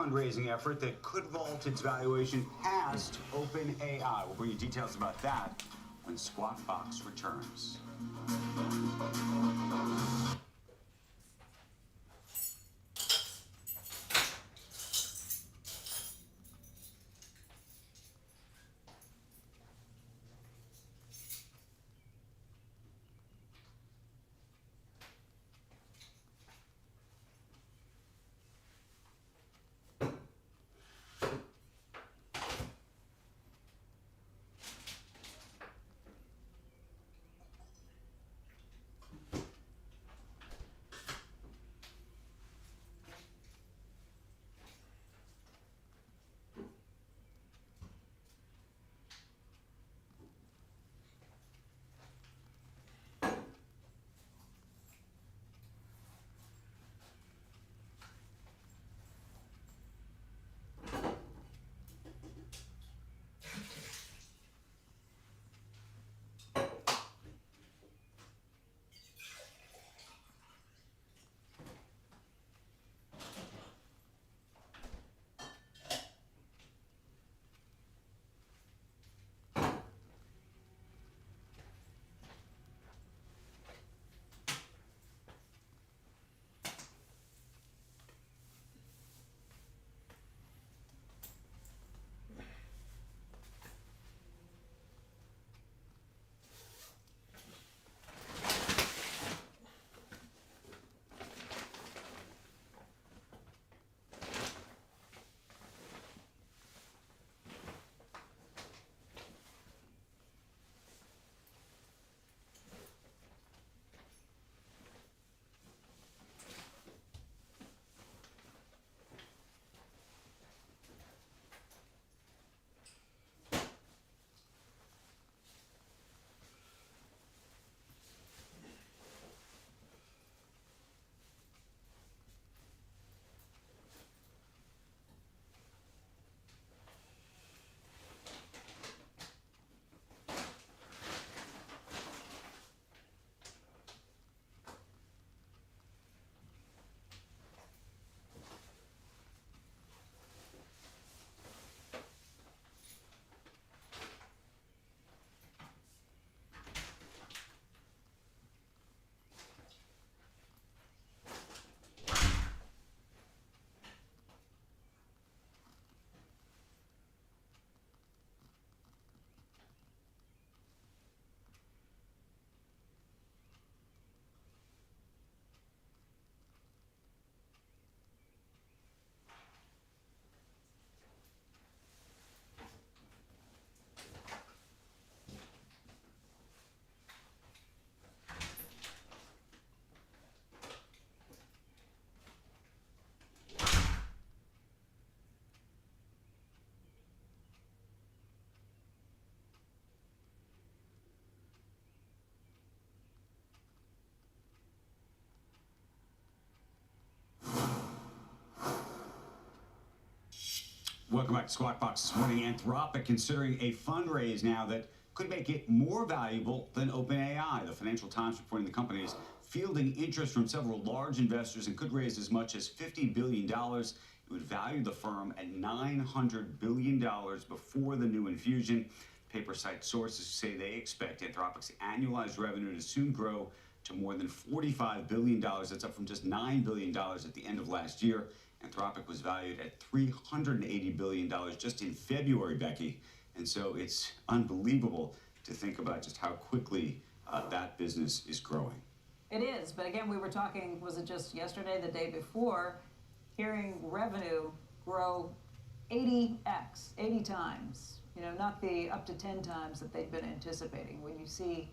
Fundraising effort that could vault its valuation past OpenAI. We'll bring you details about that when Squawk Box returns. Welcome back to Squawk Box this morning. Anthropic considering a fundraise now that could make it more valuable than OpenAI. The Financial Times reporting the company is fielding interest from several large investors and could raise as much as $50 billion. It would value the firm at $900 billion before the new infusion. Paper cites sources who say they expect Anthropic's annualized revenue to soon grow to more than $45 billion. That's up from just $9 billion at the end of last year. Anthropic was valued at $380 billion just in February, Becky. And so it's unbelievable to think about just how quickly that business is growing. It is, but again, we were talking, was it just yesterday, the day before, hearing revenue grow 80x, 80 times, not the up to 10 times that they've been anticipating. When you see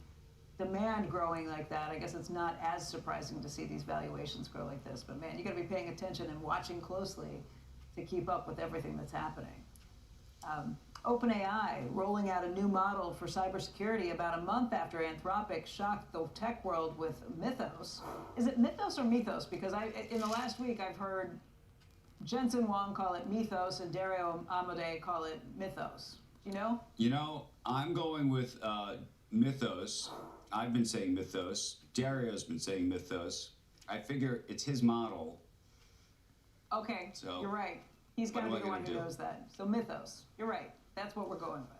demand growing like that, I guess it's not as surprising to see these valuations grow like this. But man, you got to be paying attention and watching closely to keep up with everything that's happening. OpenAI rolling out a new model for cybersecurity about a month after Anthropic shocked the tech world with Mythos. Is it Mythos or Mythos? Because in the last week I've heard Jensen Huang call it Mythos and Dario Amodei call it Mythos. You know? I'm going with Mythos. I've been saying Mythos. Dario's been saying Mythos. I figure it's his model. Okay, so you're right. He's What going to am be I the gonna one who do? knows that. So Mythos, you're right. That's what we're going with.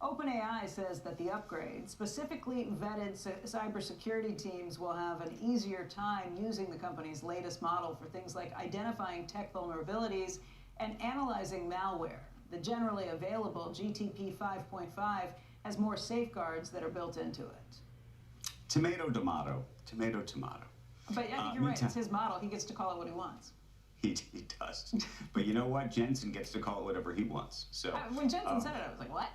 OpenAI says that the upgrade, specifically vetted cybersecurity teams will have an easier time using the company's latest model for things like identifying tech vulnerabilities and analyzing malware. The generally available GTP 5.5 has more safeguards that are built into it. Tomato, tomato, tomato, tomato. But I think you're right. It's his model. He gets to call it what he wants. He does. But you know what? Jensen gets to call it whatever he wants. So when Jensen said it, I was like, what?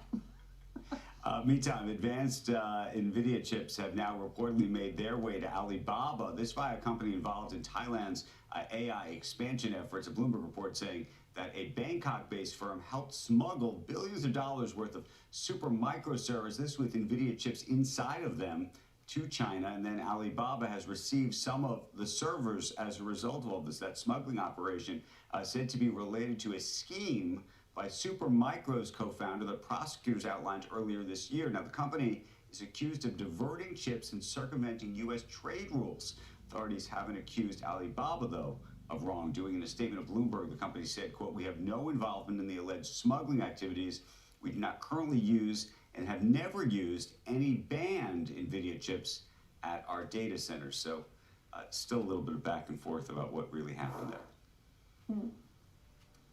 Meantime, advanced NVIDIA chips have now reportedly made their way to Alibaba. This via a company involved in Thailand's AI expansion efforts. A Bloomberg report saying that a Bangkok-based firm helped smuggle billions of dollars worth of super microservers, this with NVIDIA chips inside of them, to China. And then Alibaba has received some of the servers as a result of all this. That smuggling operation said to be related to a scheme by Supermicro's co-founder that prosecutors outlined earlier this year. Now, the company is accused of diverting chips and circumventing U.S. trade rules. Authorities haven't accused Alibaba, though, of wrongdoing. In a statement of Bloomberg, the company said, quote, "We have no involvement in the alleged smuggling activities. We do not currently use and have never used any banned NVIDIA chips at our data centers." So still a little bit of back and forth about what really happened there.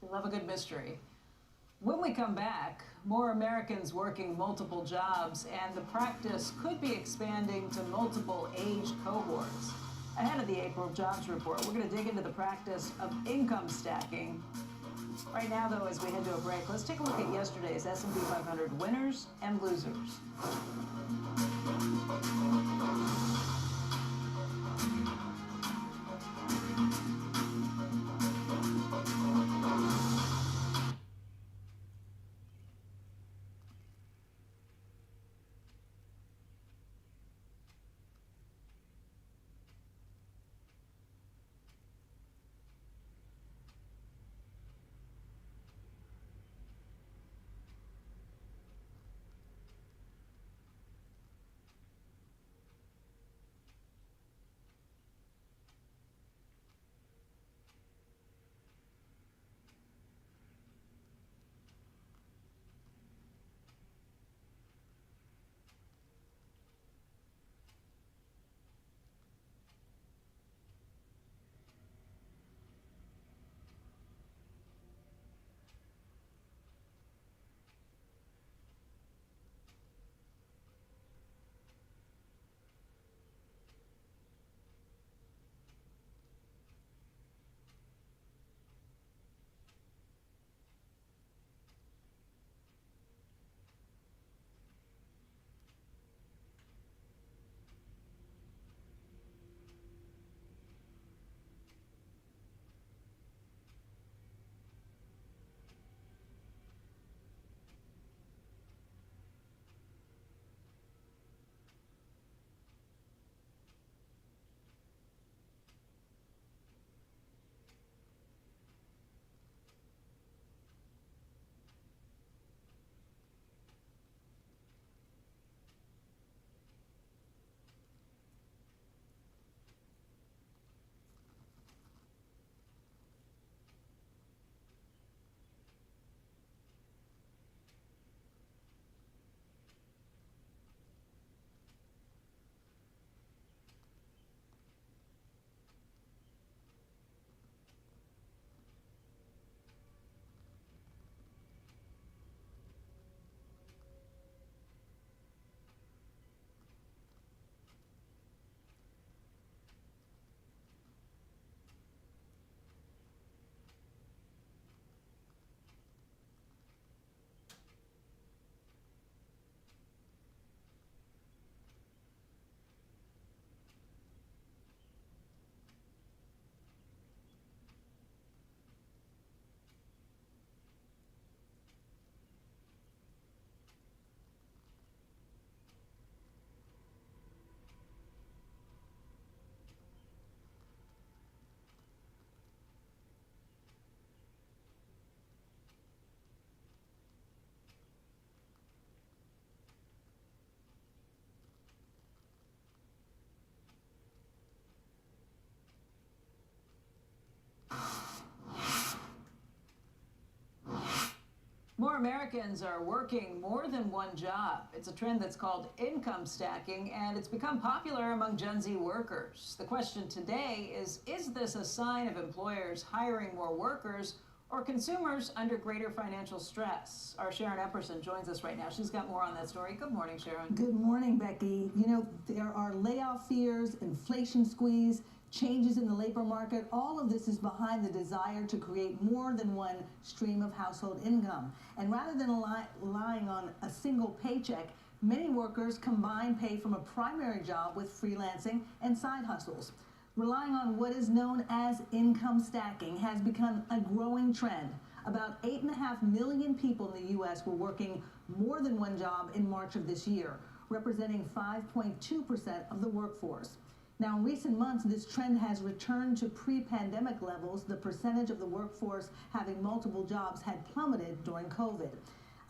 We love a good mystery. When we come back, more Americans working multiple jobs, and the practice could be expanding to multiple age cohorts. Ahead of the April jobs report, we're going to dig into the practice of income stacking. Right now, though, as we head to a break, let's take a look at yesterday's S&P 500 winners and losers. More Americans are working more than one job. It's a trend that's called income stacking, and it's become popular among Gen Z workers. The question today is this a sign of employers hiring more workers or consumers under greater financial stress? Our Sharon Epperson joins us right now. She's got more on that story. Good morning, Sharon. Good morning, Becky. You know, there are layoff fears, inflation squeeze, changes in the labor market. All of this is behind the desire to create more than one stream of household income. And rather than relying on a single paycheck, many workers combine pay from a primary job with freelancing and side hustles. Relying on what is known as income stacking has become a growing trend. About 8.5 million people in the U.S. were working more than one job in March of this year, representing 5.2% of the workforce. Now, in recent months, this trend has returned to pre-pandemic levels. The percentage of the workforce having multiple jobs had plummeted during COVID.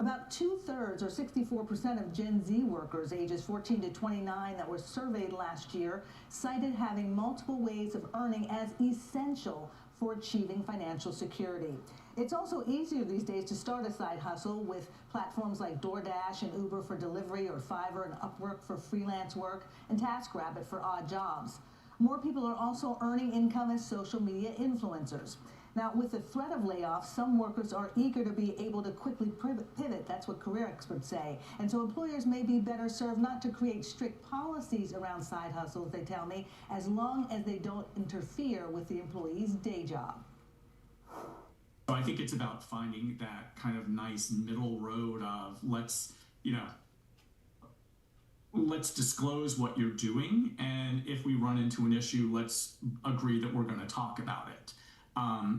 About 2/3, or 64% of Gen Z workers ages 14 to 29 that were surveyed last year cited having multiple ways of earning as essential for achieving financial security. It's also easier these days to start a side hustle with platforms like DoorDash and Uber for delivery, or Fiverr and Upwork for freelance work, and TaskRabbit for odd jobs. More people are also earning income as social media influencers. Now, with the threat of layoffs, some workers are eager to be able to quickly pivot. That's what career experts say. And so employers may be better served not to create strict policies around side hustles, they tell me, as long as they don't interfere with the employee's day job. So I think it's about finding that kind of nice middle road of let's disclose what you're doing, and if we run into an issue, let's agree that we're going to talk about it,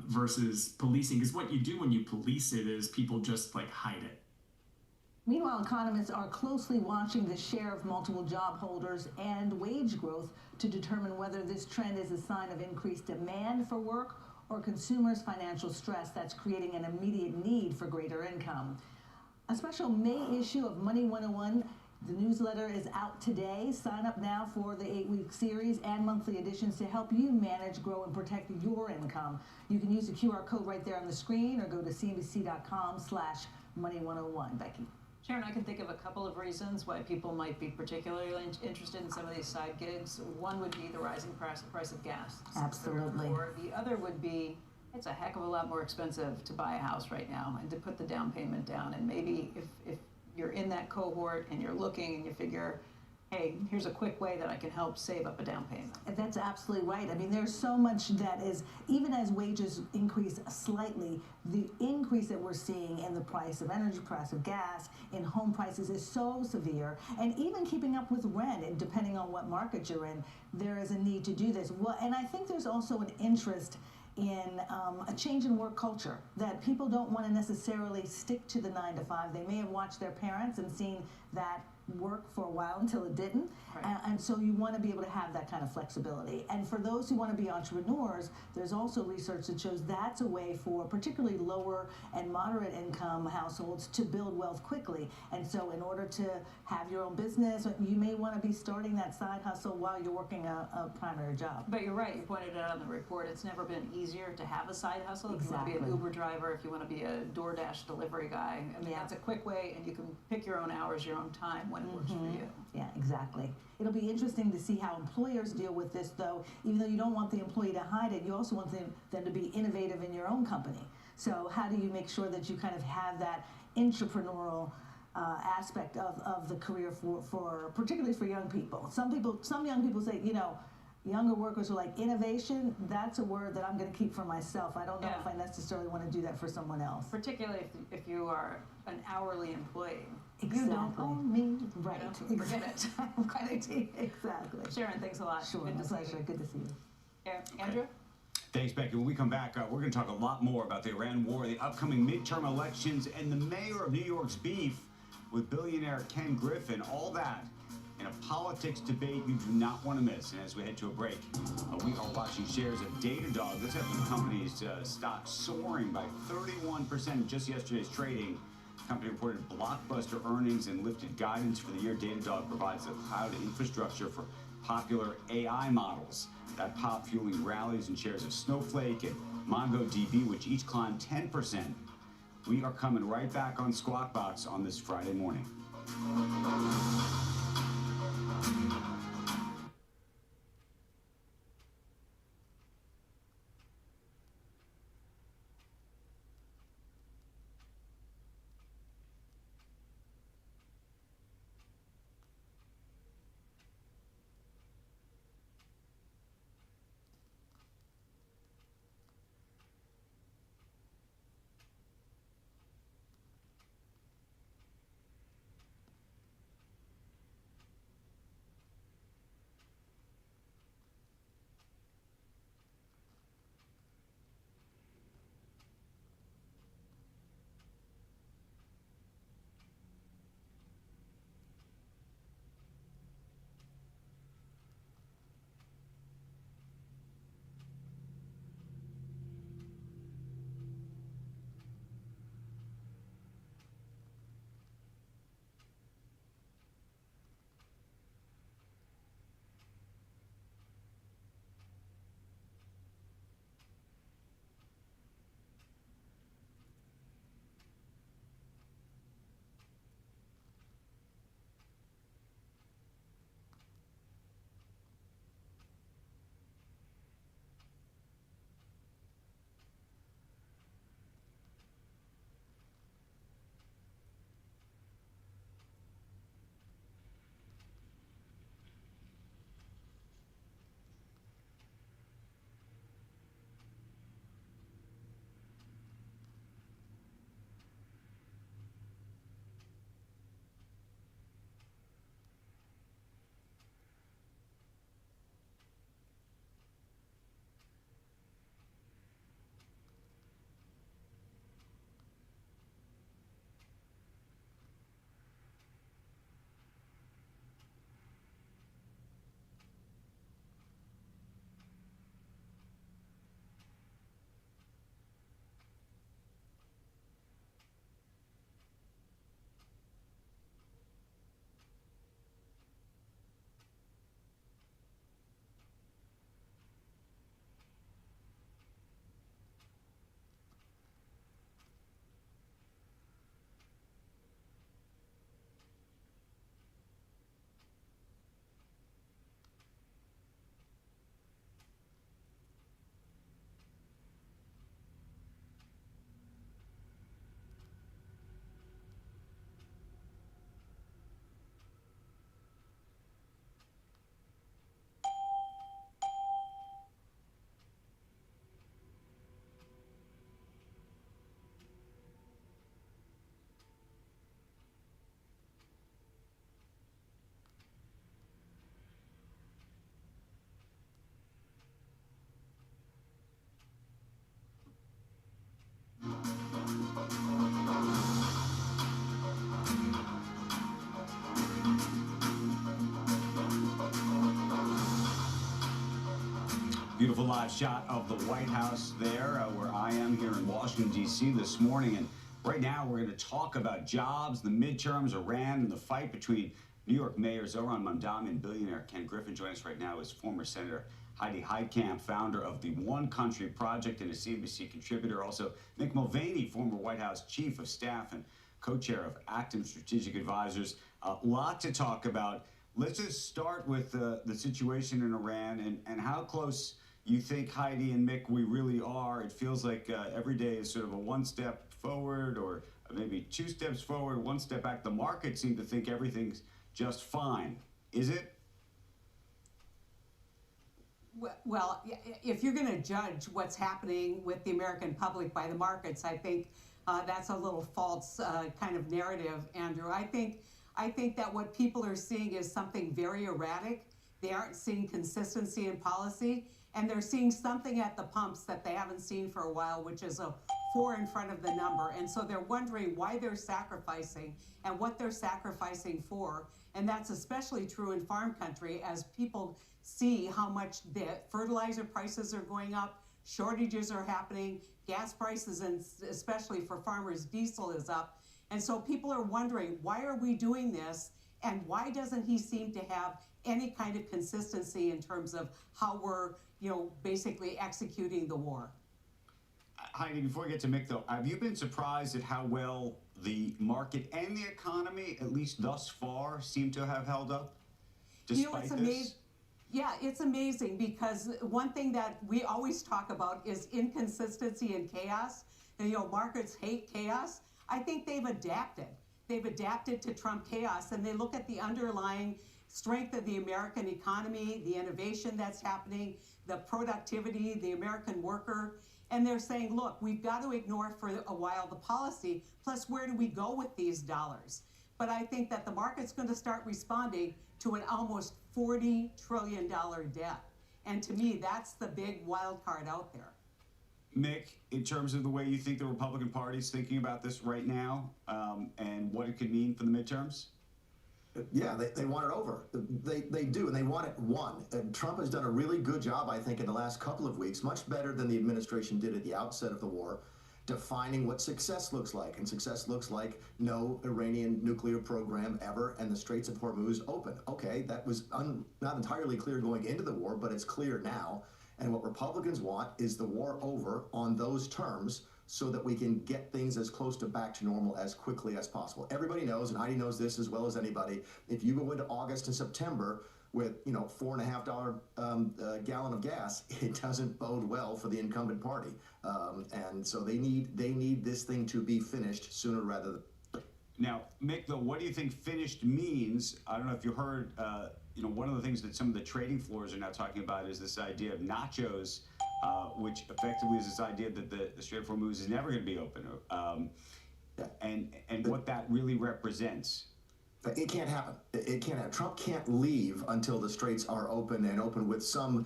versus policing. Because what you do when you police it is people just like hide it. Meanwhile, economists are closely watching the share of multiple job holders and wage growth to determine whether this trend is a sign of increased demand for work or consumers' financial stress that's creating an immediate need for greater income. A special May issue of Money 101, the newsletter, is out today. Sign up now for the 8-week series and monthly editions to help you manage, grow, and protect your income. You can use the QR code right there on the screen or go to cnbc.com/money101. Becky. Sharon, I can think of a couple of reasons why people might be particularly interested in some of these side gigs. One would be the rising price of gas. Absolutely. Or the other would be it's a heck of a lot more expensive to buy a house right now and to put the down payment down. And maybe if you're in that cohort and you're looking and you figure, hey, here's a quick way that I can help save up a down payment. That's absolutely right. I mean, there's so much that is, even as wages increase slightly, the increase that we're seeing in the price of energy, price of gas, in home prices is so severe. And even keeping up with rent, and depending on what market you're in, there is a need to do this. Well, and I think there's also an interest in a change in work culture, that people don't want to necessarily stick to the 9 to 5. They may have watched their parents and seen that work for a while until it didn't. Right. And so you want to be able to have that kind of flexibility. And for those who want to be entrepreneurs, there's also research that shows that's a way for particularly lower and moderate income households to build wealth quickly. And so in order to have your own business, you may want to be starting that side hustle while you're working a primary job. But you're right, you pointed it out in the report, it's never been easier to have a side hustle. If you want to be an Uber driver, if you want to be a DoorDash delivery guy, I mean, that's a quick way, and you can pick your own hours, your own time when it works for you. Yeah, exactly. It'll be interesting to see how employers deal with this, though. Even though you don't want the employee to hide it, you also want them to be innovative in your own company. So how do you make sure that you kind of have that entrepreneurial aspect of the career for particularly for young people? Some young people say, you know, younger workers are like, innovation, that's a word that I'm going to keep for myself. I don't know if I necessarily want to do that for someone else. Particularly if you are an hourly employee. Exactly. You don't own me. Right. Forget it. Exactly. Sharon, thanks a lot. Sure, Good my to see pleasure. you. Good to see you. Andrew? Thanks, Becky. When we come back, we're going to talk a lot more about the Iran war, the upcoming midterm elections, and the mayor of New York's beef with billionaire Ken Griffin. All that in a politics debate you do not want to miss. And as we head to a break, we are watching shares of Datadog. This has the company's stock soaring by 31% in just yesterday's trading. The company reported blockbuster earnings and lifted guidance for the year. Datadog provides the cloud infrastructure for popular AI models. That pop fueling rallies in shares of Snowflake and MongoDB, which each climbed 10%. We are coming right back on Squawk Box on this Friday morning. Beautiful live shot of the White House there, where I am here in Washington, D.C. this morning. And right now we're going to talk about jobs, the midterms, Iran, and the fight between New York Mayor Zohran Mamdani and billionaire Ken Griffin. Joining us right now is former Senator Heidi Heitkamp, founder of the One Country Project and a CNBC contributor. Also, Mick Mulvaney, former White House Chief of Staff and co-chair of Active Strategic Advisors. A lot to talk about. Let's just start with the situation in Iran and how close you think, Heidi and Mick, we really are. It feels like every day is sort of a one step forward or maybe two steps forward, one step back. The market seems to think everything's just fine. Is it? Well, if you're going to judge what's happening with the American public by the markets, I think that's a little false kind of narrative, Andrew. I think that what people are seeing is something very erratic. They aren't seeing consistency in policy, and they're seeing something at the pumps that they haven't seen for a while, which is a 4 in front of the number. And so they're wondering why they're sacrificing and what they're sacrificing for. And that's especially true in farm country as people see how much the fertilizer prices are going up, shortages are happening, gas prices, and especially for farmers, diesel is up. And so people are wondering, why are we doing this? And why doesn't he seem to have any kind of consistency in terms of how we're, basically executing the war? Heidi, before we get to Mick, though, have you been surprised at how well the market and the economy, at least thus far, seem to have held up despite it's this? amazing. Yeah, it's amazing because one thing that we always talk about is inconsistency and chaos. And, markets hate chaos. I think they've adapted. They've adapted to Trump chaos, and they look at the underlying strength of the American economy, the innovation that's happening, the productivity, the American worker, and they're saying, look, we've got to ignore for a while the policy, plus where do we go with these dollars? But I think that the market's going to start responding to an almost $40 trillion debt. And to me, that's the big wild card out there. Mick, in terms of the way you think the Republican Party is thinking about this right now, and what it could mean for the midterms? Yeah, they want it over. They do, and they want it won. And Trump has done a really good job, I think, in the last couple of weeks, much better than the administration did at the outset of the war, defining what success looks like. And success looks like no Iranian nuclear program ever, and the Straits of Hormuz open. Okay, that was not entirely clear going into the war, but it's clear now. And what Republicans want is the war over on those terms so that we can get things as close to back to normal as quickly as possible. Everybody knows, and Heidi knows this as well as anybody, if you go into August and September with, $4.50 gallon of gas, it doesn't bode well for the incumbent party. And so they need this thing to be finished sooner rather than. Now, Mick, though, what do you think finished means? I don't know if you heard, one of the things that some of the trading floors are now talking about is this idea of nachos, which effectively is this idea that the Strait of Hormuz is never going to be open, and what that really represents. It can't happen. It can't happen. Trump can't leave until the straits are open and open with some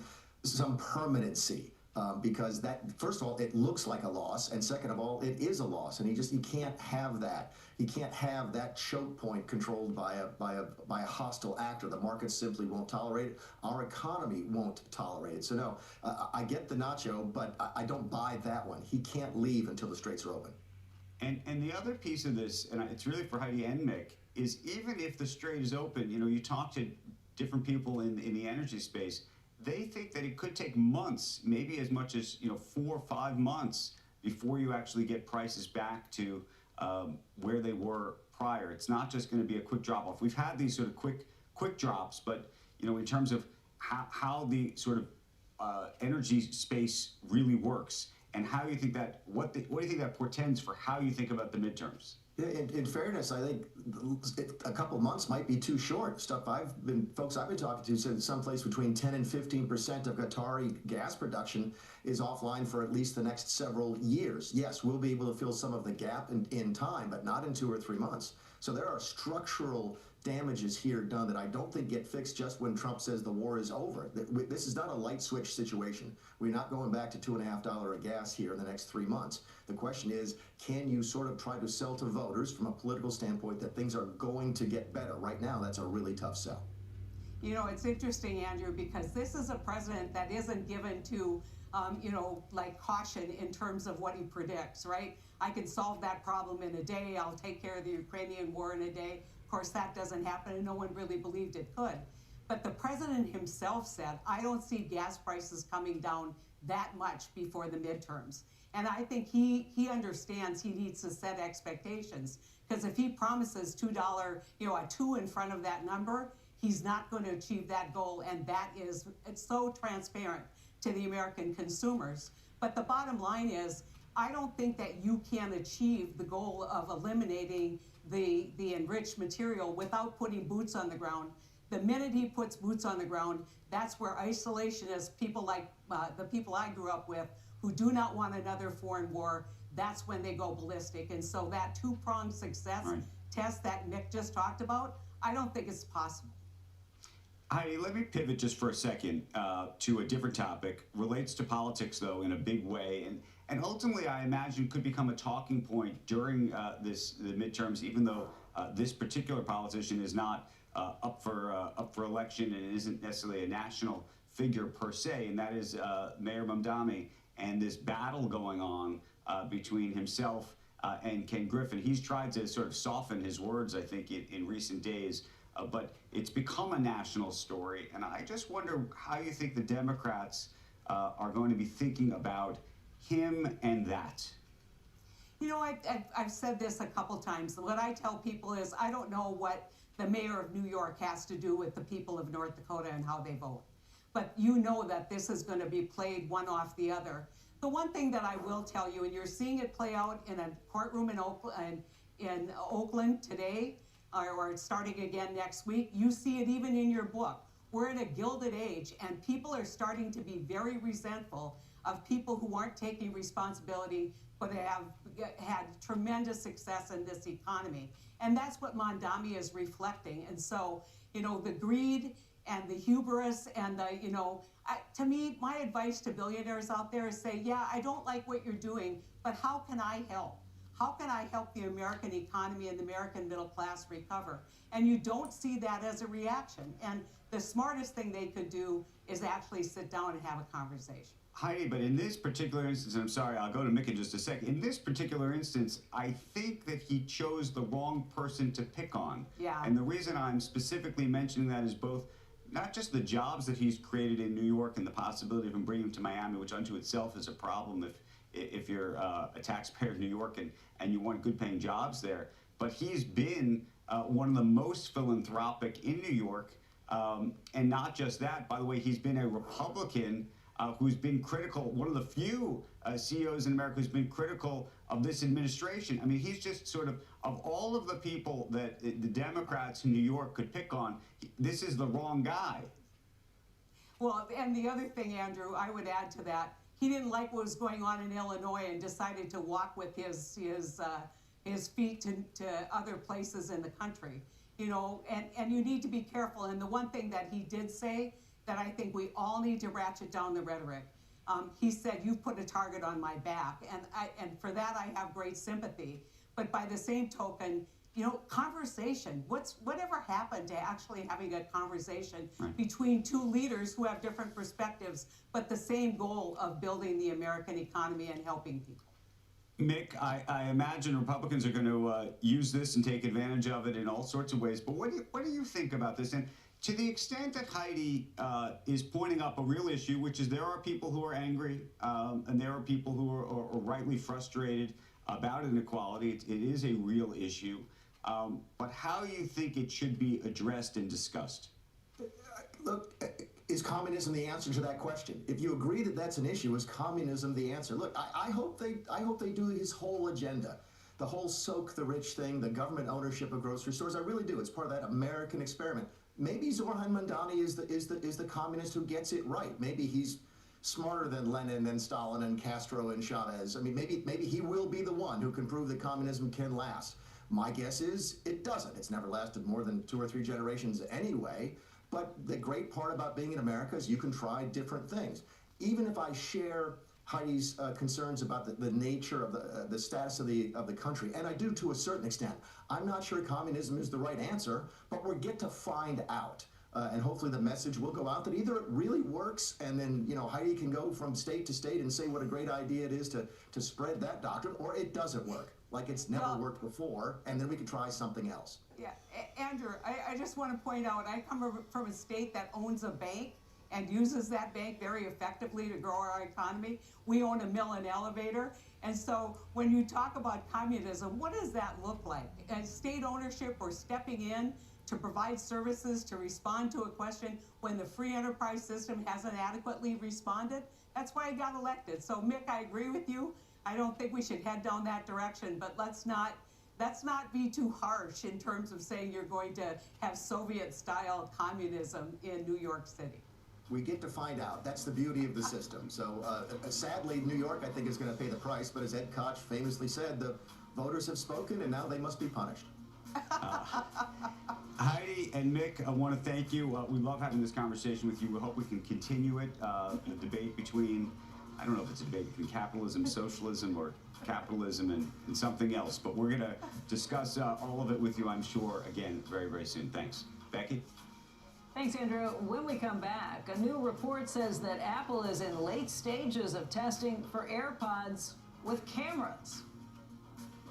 permanency. Because that, first of all, it looks like a loss, and second of all, it is a loss, and he can't have that. He can't have that choke point controlled by a hostile actor. The market simply won't tolerate it. Our economy won't tolerate it. So no, I get the nacho, but I don't buy that one. He can't leave until the straits are open. And the other piece of this, and it's really for Heidi and Mick, is even if the strait is open, you talk to different people in the energy space. They think that it could take months, maybe as much as 4 or 5 months before you actually get prices back to where they were prior. It's not just going to be a quick drop off. We've had these sort of quick drops, but in terms of how the sort of energy space really works, and how you think that what do you think that portends for how you think about the midterms? In fairness, I think a couple months might be too short. Folks I've been talking to said someplace between 10 and 15% of Qatari gas production is offline for at least the next several years. Yes, we'll be able to fill some of the gap in time, but not in 2 or 3 months. So there are structural damages here done that I don't think get fixed just when Trump says the war is over. This is not a light switch situation. We're not going back to $2.50 a gas here in the next 3 months. The question is, can you sort of try to sell to voters from a political standpoint that things are going to get better? Right now, that's a really tough sell. It's interesting, Andrew, because this is a president that isn't given to, caution in terms of what he predicts, right? I can solve that problem in a day. I'll take care of the Ukrainian war in a day. Of course, that doesn't happen, and no one really believed it could. But the president himself said, I don't see gas prices coming down that much before the midterms. And I think he understands he needs to set expectations, because if he promises $2, a 2 in front of that number, he's not going to achieve that goal, and it's so transparent to the American consumers. But the bottom line is, I don't think that you can achieve the goal of eliminating the enriched material without putting boots on the ground. The minute he puts boots on the ground, that's where isolationists, people like the people I grew up with, who do not want another foreign war, that's when they go ballistic. And so that two-pronged success test that Mick just talked about, I don't think it's possible. Heidi, let me pivot just for a second to a different topic. Relates to politics, though, in a big way, and ultimately, I imagine, could become a talking point during the midterms, even though this particular politician is not up for election and isn't necessarily a national figure per se, and that is Mayor Mamdani and this battle going on between himself and Ken Griffin. He's tried to sort of soften his words, I think, in recent days. But it's become a national story, and I just wonder how you think the Democrats are going to be thinking about him and that? You know, I've said this a couple times. What I tell people is I don't know what the mayor of New York has to do with the people of North Dakota and how they vote. But you know that this is going to be played one off the other. The one thing that I will tell you, and you're seeing it play out in a courtroom in Oakland today, or starting again next week, you see it even in your book. We're in a gilded age, and people are starting to be very resentful of people who aren't taking responsibility, but have had tremendous success in this economy. And that's what Mondami is reflecting. And so, you know, the greed and the hubris and the, you know, to me, my advice to billionaires out there is say, yeah, I don't like what you're doing, but how can I help? How can I help the American economy and the American middle class recover? And you don't see that as a reaction. And the smartest thing they could do is actually sit down and have a conversation. Heidi, but in this particular instance, and I'm sorry, I'll go to Mick in just a second. In this particular instance, I think that he chose the wrong person to pick on. Yeah. And the reason I'm specifically mentioning that is both not just the jobs that he's created in New York and the possibility of him bringing them to Miami, which unto itself is a problem if you're a taxpayer in New York and you want good paying jobs there. But he's been one of the most philanthropic in New York. And not just that, by the way, he's been a Republican who's been critical, one of the few CEOs in America who's been critical of this administration. I mean, he's just sort of all of the people that the Democrats in New York could pick on, this is the wrong guy. Well, and the other thing, Andrew, I would add to that, he didn't like what was going on in Illinois and decided to walk with his feet to other places in the country. You know, and you need to be careful. And the one thing that he did say that I think we all need to ratchet down the rhetoric. He said, "You've put a target on my back," and for that I have great sympathy. But by the same token, you know, conversation. Whatever happened to actually having a conversation between two leaders who have different perspectives, but the same goal of building the American economy and helping people? Mick, I imagine Republicans are going to use this and take advantage of it in all sorts of ways. But what do you think about this? And to the extent that Heidi is pointing up a real issue, which is there are people who are angry and there are people who are rightly frustrated about inequality. It is a real issue. But how do you think it should be addressed and discussed? Look, is communism the answer to that question? If you agree that that's an issue, is communism the answer? Look, I hope they do his whole agenda, the whole soak the rich thing, the government ownership of grocery stores. I really do. It's part of that American experiment. Maybe Zoran Mondani is the communist who gets it right. Maybe he's smarter than Lenin and Stalin and Castro and Chavez. I mean, maybe he will be the one who can prove that communism can last. My guess is it doesn't. It's never lasted more than 2 or 3 generations anyway. But the great part about being in America is you can try different things. Even if I share Heidi's concerns about the nature of the status of the country, and I do to a certain extent, I'm not sure communism is the right answer, but we'll get to find out. And hopefully the message will go out that either it really works, and then Heidi can go from state to state and say what a great idea it is to spread that doctrine, or it doesn't work, like it's never worked before, and then we can try something else. Yeah, Andrew, I just want to point out, I come from a state that owns a bank and uses that bank very effectively to grow our economy. We own a mill and elevator. And so when you talk about communism, what does that look like? State ownership or stepping in to provide services to respond to a question when the free enterprise system hasn't adequately responded? That's why I got elected. So Mick, I agree with you. I don't think we should head down that direction, but let's not be too harsh in terms of saying you're going to have Soviet-style communism in New York City. We get to find out. That's the beauty of the system. So sadly, New York, I think, is going to pay the price. But as Ed Koch famously said, the voters have spoken, and now they must be punished. Heidi and Mick, I want to thank you. We love having this conversation with you. We hope we can continue it. The debate between, I don't know if it's a debate between capitalism, socialism, or capitalism and something else. But we're going to discuss all of it with you, I'm sure, again, very, very soon. Thanks. Becky? Thanks, Andrew. When we come back, a new report says that Apple is in late stages of testing for AirPods with cameras.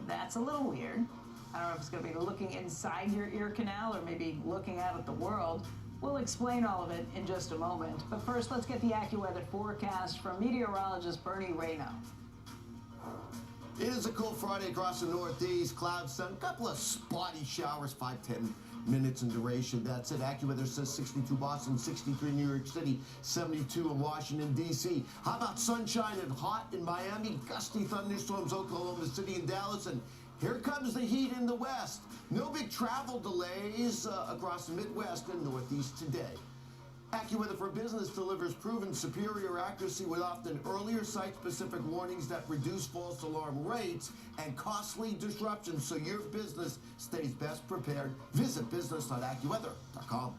That's a little weird. I don't know if it's going to be looking inside your ear canal or maybe looking out at the world. We'll explain all of it in just a moment. But first, let's get the AccuWeather forecast from meteorologist Bernie Rayno. It is a cool Friday across the Northeast. Clouds, sun, a couple of spotty showers, 5-10 minutes in duration. That's it. AccuWeather says 62 Boston, 63 New York City, 72 in Washington, D.C. How about sunshine and hot in Miami? Gusty thunderstorms, Oklahoma City and Dallas. And here comes the heat in the west. No big travel delays across the Midwest and Northeast today. AccuWeather for Business delivers proven superior accuracy with often earlier site-specific warnings that reduce false alarm rates and costly disruptions so your business stays best prepared. Visit business.accuweather.com.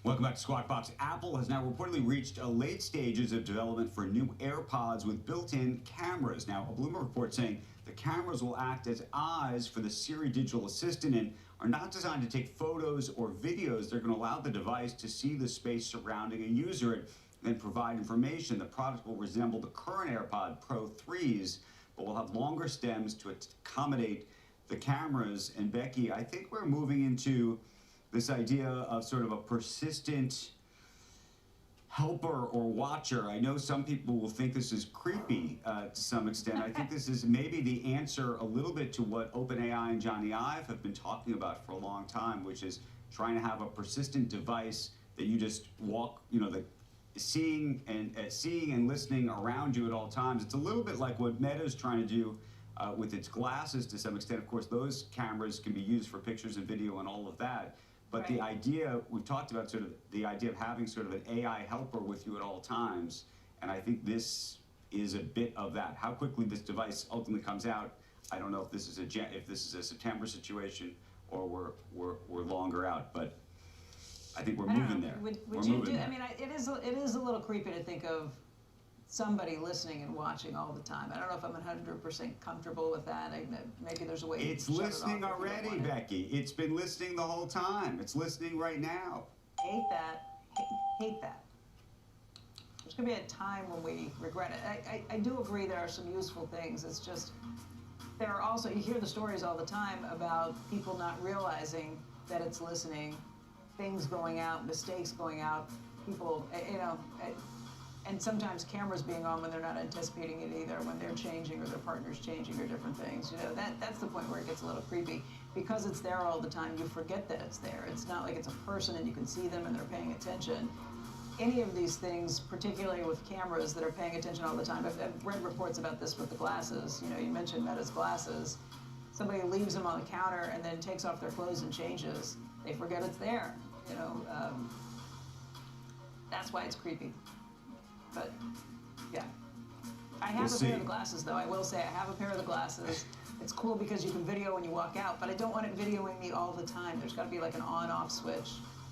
Welcome back to Squawk Box. Apple has now reportedly reached late stages of development for new AirPods with built-in cameras. Now, a Bloomberg report saying the cameras will act as eyes for the Siri digital assistant and are not designed to take photos or videos. They're going to allow the device to see the space surrounding a user and then provide information. The product will resemble the current AirPod Pro 3s, but will have longer stems to accommodate the cameras. And Becky, I think we're moving into this idea of sort of a persistent helper or watcher. I know some people will think this is creepy to some extent. I think this is maybe the answer a little bit to what OpenAI and Johnny Ive have been talking about for a long time, which is trying to have a persistent device that you just walk, you know, the seeing and listening around you at all times. It's a little bit like what Meta's trying to do with its glasses to some extent. Of course, those cameras can be used for pictures and video and all of that. But the idea, we've talked about sort of the idea of having sort of an AI helper with you at all times, and I think this is a bit of that. How quickly this device ultimately comes out, I don't know if this is a September situation or we're longer out. But I think we're I don't moving know. there. Would We're you moving do? there. I mean, it is a little creepy to think of somebody listening and watching all the time. I don't know if I'm 100% comfortable with that. Maybe there's a way. It's to shut it listening off if you don't already, want it. Becky. It's been listening the whole time. It's listening right now. Hate that. Hate that. There's going to be a time when we regret it. I do agree there are some useful things. It's just, there are also, you hear the stories all the time about people not realizing that it's listening, things going out, mistakes going out, people, and sometimes cameras being on when they're not anticipating it either, when they're changing or their partner's changing or different things. That's the point where it gets a little creepy. Because it's there all the time, you forget that it's there. It's not like it's a person and you can see them and they're paying attention. Any of these things, particularly with cameras that are paying attention all the time, I've read reports about this with the glasses. You mentioned Meta's glasses. Somebody leaves them on the counter and then takes off their clothes and changes. They forget it's there. That's why it's creepy. But yeah, I have We'll a pair see. of glasses though. I will say I have a pair of the glasses. It's cool because you can video when you walk out, but I don't want it videoing me all the time. There's got to be like an on-off switch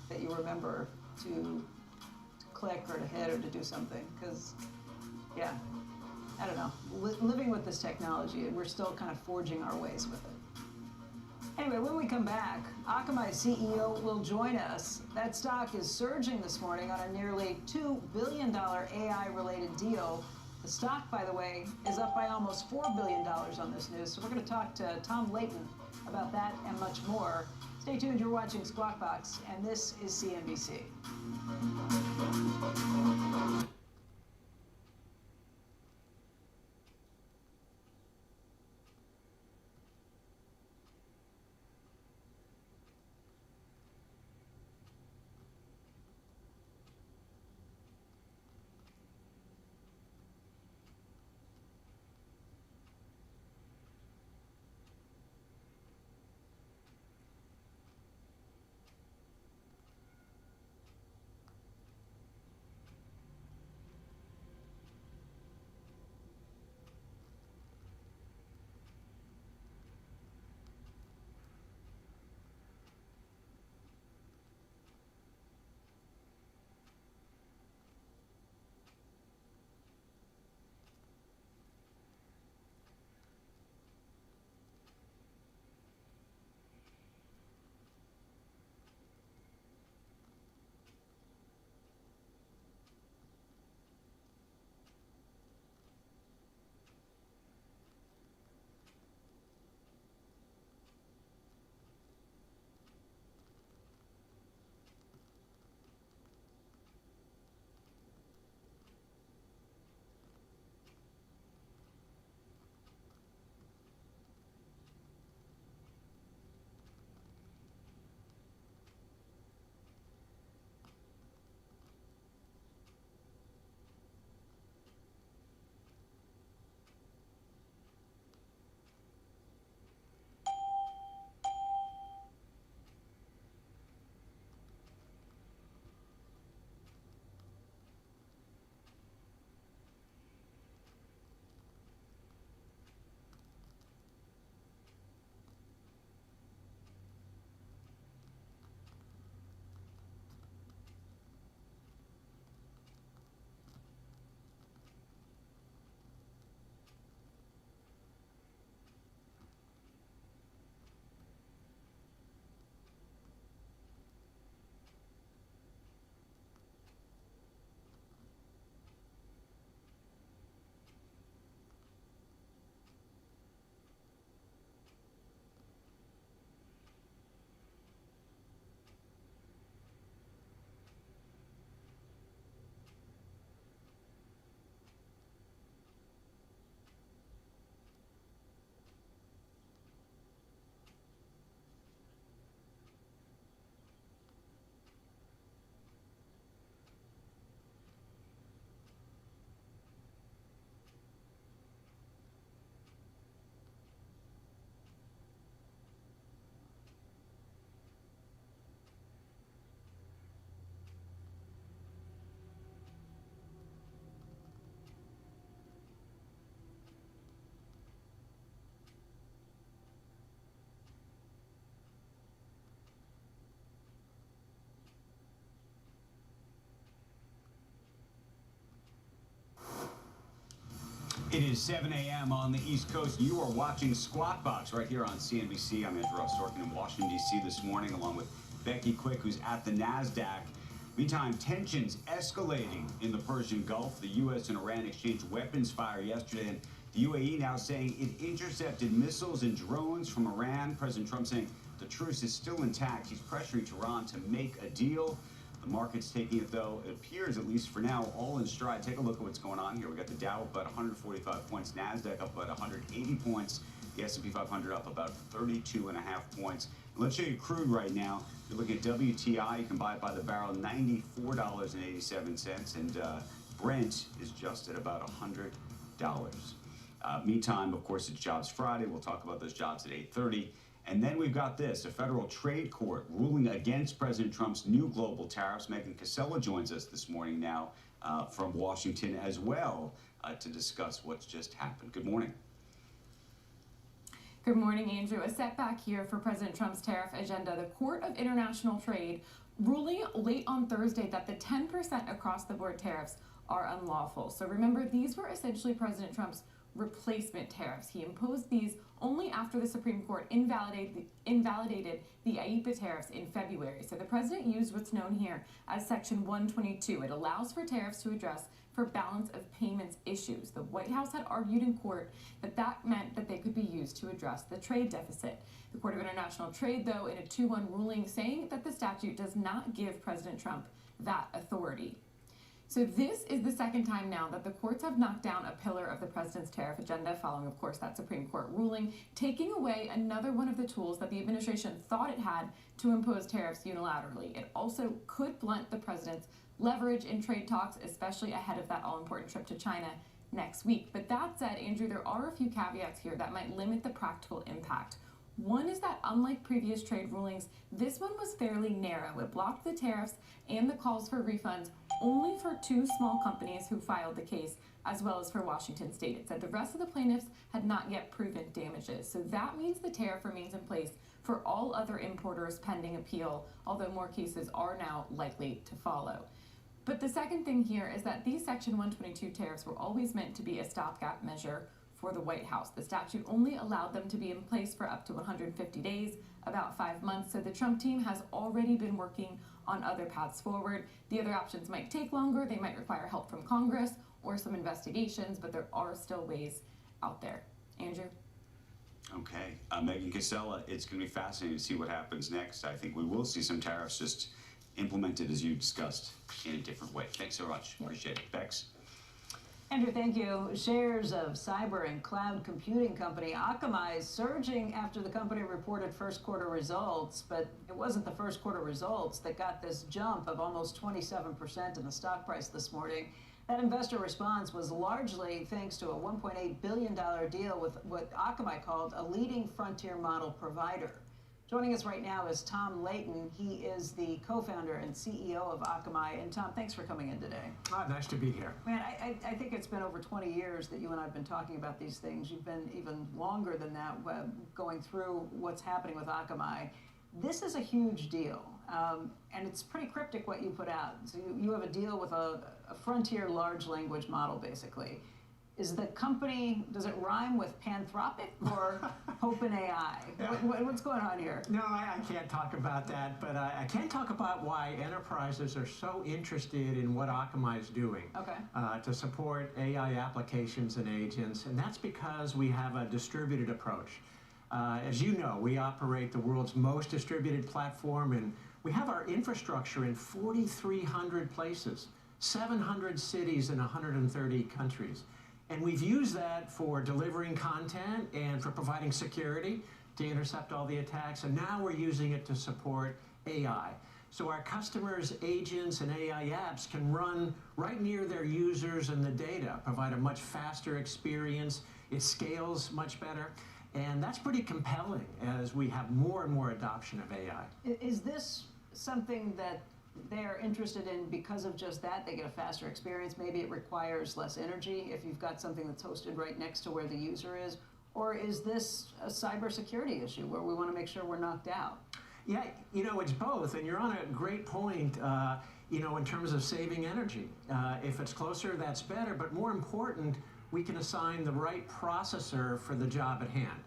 that you remember to click or to hit or to do something. Because, yeah, I don't know. Living with this technology, we're still kind of forging our ways with it. Anyway, when we come back, Akamai's CEO will join us. That stock is surging this morning on a nearly $2 billion AI-related deal. The stock, by the way, is up by almost $4 billion on this news. So we're going to talk to Tom Layton about that and much more. Stay tuned. You're watching Squawk Box, and this is CNBC. It is 7 a.m. on the East Coast. You are watching Squawk Box right here on CNBC. I'm Andrew Sorkin in Washington, D.C. this morning, along with Becky Quick, who's at the NASDAQ. Meantime, tensions escalating in the Persian Gulf. The U.S. and Iran exchanged weapons fire yesterday, and the UAE now saying it intercepted missiles and drones from Iran. President Trump saying the truce is still intact. He's pressuring Tehran to make a deal. The market's taking it, though, it appears, at least for now, all in stride. Take a look at what's going on here. We got the Dow up about 145 points, NASDAQ up about 180 points, the S&P 500 up about 32.5 points. Let's show you crude right now. You're looking at WTI. You can buy it by the barrel, $94.87, and Brent is just at about $100. Meantime, of course, it's Jobs Friday. We'll talk about those jobs at 8:30. And then we've got this, a federal trade court ruling against President Trump's new global tariffs. Megan Casella joins us this morning now from Washington as well to discuss what's just happened. Good morning. Good morning, Andrew. A setback here for President Trump's tariff agenda. The Court of International Trade ruling late on Thursday that the 10% across-the-board tariffs are unlawful. So remember, these were essentially President Trump's replacement tariffs. He imposed these only after the Supreme Court invalidated the IEEPA tariffs in February. So the president used what's known here as Section 122. It allows for tariffs to address for balance of payments issues. The White House had argued in court that that meant that they could be used to address the trade deficit. The Court of International Trade, though, in a 2-1 ruling saying that the statute does not give President Trump that authority. So this is the second time now that the courts have knocked down a pillar of the president's tariff agenda following, of course, that Supreme Court ruling, taking away another one of the tools that the administration thought it had to impose tariffs unilaterally. It also could blunt the president's leverage in trade talks, especially ahead of that all-important trip to China next week. But that said, Andrew, there are a few caveats here that might limit the practical impact. One is that unlike previous trade rulings, this one was fairly narrow. It blocked the tariffs and the calls for refunds only for 2 small companies who filed the case, as well as for Washington State. It said the rest of the plaintiffs had not yet proven damages. So that means the tariff remains in place for all other importers pending appeal, although more cases are now likely to follow. But the second thing here is that these Section 122 tariffs were always meant to be a stopgap measure for the White House. The statute only allowed them to be in place for up to 150 days, about 5 months. So the Trump team has already been working on other paths forward. The other options might take longer. They might require help from Congress or some investigations, but there are still ways out there. Andrew? Okay. Megan Casella, it's going to be fascinating to see what happens next. I think we will see some tariffs just implemented, as you discussed, in a different way. Thanks so much. Appreciate it. Bex? Andrew, thank you. Shares of cyber and cloud computing company Akamai surging after the company reported first quarter results, but it wasn't the first quarter results that got this jump of almost 27% in the stock price this morning. That investor response was largely thanks to a $1.8 billion deal with what Akamai called a leading frontier model provider. Joining us right now is Tom Layton. He is the co-founder and CEO of Akamai. And Tom, thanks for coming in today. Nice to be here. Man, I think it's been over 20 years that you and I have been talking about these things. You've been even longer than that, going through what's happening with Akamai. This is a huge deal, and it's pretty cryptic what you put out. So you have a deal with a frontier large language model, basically. Is the company, does it rhyme with Panthropic or OpenAI? What's going on here? No, I can't talk about that, but I can talk about why enterprises are so interested in what Akamai is doing to support AI applications and agents, and that's because we have a distributed approach. As you know, we operate the world's most distributed platform, and we have our infrastructure in 4,300 places, 700 cities in 130 countries. And we've used that for delivering content and for providing security to intercept all the attacks. And now we're using it to support AI. So our customers, agents, and AI apps can run right near their users and the data, provide a much faster experience. It scales much better. And that's pretty compelling as we have more and more adoption of AI. Is this something that they're interested in because of just that? They get a faster experience. Maybe it requires less energy if you've got something that's hosted right next to where the user is. Or is this a cybersecurity issue where we want to make sure we're knocked out? Yeah, you know, it's both. And you're on a great point, you know, in terms of saving energy. If it's closer, that's better. But more important, we can assign the right processor for the job at hand.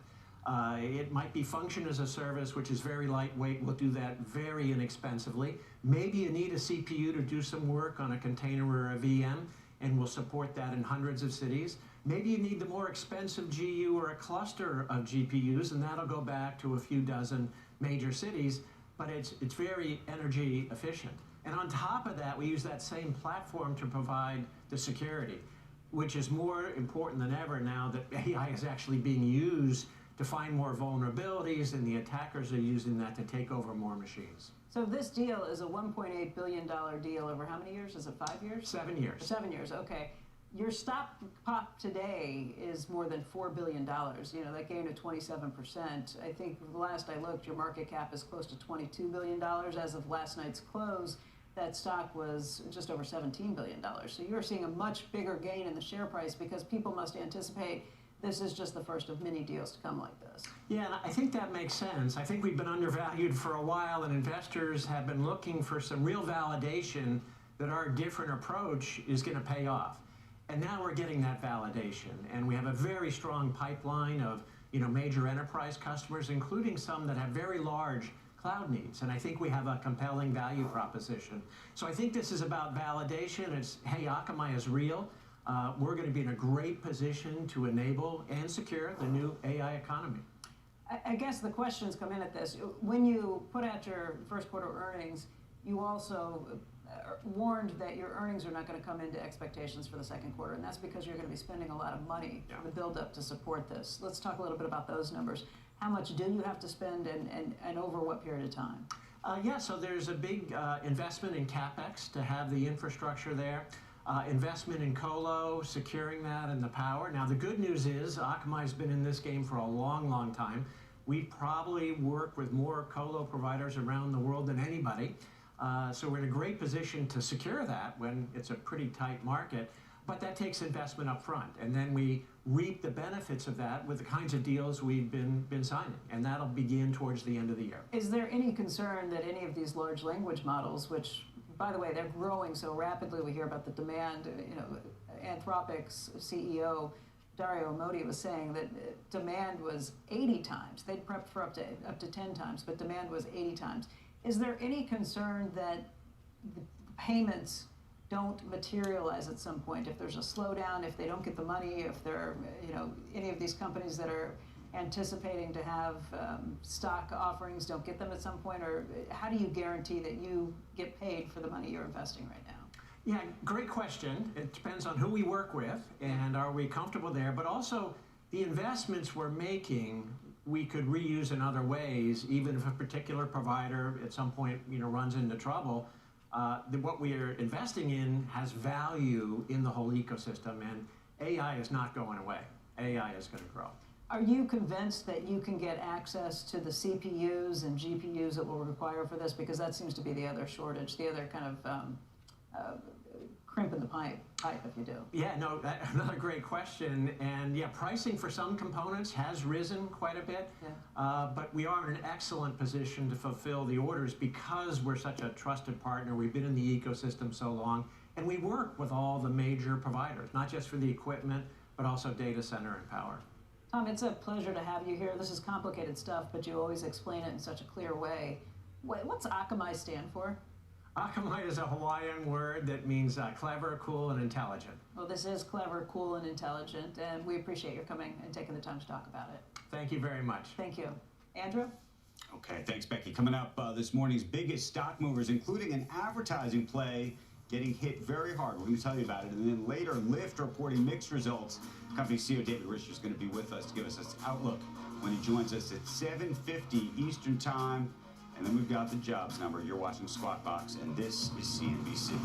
It might be function as a service, which is very lightweight. We'll do that very inexpensively. Maybe you need a CPU to do some work on a container or a VM, and we'll support that in hundreds of cities. Maybe you need the more expensive GU or a cluster of GPUs, and that'll go back to a few dozen major cities, but it's very energy efficient. And on top of that, we use that same platform to provide the security, which is more important than ever now that AI is actually being used to find more vulnerabilities, and the attackers are using that to take over more machines. So this deal is a $1.8 billion deal over how many years? Is it 5 years? 7 years. 7 years, okay. Your stock pop today is more than $4 billion. You know, that gain of 27%. I think the last I looked, your market cap is close to $22 billion. As of last night's close, that stock was just over $17 billion. So you're seeing a much bigger gain in the share price because people must anticipate this is just the first of many deals to come like this. Yeah, and I think that makes sense. I think we've been undervalued for a while, and investors have been looking for some real validation that our different approach is going to pay off. And now we're getting that validation, and we have a very strong pipeline of major enterprise customers, including some that have very large cloud needs. And I think we have a compelling value proposition. So I think this is about validation. It's, hey, Akamai is real. We're going to be in a great position to enable and secure the new AI economy. I guess the questions come in at this. When you put out your first quarter earnings, you also warned that your earnings are not going to come into expectations for the second quarter, and that's because you're going to be spending a lot of money for the build-up to support this. Let's talk a little bit about those numbers. How much do you have to spend, and over what period of time? Yeah, so there's a big investment in CapEx to have the infrastructure there. Investment in colo, securing that, and the power. Now, the good news is Akamai's been in this game for a long, long time. We probably work with more colo providers around the world than anybody. So we're in a great position to secure that when it's a pretty tight market. But that takes investment up front. And then we reap the benefits of that with the kinds of deals we've been signing. And that'll begin towards the end of the year. Is there any concern that any of these large language models, which, by the way, they're growing so rapidly, we hear about the demand, Anthropic's CEO, Dario Amodei, was saying that demand was 80 times. They'd prepped for up to 10 times, but demand was 80 times. Is there any concern that the payments don't materialize at some point? If there's a slowdown, if they don't get the money, if there are, any of these companies that are anticipating to have stock offerings don't get them at some point, or how do you guarantee that you get paid for the money you're investing right now? Yeah, great question. It depends on who we work with and are we comfortable there, but also the investments we're making we could reuse in other ways, even if a particular provider at some point runs into trouble. What we are investing in has value in the whole ecosystem, and AI is not going away. AI is going to grow. Are you convinced that you can get access to the CPUs and GPUs that will require for this? Because that seems to be the other shortage, the other kind of crimp in the pipe, if you do. Yeah, no, another great question. And yeah, pricing for some components has risen quite a bit, but we are in an excellent position to fulfill the orders because we're such a trusted partner. We've been in the ecosystem so long, and we work with all the major providers, not just for the equipment, but also data center and power. Tom, it's a pleasure to have you here. This is complicated stuff, but you always explain it in such a clear way. What's Akamai stand for? Akamai is a Hawaiian word that means clever, cool, and intelligent. Well, this is clever, cool, and intelligent, and we appreciate your coming and taking the time to talk about it. Thank you very much. Thank you. Andrew? Okay, thanks, Becky. Coming up, this morning's biggest stock movers, including an advertising play getting hit very hard. We're going to tell you about it. And then later, Lyft reporting mixed results. Company CEO David Richer is going to be with us to give us his outlook when he joins us at 7:50 Eastern Time. And then we've got the jobs number. You're watching Squawk Box, and this is CNBC.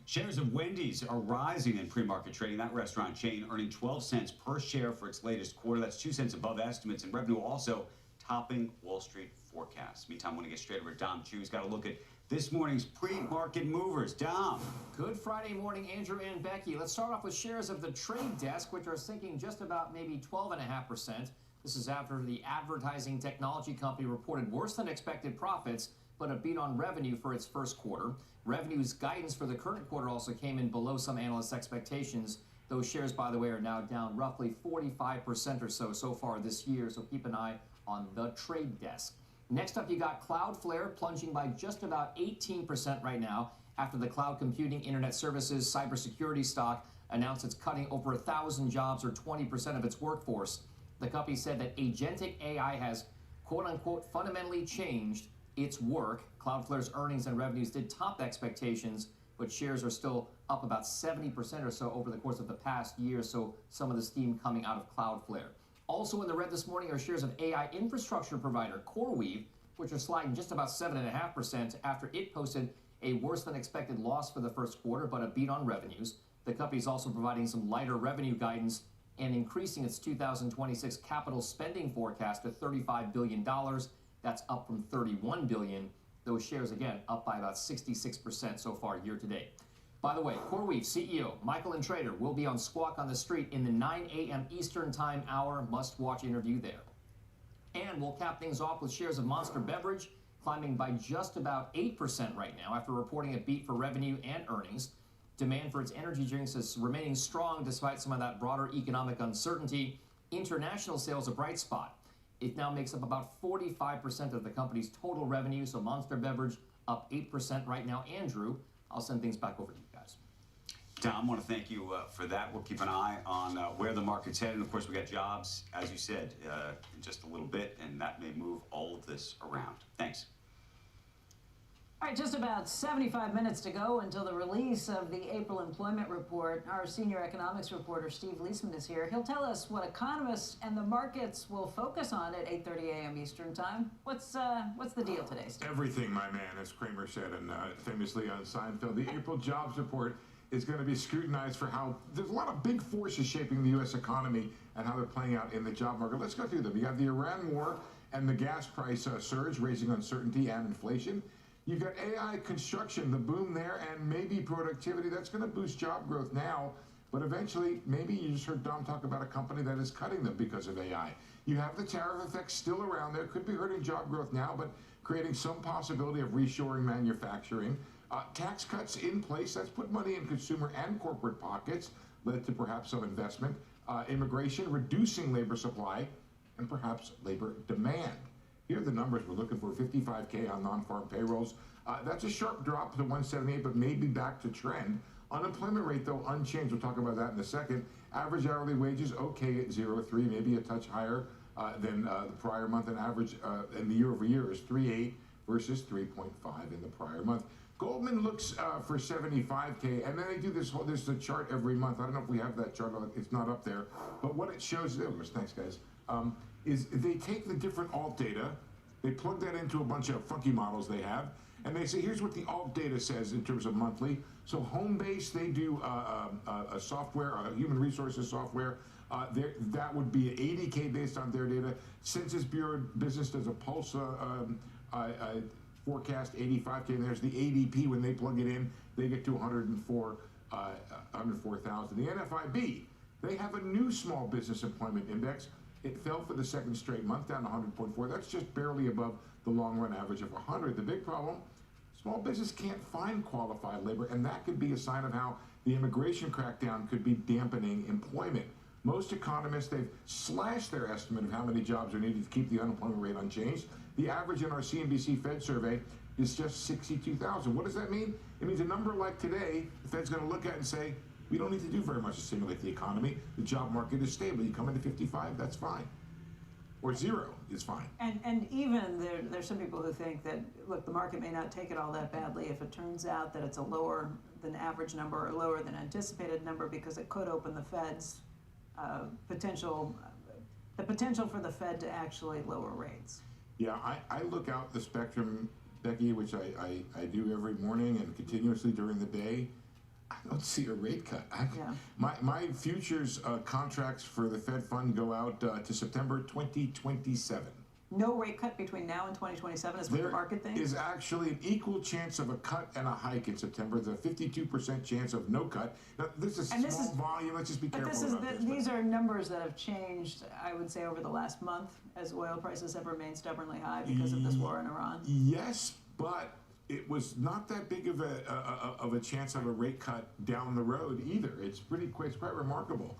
Shares of Wendy's are rising in pre-market trading. That restaurant chain earning 12 cents per share for its latest quarter. That's 2 cents above estimates, and revenue also topping Wall Street forecasts. Meantime, I want to get straight over to Dom Chu. He's got a look at this morning's pre-market movers. Dom. Good Friday morning, Andrew and Becky. Let's start off with shares of the trade desk, which are sinking just about maybe 12.5%. This is after the advertising technology company reported worse than expected profits, but a beat on revenue for its first quarter. Revenue's guidance for the current quarter also came in below some analysts' expectations. Those shares, by the way, are now down roughly 45% or so far this year, so keep an eye on the trade desk. Next up, you got Cloudflare plunging by just about 18% right now after the cloud computing, internet services, cybersecurity stock announced it's cutting over 1,000 jobs or 20% of its workforce. The company said that agentic AI has, quote unquote, fundamentally changed its work. Cloudflare's earnings and revenues did top expectations, but shares are still up about 70% or so over the course of the past year, so some of the steam coming out of Cloudflare. Also in the red this morning are shares of AI infrastructure provider CoreWeave, which are sliding just about 7.5% after it posted a worse than expected loss for the first quarter, but a beat on revenues. The company is also providing some lighter revenue guidance and increasing its 2026 capital spending forecast to $35 billion. That's up from $31 billion. Those shares, again, up by about 66% so far year to date. By the way, CoreWeave CEO Michael Entrader will be on Squawk on the Street in the 9 a.m. Eastern Time hour must-watch interview there. And we'll cap things off with shares of Monster Beverage climbing by just about 8% right now after reporting a beat for revenue and earnings. Demand for its energy drinks is remaining strong despite some of that broader economic uncertainty. International sales a bright spot. It now makes up about 45% of the company's total revenue, so Monster Beverage up 8% right now. Andrew, I'll send things back over to you guys. Dom, I want to thank you for that. We'll keep an eye on where the market's headed. And of course, we got jobs, as you said, in just a little bit, and that may move all of this around. Thanks. All right, just about 75 minutes to go until the release of the April employment report. Our senior economics reporter, Steve Leisman, is here. He'll tell us what economists and the markets will focus on at 8:30 a.m. Eastern Time. What's the deal today, Steve? Everything, my man, as Kramer said, and famously on Seinfeld. The April jobs report is going to be scrutinized for how there's a lot of big forces shaping the U.S. economy and how they're playing out in the job market. Let's go through them. You have the Iran war and the gas price surge, raising uncertainty and inflation. You've got AI construction, the boom there, and maybe productivity. That's going to boost job growth now, but eventually, maybe you just heard Dom talk about a company that is cutting them because of AI. You have the tariff effects still around there, could be hurting job growth now, but creating some possibility of reshoring manufacturing. Tax cuts in place, that's put money in consumer and corporate pockets, led to perhaps some investment. Immigration, reducing labor supply, and perhaps labor demand. Here are the numbers we're looking for: 55K on non-farm payrolls. That's a sharp drop to 178, but maybe back to trend. Unemployment rate, though, unchanged. We'll talk about that in a second. Average hourly wages, okay at 0.3, maybe a touch higher than the prior month. And average in the year over year is 3.8 versus 3.5 in the prior month. Goldman looks for 75K, and then they do this. There's a chart every month. I don't know if we have that chart. It's not up there. But what it shows, there was, thanks guys, is they take the different alt data, they plug that into a bunch of funky models they have, and they say, here's what the alt data says in terms of monthly. So Homebase, they do a software, a human resources software. That would be 80K based on their data. Census Bureau Business does a pulse forecast, 85K, and there's the ADP. When they plug it in, they get to 104,000. The NFIB, they have a new small business employment index. It fell for the second straight month, down to 100.4. That's just barely above the long-run average of 100. The big problem, small business can't find qualified labor, and that could be a sign of how the immigration crackdown could be dampening employment. Most economists, they've slashed their estimate of how many jobs are needed to keep the unemployment rate unchanged. The average in our CNBC Fed survey is just 62,000. What does that mean? It means a number like today, the Fed's going to look at and say, we don't need to do very much to stimulate the economy. The job market is stable. You come into 55, that's fine. Or 0 is fine. And even there's some people who think that, look, the market may not take it all that badly if it turns out that it's a lower than average number or lower than anticipated number, because it could open the Fed's potential for the Fed to actually lower rates. Yeah, I look out the spectrum, Becky, which I do every morning and continuously during the day. I don't see a rate cut. Yeah. My futures contracts for the Fed fund go out to September 2027. No rate cut between now and 2027 is what the market thinks? There is actually an equal chance of a cut and a hike in September. There's a 52% chance of no cut. Now, this is small volume. Let's just be careful about this. These are numbers that have changed, I would say, over the last month as oil prices have remained stubbornly high because of this war in Iran. Yes, but it was not that big of a chance of a rate cut down the road either. It's quite remarkable.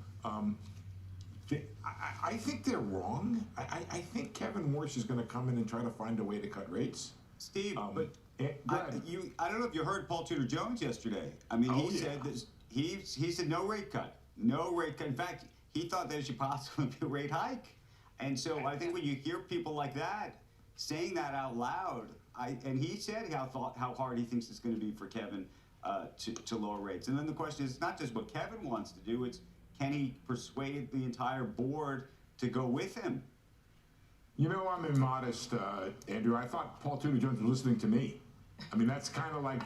I think they're wrong. I think Kevin Warsh is going to come in and try to find a way to cut rates. Steve, but I don't know if you heard Paul Tudor Jones yesterday. I mean, he said this. He said no rate cut, no rate cut. In fact, he thought there should possibly be a rate hike. And so I think when you hear people like that saying that out loud, and he said how hard he thinks it's going to be for Kevin to lower rates. And then the question is not just what Kevin wants to do; it's can he persuade the entire board to go with him? You know, I'm immodest, Andrew. I thought Paul Tudor Jones was listening to me. I mean, that's kind of like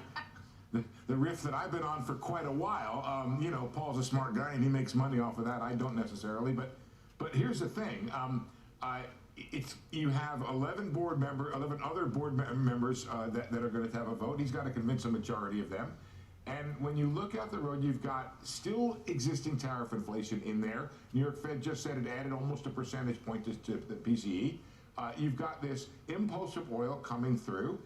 the riff that I've been on for quite a while. You know, Paul's a smart guy and he makes money off of that. I don't necessarily, but here's the thing. You have 11 other board members that are going to have a vote. He's got to convince a majority of them. And when you look out the road, you've got still existing tariff inflation in there. New York Fed just said it added almost a percentage point to the PCE. You've got this impulse of oil coming through.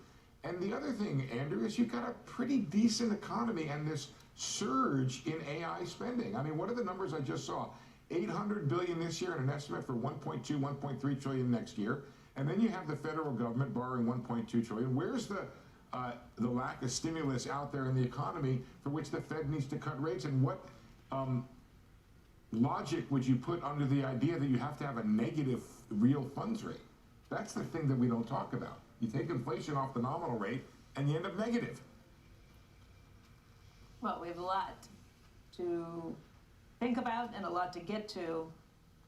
And the other thing, Andrew, is you've got a pretty decent economy and this surge in AI spending. I mean, what are the numbers I just saw? $800 billion this year and an estimate for 1.2, 1.3 trillion next year. And then you have the federal government borrowing 1.2 trillion. Where's the lack of stimulus out there in the economy for which the Fed needs to cut rates? And what logic would you put under the idea that you have to have a negative real funds rate? That's the thing that we don't talk about. You take inflation off the nominal rate and you end up negative. Well, we have a lot to think about and a lot to get to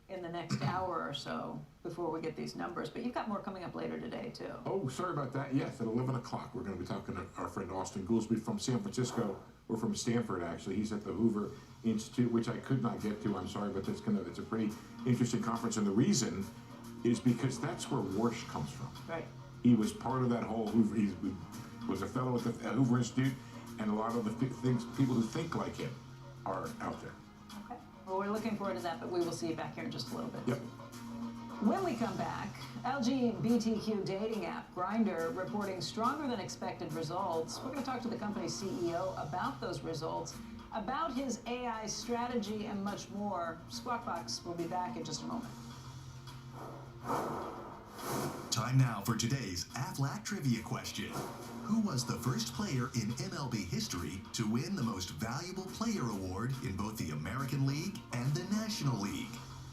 in the next hour or so before we get these numbers. But you've got more coming up later today, too. Oh, sorry about that. Yes, at 11 o'clock, we're going to be talking to our friend Austin Goolsbee from San Francisco, or from Stanford, actually. He's at the Hoover Institute, which I could not get to. I'm sorry, but it's a pretty interesting conference. And the reason is because that's where Warsh comes from. Right. He was part of that whole Hoover. He was a fellow at the Hoover Institute, and a lot of the people who think like him are out there. Okay. Well, we're looking forward to that, but we will see you back here in just a little bit. Yep. When we come back, LGBTQ dating app Grindr reporting stronger than expected results. We're going to talk to the company's CEO about those results, about his AI strategy, and much more. Squawk Box will be back in just a moment. Time now for today's Aflac trivia question. Who was the first player in MLB history to win the Most Valuable Player award in both the American League and the National League?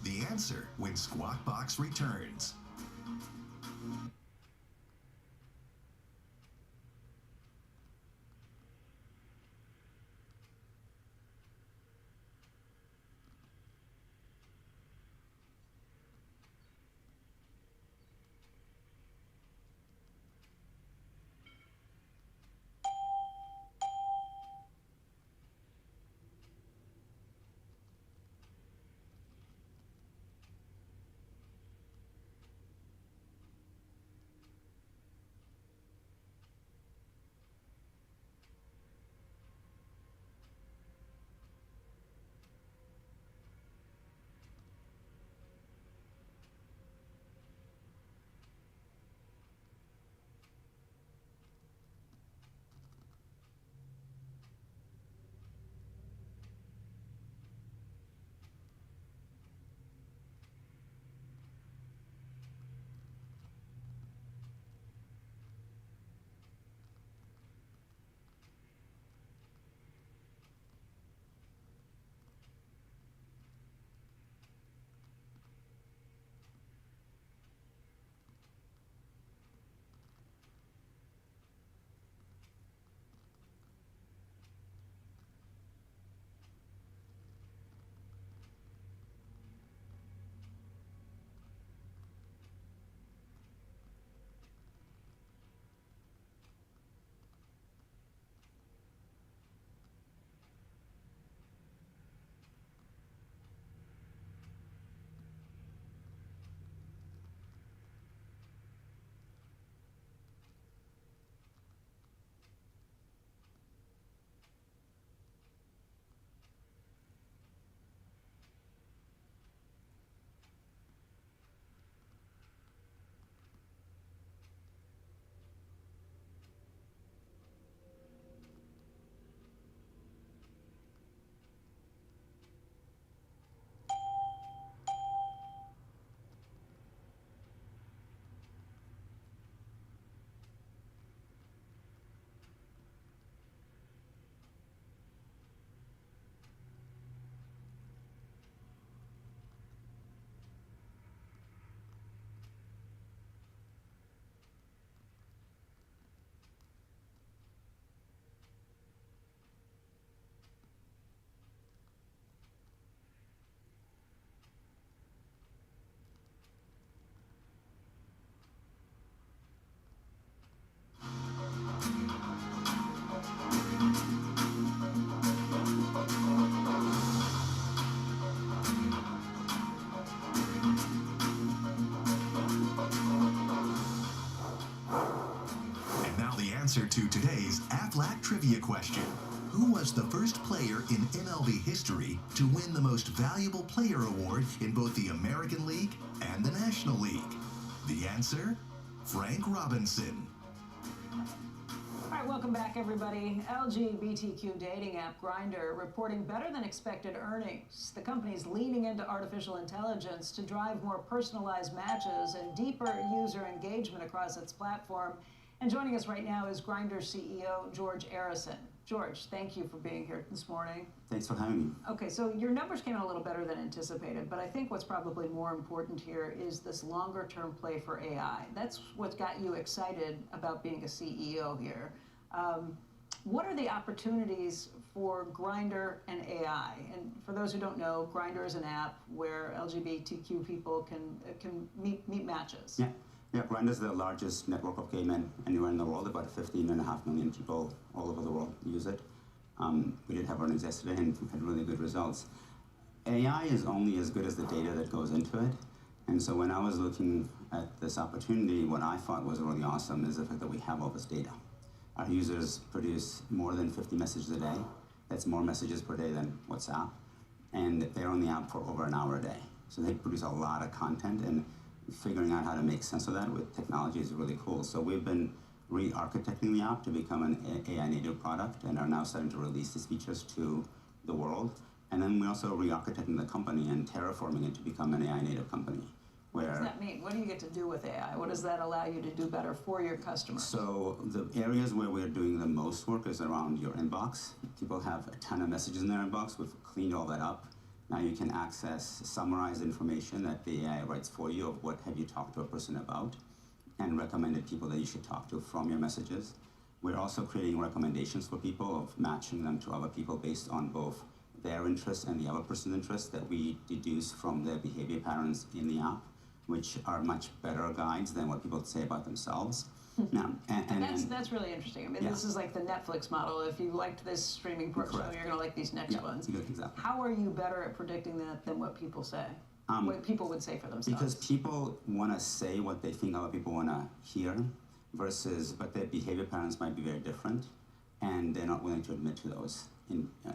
The answer when Squawk Box returns. answer to today's Aflac trivia question. Who was the first player in MLB history to win the Most Valuable Player award in both the American League and the National League? The answer? Frank Robinson. All right, welcome back, everybody. LGBTQ dating app Grindr reporting better than expected earnings. The company's leaning into artificial intelligence to drive more personalized matches and deeper user engagement across its platform. And joining us right now is Grindr CEO George Arison. George, thank you for being here this morning. Thanks for having me. Okay, so your numbers came in a little better than anticipated, but I think what's probably more important here is this longer-term play for AI. That's what got you excited about being a CEO here. What are the opportunities for Grindr and AI? And for those who don't know, Grindr is an app where LGBTQ people can meet matches. Yeah, Grindr is the largest network of gay men anywhere in the world. About 15.5 million people all over the world use it. We did have earnings yesterday and had really good results. AI is only as good as the data that goes into it. And so when I was looking at this opportunity, what I thought was really awesome is the fact that we have all this data. Our users produce more than 50 messages a day. That's more messages per day than WhatsApp. And they're on the app for over an hour a day. So they produce a lot of content, and figuring out how to make sense of that with technology is really cool. So we've been re-architecting the app to become an AI native product and are now starting to release these features to the world. And then we're also re-architecting the company and terraforming it to become an AI native company. What does that mean? What do you get to do with AI? What does that allow you to do better for your customers? So the areas where we're doing the most work is around your inbox. People have a ton of messages in their inbox. We've cleaned all that up. Now you can access summarized information that the AI writes for you of what have you talked to a person about and recommended people that you should talk to from your messages. We're also creating recommendations for people of matching them to other people based on both their interests and the other person's interests that we deduce from their behavior patterns in the app, which are much better guides than what people say about themselves. Now, and that's really interesting. I mean, this is like the Netflix model. If you liked this streaming show, you're going to like these next ones. Exactly. How are you better at predicting that than what people say? What people would say for themselves? Because people want to say what they think other people want to hear, but their behavior patterns might be very different, and they're not willing to admit to those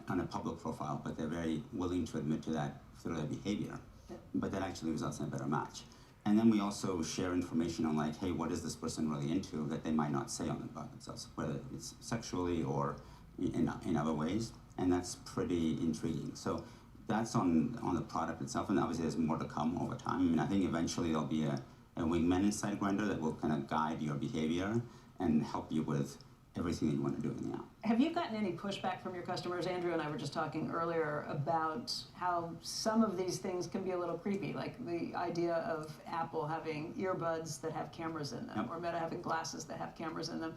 on a public profile, but they're very willing to admit to that through their behavior. But that actually results in a better match. And then we also share information on like, hey, what is this person really into that they might not say about themselves, whether it's sexually or in other ways, and that's pretty intriguing. So that's on the product itself, and obviously there's more to come over time. I mean, I think eventually there'll be a wingman inside Grindr that will kind of guide your behavior and help you with everything that you want to do in the app. Have you gotten any pushback from your customers? Andrew and I were just talking earlier about how some of these things can be a little creepy, like the idea of Apple having earbuds that have cameras in them, or Meta having glasses that have cameras in them,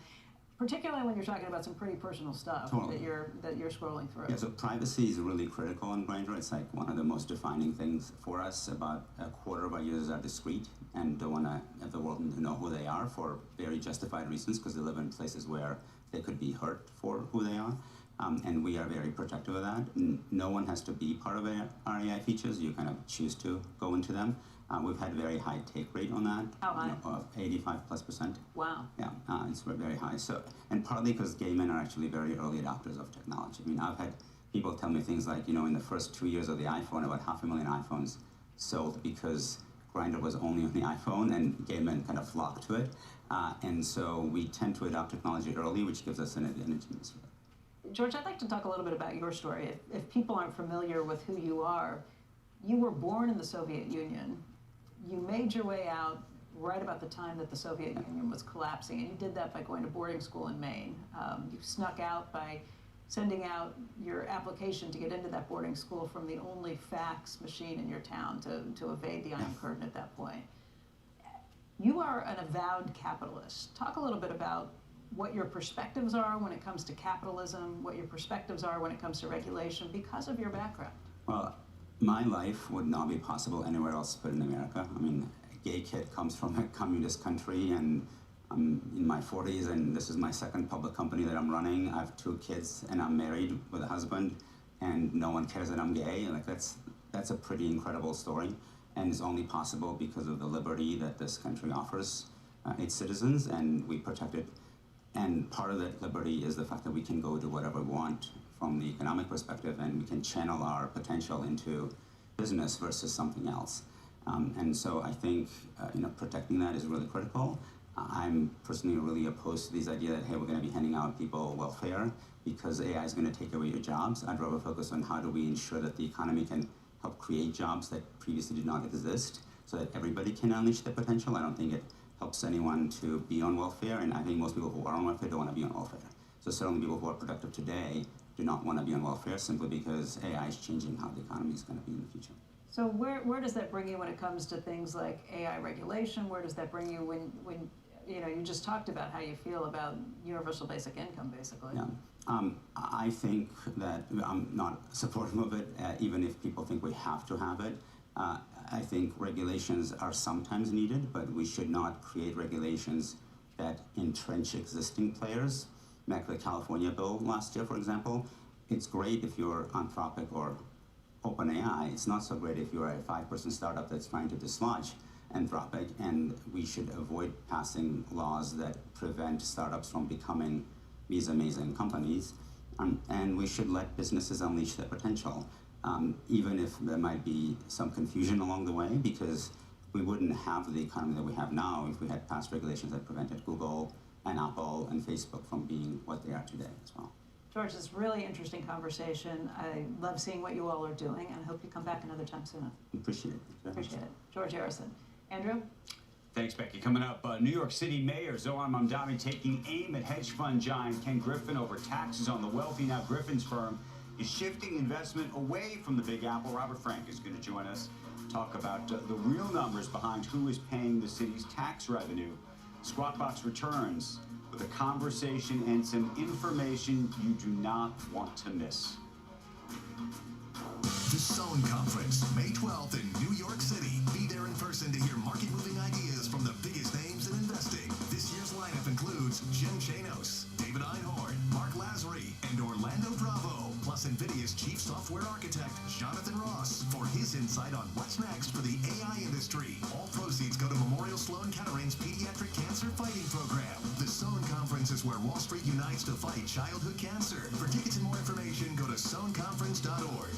particularly when you're talking about some pretty personal stuff that you're scrolling through. Yeah, so privacy is really critical on Grindr. It's like one of the most defining things for us. About a quarter of our users are discreet and don't want to have the world to know who they are for very justified reasons, because they live in places where they could be hurt for who they are. And we are very protective of that. No one has to be part of our AI features. You kind of choose to go into them. We've had very high take rate on that. How high? 85+%. Wow. Yeah, it's very high. So, and partly because gay men are actually very early adopters of technology. I mean, I've had people tell me things like, in the first 2 years of the iPhone, about 500,000 iPhones sold because Grindr was only on the iPhone, and gay men kind of flocked to it. And so we tend to adopt technology early, which gives us an advantage in this way. George, I'd like to talk a little bit about your story. If people aren't familiar with who you are, you were born in the Soviet Union. You made your way out right about the time that the Soviet Union was collapsing, and you did that by going to boarding school in Maine. You snuck out by sending out your application to get into that boarding school from the only fax machine in your town to evade the Iron Curtain at that point. You are an avowed capitalist. Talk a little bit about what your perspectives are when it comes to capitalism, what your perspectives are when it comes to regulation, because of your background. Well, my life would not be possible anywhere else but in America. I mean, a gay kid comes from a communist country, and I'm in my 40s, and this is my second public company that I'm running. I have 2 kids, and I'm married with a husband, and no one cares that I'm gay. Like that's a pretty incredible story, and it's only possible because of the liberty that this country offers its citizens, and we protect it And part of that liberty is the fact that we can go do whatever we want from the economic perspective, and we can channel our potential into business versus something else. And so I think protecting that is really critical. I'm personally really opposed to this idea that, hey, we're going to be handing out people welfare because AI is going to take away your jobs. I'd rather focus on how do we ensure that the economy can help create jobs that previously did not exist so that everybody can unleash their potential. I don't think it helps anyone to be on welfare, and I think most people who are on welfare don't want to be on welfare. So certainly people who are productive today do not want to be on welfare simply because AI is changing how the economy is going to be in the future. So where does that bring you when it comes to things like AI regulation? Where does that bring you when you just talked about how you feel about universal basic income, basically? Yeah. I think that I'm not supportive of it, even if people think we have to have it. I think regulations are sometimes needed, but we should not create regulations that entrench existing players. Like the California bill last year, for example, it's great if you're Anthropic or OpenAI. It's not so great if you're a 5-person startup that's trying to dislodge Anthropic, and we should avoid passing laws that prevent startups from becoming these amazing companies. And we should let businesses unleash their potential, even if there might be some confusion along the way, because we wouldn't have the economy that we have now if we had passed regulations that prevented Google and Apple and Facebook from being what they are today as well. George, it's a really interesting conversation. I love seeing what you all are doing, and I hope you come back another time soon. Appreciate it. Appreciate it. George Harrison. Andrew? Thanks, Becky. Coming up, New York City Mayor Zohar Mamdani taking aim at hedge fund giant Ken Griffin over taxes on the wealthy. Now Griffin's firm is shifting investment away from the Big Apple. Robert Frank is going to join us, talk about the real numbers behind who is paying the city's tax revenue. Squawk Box returns with a conversation and some information you do not want to miss. The Sohn Conference, May 12th in New York City. Be there in person to hear market-moving ideas from the biggest names in investing. This year's lineup includes Jim Chanos, David Einhorn, Mark Lazary, and Orlando Bravo, plus NVIDIA's chief software architect, Jonathan Ross, for his insight on what's next for the AI industry. All proceeds go to Memorial Sloan Kettering's Pediatric Cancer Fighting Program. The Sohn Conference is where Wall Street unites to fight childhood cancer. For tickets and more information, go to sohnconference.org.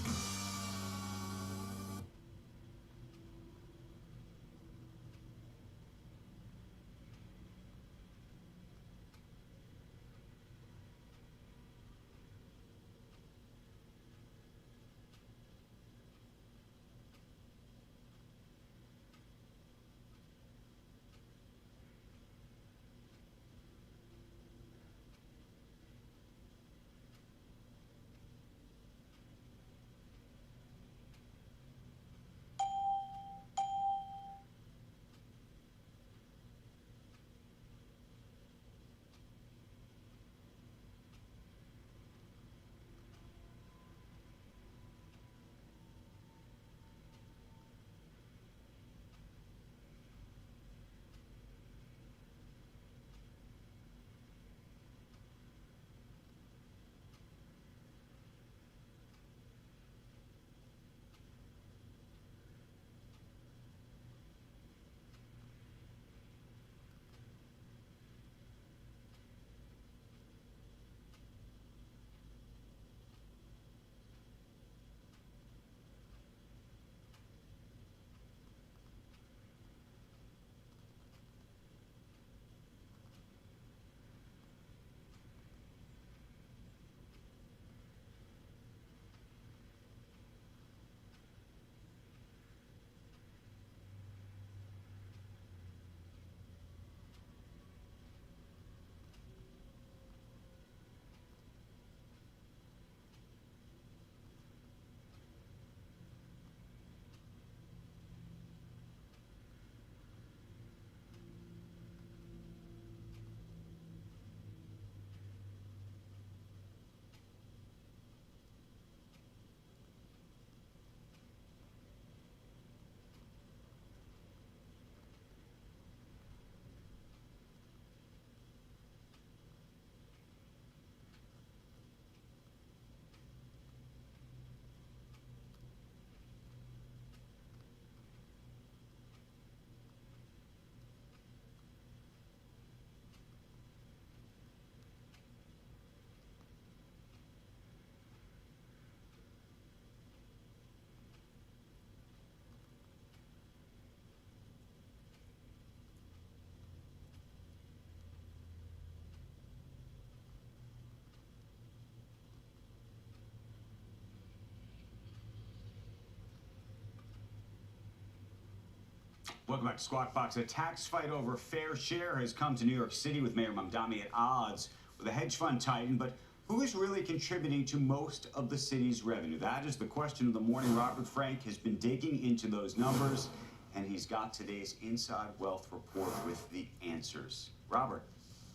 Welcome back to Squawk Box. A tax fight over fair share has come to New York City with Mayor Mamdani at odds with a hedge fund titan. But who is really contributing to most of the city's revenue? That is the question of the morning. Robert Frank has been digging into those numbers, and he's got today's Inside Wealth report with the answers. Robert.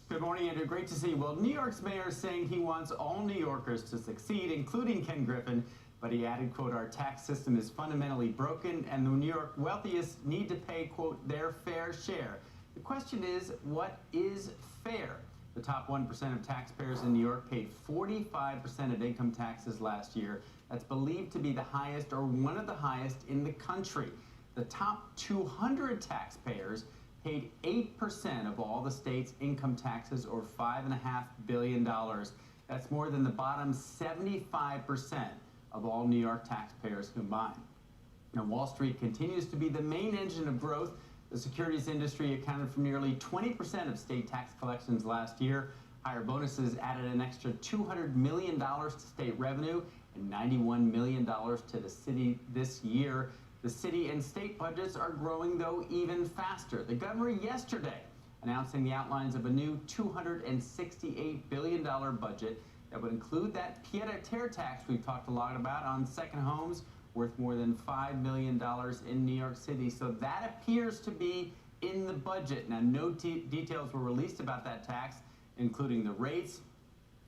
Good morning, Andrew. Great to see you. Well, New York's mayor is saying he wants all New Yorkers to succeed, including Ken Griffin. But he added, quote, our tax system is fundamentally broken and the New York wealthiest need to pay, quote, their fair share. The question is, what is fair? The top 1% of taxpayers in New York paid 45% of income taxes last year. That's believed to be the highest or one of the highest in the country. The top 200 taxpayers paid 8% of all the state's income taxes, or $5.5 billion. That's more than the bottom 75% of all New York taxpayers combined. Now, Wall Street continues to be the main engine of growth. The securities industry accounted for nearly 20% of state tax collections last year. Higher bonuses added an extra $200 million to state revenue and $91 million to the city this year. The city and state budgets are growing, though, even faster. The governor yesterday announcing the outlines of a new $268 billion budget that would include that pied-à-terre tax we've talked a lot about on second homes, worth more than $5 million in New York City. So that appears to be in the budget. Now, no details were released about that tax, including the rates,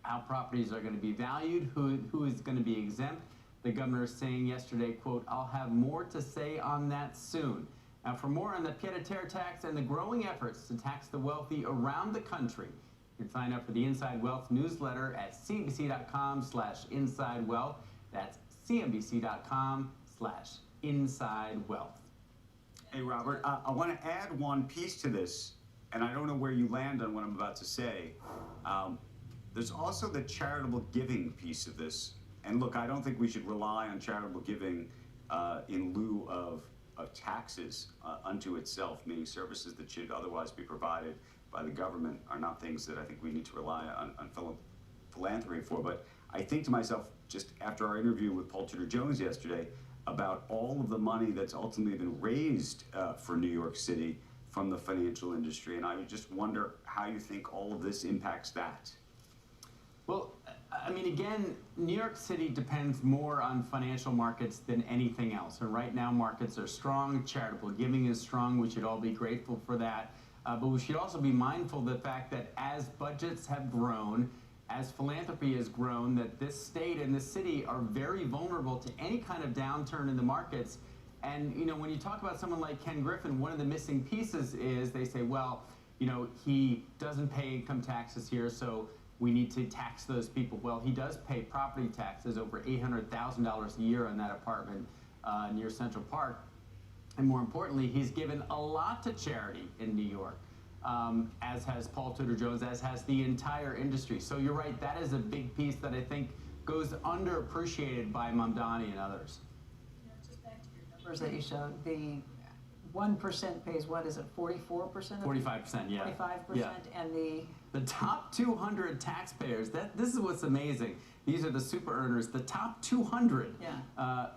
how properties are going to be valued, who is going to be exempt. The governor is saying yesterday, quote, I'll have more to say on that soon. Now, for more on the pied-à-terre tax and the growing efforts to tax the wealthy around the country, you can sign up for the Inside Wealth newsletter at cnbc.com/InsideWealth. That's cnbc.com/InsideWealth. Hey, Robert, I want to add one piece to this, and I don't know where you land on what I'm about to say. There's also the charitable giving piece of this. And look, I don't think we should rely on charitable giving in lieu of taxes unto itself, meaning services that should otherwise be provided by the government are not things that I think we need to rely on philanthropy for. But I think to myself, just after our interview with Paul Tudor Jones yesterday, about all of the money that's ultimately been raised for New York City from the financial industry. And I would just wonder how you think all of this impacts that. Well, I mean, again, New York City depends more on financial markets than anything else. And right now, markets are strong. Charitable giving is strong. We should all be grateful for that. But we should also be mindful of the fact that as budgets have grown, as philanthropy has grown, that this state and this city are very vulnerable to any kind of downturn in the markets. And, you know, when you talk about someone like Ken Griffin, one of the missing pieces is they say, well, you know, he doesn't pay income taxes here, so we need to tax those people. Well, he does pay property taxes, over $800,000 a year on that apartment near Central Park. And more importantly, he's given a lot to charity in New York, as has Paul Tudor Jones, as has the entire industry. So you're right, that is a big piece that I think goes underappreciated by Mamdani and others. Just back to your numbers that you showed, the 1% pays, what is it, 44%? 45%, yeah. 45%, yeah. And the top 200 taxpayers, this is what's amazing. These are the super earners. The top 200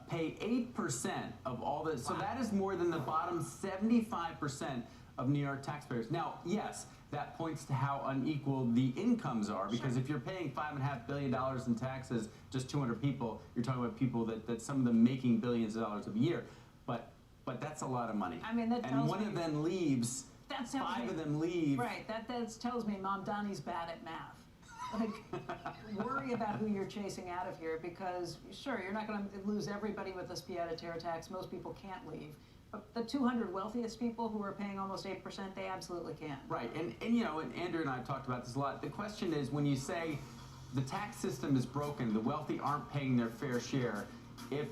pay 8% of all the, so that is more than the bottom 75% of New York taxpayers. Now, yes, that points to how unequal the incomes are, because if you're paying $5.5 billion in taxes, just 200 people, you're talking about people that some of them making billions of dollars a year. But that's a lot of money. I mean, that tells and one of them leaves, five of them leave. Right, that tells me Mamdani's bad at math. Like, worry about who you're chasing out of here, because sure, you're not going to lose everybody with this pied-à-terre tax. Most people can't leave. But the 200 wealthiest people who are paying almost 8%, they absolutely can. Right, and you know, and Andrew and I have talked about this a lot. The question is, when you say the tax system is broken, the wealthy aren't paying their fair share, if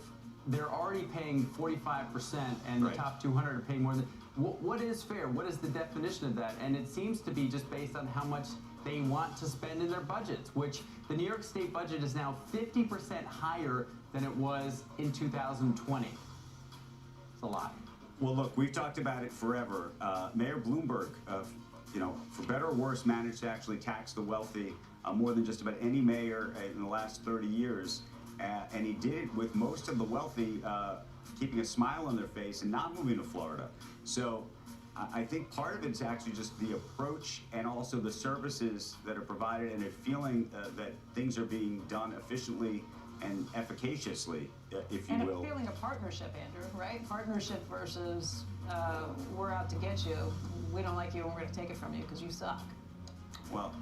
they're already paying 45% and the top 200 are paying more than, what is fair? What is the definition of that? And it seems to be just based on how much they want to spend in their budgets, which the New York State budget is now 50% higher than it was in 2020. It's a lot. Well, look, we've talked about it forever. Mayor Bloomberg, you know, for better or worse, managed to actually tax the wealthy more than just about any mayor in the last 30 years. And he did it with most of the wealthy keeping a smile on their face and not moving to Florida. So I think part of it's actually just the approach and also the services that are provided, and a feeling that things are being done efficiently and efficaciously, if you will. And a feeling of partnership, Andrew, right? Partnership versus we're out to get you. We don't like you and we're going to take it from you because you suck. Well,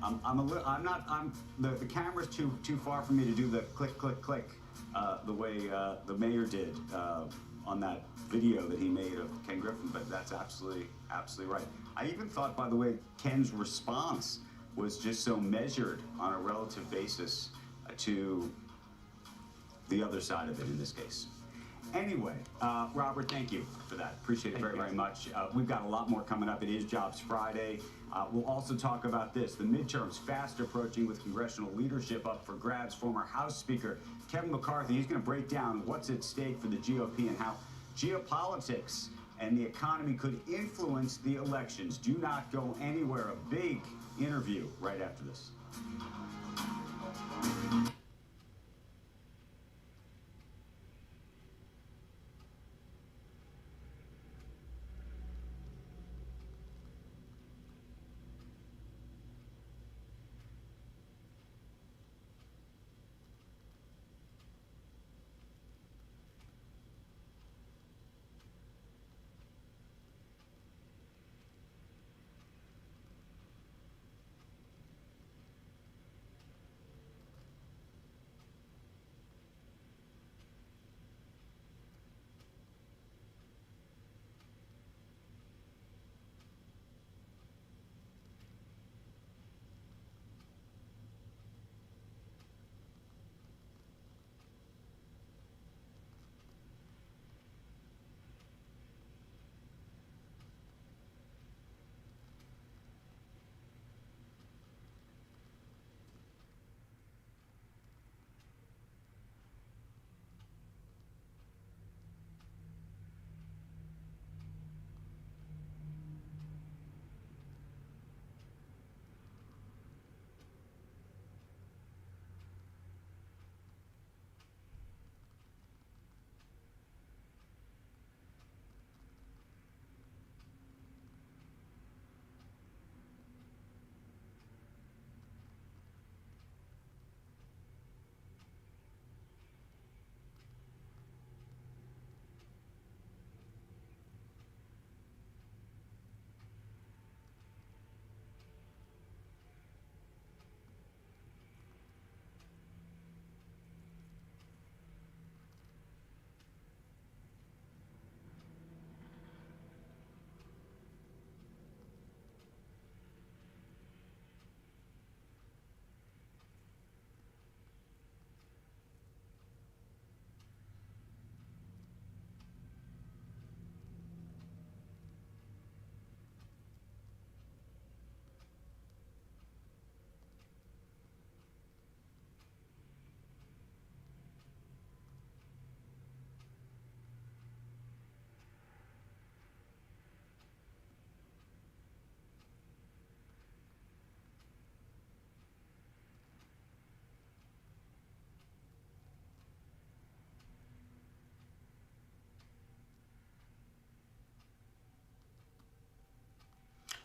the camera's too far for me to do the click, click, click the way the mayor did on that video that he made of Ken Griffin, but that's absolutely right. I even thought, by the way, Ken's response was just so measured on a relative basis to the other side of it in this case. Anyway, Robert, thank you for that. Appreciate it very much. We've got a lot more coming up. It is Jobs Friday. We'll also talk about this. The midterms fast approaching with congressional leadership up for grabs. Former House Speaker Kevin McCarthy, he's going to break down what's at stake for the GOP and how geopolitics and the economy could influence the elections. Do not go anywhere. A big interview right after this.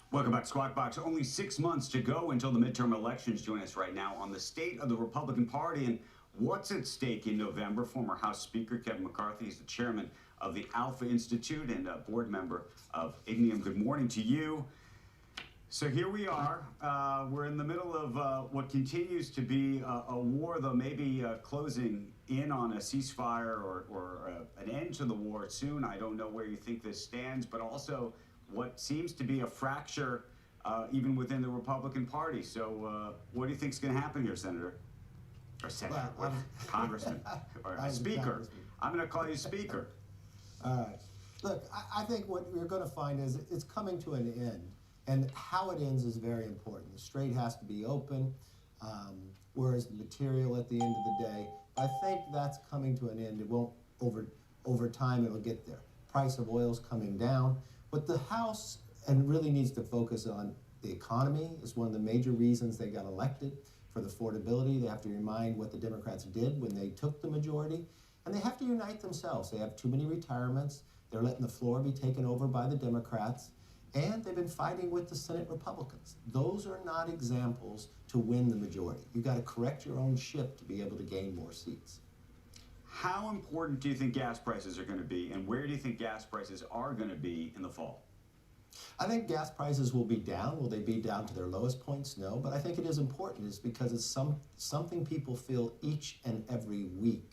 Welcome back to Squawk Box. Only 6 months to go until the midterm elections. Join us right now on the state of the Republican Party and what's at stake in November. Former House Speaker Kevin McCarthy is the chairman of the Alpha Institute and a board member of Ignium. Good morning to you. So here we are. We're in the middle of what continues to be a war, though maybe closing in on a ceasefire or an end to the war soon. I don't know where you think this stands, but also what seems to be a fracture even within the Republican Party. So what do you think is going to happen here, Senator? Or Senator, Well, Congressman, or Speaker. I'm going to call you Speaker. All right. Look, I think what we're going to find is it's coming to an end. And how it ends is very important. The strait has to be open, whereas the material at the end of the day. I think that's coming to an end. It won't, over time, it'll get there. Price of oil's coming down. But the House and really needs to focus on the economy. Is one of the major reasons they got elected. For the affordability, they have to remind what the Democrats did when they took the majority. And they have to unite themselves. They have too many retirements. They're letting the floor be taken over by the Democrats. And they've been fighting with the Senate Republicans. Those are not examples to win the majority. You've got to correct your own ship to be able to gain more seats. How important do you think gas prices are going to be, and where do you think gas prices are going to be in the fall? I think gas prices will be down. Will they be down to their lowest points? No, but I think it is important. It's because it's something people feel each and every week.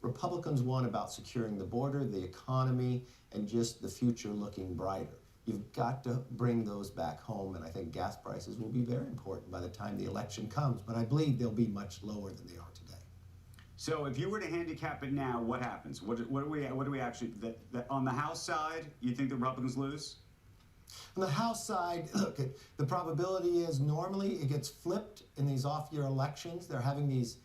Republicans want about securing the border, the economy, and just the future looking brighter. You've got to bring those back home, and I think gas prices will be very important by the time the election comes, but I believe they'll be much lower than they are today. So if you were to handicap it now, what happens? What do we actually, on the House side, you think the Republicans lose? On the House side, look, the probability is normally it gets flipped in these off-year elections. They're having these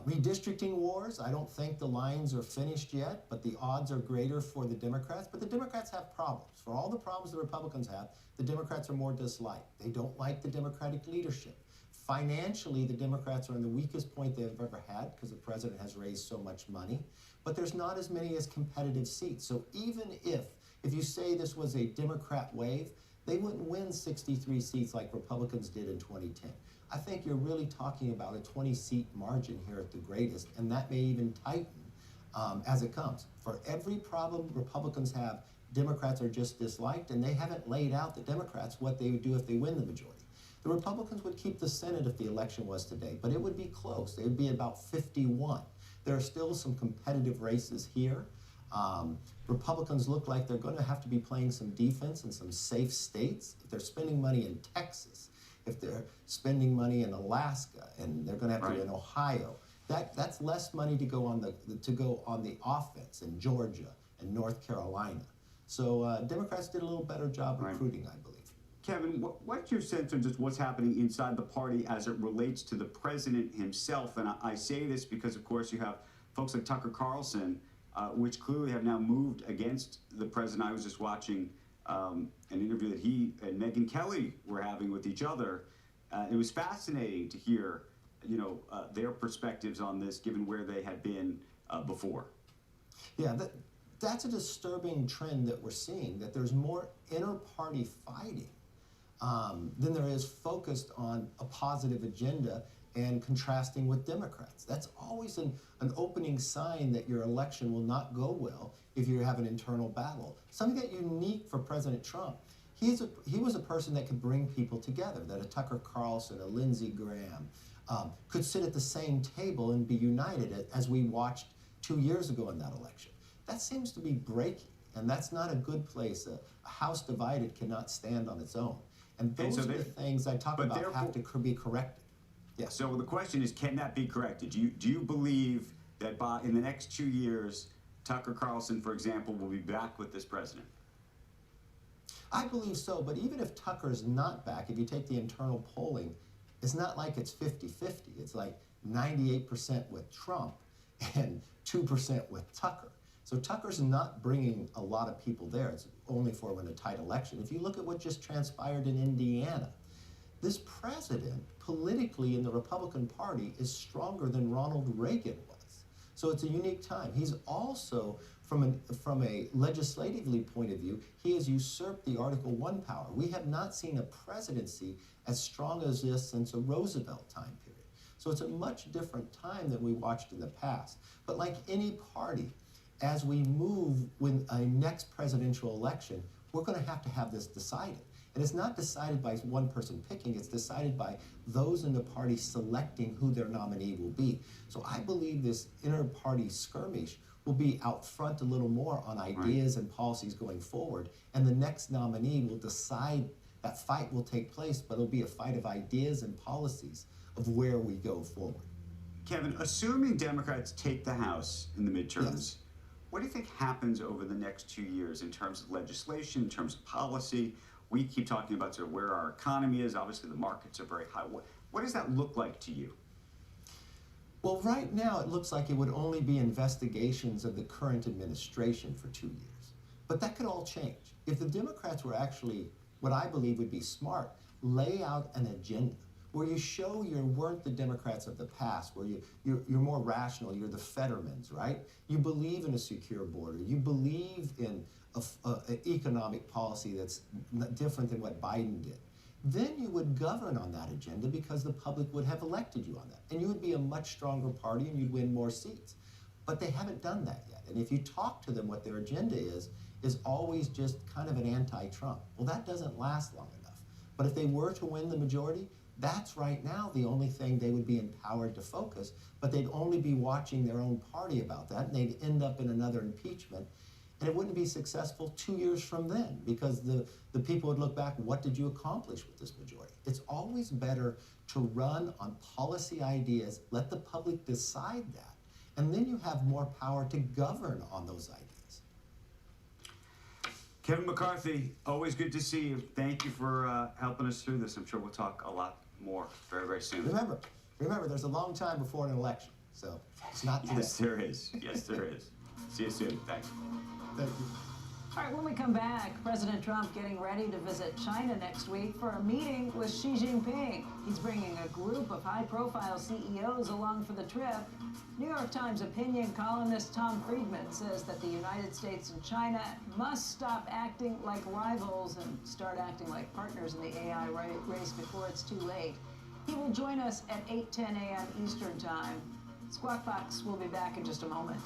redistricting wars. I don't think the lines are finished yet, but the odds are greater for the Democrats. But the Democrats have problems. For all the problems the Republicans have, the Democrats are more disliked. They don't like the Democratic leadership. Financially, the Democrats are in the weakest point they've ever had because the president has raised so much money, but there's not as many as competitive seats. So even if you say this was a Democrat wave, they wouldn't win 63 seats like Republicans did in 2010. I think you're really talking about a 20-seat margin here at the greatest, and that may even tighten as it comes. For every problem Republicans have, Democrats are just disliked, and they haven't laid out the Democrats what they would do if they win the majority. The Republicans would keep the Senate if the election was today, but it would be close. It would be about 51. There are still some competitive races here. Republicans look like they're going to have to be playing some defense in some safe states. If they're spending money in Texas, if they're spending money in Alaska, and they're going to have to be in Ohio, that's less money to go on the offense in Georgia and North Carolina. So Democrats did a little better job recruiting, I believe. Kevin, what's your sense of just what's happening inside the party as it relates to the president himself? And I say this because, of course, you have folks like Tucker Carlson, which clearly have now moved against the president. I was just watching an interview that he and Megyn Kelly were having with each other. It was fascinating to hear, their perspectives on this, given where they had been before. Yeah, that's a disturbing trend that we're seeing, that there's more inter-party fighting than there is focused on a positive agenda and contrasting with Democrats. That's always an opening sign that your election will not go well if you have an internal battle. Something that unique for President Trump. He was a person that could bring people together, that a Tucker Carlson, a Lindsey Graham, could sit at the same table and be united, as we watched 2 years ago in that election. That seems to be breaking, and that's not a good place. A house divided cannot stand on its own. And those are the things I talk about have to be corrected. Yeah. So the question is, can that be corrected? Do you believe that in the next 2 years, Tucker Carlson, for example, will be back with this president? I believe so, but even if Tucker's not back, if you take the internal polling, it's not like it's 50-50. It's like 98% with Trump and 2% with Tucker. So Tucker's not bringing a lot of people there. It's only for when a tight election. If you look at what just transpired in Indiana, this president, politically in the Republican Party, is stronger than Ronald Reagan was. So it's a unique time. He's also, from a legislatively point of view, he has usurped the Article I power. We have not seen a presidency as strong as this since a Roosevelt time period. So it's a much different time than we watched in the past. But like any party, as we move with a next presidential election, we're going to have this decided. And it's not decided by one person picking, it's decided by those in the party selecting who their nominee will be. So I believe this inter-party skirmish will be out front a little more on ideas and policies going forward, and the next nominee will decide. That fight will take place, but it'll be a fight of ideas and policies of where we go forward. Kevin, assuming Democrats take the House in the midterms, what do you think happens over the next 2 years in terms of legislation, in terms of policy? We keep talking about sort of where our economy is. Obviously, the markets are very high. What does that look like to you? Well, right now, it looks like it would only be investigations of the current administration for 2 years. But that could all change. If the Democrats were actually, what I believe would be smart, lay out an agenda. where you show you weren't the Democrats of the past, where you're more rational, you're the Fettermans, right? You believe in a secure border, you believe in an economic policy that's different than what Biden did. Then you would govern on that agenda because the public would have elected you on that. And you would be a much stronger party and you'd win more seats. But they haven't done that yet. And if you talk to them, what their agenda is always just kind of an anti-Trump. Well, that doesn't last long enough. But if they were to win the majority, that's right now the only thing they would be empowered to focus, but they'd only be watching their own party about that, and they'd end up in another impeachment. And it wouldn't be successful 2 years from then, because the people would look back, what did you accomplish with this majority? It's always better to run on policy ideas, let the public decide that, and then you have more power to govern on those ideas. Kevin McCarthy, always good to see you. Thank you for helping us through this. I'm sure we'll talk a lot more very, very soon. Remember, there's a long time before an election, so it's not today. Yes, there is. Yes, there is. See you soon. Thanks. Thank you. All right, when we come back, President Trump getting ready to visit China next week for a meeting with Xi Jinping. He's bringing a group of high-profile CEOs along for the trip. New York Times opinion columnist Tom Friedman says that the United States and China must stop acting like rivals and start acting like partners in the AI race before it's too late. He will join us at 8:10 a.m. Eastern Time. Squawk Box will be back in just a moment.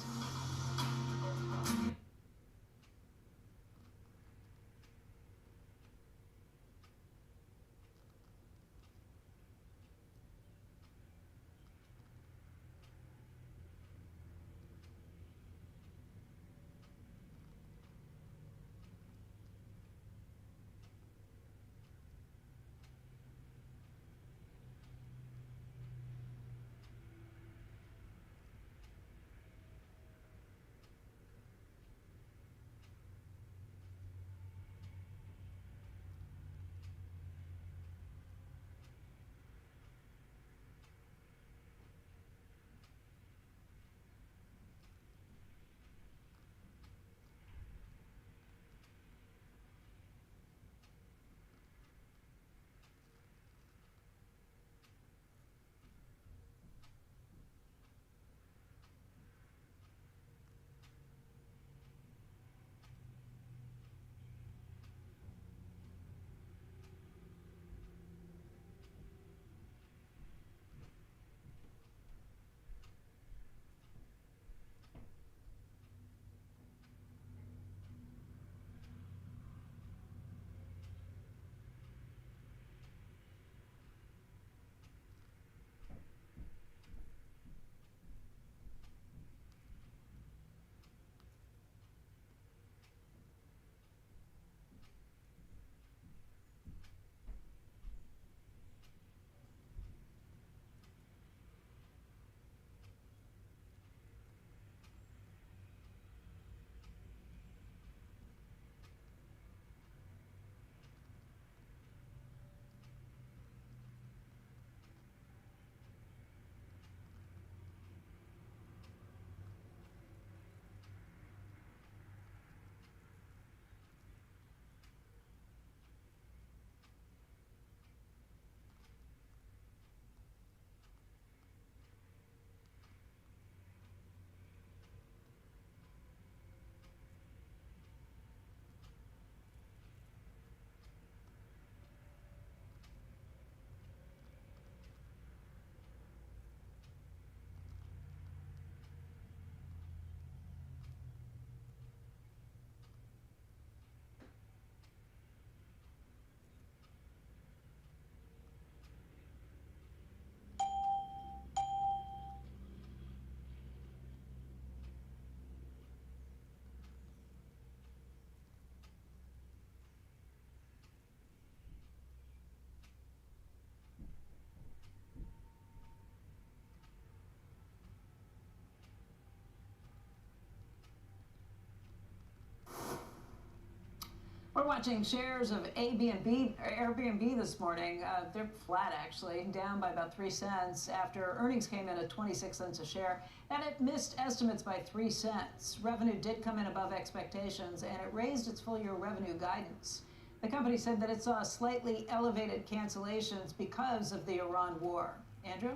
We're watching shares of Airbnb this morning. They're flat, actually, down by about 3 cents after earnings came in at 26 cents a share, and it missed estimates by 3 cents. Revenue did come in above expectations, and it raised its full-year revenue guidance. The company said that it saw slightly elevated cancellations because of the Iran war. Andrew?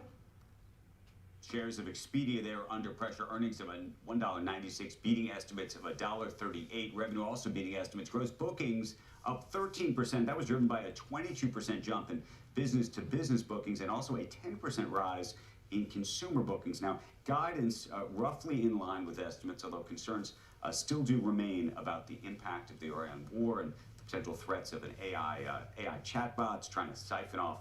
Shares of Expedia there under pressure. Earnings of $1.96, beating estimates of $1.38. Revenue also beating estimates. Gross bookings up 13%. That was driven by a 22% jump in business-to-business bookings and also a 10% rise in consumer bookings. Now, guidance roughly in line with estimates, although concerns still do remain about the impact of the Iran war and potential threats of an AI chatbots trying to siphon off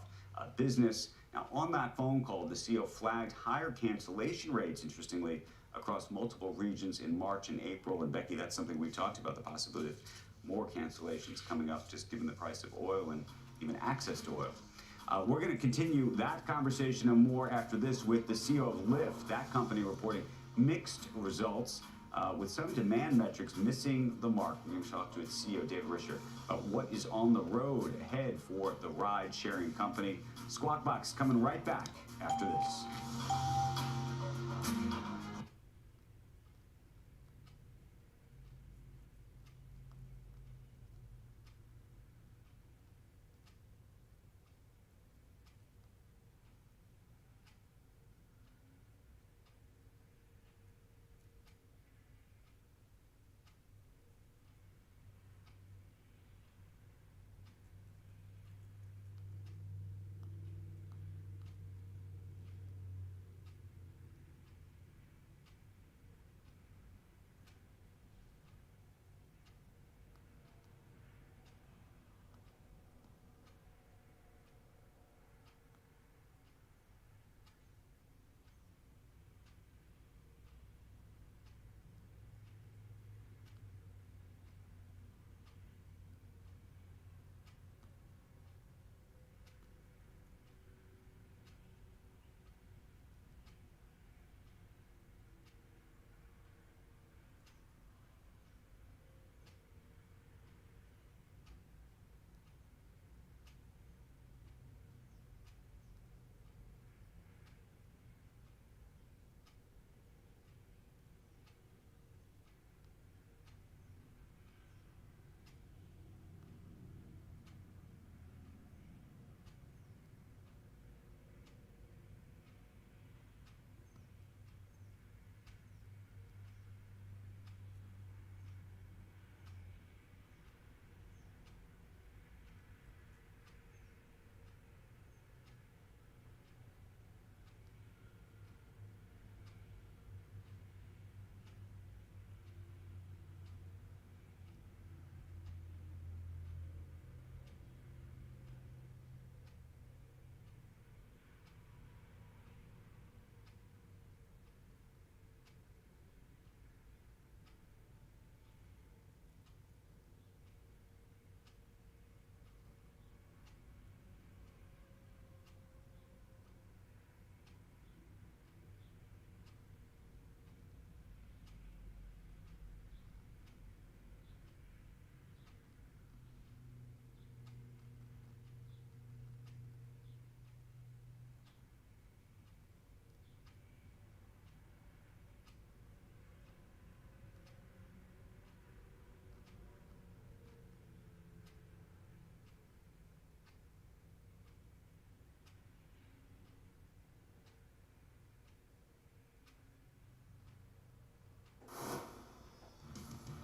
business. Now, on that phone call, the CEO flagged higher cancellation rates, interestingly, across multiple regions in March and April. And Becky, that's something we talked about, the possibility of more cancellations coming up, just given the price of oil and even access to oil. We're going to continue that conversation and more after this with the CEO of Lyft, that company reporting mixed results with some demand metrics missing the mark. We're going to talk to its CEO, David Risher, about what is on the road ahead for the ride-sharing company. Squawk Box coming right back after this.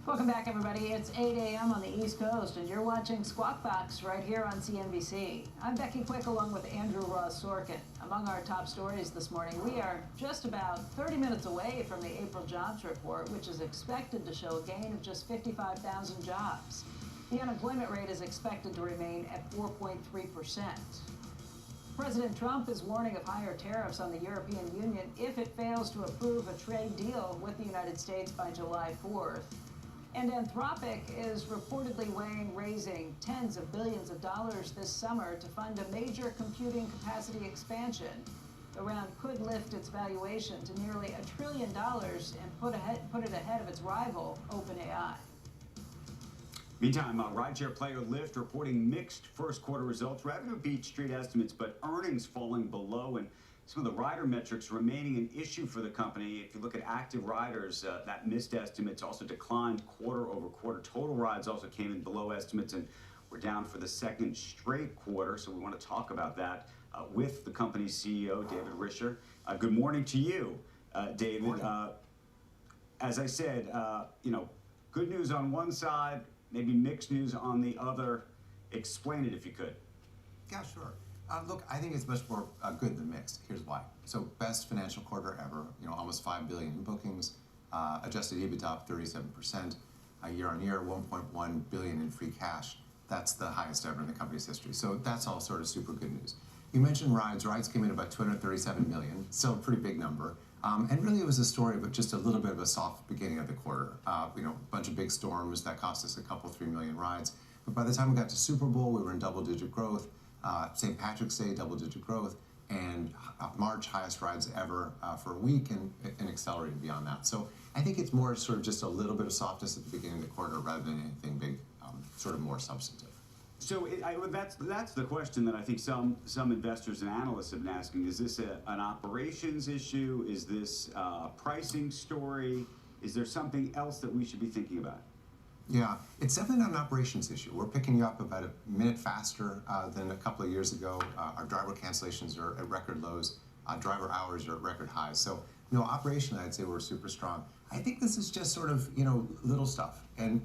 Welcome back, everybody. It's 8 a.m. on the East Coast, and you're watching Squawk Box right here on CNBC. I'm Becky Quick, along with Andrew Ross Sorkin. Among our top stories this morning, we are just about 30 minutes away from the April jobs report, which is expected to show a gain of just 55,000 jobs. The unemployment rate is expected to remain at 4.3%. President Trump is warning of higher tariffs on the European Union if it fails to approve a trade deal with the United States by July 4th. And Anthropic is reportedly weighing raising tens of billions of dollars this summer to fund a major computing capacity expansion. The round could lift its valuation to nearly $1 trillion and put it ahead of its rival, OpenAI. Meantime, rideshare player Lyft reporting mixed first quarter results. Revenue beat street estimates, but earnings falling below, and some of the rider metrics remaining an issue for the company. If you look at active riders, that missed estimates, also declined quarter over quarter. Total rides also came in below estimates, and We're down for the second straight quarter, so we want to talk about that with the company's CEO, David Risher. Good morning to you, David. As I said, good news on one side, maybe mixed news on the other. Explain it if you could. Yeah, sure. Look, I think it's much more good than mixed. Here's why. So best financial quarter ever, almost $5 billion in bookings, adjusted EBITDA up 37%, year on year, $1.1 billion in free cash. That's the highest ever in the company's history. So that's all sort of super good news. You mentioned rides. Rides came in about 237 million, still a pretty big number. And really it was a story of just a little bit of a soft beginning of the quarter. A bunch of big storms that cost us 3 million rides. But by the time we got to Super Bowl, we were in double-digit growth. St. Patrick's Day, double-digit growth. And March, highest rides ever for a week and accelerated beyond that. So I think it's more sort of just a little bit of softness at the beginning of the quarter rather than anything big, sort of more substantive. So that's the question that I think some investors and analysts have been asking. Is this an operations issue? Is this a pricing story? Is there something else that we should be thinking about? Yeah, it's definitely not an operations issue. We're picking you up about a minute faster than a couple of years ago. Our driver cancellations are at record lows. Driver hours are at record highs. So, operationally, I'd say we're super strong. I think this is just sort of, little stuff. And,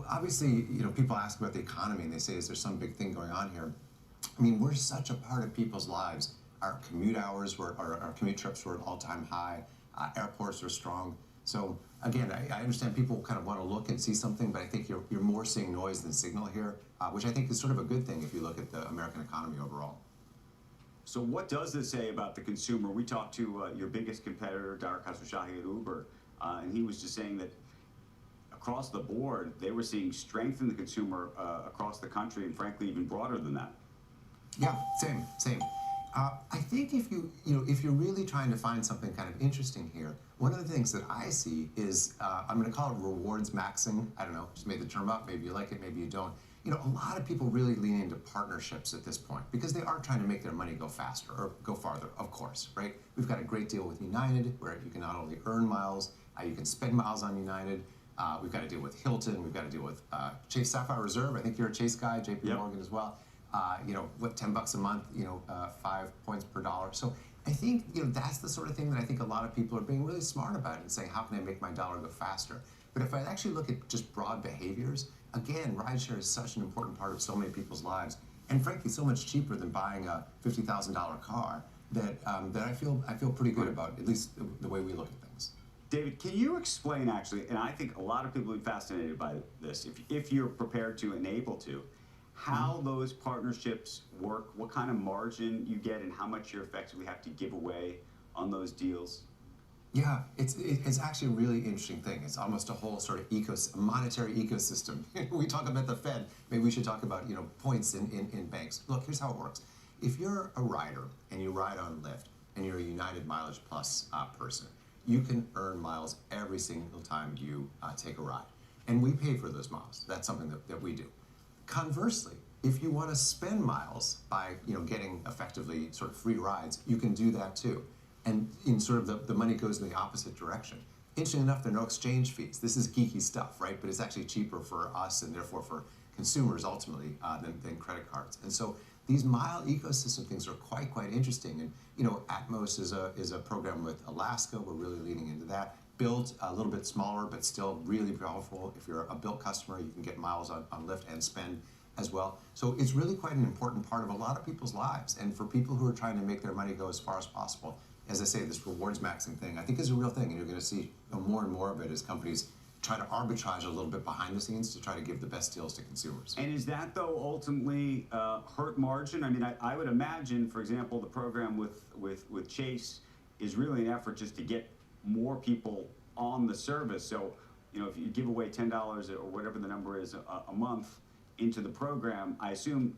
obviously, people ask about the economy and they say, is there some big thing going on here? I mean, we're such a part of people's lives. Our commute hours, our commute trips were at all-time high. Airports are strong. So again, I understand people kind of want to look and see something, but I think you're more seeing noise than signal here, which I think is sort of a good thing if you look at the American economy overall. So what does this say about the consumer? We talked to your biggest competitor, Dara Khosrowshahi at Uber, and he was just saying that across the board, they were seeing strength in the consumer across the country, and frankly, even broader than that. Yeah, same. I think if you're really trying to find something kind of interesting here, one of the things that I see is, I'm going to call it rewards maxing. I don't know, just made the term up. Maybe you like it, maybe you don't. A lot of people really lean into partnerships at this point because they are trying to make their money go faster or go farther, of course, right? We've got a great deal with United where you can not only earn miles, you can spend miles on United. We've got to deal with Hilton. We've got to deal with Chase Sapphire Reserve. I think you're a Chase guy, JP Morgan as well. $10 a month, 5 points per dollar. So I think, that's the sort of thing that I think a lot of people are being really smart about and saying, how can I make my dollar go faster? But if I actually look at just broad behaviors, again, rideshare is such an important part of so many people's lives, and frankly, so much cheaper than buying a $50,000 car that I feel pretty good about, at least the way we look at things. David, can you explain actually, and I think a lot of people will be fascinated by this, if you're prepared to and able to, how those partnerships work, what kind of margin you get, and how much you effectively have to give away on those deals? Yeah, it's actually a really interesting thing. It's almost a whole sort of monetary ecosystem. We talk about the Fed, maybe we should talk about points in banks. Look, here's how it works. If you're a rider and you ride on Lyft and you're a United Mileage Plus person, you can earn miles every single time you take a ride. And we pay for those miles. That's something that we do. Conversely, if you want to spend miles by getting effectively sort of free rides, you can do that too. And in sort of the money goes in the opposite direction. Interesting enough, there are no exchange fees. This is geeky stuff, right? But it's actually cheaper for us and therefore for consumers ultimately than credit cards. And so these mile ecosystem things are quite interesting. And Atmos is a program with Alaska. We're really leaning into that. Built a little bit smaller, but still really powerful. If you're a Built customer, you can get miles on Lyft and spend as well. So it's really quite an important part of a lot of people's lives. And for people who are trying to make their money go as far as possible, as I say, this rewards maxing thing, I think is a real thing. And you're going to see more and more of it as companies try to arbitrage a little bit behind the scenes to try to give the best deals to consumers. And is that, though, ultimately hurt margin? I mean, I would imagine, for example, the program with Chase is really an effort just to get more people on the service. So, if you give away $10 or whatever the number is a month into the program, I assume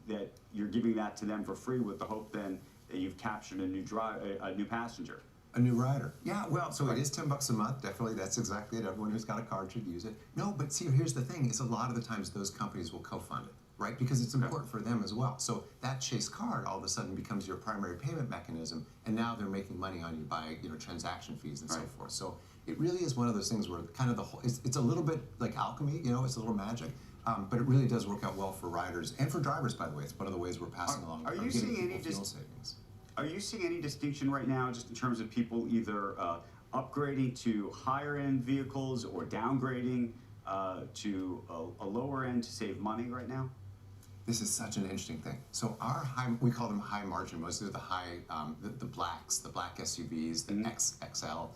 that you're giving that to them for free with the hope then that you've captured a new passenger. A new rider. Yeah, well, so it is $10 a month. Definitely, that's exactly it. Everyone who's got a card should use it. No, but see, here's the thing, is a lot of the times those companies will co-fund it, right? Because it's important for them as well. So that Chase card all of a sudden becomes your primary payment mechanism, and now they're making money on you by, transaction fees and so forth. So it really is one of those things where kind of it's a little bit like alchemy, it's a little magic. But it really does work out well for riders and for drivers, by the way. It's one of the ways we're passing along. Are you getting seeing people any fuel savings. Are you seeing any distinction right now, just in terms of people either upgrading to higher end vehicles or downgrading to a lower end to save money right now? This is such an interesting thing. So our we call them high margin. Most of the high, the blacks, the black SUVs, the XXL,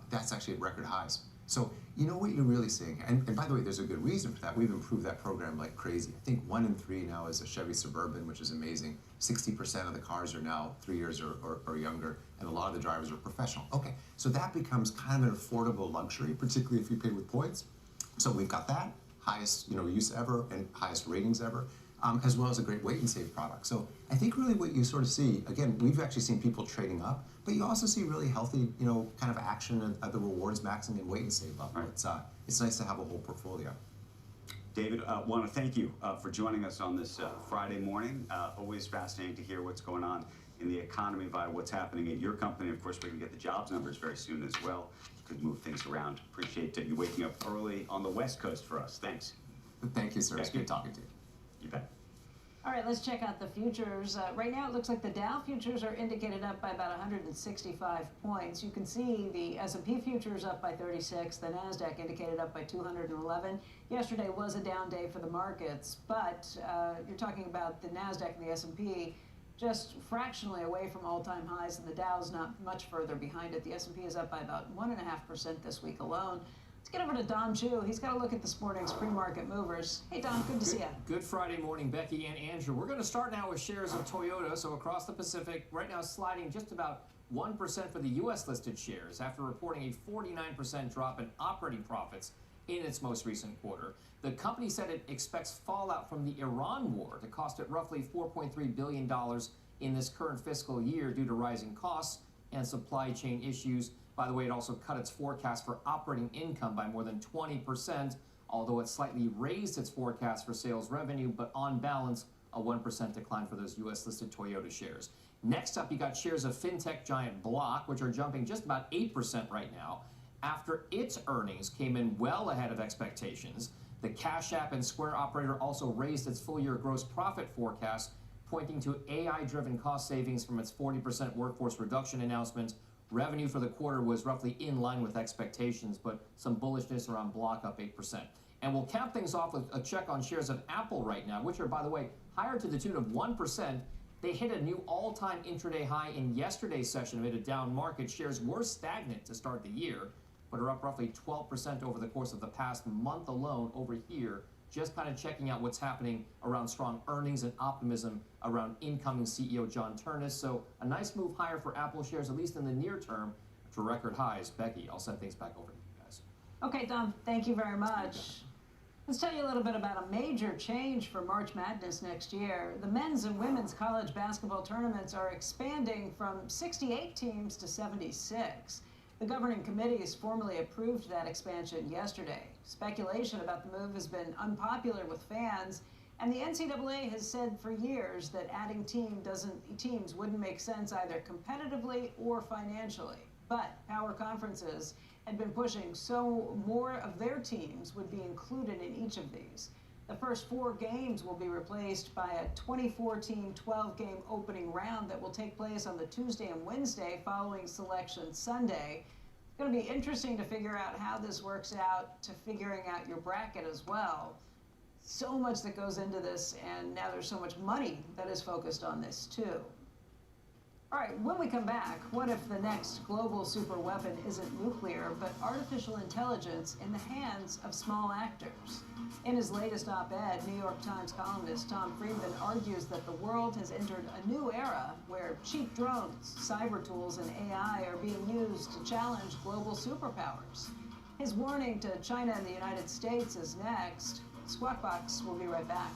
that's actually at record highs. So you know what you're really seeing, and by the way, there's a good reason for that. We've improved that program like crazy. I think 1 in 3 now is a Chevy Suburban, which is amazing. 60% of the cars are now 3 years or younger, and a lot of the drivers are professional. Okay, so that becomes kind of an affordable luxury, particularly if you pay with points. So we've got that, highest use ever and highest ratings ever. As well as a great weight and save product. So I think really what you sort of see, again, we've actually seen people trading up, but you also see really healthy, kind of action at the rewards maxing and weight and save level. Right. It's nice to have a whole portfolio. David, want to thank you for joining us on this Friday morning. Always fascinating to hear what's going on in the economy via what's happening at your company. Of course, we're going to get the jobs numbers very soon as well. Could move things around. Appreciate you waking up early on the West Coast for us. Thanks. Thank you, sir. It's great talking to you. You bet. All right, let's check out the futures. Right now, it looks like the Dow futures are indicated up by about 165 points. You can see the S&P futures up by 36, the NASDAQ indicated up by 211. Yesterday was a down day for the markets, but you're talking about the NASDAQ and the S&P just fractionally away from all-time highs, and the Dow's not much further behind it. The S&P is up by about 1.5% this week alone. Let's get over to Don Chu. He's got a look at this morning's pre-market movers. Hey, Don, good to see you. Good Friday morning, Becky and Andrew. We're going to start now with shares of Toyota. So across the Pacific, right now sliding just about 1% for the U.S. listed shares after reporting a 49% drop in operating profits in its most recent quarter. The company said it expects fallout from the Iran war to cost it roughly $4.3 billion in this current fiscal year due to rising costs and supply chain issues. By the way, it also cut its forecast for operating income by more than 20%, although it slightly raised its forecast for sales revenue, but on balance, a 1% decline for those U.S.-listed Toyota shares. Next up, you got shares of fintech giant Block, which are jumping just about 8% right now, after its earnings came in well ahead of expectations. The Cash App and Square operator also raised its full-year gross profit forecast, pointing to AI-driven cost savings from its 40% workforce reduction announcement. Revenue for the quarter was roughly in line with expectations, but some bullishness around Block up 8%. And we'll cap things off with a check on shares of Apple right now, which are, by the way, higher to the tune of 1%. They hit a new all-time intraday high in yesterday's session amid a down market. Shares were stagnant to start the year, but are up roughly 12% over the course of the past month alone over here. Just kind of checking out what's happening around strong earnings and optimism around incoming CEO John Turnus. So a nice move higher for Apple shares, at least in the near term, to record highs. Becky, I'll send things back over to you guys. Okay, Don, thank you very much. Let's tell you a little bit about a major change for March Madness next year. The men's and women's college basketball tournaments are expanding from 68 teams to 76. The governing committee has formally approved that expansion yesterday. Speculation about the move has been unpopular with fans, and the NCAA has said for years that adding teams wouldn't make sense either competitively or financially. But power conferences had been pushing so more of their teams would be included in each of these. The first 4 games will be replaced by a 24-team, 12-game opening round that will take place on the Tuesday and Wednesday following Selection Sunday. It's going to be interesting to figure out how this works out to figuring out your bracket as well. So much that goes into this, and now there's so much money that is focused on this too. All right, when we come back, what if the next global superweapon isn't nuclear, but artificial intelligence in the hands of small actors? In his latest op-ed, New York Times columnist Tom Friedman argues that the world has entered a new era where cheap drones, cyber tools, and AI are being used to challenge global superpowers. His warning to China and the United States is next. Squawk Box will be right back.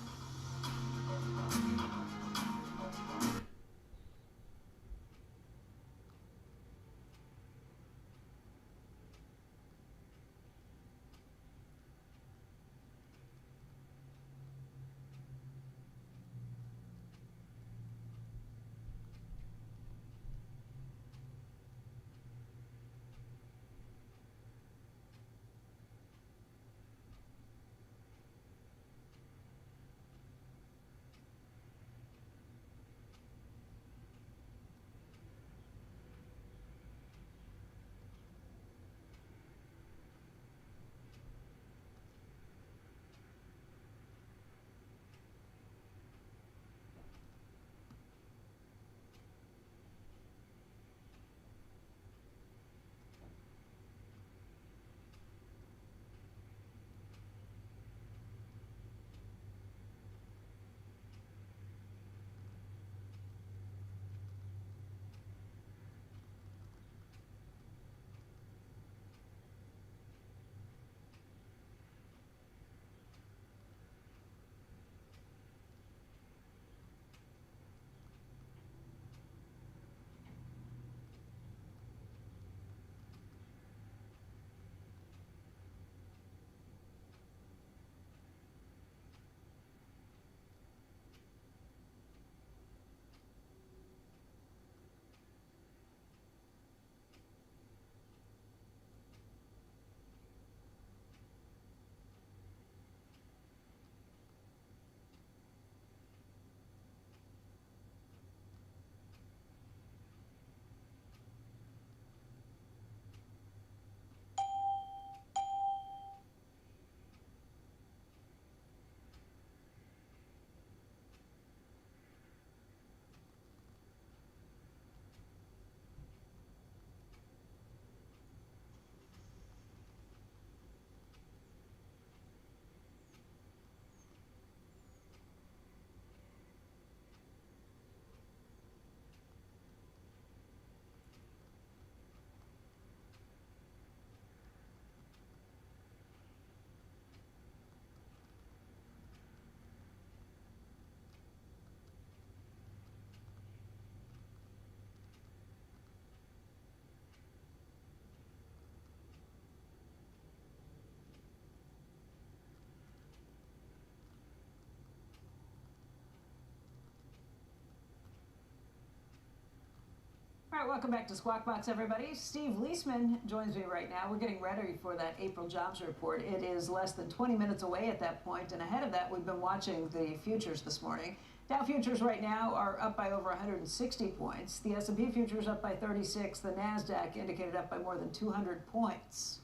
All right, welcome back to Squawk Box, everybody. Steve Leisman joins me right now. We're getting ready for that April jobs report. It is less than 20 minutes away at that point, and ahead of that, we've been watching the futures this morning. Dow futures right now are up by over 160 points. The S&P futures up by 36. The NASDAQ indicated up by more than 200 points.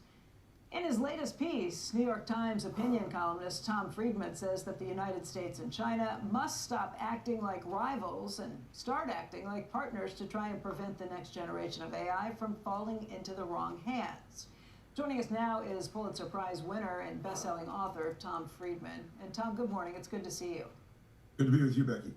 In his latest piece, New York Times opinion columnist Tom Friedman says that the United States and China must stop acting like rivals and start acting like partners to try and prevent the next generation of AI from falling into the wrong hands. Joining us now is Pulitzer Prize winner and best-selling author Tom Friedman. And Tom, good morning. It's good to see you. Good to be with you, Becky.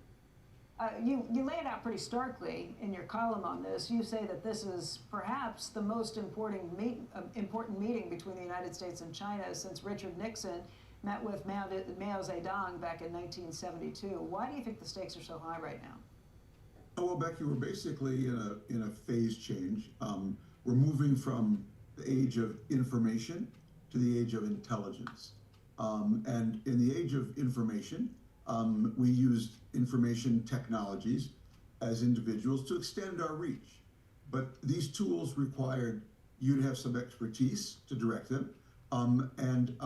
You lay it out pretty starkly in your column on this. You say that this is perhaps the most important meeting between the United States and China since Richard Nixon met with Mao Zedong back in 1972. Why do you think the stakes are so high right now? Oh, well, Becky, we're basically in a phase change. We're moving from the age of information to the age of intelligence. And in the age of information, we used information technologies as individuals to extend our reach. But these tools required you to have some expertise to direct them and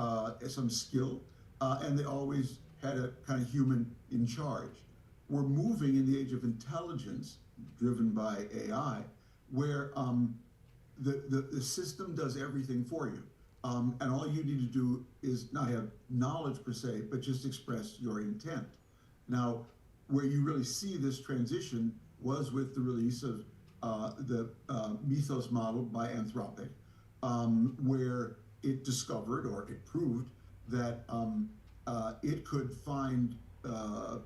some skill, and they always had a kind of human in charge. We're moving in the age of intelligence driven by AI, where the system does everything for you. And all you need to do is not have knowledge per se, but just express your intent. Now, where you really see this transition was with the release of the Mythos model by Anthropic, where it discovered, or it proved, that it could find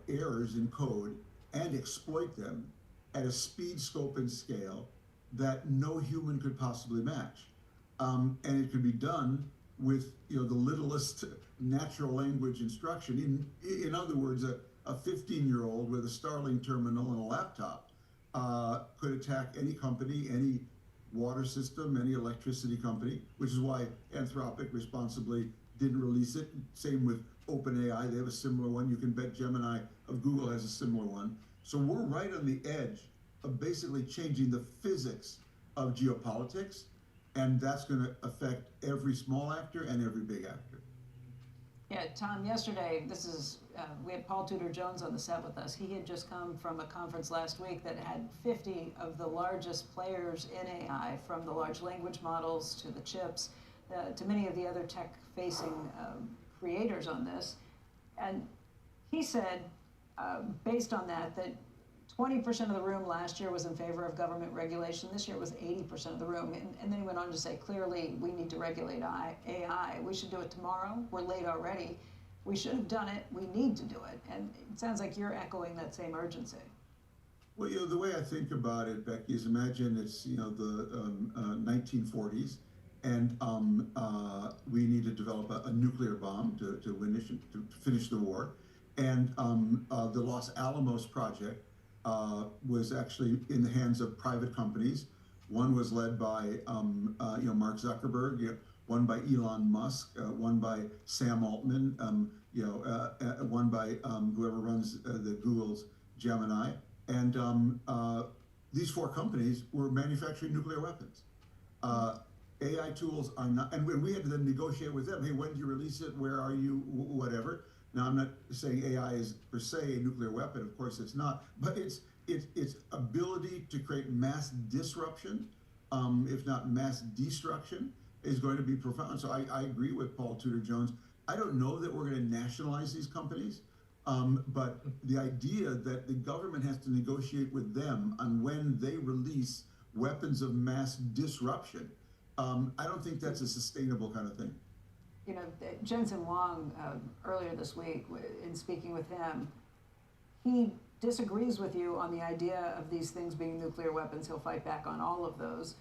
errors in code and exploit them at a speed, scope, and scale that no human could possibly match. And it could be done with the littlest natural language instruction. In other words, a 15-year-old with a Starlink terminal and a laptop could attack any company, any water system, any electricity company, which is why Anthropic responsibly didn't release it. Same with OpenAI, they have a similar one. You can bet Gemini of Google has a similar one. So we're right on the edge of basically changing the physics of geopolitics, and that's going to affect every small actor and every big actor. Yeah, Tom, yesterday, we had Paul Tudor Jones on the set with us. He had just come from a conference last week that had 50 of the largest players in AI, from the large language models to the chips, to many of the other tech-facing creators on this. And he said, based on that 20% of the room last year was in favor of government regulation. This year it was 80% of the room. And then he went on to say, clearly, we need to regulate AI. We should do it tomorrow. We're late already. We should have done it. We need to do it. And it sounds like you're echoing that same urgency. Well, the way I think about it, Becky, is imagine it's the 1940s, and we need to develop a nuclear bomb to finish the war. And the Los Alamos project was actually in the hands of private companies. One was led by Mark Zuckerberg, one by Elon Musk, one by Sam Altman, one by whoever runs the Google's Gemini. And these four companies were manufacturing nuclear weapons. AI tools are not, and we had to then negotiate with them. Hey, when do you release it? Where are you? Whatever. Now, I'm not saying AI is per se a nuclear weapon. Of course, it's not. But its ability to create mass disruption, if not mass destruction, is going to be profound. So I agree with Paul Tudor Jones. I don't know that we're going to nationalize these companies, but the idea that the government has to negotiate with them on when they release weapons of mass disruption, I don't think that's a sustainable kind of thing. Jensen Huang, earlier this week, in speaking with him, he disagrees with you on the idea of these things being nuclear weapons. He'll fight back on all of those.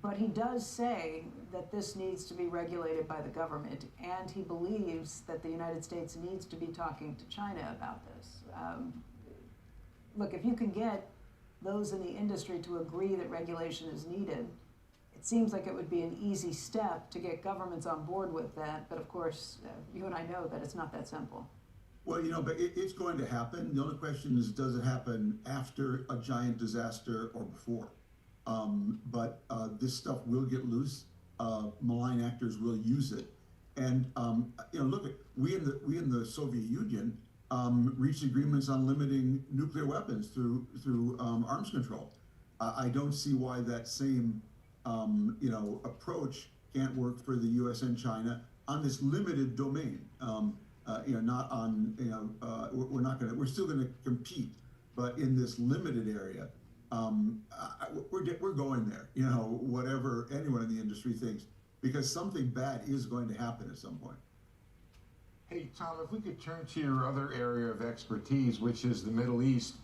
But he does say that this needs to be regulated by the government, and he believes that the United States needs to be talking to China about this. Look, if you can get those in the industry to agree that regulation is needed, it seems like it would be an easy step to get governments on board with that. But of course, you and I know that it's not that simple. Well, but it's going to happen. The only question is, does it happen after a giant disaster or before? but this stuff will get loose. Malign actors will use it, and look, we in the Soviet Union reached agreements on limiting nuclear weapons through arms control. I don't see why that same approach can't work for the U.S. and China on this limited domain. Not on we're still going to compete, but in this limited area, we're going there. Whatever anyone in the industry thinks, because something bad is going to happen at some point. Hey, Tom, if we could turn to your other area of expertise, which is the Middle East.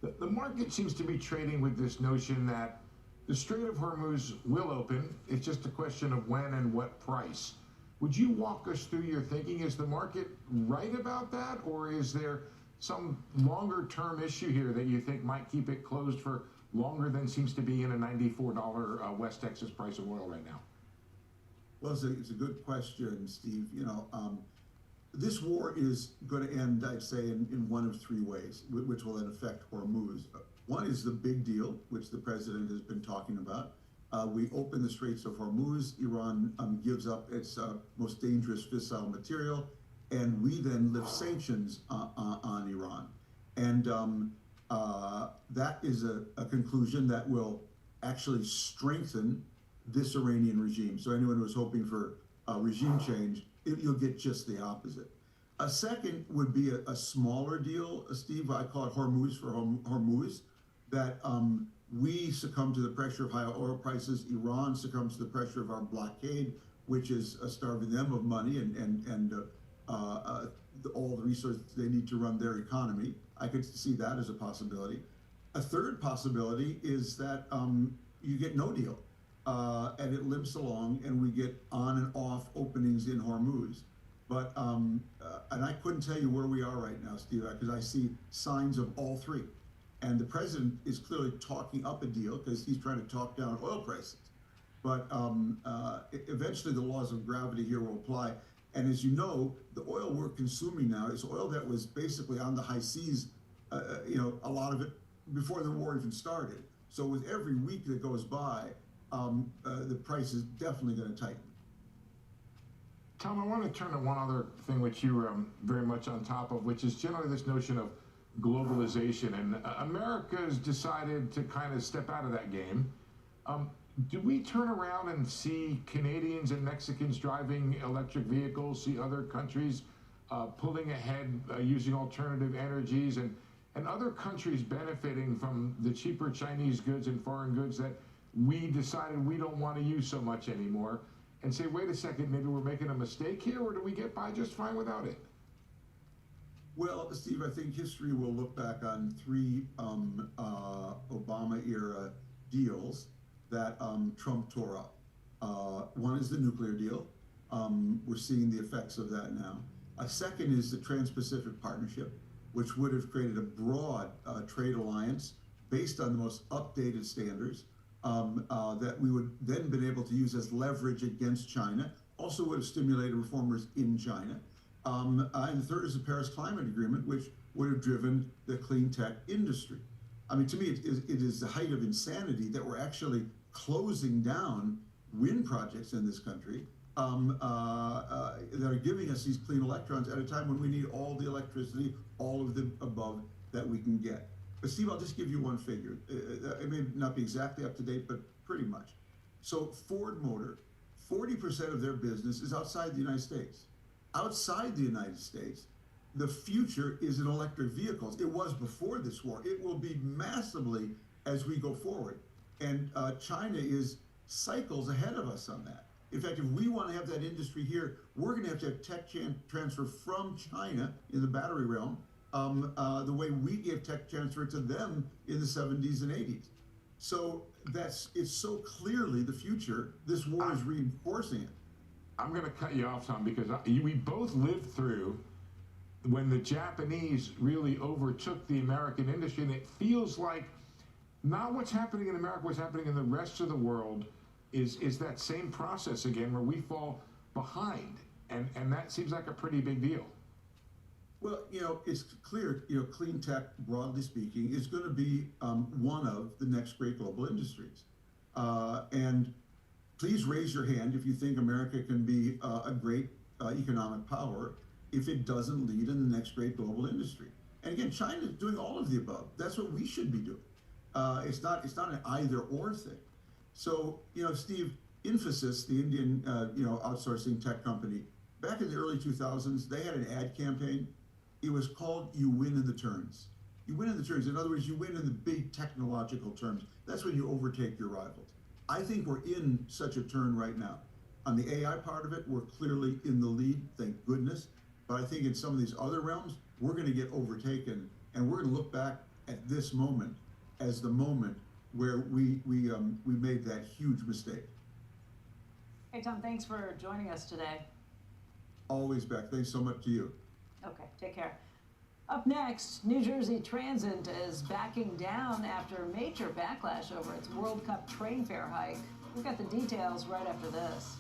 The market seems to be trading with this notion that the Strait of Hormuz will open. It's just a question of when and what price. Would you walk us through your thinking? Is the market right about that, or is there some longer-term issue here that you think might keep it closed for longer than seems to be in a $94 West Texas price of oil right now? Well, it's a good question, Steve. This war is going to end, I'd say, in one of three ways, which will then affect Hormuz. One is the big deal, which the president has been talking about. We open the Straits of Hormuz, Iran gives up its most dangerous fissile material, and we then lift sanctions on Iran. And that is a conclusion that will actually strengthen this Iranian regime. So anyone who was hoping for regime change, you'll get just the opposite. A second would be a smaller deal, Steve. I call it Hormuz for Hormuz, that we succumb to the pressure of higher oil prices. Iran succumbs to the pressure of our blockade, which is starving them of money and all the resources they need to run their economy. I could see that as a possibility. A third possibility is that you get no deal, and it limps along, and we get on and off openings in Hormuz. But and I couldn't tell you where we are right now, Steve, because I see signs of all three. And the president is clearly talking up a deal because he's trying to talk down oil prices. But eventually the laws of gravity here will apply. And as you know, the oil we're consuming now is oil that was basically on the high seas, a lot of it before the war even started. So with every week that goes by, the price is definitely going to tighten. Tom, I want to turn to one other thing which you were very much on top of, which is generally this notion of globalization. And America's decided to kind of step out of that game. Do we turn around and see Canadians and Mexicans driving electric vehicles, see other countries pulling ahead using alternative energies, and other countries benefiting from the cheaper Chinese goods and foreign goods that we decided we don't want to use so much anymore, and say, wait a second, maybe we're making a mistake here, or do we get by just fine without it? Well, Steve, I think history will look back on three Obama-era deals that Trump tore up. One is the nuclear deal. We're seeing the effects of that now. A second is the Trans-Pacific Partnership, which would have created a broad trade alliance based on the most updated standards that we would then been able to use as leverage against China. Also would have stimulated reformers in China. And the third is the Paris Climate Agreement, which would have driven the clean tech industry. I mean, to me, it is the height of insanity that we're actually closing down wind projects in this country that are giving us these clean electrons at a time when we need all the electricity, all of the above that we can get. But Steve, I'll just give you one figure. It may not be exactly up to date, but pretty much. So Ford Motor, 40% of their business is outside the United States. Outside the United States, the future is in electric vehicles. It was before this war. It will be massively as we go forward. And China is cycles ahead of us on that. In fact, if we want to have that industry here, we're going to have tech transfer from China in the battery realm, the way we gave tech transfer to them in the 70s and 80s. So it's so clearly the future. This war is reinforcing it. I'm going to cut you off, Tom, because we both lived through when the Japanese really overtook the American industry, and it feels like not what's happening in America, what's happening in the rest of the world is that same process again, where we fall behind, and that seems like a pretty big deal. Well, it's clear, clean tech, broadly speaking, is going to be one of the next great global industries. And please raise your hand if you think America can be a great economic power if it doesn't lead in the next great global industry. And again, China is doing all of the above. That's what we should be doing. It's not an either or thing. So, Steve, Infosys, the Indian, outsourcing tech company, back in the early 2000s, they had an ad campaign. It was called "You Win in the Turns." You win in the turns. In other words, you win in the big technological terms. That's when you overtake your rivals. I think we're in such a turn right now. On the AI part of it, we're clearly in the lead, thank goodness. But I think in some of these other realms, we're going to get overtaken, and we're going to look back at this moment as the moment where we made that huge mistake. Hey, Tom, thanks for joining us today. Always, Beck. Thanks so much to you. Okay, take care. Up next, New Jersey Transit is backing down after major backlash over its World Cup train fare hike. We've got the details right after this.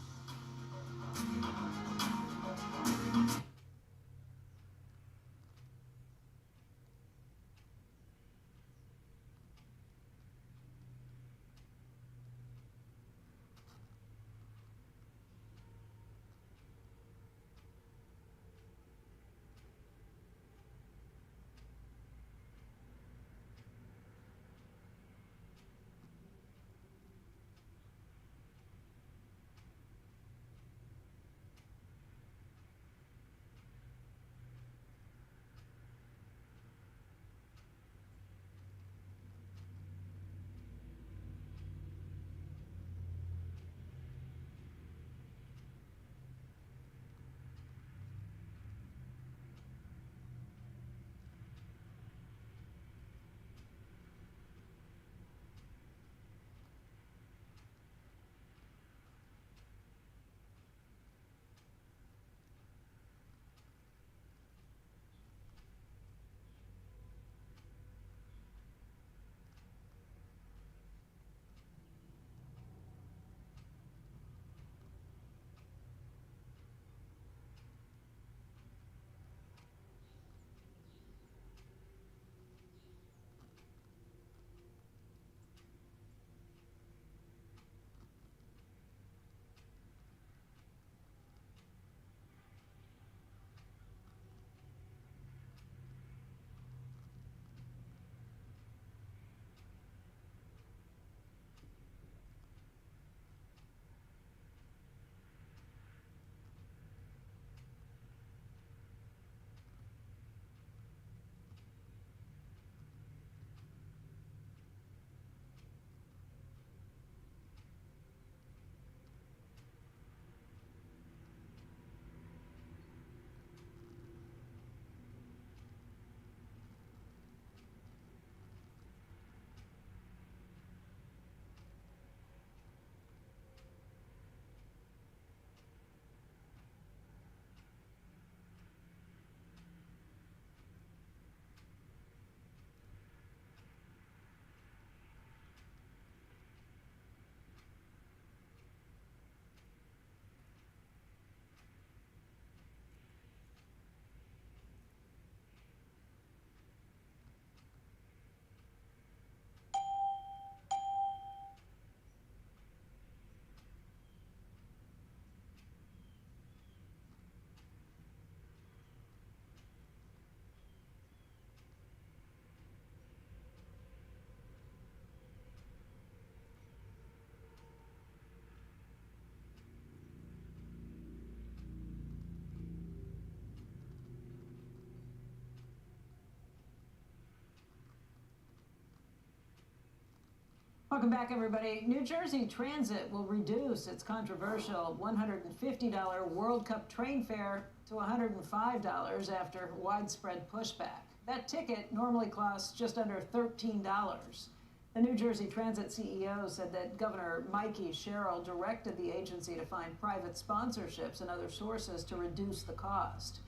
Welcome back, everybody. New Jersey Transit will reduce its controversial $150 World Cup train fare to $105 after widespread pushback. That ticket normally costs just under $13. The New Jersey Transit CEO said that Governor Mikey Sherrill directed the agency to find private sponsorships and other sources to reduce the cost.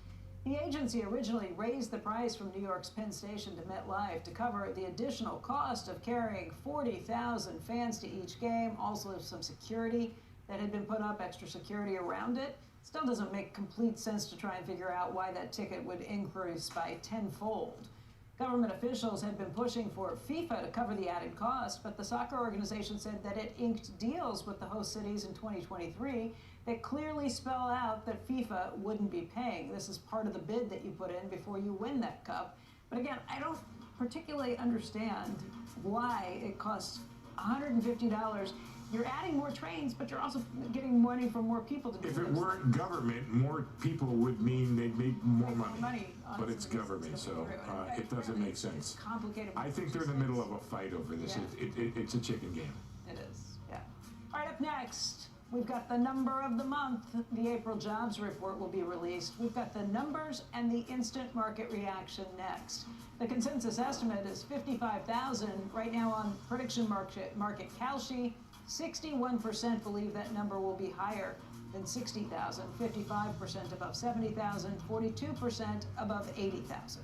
The agency originally raised the price from New York's Penn Station to MetLife to cover the additional cost of carrying 40,000 fans to each game, also some security that had been put up, extra security around it. Still doesn't make complete sense to try and figure out why that ticket would increase by tenfold. Government officials had been pushing for FIFA to cover the added cost, but the soccer organization said that it inked deals with the host cities in 2023 that clearly spell out that FIFA wouldn't be paying. This is part of the bid that you put in before you win that cup. But again, I don't particularly understand why it costs $150. You're adding more trains, but you're also getting money from more people to do If it those weren't things. government, more people would mean they'd make more money. But honestly, it's this is government, so gonna be it doesn't make sense. Complicated. I think they're in the middle of a fight over this. Yeah. It's a chicken game. It is, yeah. All right, up next, we've got the number of the month. The April jobs report will be released. We've got the numbers and the instant market reaction next. The consensus estimate is 55,000 right now on prediction market Kalshi. 61% believe that number will be higher than 60,000, 55% above 70,000, 42% above 80,000.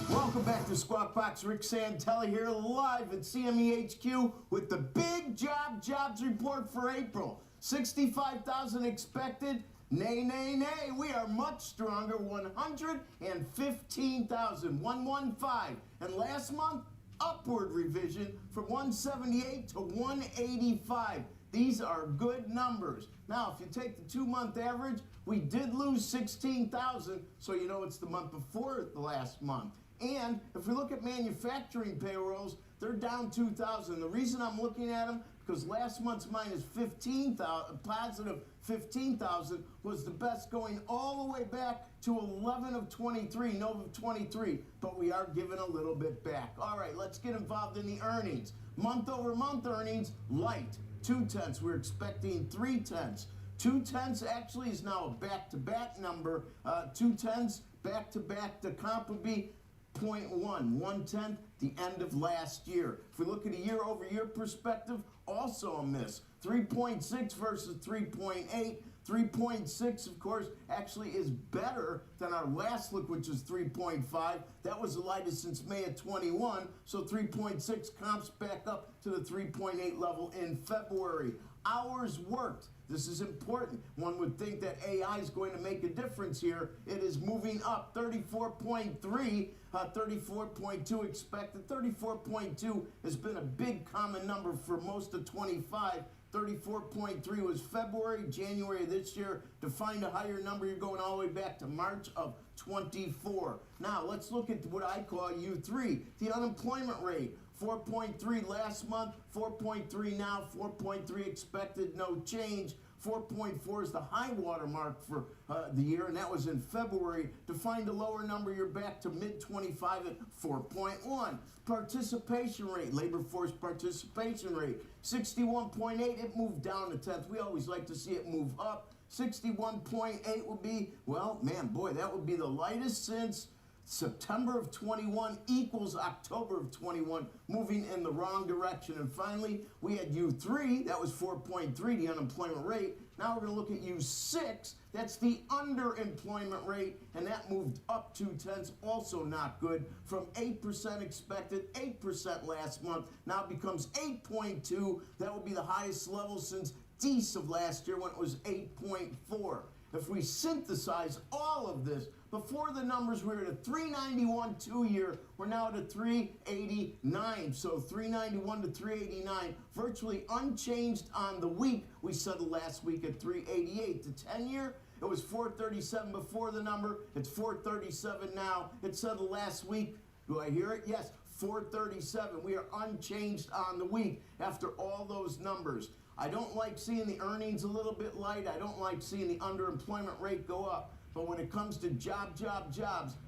Welcome back to Squawk Box. Rick Santelli here, live at CME HQ with the big jobs report for April. 65,000 expected. Nay, nay, nay. We are much stronger. 115,000. 115. And last month, upward revision from 178 to 185. These are good numbers. Now, if you take the 2-month average, we did lose 16,000, so you know it's the month before the last month. And if we look at manufacturing payrolls, they're down 2,000. The reason I'm looking at them, because last month's minus 15,000, positive 15,000, was the best going all the way back to 11 of 23, Nova of 23. But we are giving a little bit back. All right, let's get involved in the earnings. Month over month earnings, light, 0.2. We're expecting 0.3. 0.2 actually is now a back-to-back number. 0.2 back-to-back. The comp would be 1/10, the end of last year. If we look at a year-over-year perspective, also a miss. 3.6 versus 3.8. 3.6, of course, actually is better than our last look, which was 3.5. That was the lightest since May of 21, so 3.6 comps back up to the 3.8 level in February. Hours worked. This is important. One would think that AI is going to make a difference here. It is moving up 34.3, 34.2 expected. 34.2 has been a big common number for most of 25. 34.3 was February. January of this year. To find a higher number, you're going all the way back to March of 24. Now, let's look at what I call U3, the unemployment rate. 4.3 last month, 4.3 now, 4.3 expected, no change. 4.4 is the high water mark for the year, and that was in February. To find a lower number, you're back to mid-25 at 4.1. Participation rate, labor force participation rate, 61.8. It moved down to 10th. We always like to see it move up. 61.8 would be, well, man, boy, that would be the lightest since September of 21 equals October of 21, moving in the wrong direction. And finally, we had U3, that was 4.3, the unemployment rate. Now we're going to look at U6, that's the underemployment rate, and that moved up 0.2, also not good. From 8% expected, 8% last month, now becomes 8.2. That will be the highest level since Dece of last year when it was 8.4. If we synthesize all of this, before the numbers, we were at a 391 2-year. We're now at a 389. So 391 to 389, virtually unchanged on the week. We settled last week at 388. The 10-year, it was 437 before the number. It's 437 now. It settled last week. Do I hear it? Yes, 437. We are unchanged on the week after all those numbers. I don't like seeing the earnings a little bit light. I don't like seeing the underemployment rate go up. But when it comes to jobs,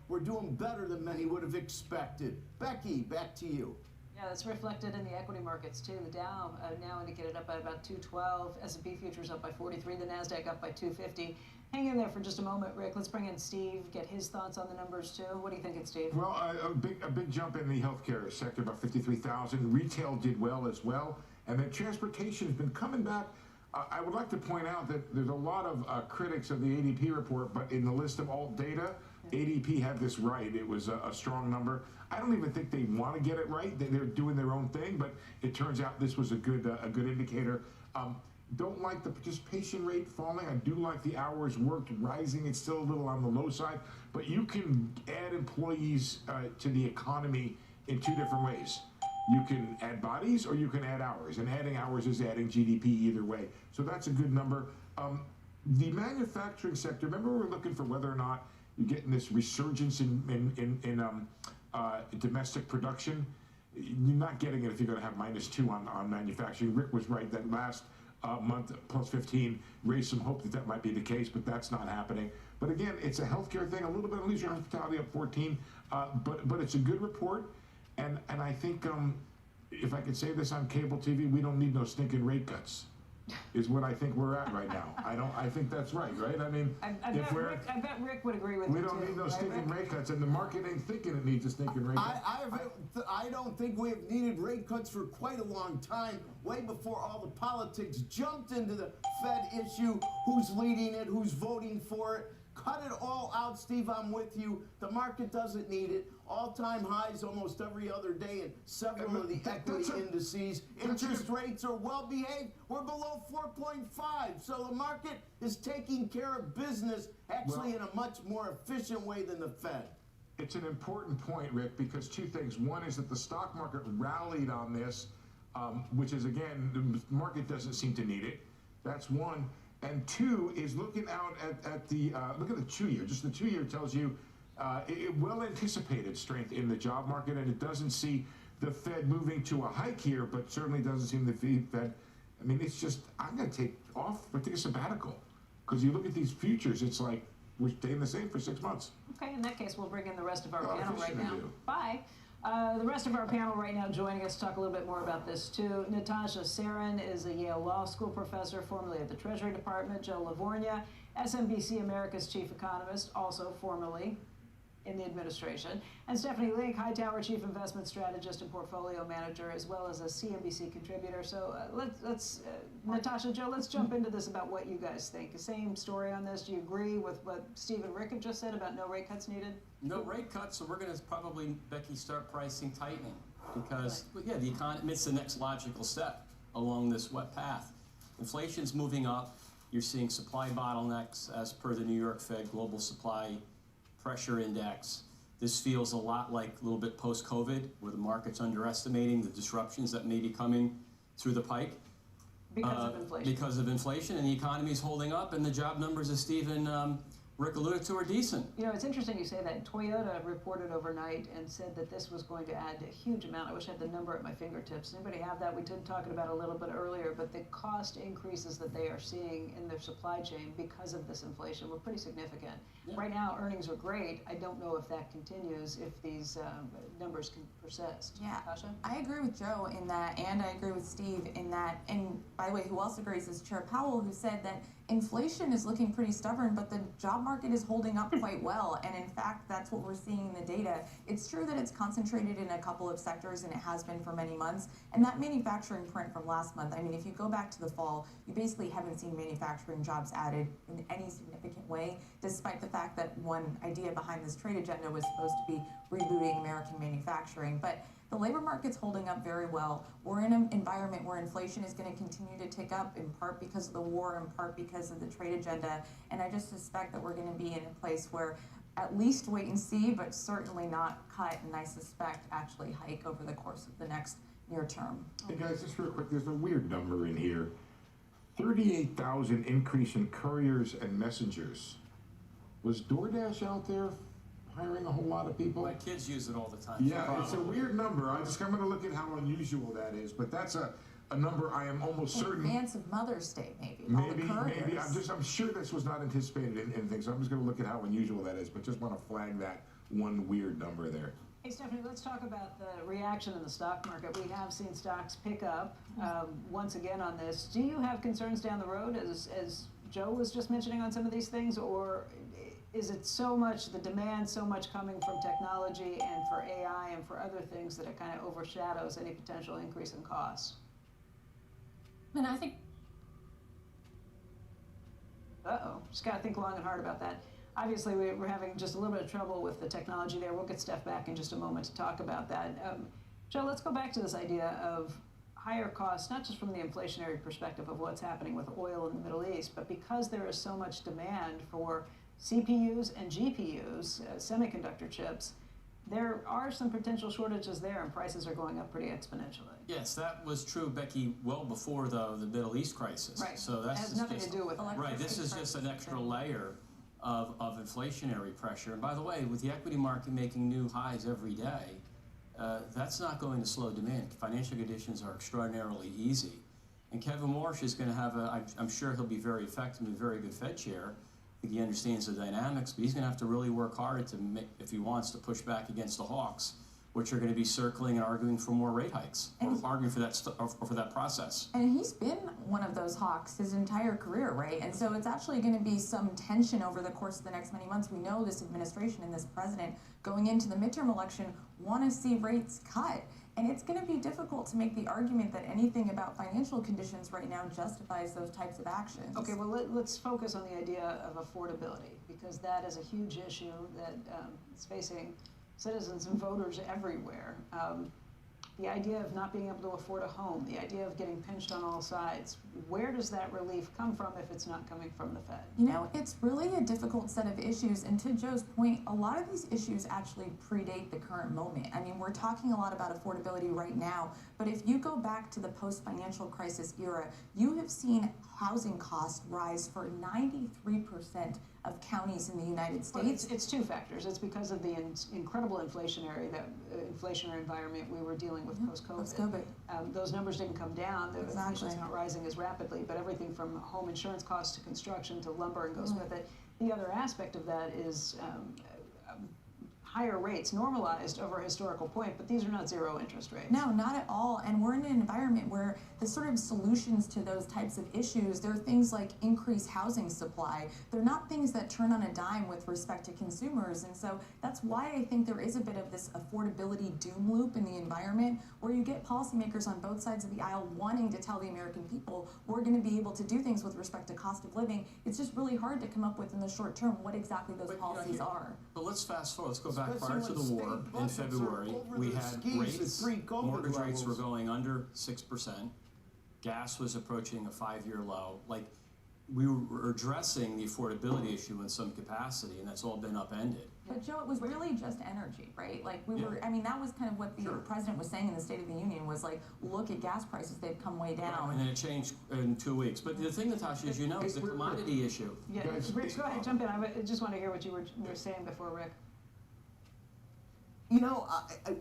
we're doing better than many would have expected. Becky, back to you. Yeah, that's reflected in the equity markets too. The Dow now indicated up by about 212. S&P futures up by 43. The Nasdaq up by 250. Hang in there for just a moment, Rick. Let's bring in Steve, get his thoughts on the numbers too. What do you think, Steve? Well, a big jump in the healthcare sector, about 53,000. Retail did well as well. And then transportation has been coming back. I would like to point out that there's a lot of critics of the ADP report, but in the list of alt data, ADP had this right. It was a strong number. I don't even think they want to get it right. They're doing their own thing, but it turns out this was a good indicator. Don't like the participation rate falling. I do like the hours worked rising. It's still a little on the low side, but you can add employees to the economy in two different ways. You can add bodies or you can add hours, and adding hours is adding GDP either way. So that's a good number. The manufacturing sector, remember we were looking for whether or not you're getting this resurgence in domestic production? You're not getting it if you're going to have -2 on manufacturing. Rick was right that last month, plus 15, raised some hope that that might be the case, but that's not happening. But again, it's a healthcare thing, a little bit of leisure hospitality up 14, but it's a good report. And I think, if I could say this on cable TV, we don't need no stinking rate cuts, is what I think we're at right now. I think that's right? I mean, I bet Rick would agree with you. We don't need no stinking rate cuts, and the market ain't thinking it needs a stinking rate cut. I don't think we have needed rate cuts for quite a long time, way before all the politics jumped into the Fed issue, who's leading it, who's voting for it. Cut it all out, Steve, I'm with you. The market doesn't need it. All-time highs almost every other day in several of the equity indices. Interest rates are well-behaved. We're below 4.5, so the market is taking care of business, actually in a much more efficient way than the Fed. It's an important point, Rick, because two things. One is that the stock market rallied on this, which is, again, the market doesn't seem to need it. That's one. And two is looking out at the look at the 2-year. Just the 2-year tells you well-anticipated strength in the job market, and it doesn't see the Fed moving to a hike here, but certainly doesn't seem the Fed. I mean, it's just, I'm going to take a sabbatical, because you look at these futures, it's like we're staying the same for 6 months. Okay, in that case, we'll bring in the rest of our panel right now. Bye. The rest of our panel right now joining us to talk a little bit more about this too. Natasha Sarin is a Yale Law School professor, formerly at the Treasury Department. Joe Lavorgna, SMBC America's chief economist, also formerly in the administration, and Stephanie Link, Hightower Chief Investment Strategist and Portfolio Manager, as well as a CNBC contributor. So let's Natasha, Joe, let's jump into this about what you guys think. The same story on this. Do you agree with what Steve and Rick have just said about no rate cuts needed? No rate cuts, so we're going to probably, Becky, start pricing tightening because, well, yeah, the economy, it's the next logical step along this wet path. Inflation's moving up. You're seeing supply bottlenecks as per the New York Fed Global Supply Pressure Index. This feels a lot like a little bit post-COVID, where the market's underestimating the disruptions that may be coming through the pike. Because of inflation. Because of inflation, and the economy's holding up, and the job numbers, as Steve and Rick alluded to, are decent. You know, it's interesting you say that. Toyota reported overnight and said that this was going to add a huge amount. I wish I had the number at my fingertips. Anybody have that? We did talk about it a little bit earlier, but the cost increases that they are seeing in their supply chain because of this inflation were pretty significant. Yeah. Right now, earnings are great. I don't know if that continues, if these numbers can persist. Yeah, Tasha? I agree with Joe in that, and I agree with Steve in that. And by the way, who else agrees is Chair Powell, who said that inflation is looking pretty stubborn, but the job market is holding up quite well. And in fact, that's what we're seeing in the data. It's true that it's concentrated in a couple of sectors, and it has been for many months. And that manufacturing print from last month, I mean, if you go back to the fall, you basically haven't seen manufacturing jobs added in any significant way, despite the fact that one idea behind this trade agenda was supposed to be rebooting American manufacturing. But the labor market's holding up very well. We're in an environment where inflation is going to continue to tick up, in part because of the war, in part because of the trade agenda. And I just suspect that we're going to be in a place where at least wait and see, but certainly not cut, and I suspect actually hike over the course of the next near term. Hey guys, just real quick, there's a weird number in here. 38,000 increase in couriers and messengers. Was DoorDash out there hiring a whole lot of people? My kids use it all the time. Yeah, it's a weird number. I'm going to look at how unusual that is, but that's a number I am almost certain. In advance of Mother's Day, maybe. Maybe. I'm sure this was not anticipated in things. So I'm just going to look at how unusual that is, but just want to flag that one weird number there. Hey, Stephanie, let's talk about the reaction in the stock market. We have seen stocks pick up once again on this. Do you have concerns down the road, as Joe was just mentioning on some of these things, or is it so much, the demand so much coming from technology and for AI and for other things that it kind of overshadows any potential increase in costs? And I think... Uh-oh, just got to think long and hard about that. Obviously, we're having just a little bit of trouble with the technology there. We'll get Steph back in just a moment to talk about that. Joe, let's go back to this idea of higher costs, not just from the inflationary perspective of what's happening with oil in the Middle East, but because there is so much demand for CPUs and GPUs, semiconductor chips, there are some potential shortages there, and prices are going up pretty exponentially. Yes, that was true, Becky, well before the Middle East crisis. Right. So that's it has nothing to do with right. This is just an extra layer of inflationary pressure. And by the way, with the equity market making new highs every day, that's not going to slow demand. Financial conditions are extraordinarily easy. And Kevin Warsh is going to have I'm sure he'll be very effective and a very good Fed chair. I think he understands the dynamics, but he's going to have to really work hard to make, if he wants to push back against the hawks, which are going to be circling and arguing for more rate hikes, or arguing for that process. And he's been one of those hawks his entire career, right? And so it's actually going to be some tension over the course of the next many months. We know this administration and this president going into the midterm election want to see rates cut. And it's going to be difficult to make the argument that anything about financial conditions right now justifies those types of actions. Okay, well, let's focus on the idea of affordability, because that is a huge issue that is facing citizens and voters everywhere. The idea of not being able to afford a home, the idea of getting pinched on all sides, where does that relief come from if it's not coming from the Fed? You know, it's really a difficult set of issues, and to Joe's point, a lot of these issues actually predate the current moment. I mean, we're talking a lot about affordability right now, but if you go back to the post-financial crisis era, you have seen housing costs rise for 93% of counties in the United States. Well, it's two factors. It's because of the incredible inflationary environment we were dealing with post-COVID. Those numbers didn't come down. The inflation's not rising as rapidly, but everything from home insurance costs to construction to lumber and goes with it. The other aspect of that is higher rates normalized over a historical point, but these are not zero interest rates. No, not at all. And we're in an environment where the sort of solutions to those types of issues, they're things like increased housing supply. They're not things that turn on a dime with respect to consumers. And so that's why I think there is a bit of this affordability doom loop in the environment where you get policymakers on both sides of the aisle wanting to tell the American people we're going to be able to do things with respect to cost of living. It's just really hard to come up with in the short term what exactly those policies are. But let's fast forward. Let's go back prior to the war in February. We had rates, mortgage rates were going under 6%. Gas was approaching a 5-year low. Like, we were addressing the affordability issue in some capacity, and that's all been upended. But Joe, it was really just energy, right? Like we were, I mean, that was kind of what the president was saying in the State of the Union was like, look at gas prices, they've come way down. And then it changed in 2 weeks. But the thing, Natasha, is is the commodity issue. Yeah, Rick, go ahead, jump in. I just want to hear what you were saying before, Rick. You know,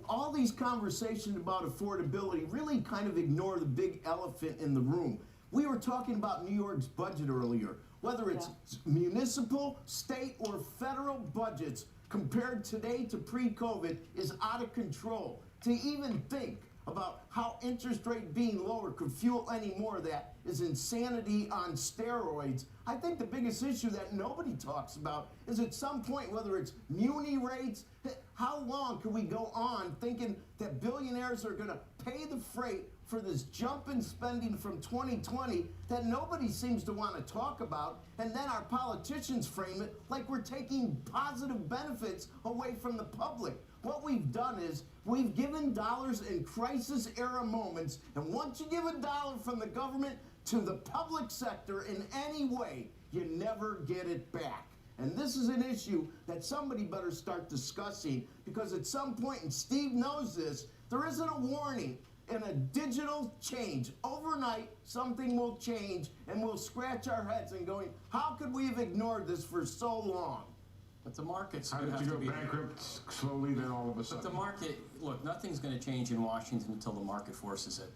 all these conversations about affordability really kind of ignore the big elephant in the room. We were talking about New York's budget earlier. Whether it's municipal, state, or federal budgets compared today to pre-COVID is out of control. To even think about how interest rate being lower could fuel any more of that is insanity on steroids. I think the biggest issue that nobody talks about is at some point, whether it's muni rates, how long can we go on thinking that billionaires are going to pay the freight for this jump in spending from 2020 that nobody seems to want to talk about, and then our politicians frame it like we're taking positive benefits away from the public. What we've done is we've given dollars in crisis era moments, and once you give a dollar from the government to the public sector in any way, you never get it back. And this is an issue that somebody better start discussing, because at some point, and Steve knows this, there isn't a warning in a digital change. Overnight, something will change, and we'll scratch our heads and going, how could we have ignored this for so long? But the market's How going to did have you to go be... bankrupt slowly, then all of a sudden? But the market, look, nothing's going to change in Washington until the market forces it.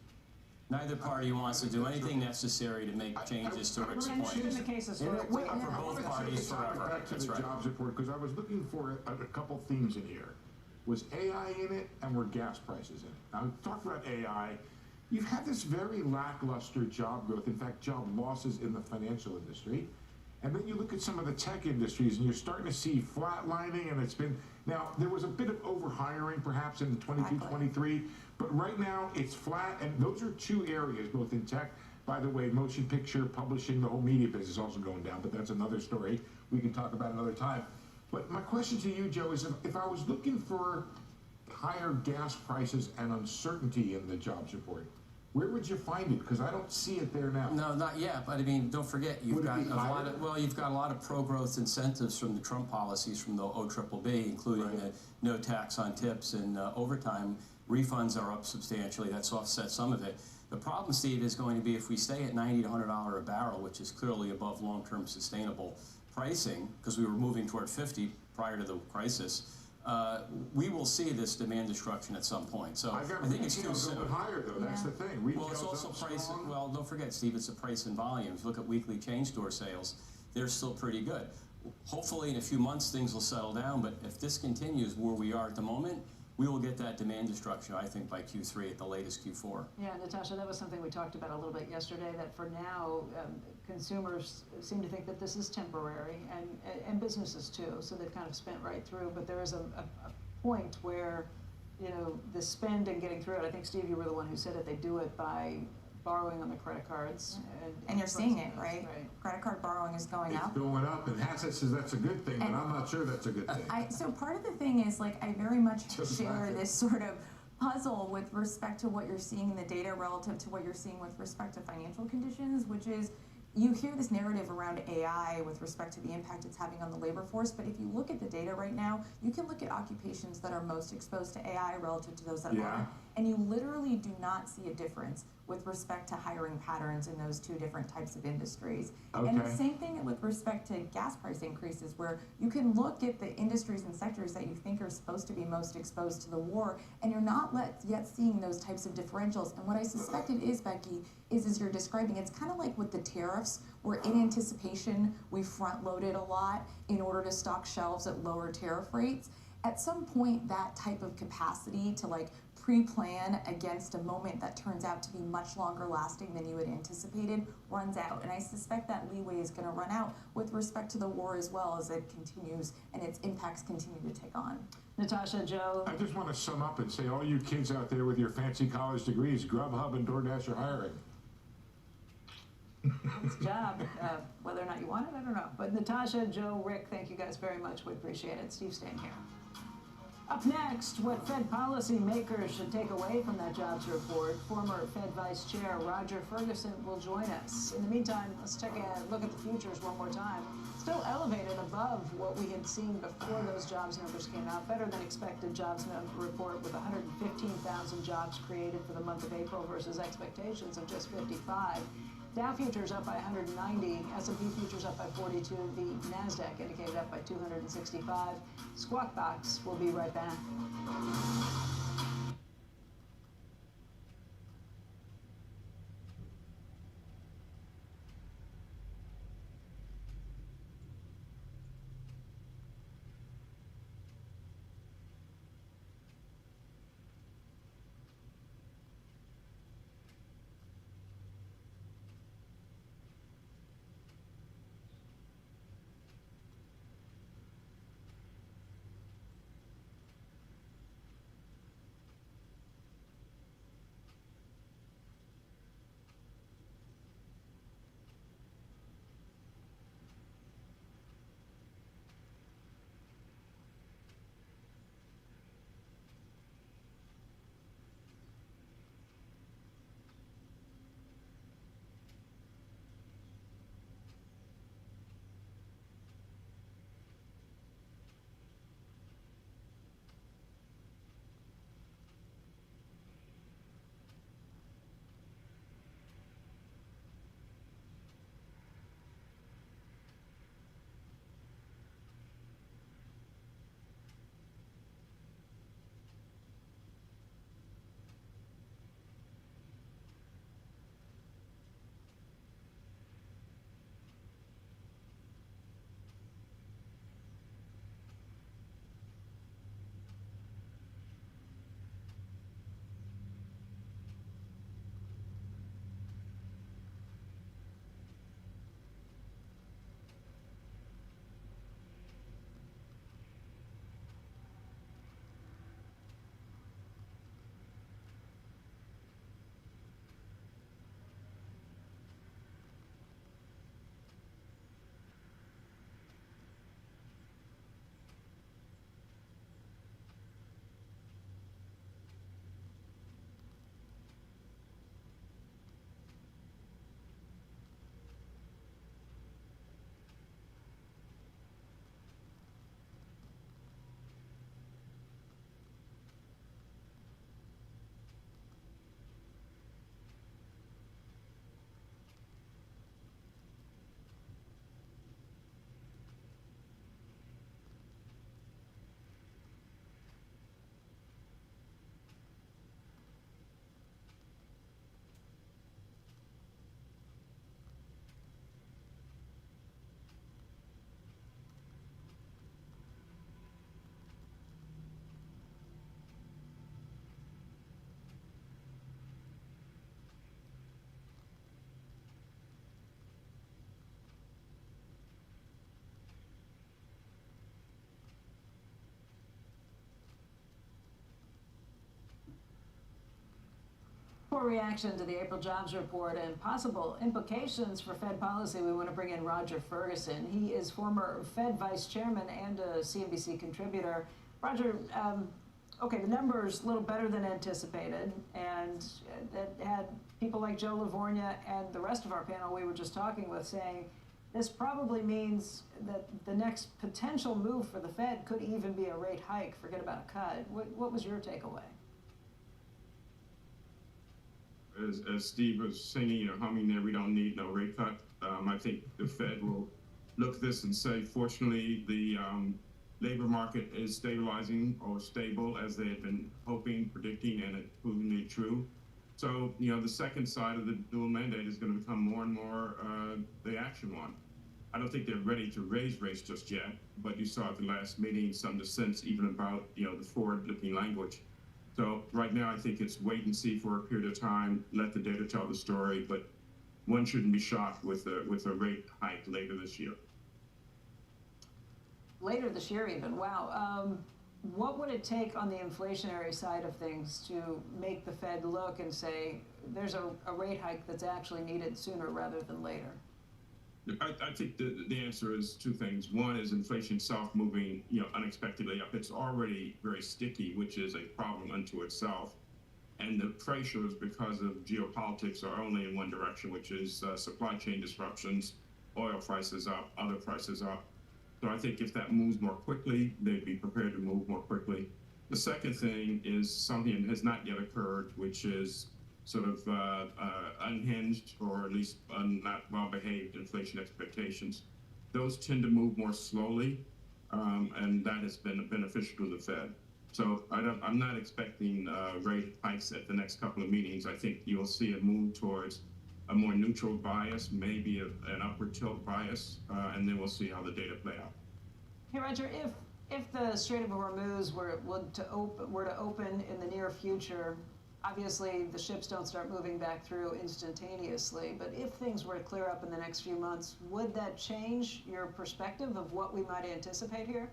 Neither party wants to do anything necessary to make changes to Rick's point. And the case is For both parties forever. Back to That's the right. jobs report, because I was looking for a couple themes in here. Was AI in it, and were gas prices in it? Now, talk about AI. You've had this very lackluster job growth, in fact, job losses in the financial industry. And then you look at some of the tech industries, and you're starting to see flatlining, and it's been, now, there was a bit of overhiring, perhaps, in 22, 23, but right now, it's flat, and those are two areas, both in tech. By the way, motion picture, publishing, the whole media business is also going down, but that's another story we can talk about another time. But my question to you, Joe, is if I was looking for higher gas prices and uncertainty in the jobs report, where would you find it? Because I don't see it there now. No, not yet. But I mean, don't forget, you've got a lot of you've got a lot of pro-growth incentives from the Trump policies from the OBBB, including no tax on tips and overtime. Refunds are up substantially. That's offset some of it. The problem, Steve, is going to be if we stay at $90 to $100 a barrel, which is clearly above long-term sustainable pricing, because we were moving toward 50 prior to the crisis. We will see this demand destruction at some point. So I think it's too soon. Higher though. That's the thing. Well, it's also price. Well, don't forget, Steve. It's a price and volume. If you look at weekly chain store sales, they're still pretty good. Hopefully, in a few months, things will settle down. But if this continues where we are at the moment, we will get that demand destruction, I think, by Q3 at the latest Q4. Yeah, Natasha, that was something we talked about a little bit yesterday, that for now, consumers seem to think that this is temporary, and businesses too, so they've kind of spent right through, but there is a point where, you know, the spend and getting through it, I think, Steve, you were the one who said it, they do it by borrowing on the credit cards. And you're seeing it, right? Credit card borrowing is going up. It's going up, and Hassett says that's a good thing, but I'm not sure that's a good thing. So part of the thing is, like, I very much share this sort of puzzle with respect to what you're seeing in the data relative to what you're seeing with respect to financial conditions, which is you hear this narrative around AI with respect to the impact it's having on the labor force, but if you look at the data right now, you can look at occupations that are most exposed to AI relative to those that aren't, and you literally do not see a difference with respect to hiring patterns in those two different types of industries. And the same thing with respect to gas price increases, where you can look at the industries and sectors that you think are supposed to be most exposed to the war, and you're not yet seeing those types of differentials. And what I suspect it is, Becky, is as you're describing, it's kind of like with the tariffs, where in anticipation, we front-loaded a lot in order to stock shelves at lower tariff rates. at some point that type of capacity to like pre-plan against a moment that turns out to be much longer lasting than you had anticipated runs out. And I suspect that leeway is going to run out with respect to the war as well as it continues and its impacts continue to take on. Natasha, Joe. I just want to sum up and say all you kids out there with your fancy college degrees, Grubhub and DoorDash are hiring. It's a job. Whether or not you want it, I don't know. But Natasha, Joe, Rick, thank you guys very much. We appreciate it. Steve, staying here. Up next, what Fed policy makers should take away from that jobs report. Former Fed Vice Chair Roger Ferguson will join us. In the meantime, let's take a look at the futures one more time. Still elevated above what we had seen before those jobs numbers came out. Better than expected jobs report with 115,000 jobs created for the month of April versus expectations of just 55. Dow futures up by 190, S&P futures up by 42, the NASDAQ indicated up by 265. Squawk Box will be right back. For reaction to the April jobs report and possible implications for Fed policy, we want to bring in Roger Ferguson. He is former Fed Vice Chairman and a CNBC contributor. Roger, okay, the numbers a little better than anticipated, and that had people like Joe Livornia and the rest of our panel we were just talking with saying this probably means that the next potential move for the Fed could even be a rate hike, forget about a cut. What was your takeaway? As Steve was saying, humming there, we don't need no rate cut. I think the Fed will look at this and say, fortunately, the labor market is stabilizing or stable as they had been hoping, predicting, and it proving to be true. So, the second side of the dual mandate is going to become more and more the action one. I don't think they're ready to raise rates just yet, but you saw at the last meeting some dissent even about, the forward-looking language. So right now, I think it's wait and see for a period of time, let the data tell the story, but one shouldn't be shocked with a rate hike later this year. Later this year even, wow. What would it take on the inflationary side of things to make the Fed look and say, there's a rate hike that's actually needed sooner rather than later? I think the answer is two things. One is inflation itself moving, unexpectedly up. It's already very sticky, which is a problem unto itself. And the pressures, because of geopolitics, are only in one direction, which is supply chain disruptions, oil prices up, other prices up. So I think if that moves more quickly, they'd be prepared to move more quickly. The second thing is something that has not yet occurred, which is sort of unhinged or at least not well-behaved inflation expectations. Those tend to move more slowly, and that has been beneficial to the Fed. So I'm not expecting rate hikes at the next couple of meetings. I think you'll see a move towards a more neutral bias, maybe an upward tilt bias, and then we'll see how the data play out. Hey, Roger, if the Strait of Hormuz were to open in the near future, obviously the ships don't start moving back through instantaneously, but if things were to clear up in the next few months, would that change your perspective of what we might anticipate here?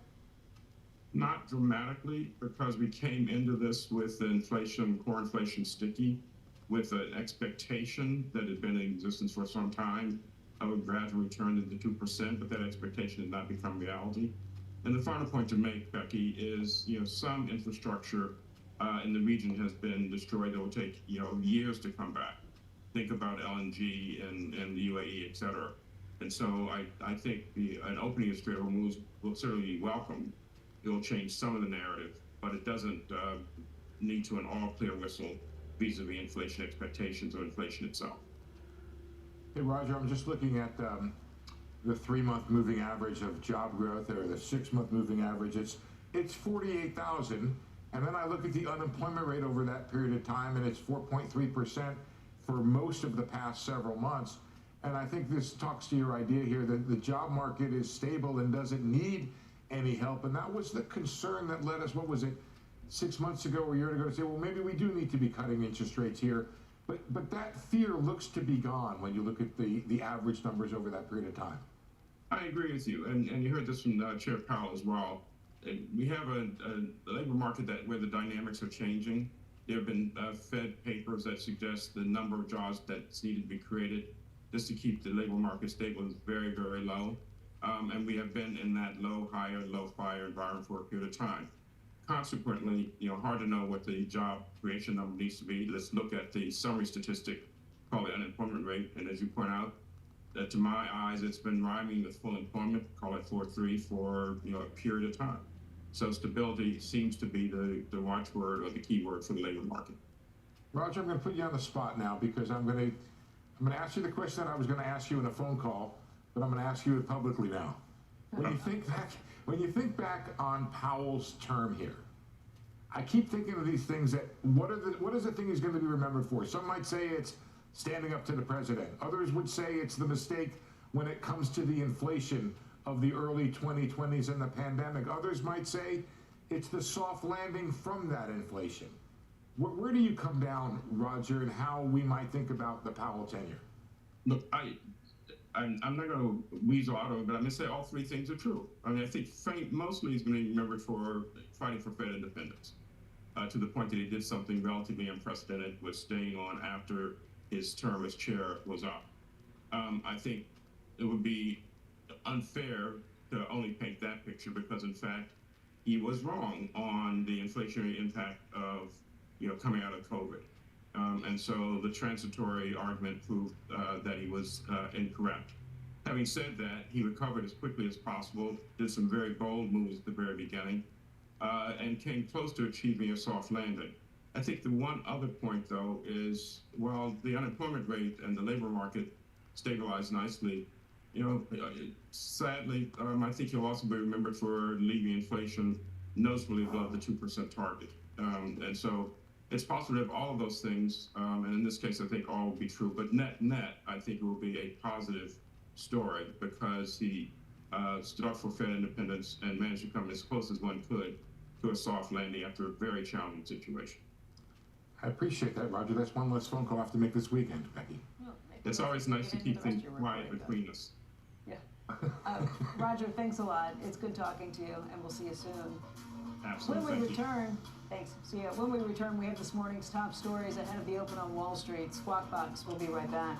Not dramatically, because we came into this with inflation, core inflation sticky, with an expectation that had been in existence for some time of a gradual return to the 2%, but that expectation has not become reality. And the final point to make, Becky, is some infrastructure in the region has been destroyed that will take years to come back. Think about LNG and the UAE, et cetera. And so I think an opening of Strait of Hormuz will certainly be welcome. It will change some of the narrative, but it doesn't need to an all-clear whistle vis-a-vis inflation expectations or inflation itself. Hey, Roger, I'm just looking at the 3-month moving average of job growth, or the 6-month moving average. It's 48,000, and then I look at the unemployment rate over that period of time, and it's 4.3% for most of the past several months. And I think this talks to your idea here that the job market is stable and doesn't need any help. And that was the concern that led us, 6 months ago or a year ago, to say, well, maybe we do need to be cutting interest rates here. But that fear looks to be gone when you look at the average numbers over that period of time. I agree with you, and you heard this from Chair Powell as well. We have a labor market where the dynamics are changing. There have been Fed papers that suggest the number of jobs that's needed to be created just to keep the labor market stable is very, very low. And we have been in that low hire environment for a period of time. Consequently, hard to know what the job creation number needs to be. Let's look at the summary statistic called the unemployment rate. And as you point out, that to my eyes, it's been rhyming with full employment, call it 4.3, for a period of time. So stability seems to be the watchword or the key word for the labor market. Roger, I'm going to put you on the spot now because I'm going to ask you the question that I was going to ask you in a phone call, but I'm going to ask you it publicly now. When you think back on Powell's term here, I keep thinking of these things that what is the thing he's going to be remembered for? Some might say it's standing up to the president. Others would say it's the mistake when it comes to the inflation of the early 2020s and the pandemic. Others might say it's the soft landing from that inflation. Where do you come down, Roger, and how we might think about the Powell tenure? Look, I'm not going to weasel out of it, but I'm going to say all three things are true. I mean, I think mostly he's going to be remembered for fighting for Fed independence, to the point that he did something relatively unprecedented with staying on after his term as chair was up. I think it would be unfair to only paint that picture because, in fact, he was wrong on the inflationary impact of coming out of COVID. And so the transitory argument proved that he was incorrect. Having said that, he recovered as quickly as possible, did some very bold moves at the very beginning, and came close to achieving a soft landing. I think the one other point, though, is while the unemployment rate and the labor market stabilized nicely, sadly, I think he'll also be remembered for leaving inflation noticeably above the 2% target. And so it's possible to have all of those things, and in this case, I think all will be true. But net, I think it will be a positive story because he stood up for Fed independence and managed to come as close as one could to a soft landing after a very challenging situation. I appreciate that, Roger. That's one less phone call I have to make this weekend, Becky. Well, It's always nice to keep things quiet between us. Yeah. Roger, thanks a lot. It's good talking to you, and we'll see you soon. Absolutely. When we Thank you. return, thanks. See ya. When we return, we have this morning's top stories ahead of the open on Wall Street. Squawk Box. We'll be right back.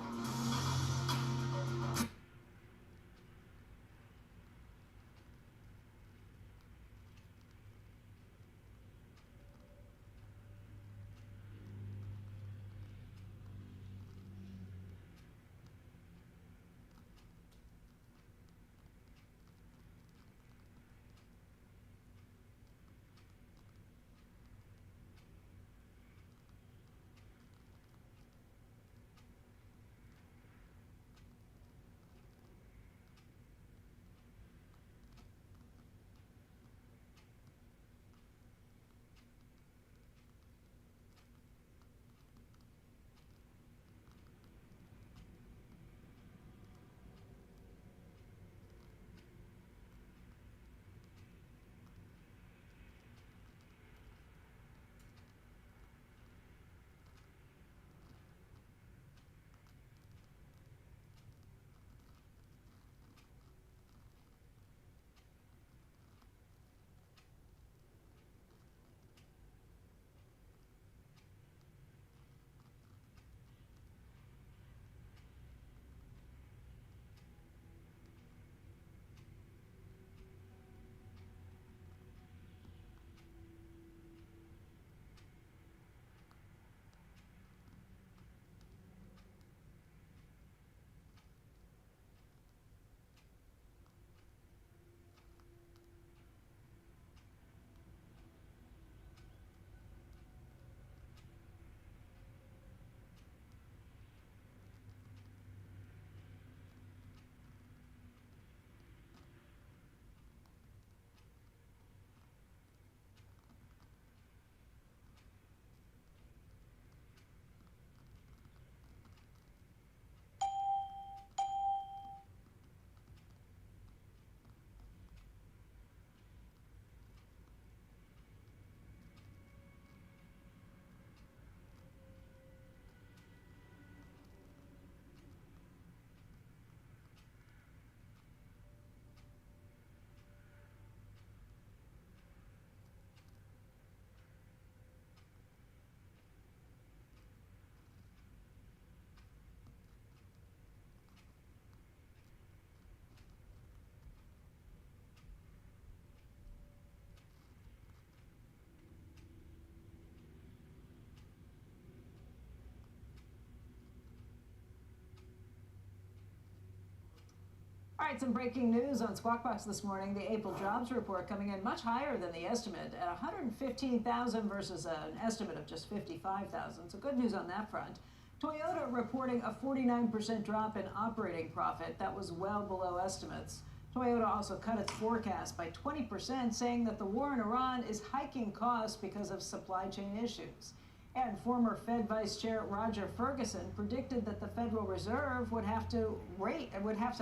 All right, some breaking news on Squawk Box this morning. The April jobs report coming in much higher than the estimate at 115,000 versus an estimate of just 55,000. So good news on that front. Toyota reporting a 49% drop in operating profit. That was well below estimates. Toyota also cut its forecast by 20%, saying that the war in Iran is hiking costs because of supply chain issues. And former Fed Vice Chair Roger Ferguson predicted that the Federal Reserve would have to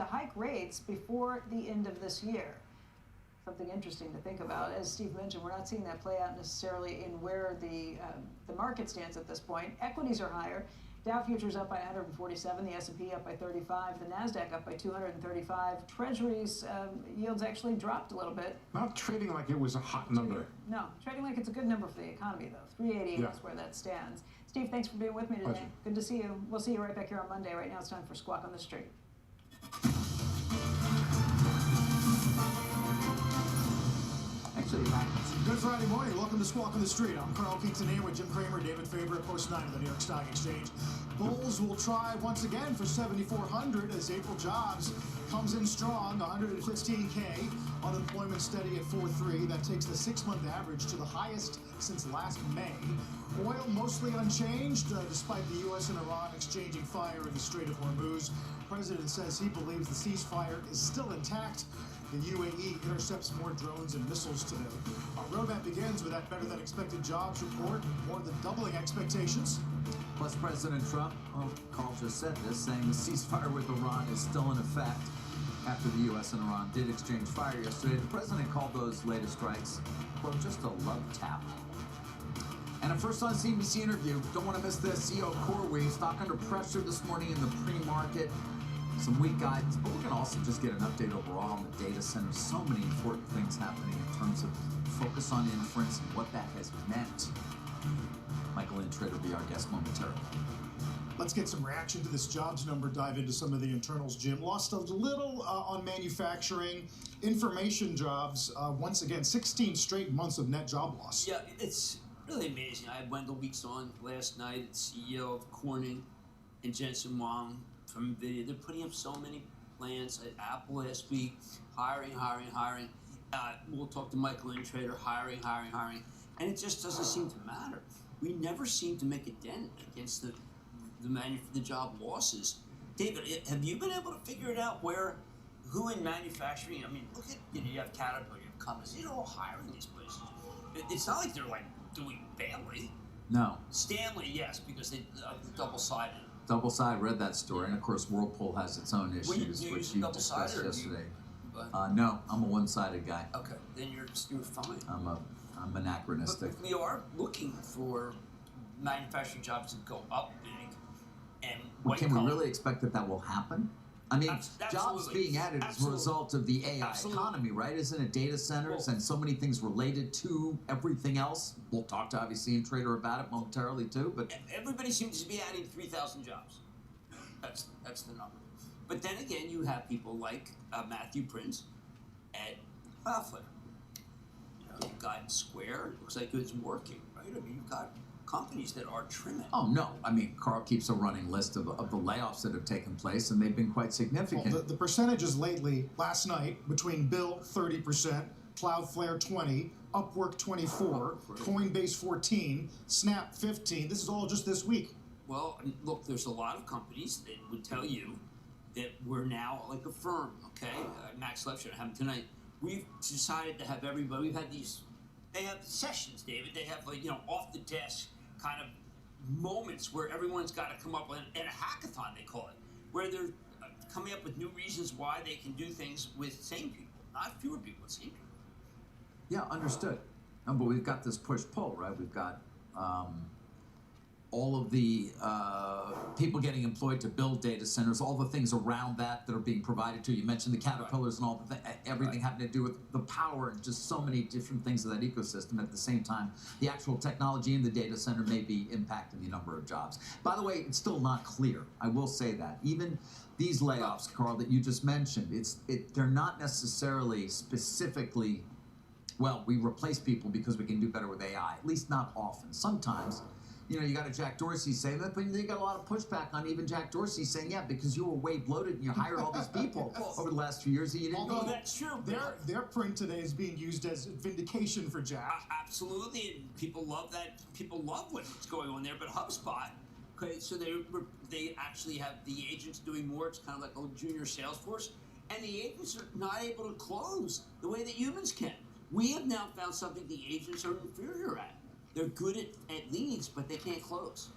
hike rates before the end of this year. Something interesting to think about. As Steve mentioned, we're not seeing that play out necessarily in where the market stands at this point. Equities are higher. Dow futures up by 147, the S&P up by 35, the NASDAQ up by 235. Treasuries yields actually dropped a little bit. Not trading like it was a hot number. No, trading like it's a good number for the economy, though. 380 is where that stands. Steve, thanks for being with me today. Pleasure. Good to see you. We'll see you right back here on Monday. Right now it's time for Squawk on the Street. Good Friday morning. Welcome to Squawk on the Street. I'm Carl Kingston here with Jim Cramer, David Faber at Post 9 of the New York Stock Exchange. Bulls will try once again for 7,400 as April jobs comes in strong, 115K. Unemployment steady at 4.3. That takes the 6-month average to the highest since last May. Oil mostly unchanged, despite the U.S. and Iran exchanging fire in the Strait of Hormuz. The president says he believes the ceasefire is still intact. The UAE intercepts more drones and missiles today. Our roadmap begins with that better-than-expected jobs report, more than doubling expectations. Plus, President Trump, well, Carl just said this, saying the ceasefire with Iran is still in effect after the U.S. and Iran did exchange fire yesterday. The president called those latest strikes, quote, just a love tap. And a first on CNBC interview, don't want to miss this, CEO of CoreWeave, stock under pressure this morning in the pre-market. Some weak guidance, but we can also just get an update overall on the data centers. So many important things happening in terms of focus on inference and what that has meant. Michael Intrater will be our guest momentarily. Let's get some reaction to this jobs number, dive into some of the internals. Jim, lost a little on manufacturing. Information jobs, once again, 16 straight months of net job loss. Yeah, it's really amazing. I had Wendell Weeks on last night, CEO of Corning, and Jensen Huang from NVIDIA. They're putting up so many plans. At Apple last week, hiring. We'll talk to Michael Intrater, hiring. And it just doesn't seem to matter. We never seem to make a dent against the job losses. David, have you been able to figure it out who in manufacturing? I mean, look at, you have Caterpillar, you have Cummins, they're all hiring these places. It's not like they're like doing badly. No. Stanley, yes, because they double-sided. Double-sided, read that story, and of course Whirlpool has its own issues, which you discussed yesterday. No, I'm a one-sided guy. Okay, then you're fine. I'm anachronistic. But we are looking for manufacturing jobs to go up big, and well, can we really expect that will happen? I mean, jobs being added as a result of the AI economy, right? Isn't it data centers and so many things related to everything else? We'll talk to obviously Intrater about it momentarily too, but everybody seems to be adding 3,000 jobs. That's the number. But then again, you have people like Matthew Prince at Cloudflare. You've got Square. It looks like it's working, right? I mean, you've got companies that are trimming. Oh, no. I mean, Carl keeps a running list of the layoffs that have taken place, and they've been quite significant. Well, the percentages lately, last night, between Bill, 30%, Cloudflare, 20%, Upwork, 24%, Coinbase, 14%, Snap, 15%. This is all just this week. Well, look, there's a lot of companies that would tell you that we're now like a firm, okay? Max Levchin, I have him tonight. We've decided to have everybody, they have sessions, David. They have, off the desk kind of moments where everyone's got to come up with, and a hackathon, they call it, where they're coming up with new reasons why they can do things with same people, not fewer people, same people. Yeah, understood. No, but we've got this push-pull, right? We've got all of the people getting employed to build data centers, all the things around that are being provided to you. You mentioned the Caterpillars and all everything having to do with the power and just so many different things of that ecosystem. At the same time, the actual technology in the data center may be impacting the number of jobs. By the way, it's still not clear. I will say that. Even these layoffs, Carl, that you just mentioned, they're not necessarily specifically, well, we replace people because we can do better with AI. At least not often. Sometimes, you got a Jack Dorsey saying that, but you got a lot of pushback on even Jack Dorsey saying, yeah, because you were way bloated and you hired all these people over the last few years that you didn't need. That's true. Their print today is being used as vindication for Jack. Absolutely, and people love that. People love what's going on there. But HubSpot, okay, so they actually have the agents doing more. It's kind of like a junior sales force, and the agents are not able to close the way that humans can. We have now found something the agents are inferior at. They're good at leads, but they can't close.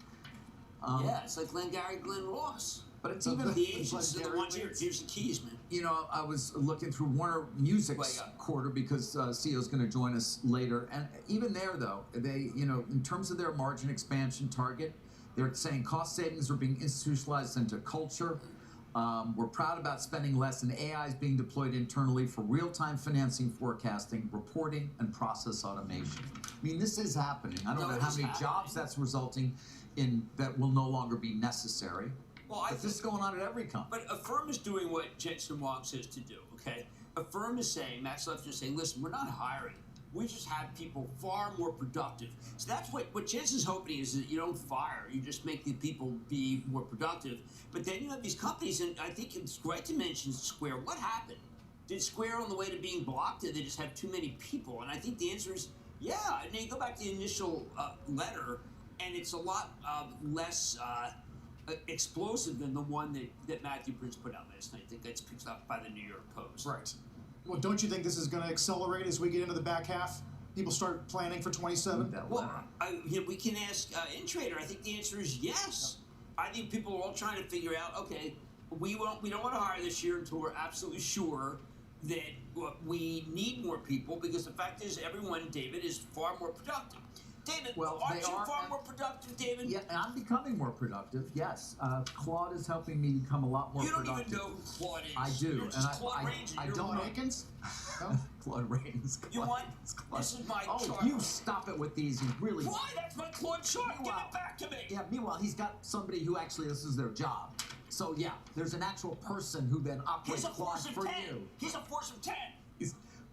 Yeah, it's like Glengarry Glen Ross. But it's even the agents are the ones here. Here's the keys, man. I was looking through Warner Music's quarter because CEO's going to join us later, and even there, though, they, in terms of their margin expansion target, they're saying cost savings are being institutionalized into culture. We're proud about spending less, and AI is being deployed internally for real-time financing, forecasting, reporting, and process automation. I mean, this is happening. I don't know how many jobs that's resulting in that will no longer be necessary. Well, but this is going on at every company. But a firm is doing what Jensen Huang says to do, okay? A firm is saying, Max Levchin is saying, listen, we're not hiring. We just have people far more productive. So that's what Jensen's hoping is that you don't fire. You just make the people be more productive. But then you have these companies, and I think it's right to mention Square. What happened? Did Square, on the way to being blocked, did they just have too many people? And I think the answer is, yeah. And then you go back to the initial letter, and it's a lot less explosive than the one that Matthew Prince put out last night. I think that's picked up by the New York Post. Right. Well, don't you think this is going to accelerate as we get into the back half? people start planning for 27? Well, we can ask InTrader. I think the answer is yes. I think people are all trying to figure out, okay, we don't want to hire this year until we're absolutely sure that we need more people, because the fact is everyone, David, is far more productive. David, aren't you far more productive, David? Yeah, I'm becoming more productive, yes. Claude is helping me become a lot more productive. You don't even know who Claude is. I do. You're just Claude Rains. I don't know. Akins? Claude Rains. You want? This is my chart. You stop it with these. You really. Why? That's my Claude chart. Give it back to me. Yeah, meanwhile, he's got somebody who actually, this is their job. So, yeah, there's an actual person who then operates Claude for you. He's a force of 10.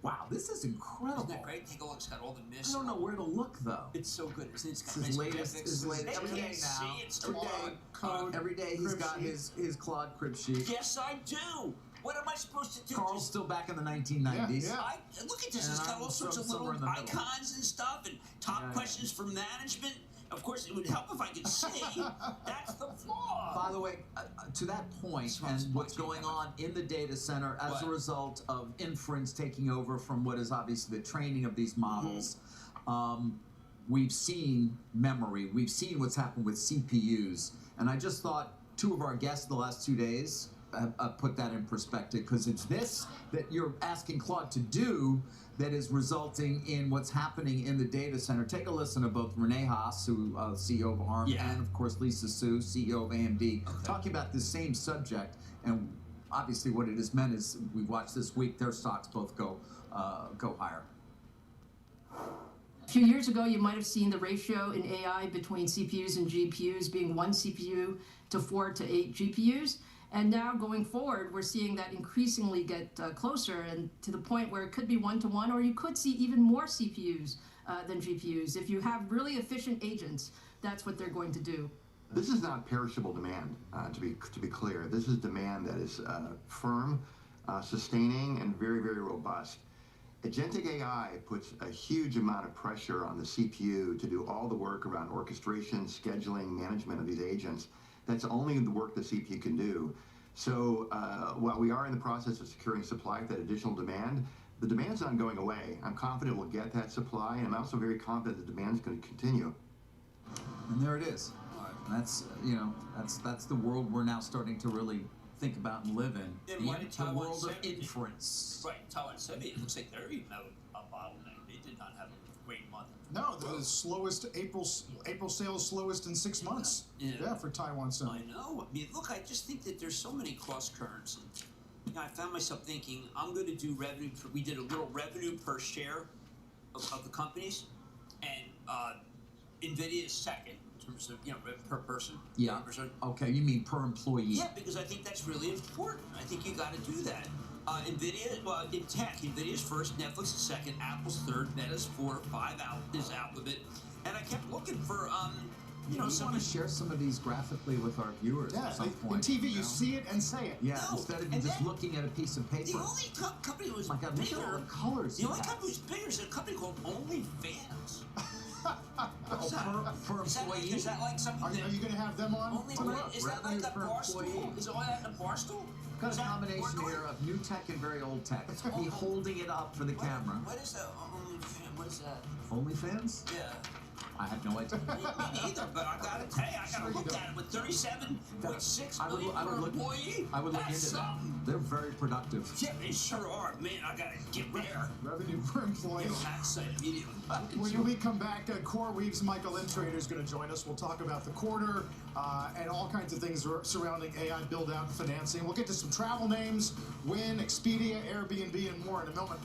Wow, this is incredible. Isn't that great? Take a look. It's got all the mist. I don't know where to look, though. It's so good. It's got his nice latest, graphics. every day now. Every day, code. Every day he's got his Claude crib sheet. Yes, I do. What am I supposed to do? Carl's still back in the 1990s. Look at this. It's got all sorts of little icons and stuff, and top questions for management. Of course, it would help if I could see. That's the flaw. By the way, to that point, and what's going on in the data center as a result of inference taking over from what is obviously the training of these models, we've seen memory. We've seen what's happened with CPUs. And I just thought two of our guests the last 2 days put that in perspective, because it's this that you're asking Claude to do that is resulting in what's happening in the data center. Take a listen to both Renee Haas, who CEO of ARM, and of course Lisa Su, CEO of AMD, talking about the same subject. And obviously what it has meant is we've watched this week their stocks both go higher. A few years ago, you might have seen the ratio in AI between CPUs and GPUs being 1 CPU to 4 to 8 GPUs. And now going forward, we're seeing that increasingly get closer, and to the point where it could be 1 to 1, or you could see even more CPUs than GPUs. If you have really efficient agents, that's what they're going to do. This is not perishable demand, to be clear. This is demand that is firm, sustaining, and very, very robust. Agentic AI puts a huge amount of pressure on the CPU to do all the work around orchestration, scheduling, management of these agents. That's only the work the CPU can do. So while we are in the process of securing supply for that additional demand, the demand's not going away. I'm confident we'll get that supply, and I'm also very confident the demand's going to continue. And there it is. And that's, that's the world we're now starting to really think about and live in. The world of inference. Right, Taiwan 70, it looks like they're even a bottleneck. They did not have a great month. No, the slowest April sales slowest in 6 months. Yeah, for Taiwan 70. I know. I mean, look, I just think that there's so many cross currents. And I found myself thinking, I'm going to do revenue. We did a little revenue per share of the companies, and NVIDIA is second in terms of per person. Yeah. Okay, you mean per employee? Yeah, because I think that's really important. I think you got to do that. NVIDIA, in tech, NVIDIA's first, Netflix is second, Apple's third, Meta's fourth, 5 is Alphabet, and I kept looking for, we want to share some of these graphically with our viewers at some point. In TV, you see it and say it. Yeah, instead of you just looking at a piece of paper. The only company that was bigger, look at all the colors. The only company that was bigger is a company called OnlyFans. Per employee? Is that like something? Are you going to have them on? Is that like a Barstool? Is all that a Barstool? Got a combination here of new tech and very old tech. Me holding it up for the camera. What is that? OnlyFans? What is that? OnlyFans? Yeah. I have no idea. Me neither, but I gotta tell you, I gotta look at it with 37.6 million per employee. I would look into that. They're very productive. Yeah, they sure are. Man, I gotta get there. Revenue per employee. Tax site immediately. When we come back, CoreWeave's Michael Intrater is going to join us. We'll talk about the quarter and all kinds of things surrounding AI build-out and financing. We'll get to some travel names, Wynn, Expedia, Airbnb, and more in a moment.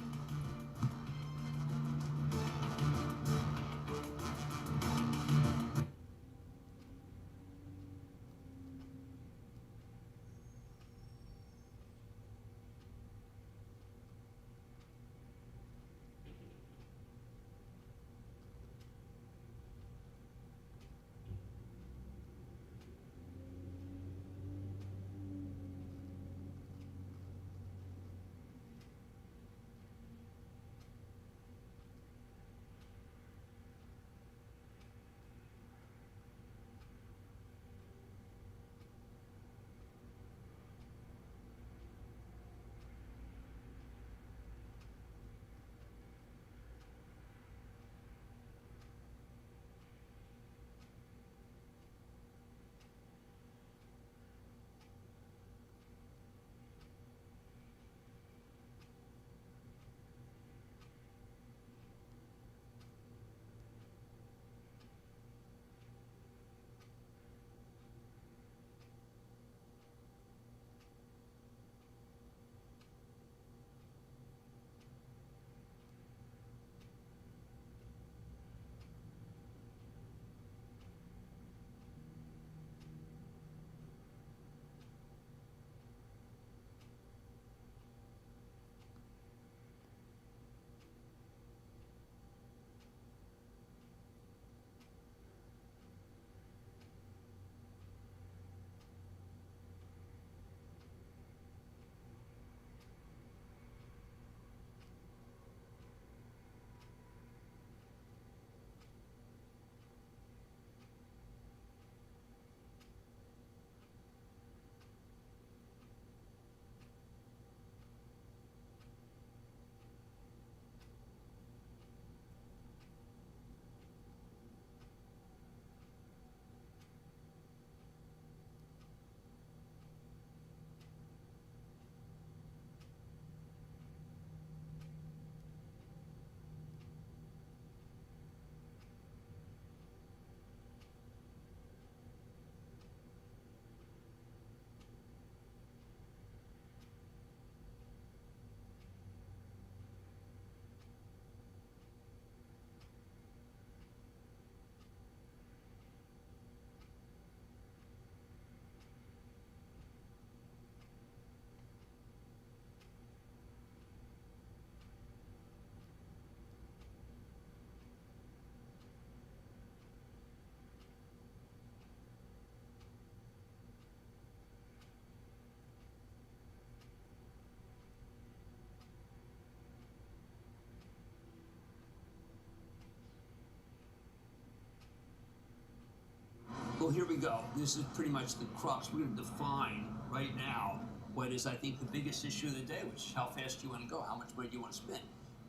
well, here we go. This is pretty much the crux. We're going to define right now what is, I think, the biggest issue of the day, which is how fast do you want to go? How much money do you want to spend?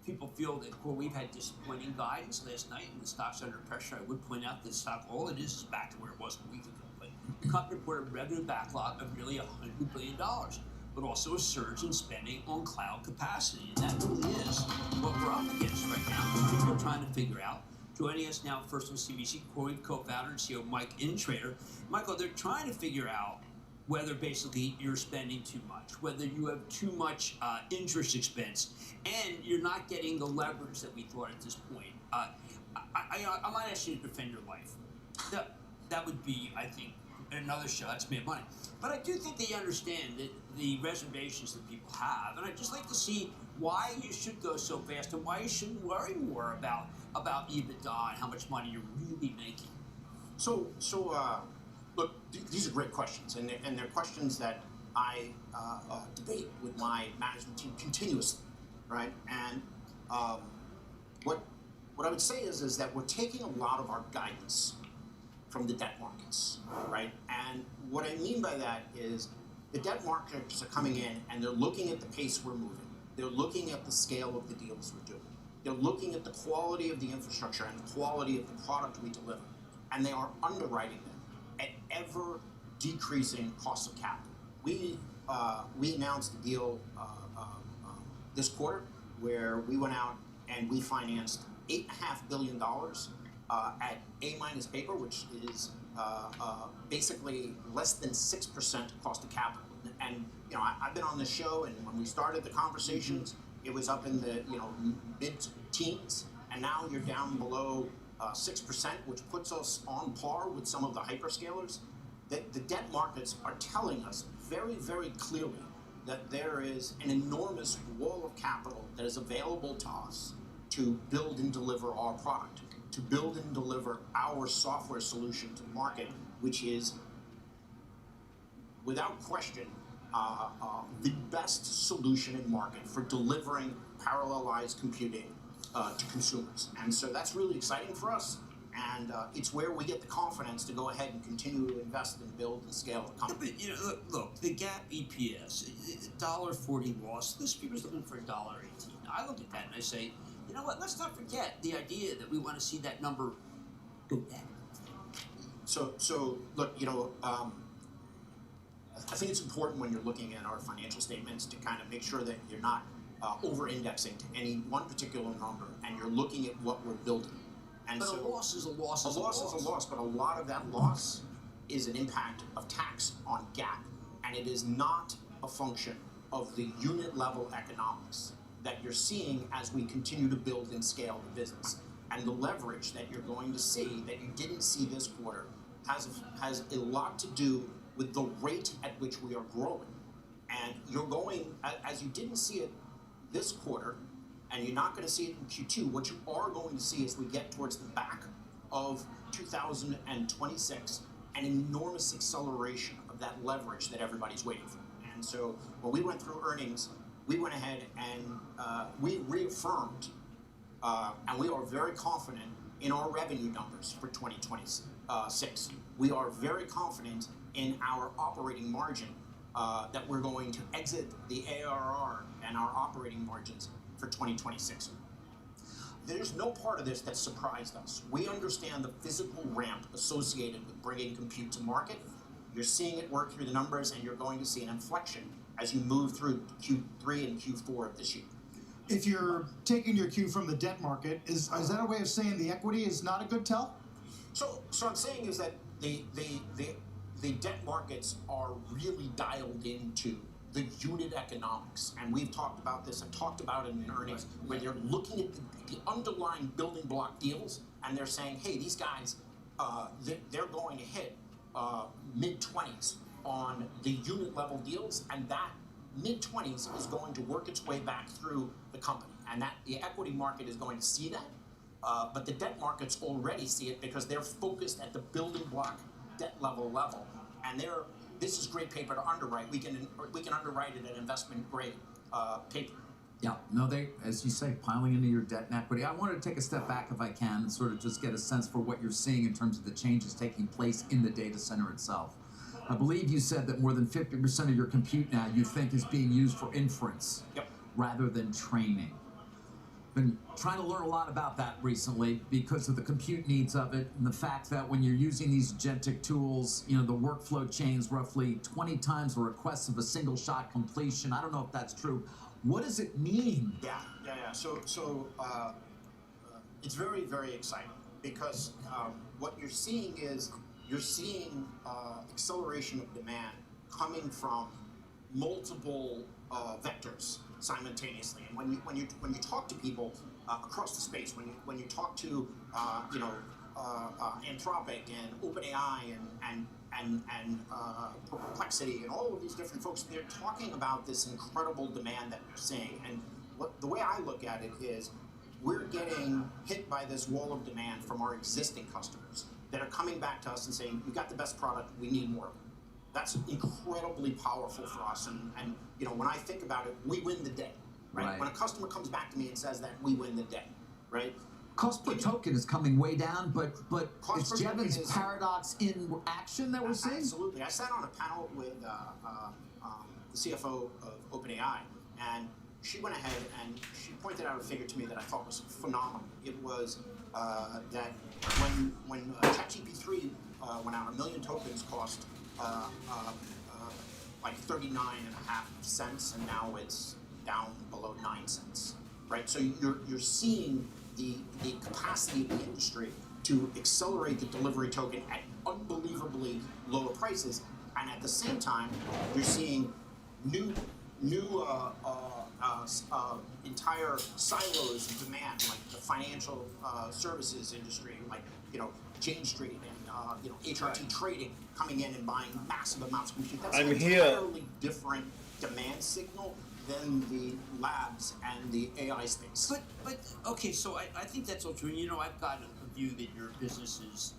People feel that, well, we've had disappointing guidance last night and the stock's under pressure. I would point out that stock, all it is back to where it was a week ago. But the company reported a revenue backlog of nearly $100 billion, but also a surge in spending on cloud capacity. And that really is what we're up against right now. People are trying to figure out. Joining us now, first on CBC, co-founder and CEO Mike Intrater. Michael, they're trying to figure out whether basically you're spending too much, whether you have too much interest expense, and you're not getting the leverage that we thought at this point. I might ask you to defend your life. That would be, I think, another show. That's made money. But I do think they understand that the reservations that people have, and I'd just like to see why you should go so fast and why you shouldn't worry more about EBITDA and how much money you're really making. Look, these are great questions, and they're questions that I debate with my management team continuously, right? And what I would say is that we're taking a lot of our guidance from the debt markets, right? And what I mean by that is the debt markets are coming in and they're looking at the pace we're moving. They're looking at the scale of the deals we're doing. They're looking at the quality of the infrastructure and the quality of the product we deliver. And they are underwriting them at ever decreasing cost of capital. We announced a deal this quarter where we went out and we financed $8.5 billion at A- paper, which is basically less than 6% cost of capital. And I've been on this show, and when we started the conversations, it was up in the mid-teens, and now you're down below 6%, which puts us on par with some of the hyperscalers. The debt markets are telling us very, very clearly that there is an enormous wall of capital that is available to us to build and deliver our product, to build and deliver our software solution to the market, which is, without question, the best solution in market for delivering parallelized computing to consumers. And so that's really exciting for us, and it's where we get the confidence to go ahead and continue to invest and build and scale the company. Yeah, but look, the GAAP EPS, $1.40 loss. This people's looking for $1.18. I look at that and I say, you know what? Let's not forget the idea that we want to see that number go down. So look, I think it's important when you're looking at our financial statements to kind of make sure that you're not over-indexing to any one particular number, and you're looking at what we're building. And But so a loss is a loss. a loss is a loss, but a lot of that loss is an impact of tax on GAAP, and it is not a function of the unit level economics that you're seeing as we continue to build and scale the business. And the leverage that you're going to see that you didn't see this quarter has a lot to do with the rate at which we are growing. And you're going, as you didn't see it this quarter, and you're not going to see it in Q2, what you are going to see as we get towards the back of 2026, an enormous acceleration of that leverage that everybody's waiting for. And so when we went through earnings, we went ahead and we reaffirmed, and we are very confident in our revenue numbers for 2026. We are very confident in our operating margin, that we're going to exit the ARR and our operating margins for 2026. There's no part of this that surprised us. We understand the physical ramp associated with bringing compute to market. You're seeing it work through the numbers, and you're going to see an inflection as you move through Q3 and Q4 of this year. If you're taking your cue from the debt market, is that a way of saying the equity is not a good tell? So I'm saying is that the debt markets are really dialed into the unit economics, and we've talked about this. I've talked about it in earnings, where they're looking at the underlying building block deals, and they're saying, hey, these guys, they're going to hit mid-20s on the unit level deals, and that mid-20s is going to work its way back through the company, and that the equity market is going to see that, but the debt markets already see it because they're focused at the building block debt level, and this is great paper to underwrite. We can underwrite it at investment grade paper. Yeah, no, they, as you say, piling into your debt and equity. I wanted to take a step back if I can and sort of just get a sense for what you're seeing in terms of the changes taking place in the data center itself. I believe you said that more than 50% of your compute now you think is being used for inference rather than training. Been trying to learn a lot about that recently because of the compute needs of it and the fact that when you're using these agentic tools, you know, the workflow chains roughly 20 times the requests of a single shot completion. I don't know if that's true. What does it mean? Yeah. So it's very, very exciting because what you're seeing is acceleration of demand coming from multiple vectors simultaneously. And when you talk to people across the space, when you talk to Anthropic and OpenAI and Perplexity and all of these different folks, they're talking about this incredible demand that they're seeing. And the way I look at it is we're getting hit by this wall of demand from our existing customers that are coming back to us and saying, "We've got the best product, we need more of it." That's incredibly powerful for us. And you know, when I think about it, we win the day, right? When a customer comes back to me and says that, we win the day, right? Cost per token is coming way down, but it's Jevons paradox in action that we're seeing? Absolutely. I sat on a panel with the CFO of OpenAI, and she went ahead and she pointed out a figure to me that I thought was phenomenal. It was that when ChatGPT 3 went out, 1 million tokens cost like 39.5 cents, and now it's down below 9 cents, right? So you're seeing the capacity of the industry to accelerate the delivery token at unbelievably lower prices, and at the same time, you're seeing new entire silos of demand, like the financial services industry, like Jane Street and HRT trading coming in and buying massive amounts of compute. That's an entirely different demand signal than the labs and the AI space. But okay, so I think that's all true. You know, I've got a view that your business is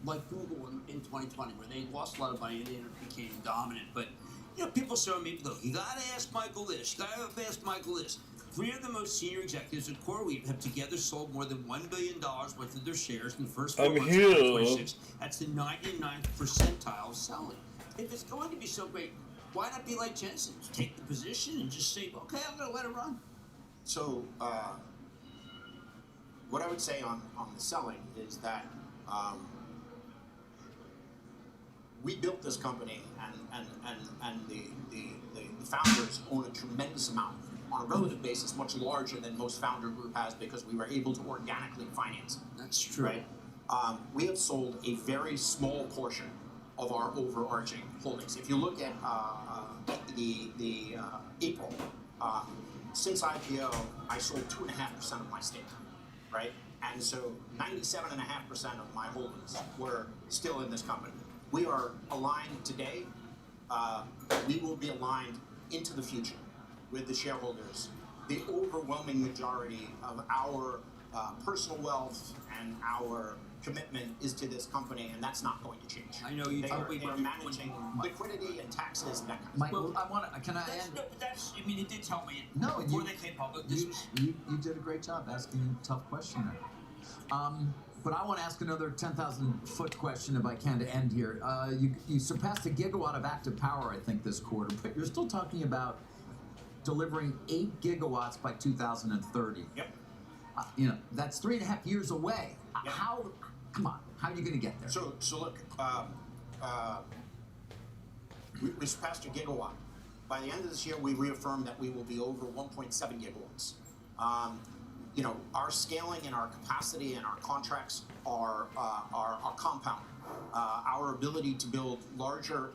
like Google in 2020, where they lost a lot of money and they became dominant. But you know, people say to me, look, you gotta ask Michael this, you gotta ask Michael this. 3 of the most senior executives at CoreWeave have together sold more than $1 billion worth of their shares in the first 4 months of 2026. That's the 99th percentile of selling. If it's going to be so great, why not be like Jensen? Take the position and just say, okay, I'm going to let it run. So, what I would say on the selling is that we built this company, and the founders own a tremendous amount on a relative basis, much larger than most founder group has, because we were able to organically finance it. That's true. Right? We have sold a very small portion of our overarching holdings. If you look at the April, since IPO, I sold 2.5% of my stake, right? And so 97.5% of my holdings were still in this company. We are aligned today. We will be aligned into the future with the shareholders. The overwhelming majority of our personal wealth and our commitment is to this company, and that's not going to change. I know you They are managing liquidity and taxes and that kind of Mike, stuff. I want to. Can I end? No, but that's. I mean, it did tell me No, before they came public. You did a great job asking a tough question there. But I want to ask another 10,000-foot question, if I can, to end here. You surpassed 1 gigawatt of active power, I think, this quarter, but you're still talking about delivering 8 gigawatts by 2030. Yep. You know, that's 3.5 years away. Yep. Come on, how are you going to get there? So look, we surpassed 1 gigawatt. By the end of this year, we reaffirmed that we will be over 1.7 gigawatts. You know, our scaling and our capacity and our contracts are compounded. Our ability to build larger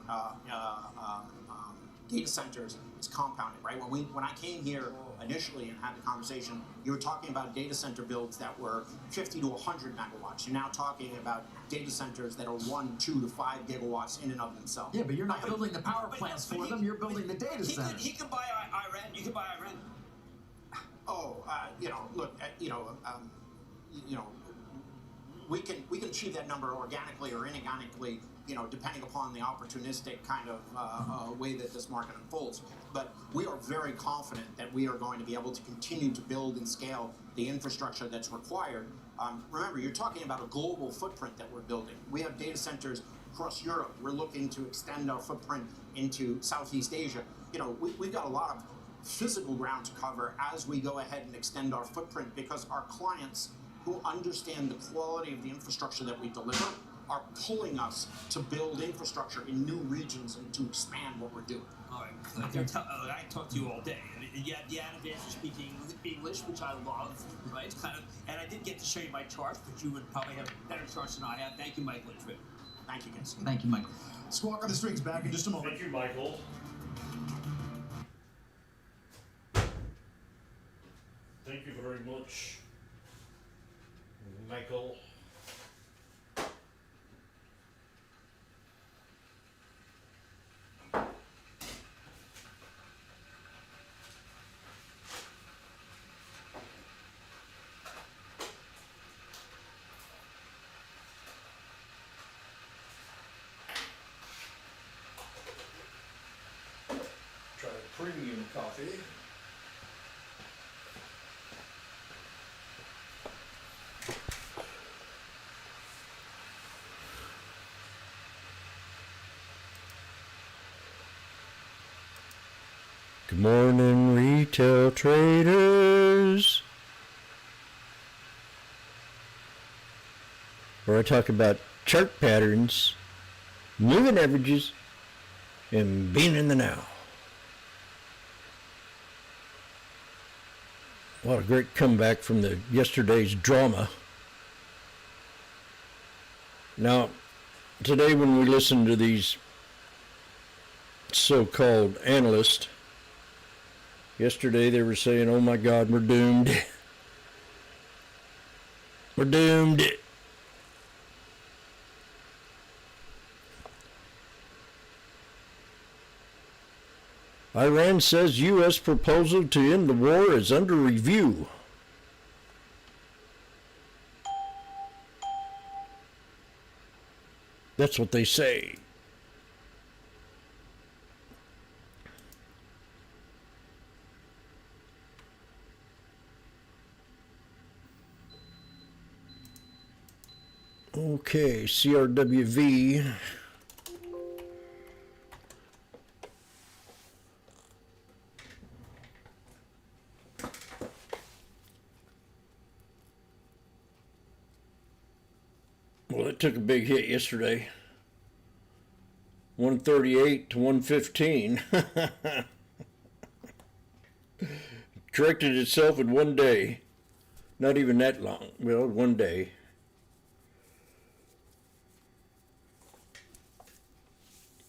data centers is compounded, right? When I came here initially and had the conversation, you were talking about data center builds that were 50 to 100 megawatts. You're now talking about data centers that are 1, 2 to 5 gigawatts in and of themselves. Yeah, but you're not building the power plants for them. You're building the data centers. He could buy Iran. You could buy Iran. Oh, you know, look, we can achieve that number organically or inorganically depending upon the opportunistic kind of way that this market unfolds. But we are very confident that we are going to be able to continue to build and scale the infrastructure that's required. Remember, you're talking about a global footprint that we're building. We have data centers across Europe. We're looking to extend our footprint into Southeast Asia. We've got a lot of physical ground to cover as we go ahead and extend our footprint, because our clients who understand the quality of the infrastructure that we deliver are pulling us to build infrastructure in new regions and to expand what we're doing. All right, I talk to you all day. I mean, you had the advantage of speaking English, which I love, right? It's kind of, and I didn't get to show you my charts, but you would probably have better charts than I have. Thank you, Michael and Trip. Thank you, guys. Thank you, Michael. Squawk on the Street's back in just a moment. Thank you, Michael. Thank you very much, Michael. Try premium coffee. Good morning, retail traders. Where I talk about chart patterns, moving averages, and being in the now. What a great comeback from yesterday's drama. Now, today when we listen to these so-called analysts, yesterday they were saying, oh my God, we're doomed. We're doomed. Iran says U.S. proposal to end the war is under review. That's what they say. Okay, CRWV. Well, it took a big hit yesterday. 138 to 115. Corrected itself in one day. Not even that long. Well, one day.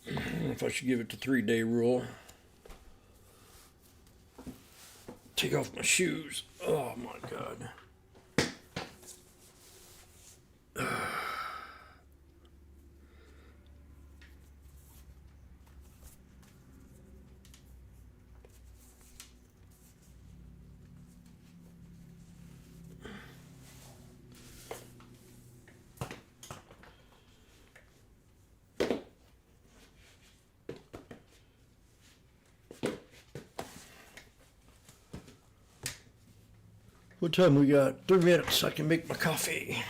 I don't know if I should give it the 3-day rule. Take off my shoes. Oh my God. What time we got? 3 minutes so I can make my coffee.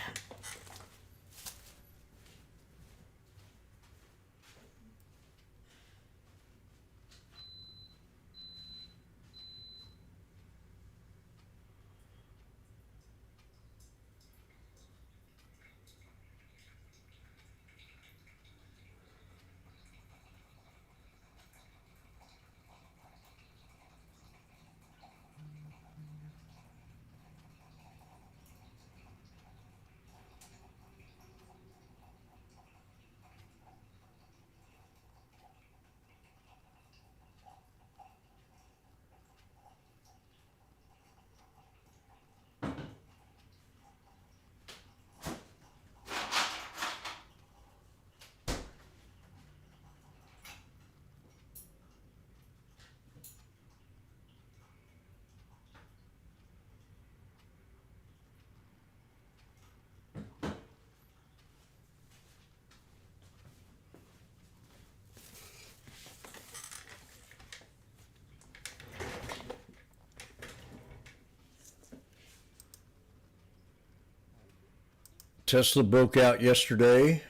Tesla broke out yesterday.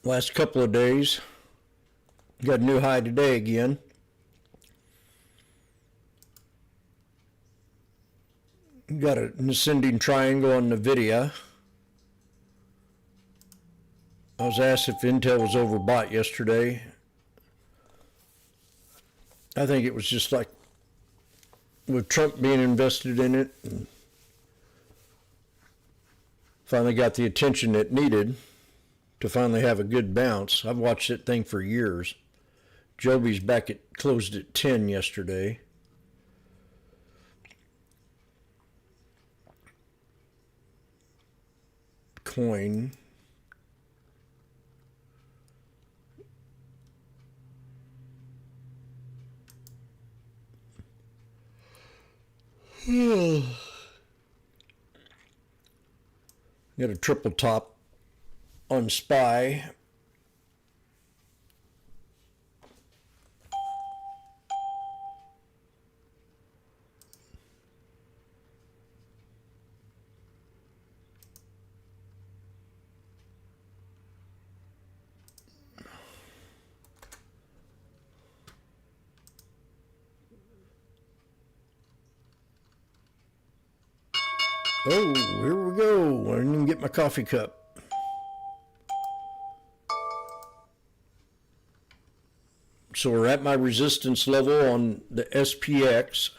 Last couple of days. Got a new high today again. Got an ascending triangle on NVIDIA. I was asked if Intel was overbought yesterday. I think it was just like with Trump being invested in it, and finally got the attention it needed to finally have a good bounce. I've watched that thing for years. Joby's back at closed at 10 yesterday. Coin. Got a triple top on SPY. Oh, here we go. I didn't even get my coffee cup. So we're at my resistance level on the SPX.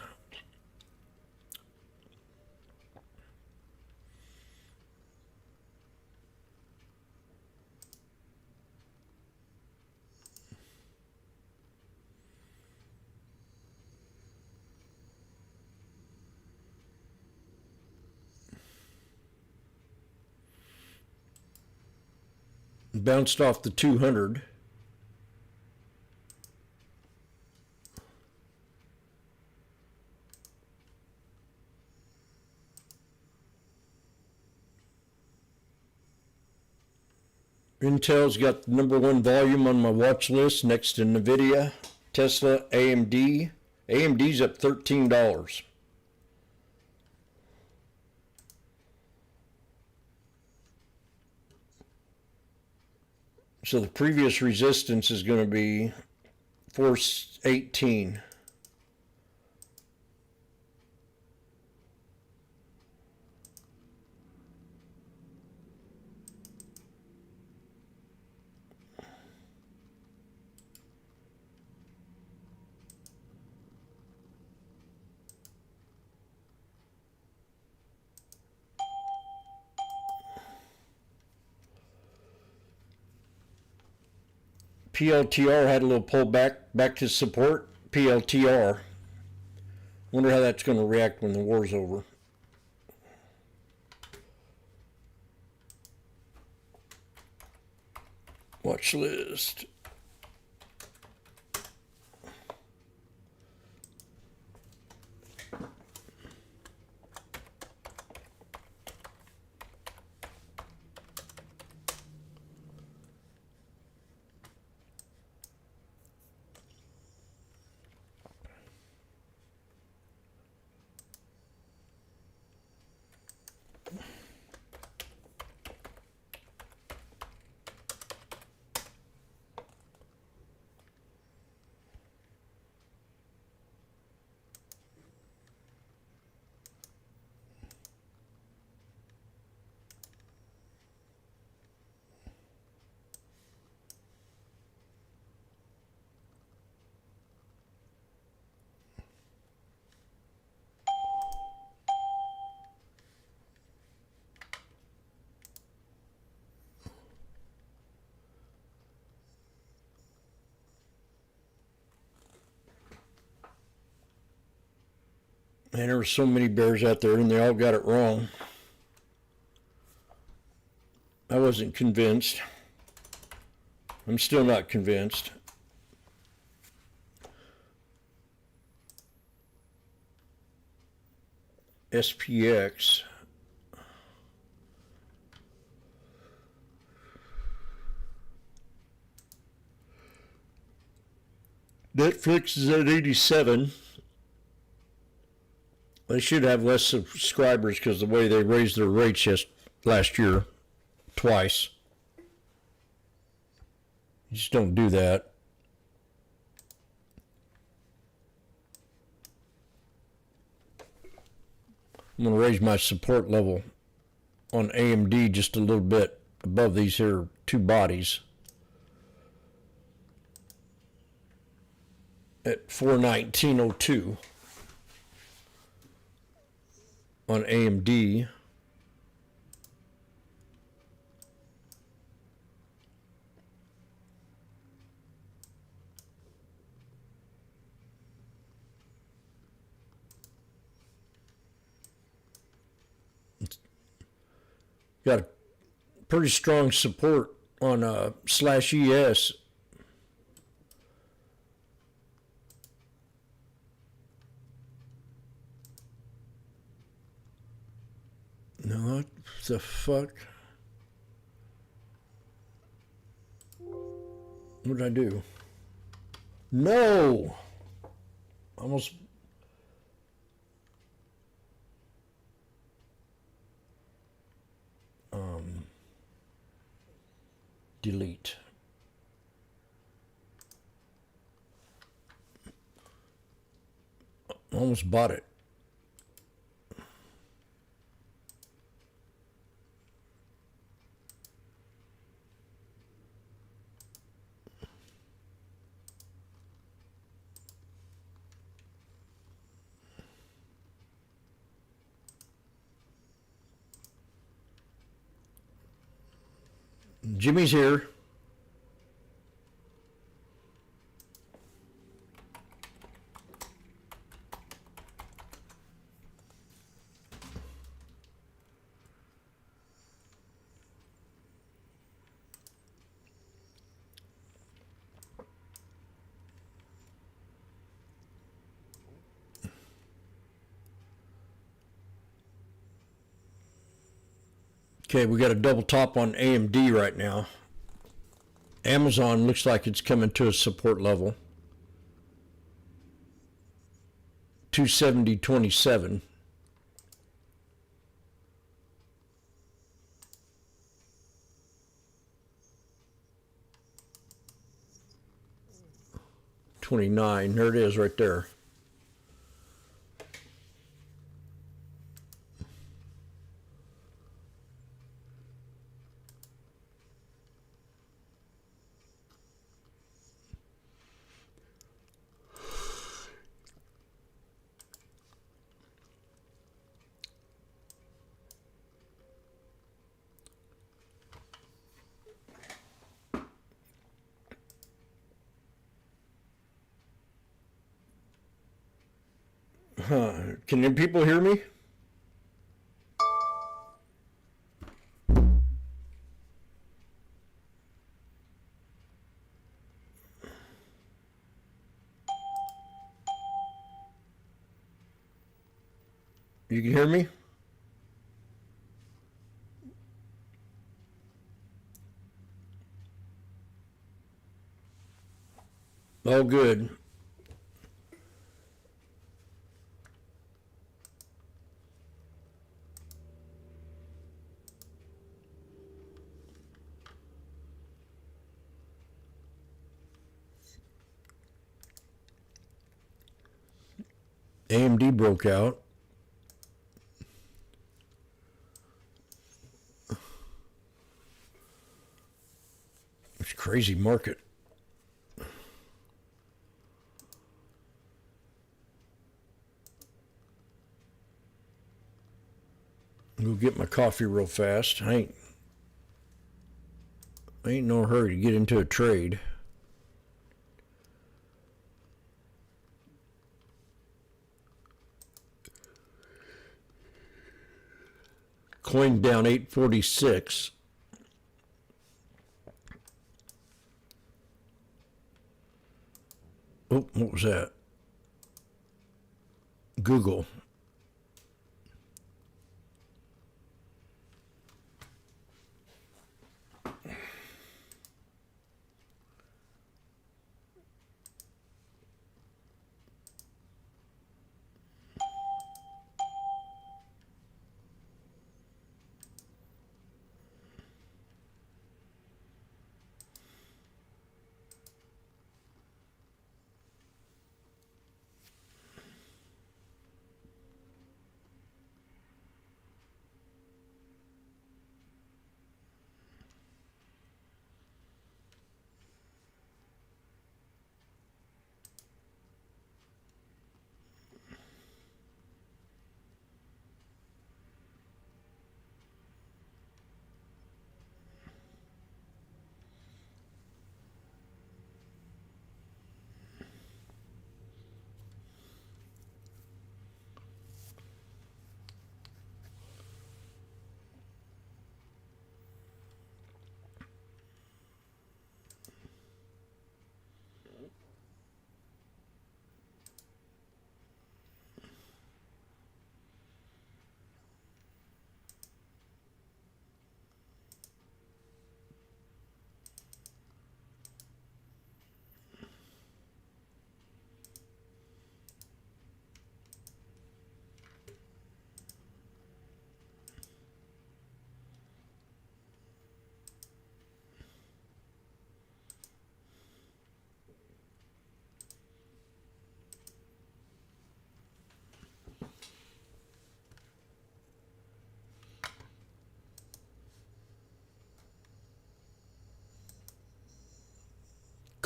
Bounced off the 200. Intel's got the #1 volume on my watch list next to NVIDIA, Tesla, AMD. AMD's up $13. So the previous resistance is going to be 418. PLTR had a little pullback back to support. PLTR. Wonder how that's going to react when the war's over. Watch list. Man, there were so many bears out there and they all got it wrong. I wasn't convinced. I'm still not convinced. SPX. Netflix is at 87. They should have less subscribers because the way they raised their rates last year, twice. You just don't do that. I'm going to raise my support level on AMD just a little bit above these here two bodies at 419.02 on AMD. Got a pretty strong support on /ES. No, what the fuck? What did I do? No! Almost. Delete. Almost bought it. Jimmy's here. Okay, we got a double top on AMD right now. Amazon looks like it's coming to a support level. 270.27. $29. There it is right there. Can you people hear me? You can hear me? Oh, good. AMD broke out. It's a crazy market. Go get my coffee real fast. I ain't no hurry to get into a trade. Coin down 846. Oh, what was that? Google.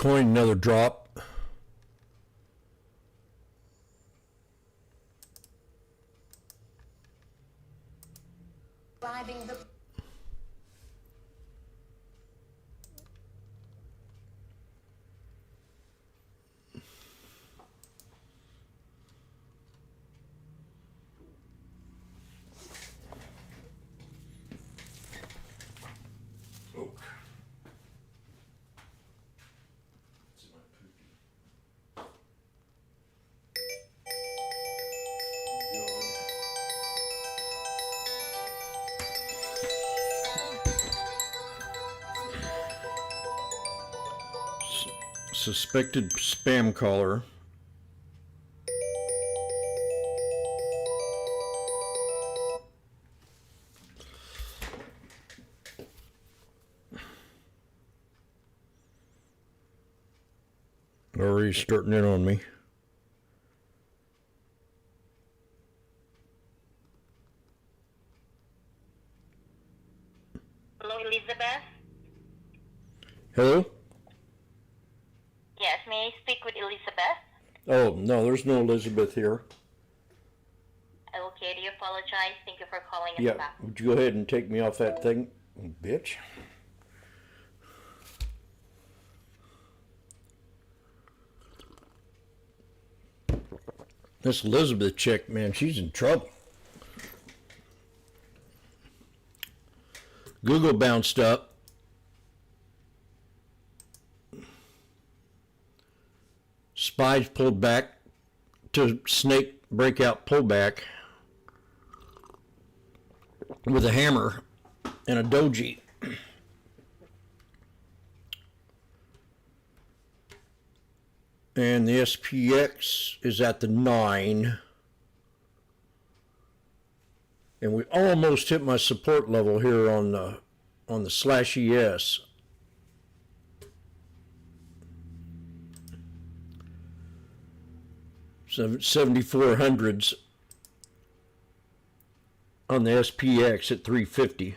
Bitcoin, another drop. Driving the Suspected spam caller. Already starting in on me. Hello, Elizabeth. Hello? Yes, may I speak with Elizabeth? Oh, no, there's no Elizabeth here. Okay, do you apologize? Thank you for calling us Yeah, back. would you go ahead and take me off that thing, bitch? This Elizabeth chick, man, she's in trouble. Google bounced up. Spies pulled back to snake breakout pullback with a hammer and a doji. And the SPX is at the 9. And we almost hit my support level here on the /ES. So 7400s on the SPX at 350.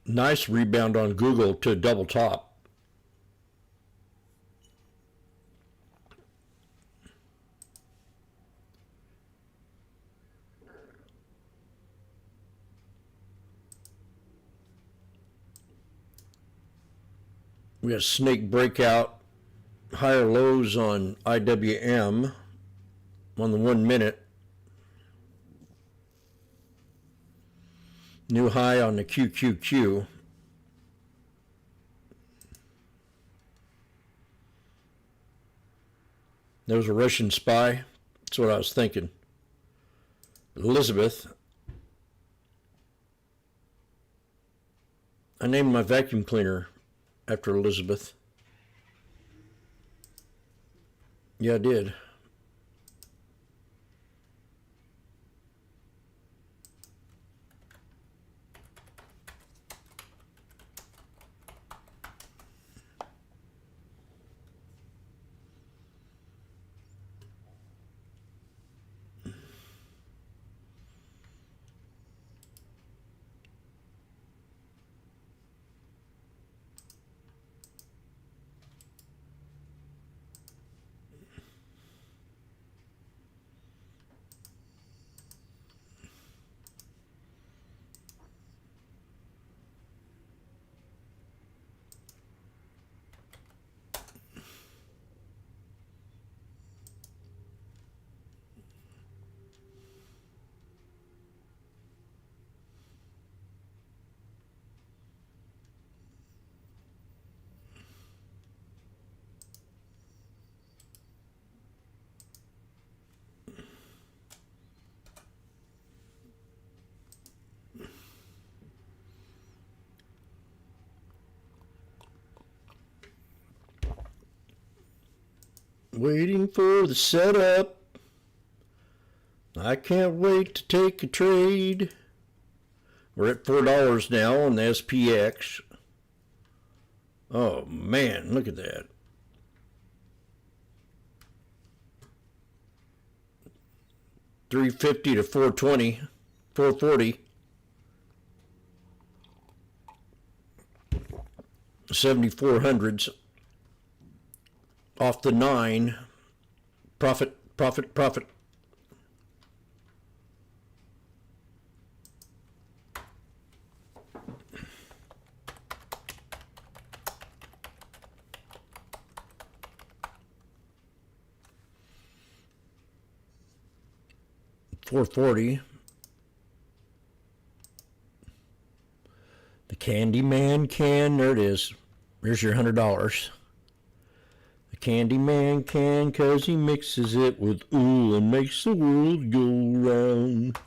Nice rebound on Google to double top. We got snake breakout, higher lows on IWM on the 1 minute. New high on the QQQ. There was a Russian spy. That's what I was thinking. Elizabeth. I named my vacuum cleaner after Elizabeth. Yeah, I did. Waiting for the setup. I can't wait to take a trade. We're at $4 now on the SPX. Oh man, look at that. $3.50 to $4.20, $4.40. 7400s off the 9. Profit. $4.40. The Candyman can. There it is. Here's your $100. The Candyman can, 'cause he mixes it with oil and makes the world go round. In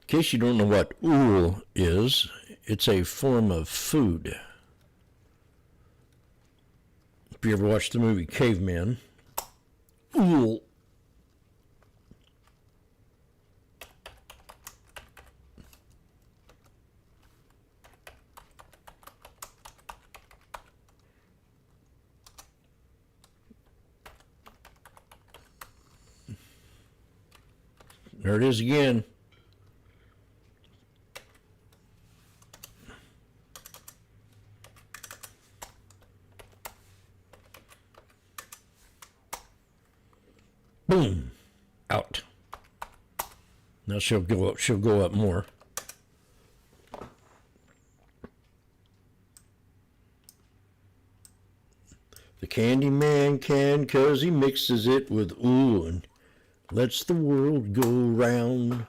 case you don't know what oil is, it's a form of food. If you ever watched the movie Caveman, oil. There it is again. Boom. Out. Now she'll go up more. The Candyman can, 'cause he mixes it with oil and lets the world go round.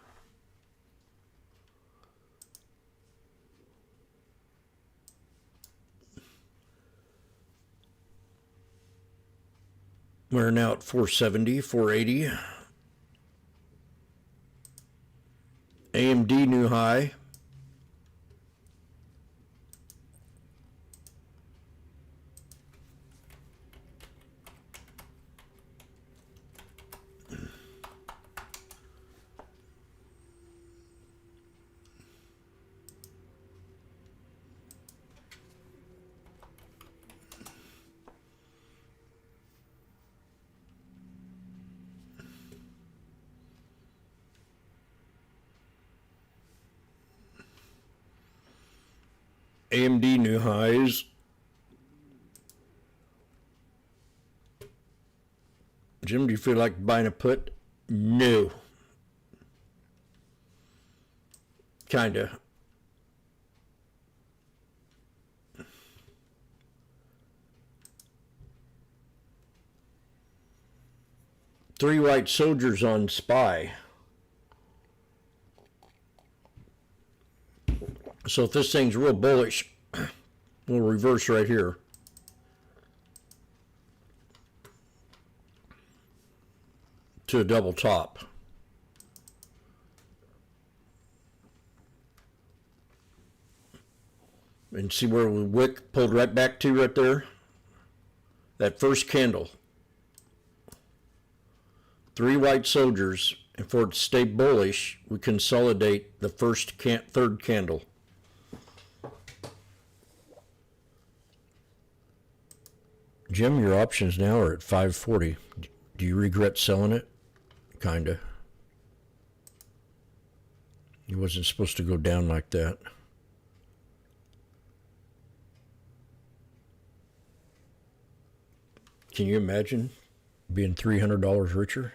We're now at 470, 480. AMD new high. AMD new highs. Jim, do you feel like buying a put? No. Kinda. Three white soldiers on SPY. So if this thing's real bullish, we'll reverse right here. To a double top. And see where the wick pulled right back to right there? That first candle. Three white soldiers, and for it to stay bullish, we consolidate the third candle. Jim, your options now are at 540. Do you regret selling it? Kinda. It wasn't supposed to go down like that. Can you imagine being $300 richer?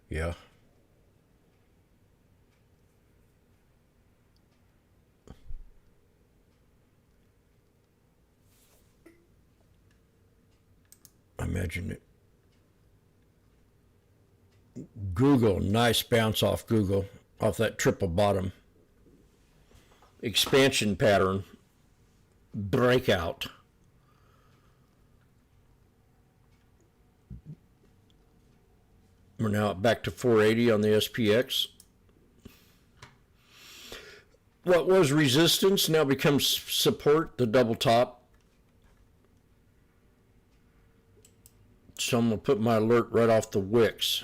Yeah. Imagine it. Google, nice bounce off Google, off that triple bottom. Expansion pattern, breakout. We're now back to 480 on the SPX. What was resistance now becomes support, the double top. So I'm going to put my alert right off the wicks.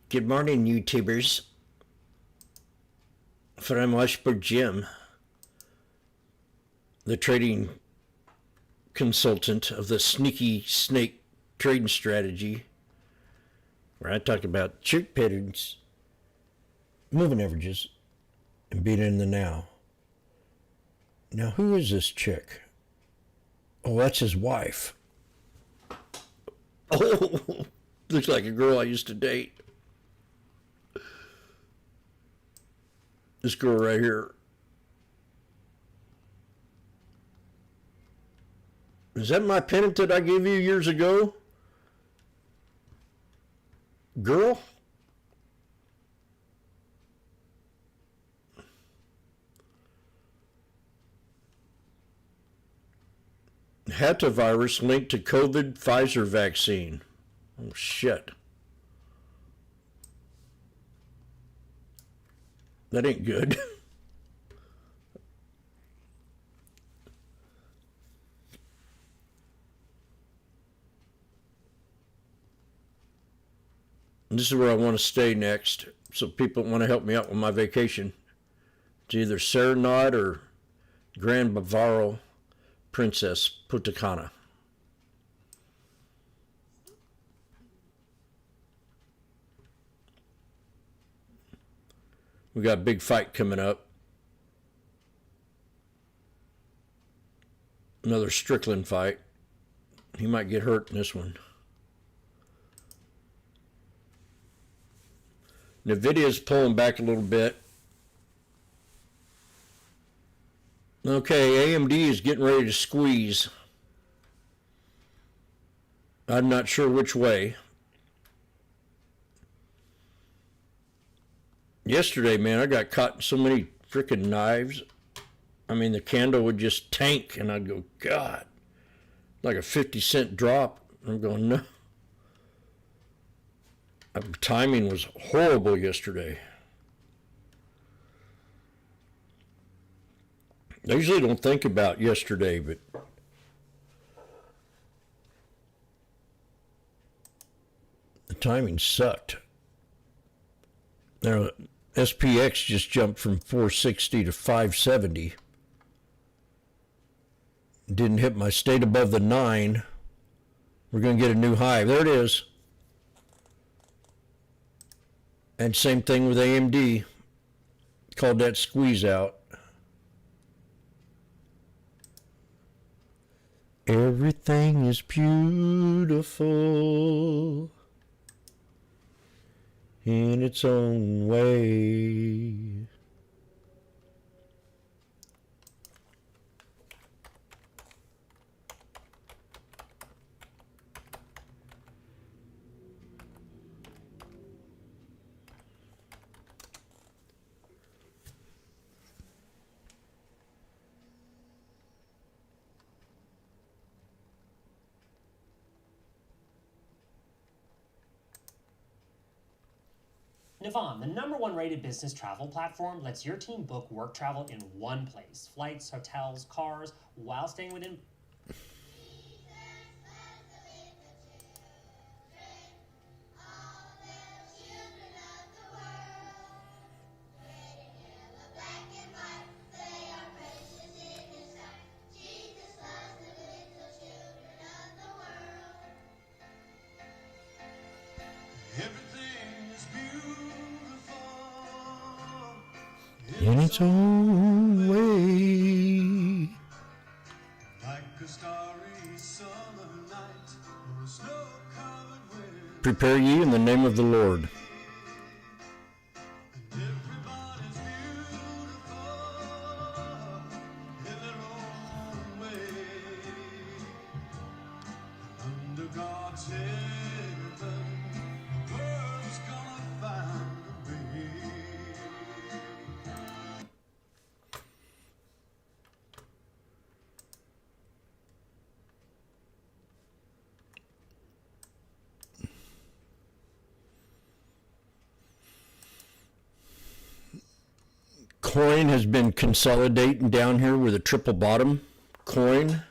Good morning, YouTubers. From Washboardjim, the trading consultant of the Sneaky Snake trading strategy, where I talk about chart patterns, moving averages, and being in the now. Now, who is this chick? Oh, that's his wife. Oh, looks like a girl I used to date. This girl right here. Is that my pennant that I gave you years ago? Girl? Hantavirus linked to COVID Pfizer vaccine. Oh, shit. That ain't good. And this is where I want to stay next, so people want to help me out with my vacation. It's either Serenade or Grand Bavaro Princess Punta Cana. We got a big fight coming up. Another Strickland fight. He might get hurt in this one. Nvidia's pulling back a little bit. Okay, AMD is getting ready to squeeze. I'm not sure which way. Yesterday, man, I got caught in so many freaking knives. I mean, the candle would just tank, and I'd go, God, like a 50-cent drop. I'm going, no. Timing was horrible yesterday. I usually don't think about yesterday, but the timing sucked. Now, SPX just jumped from 460 to 570. Didn't hit my stayed above the 9. We're going to get a new high. There it is. And same thing with AMD. Called that squeeze out. Everything is beautiful in its own way. Navan, the #1 rated business travel platform, lets your team book work travel in one place. Flights, hotels, cars, while staying within... In its own way. Prepare ye in the name of the Lord. Coin has been consolidating down here with a triple bottom. Coin.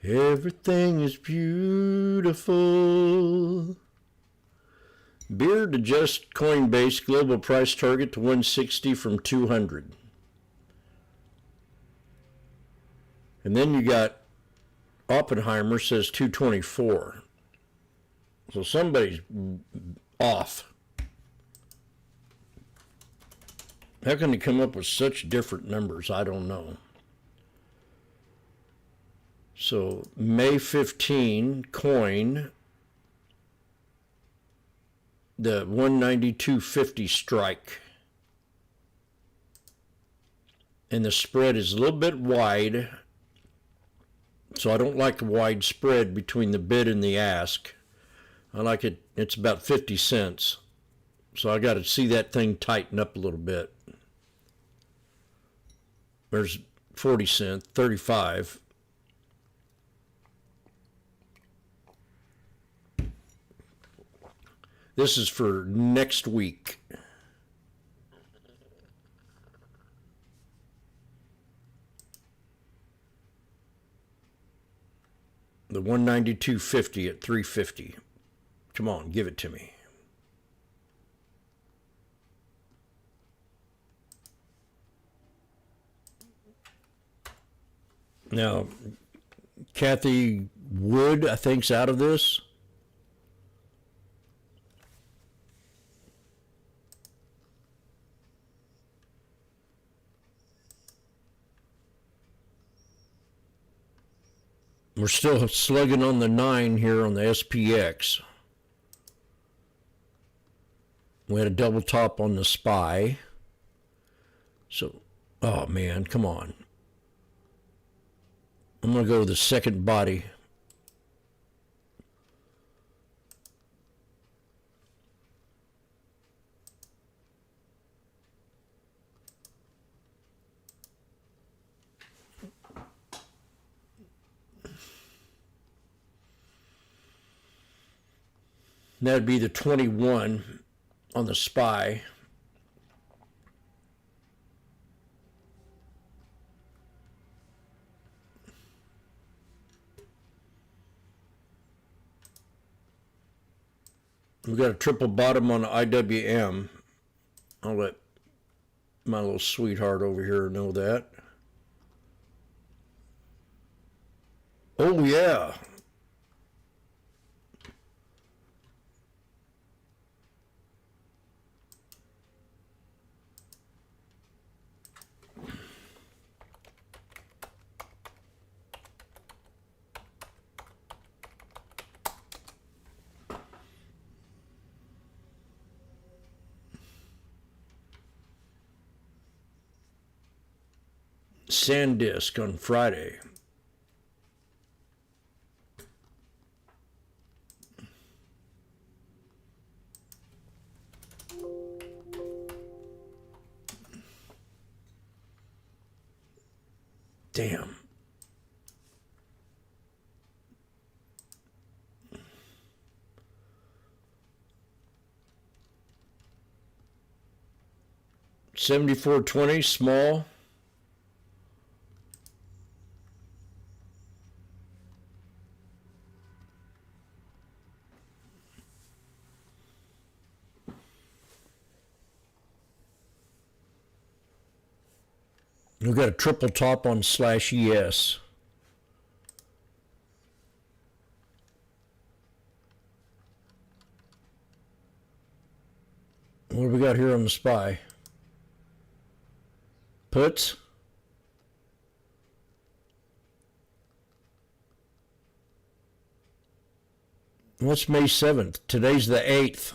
Everything is beautiful. Beard adjusts Coinbase global price target to 160 from 200. And then you got Oppenheimer says 224. So somebody's off. How can they come up with such different numbers? I don't know. So May 15, coin, the 192.50 strike. And the spread is a little bit wide. So I don't like a wide spread between the bid and the ask. I like it, it's about 50 cents. So I got to see that thing tighten up a little bit. There's 40 cents, 35. This is for next week. The 192.50 at 350. Come on, give it to me. Now, Kathy Wood, I think's out of this. We're still slugging on the 9 here on the SPX. We had a double top on the SPY. So, oh man, come on. I'm going to go to the second body. That'd be the 21 on the SPY. We got a triple bottom on the IWM. I'll let my little sweetheart over here know that. Oh yeah. SanDisk on Friday. Damn. $74.20 small. We've got a triple top on /ES. What do we got here on the SPY? Puts. What's May 7th? Today's the 8th.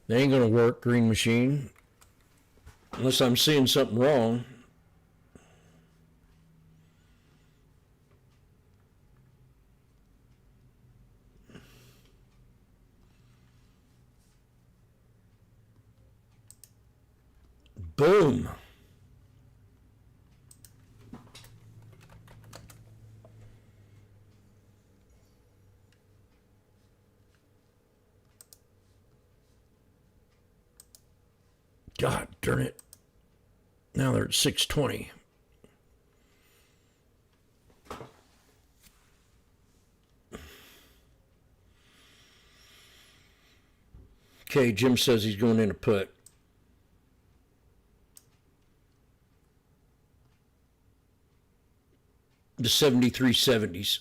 They ain't gonna work, Green Machine. Unless I'm seeing something wrong. Boom. God darn it. Now they're at 620. Okay, Jim says he's going in a put. The 73.70s.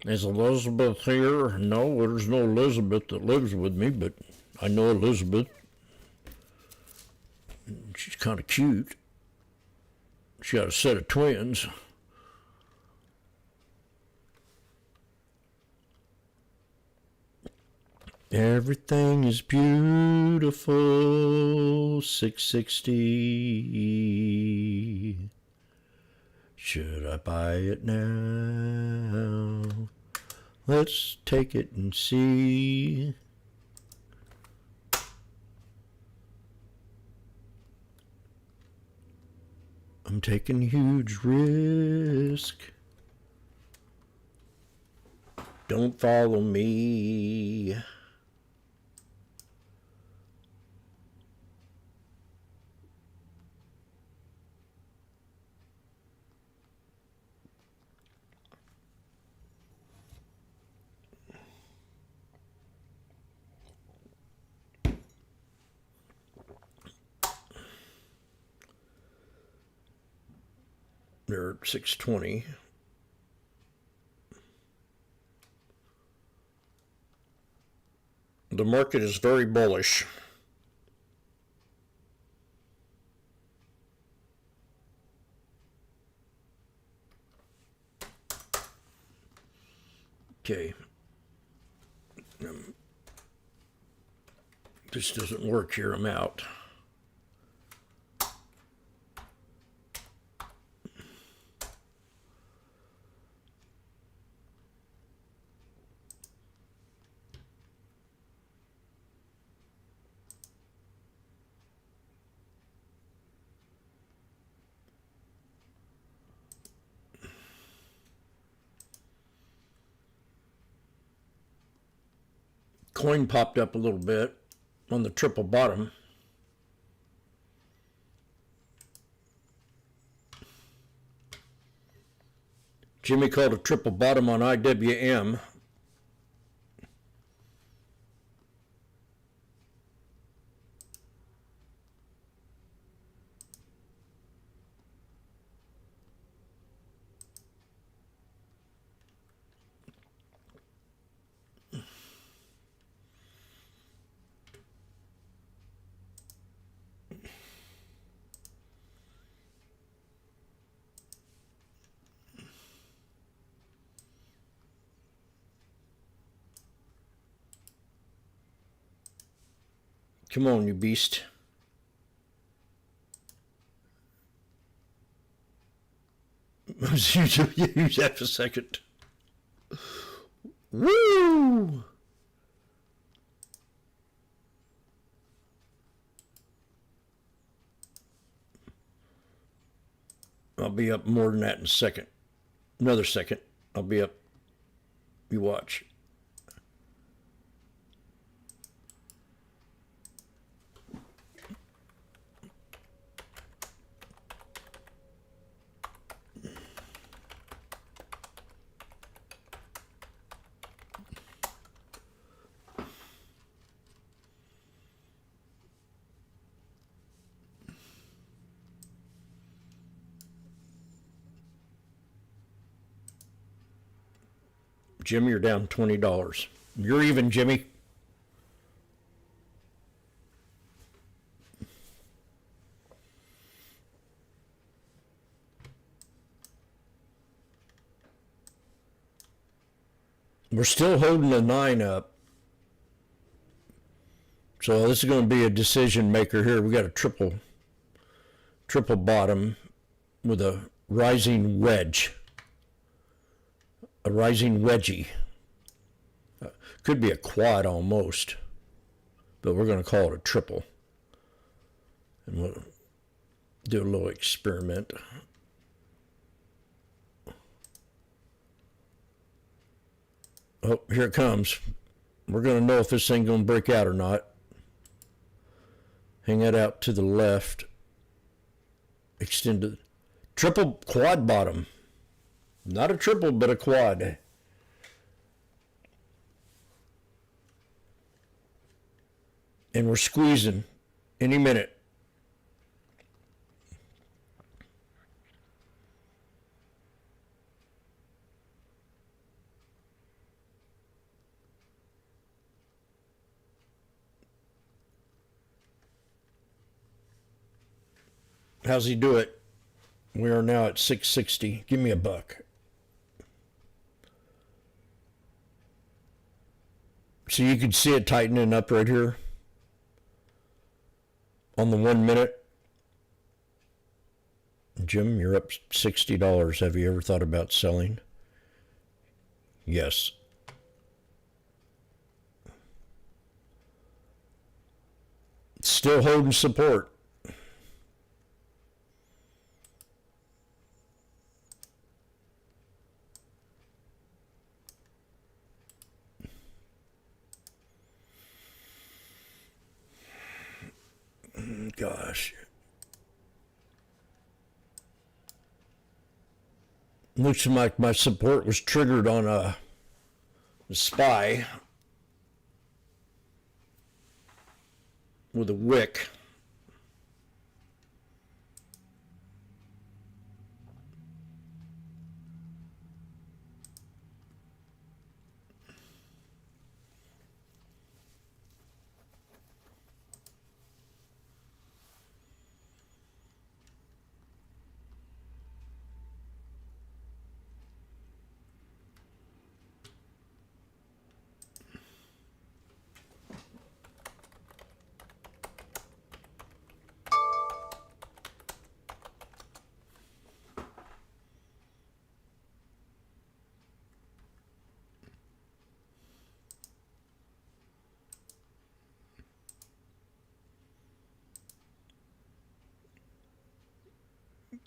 Is Elizabeth here? No, there's no Elizabeth that lives with me, but I know Elizabeth. She's kind of cute. She got a set of twins. Everything is beautiful. 660. Should I buy it now? Let's take it and see. I'm taking a huge risk. Don't follow me. They're at 620. The market is very bullish. Okay. This doesn't work here. I'm out. Coin popped up a little bit on the triple bottom. Jimmy called a triple bottom on IWM. Come on, you beast. Use that for a second. Woo! I'll be up more than that in a second. Another second. I'll be up. You watch. Jimmy, you're down $20. You're even, Jimmy. We're still holding the 9 up. So this is going to be a decision maker here. We got a triple bottom with a rising wedge. A rising wedgie. Could be a quad almost, but we're going to call it a triple. And we'll do a little experiment. Oh, here it comes. We're going to know if this thing's going to break out or not. Hang it out to the left. Extended. Triple quad bottom. Not a triple, but a quad. And we're squeezing any minute. How's he do it? We are now at 660. Give me a buck. So you can see it tightening up right here on the 1 minute. Jim, you're up $60. Have you ever thought about selling? Yes. Still holding support. Gosh. Looks like my support was triggered on a SPY with a wick.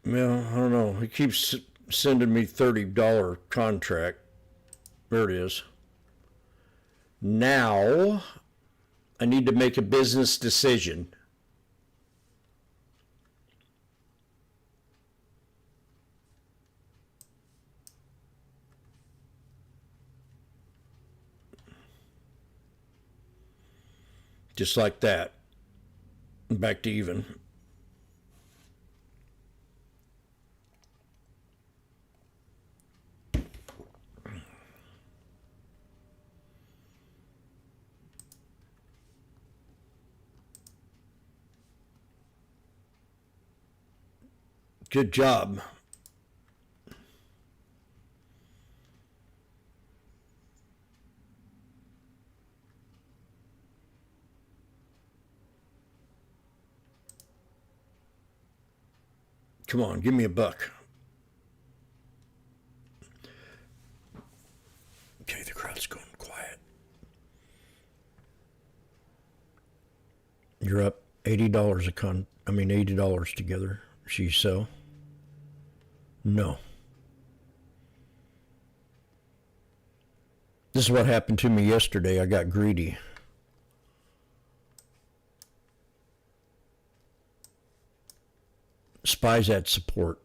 Well, I don't know. He keeps sending me $30 contract. There it is. Now, I need to make a business decision. Just like that. Back to even. Good job. Come on, give me a buck. Okay, the crowd's going quiet. You're up $80 $80 together. She sell? No. This is what happened to me yesterday. I got greedy. SPY's at support.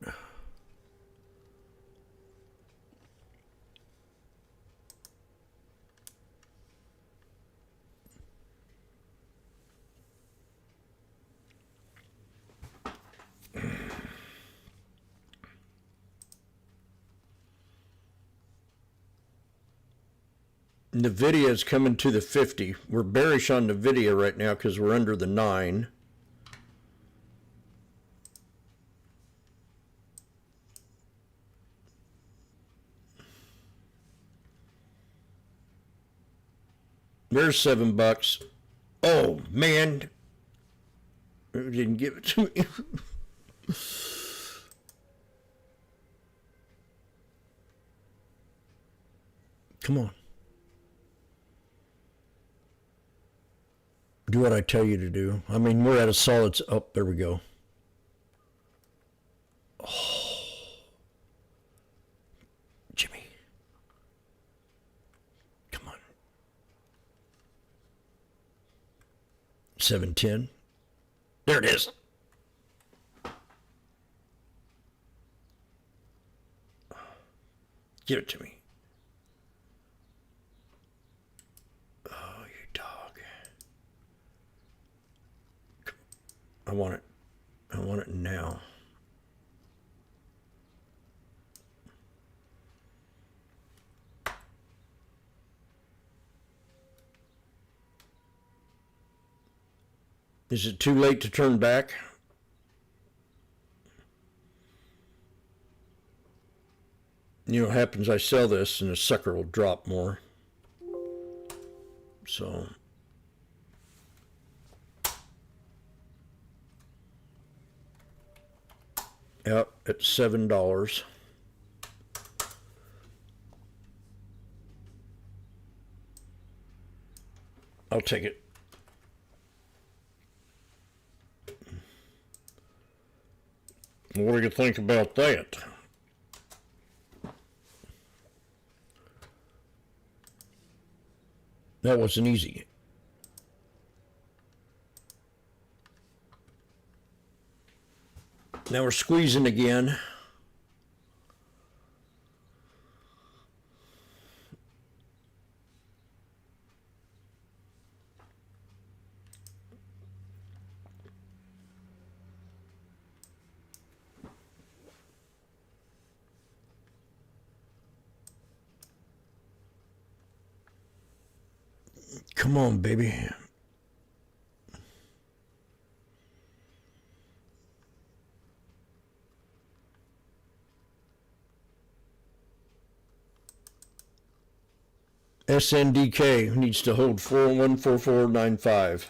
NVIDIA is coming to the 50. We're bearish on NVIDIA right now because we're under the 9. There's $7. Oh, man. It didn't give it to me. Come on. Do what I tell you to do. I mean, we're at a solid... Oh, there we go. Oh. Jimmy. Come on. 710. There it is. Give it to me. Oh, you dog. I want it. I want it now. Is it too late to turn back? You know what happens, I sell this and the sucker will drop more. So... Yep, it's $7. I'll take it. What do you think about that? That wasn't easy. Now we're squeezing again. Come on, baby. SNDK needs to hold 414495.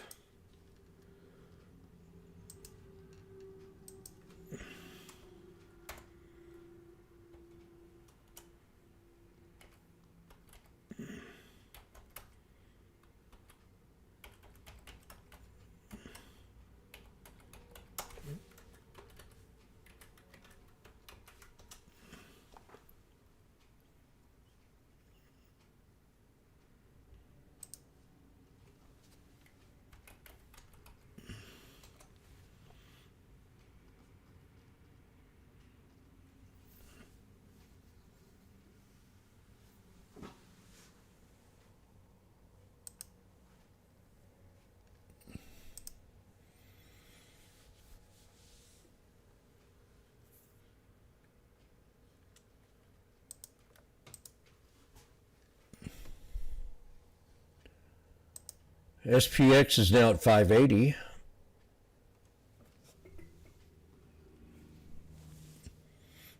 SPX is now at 580.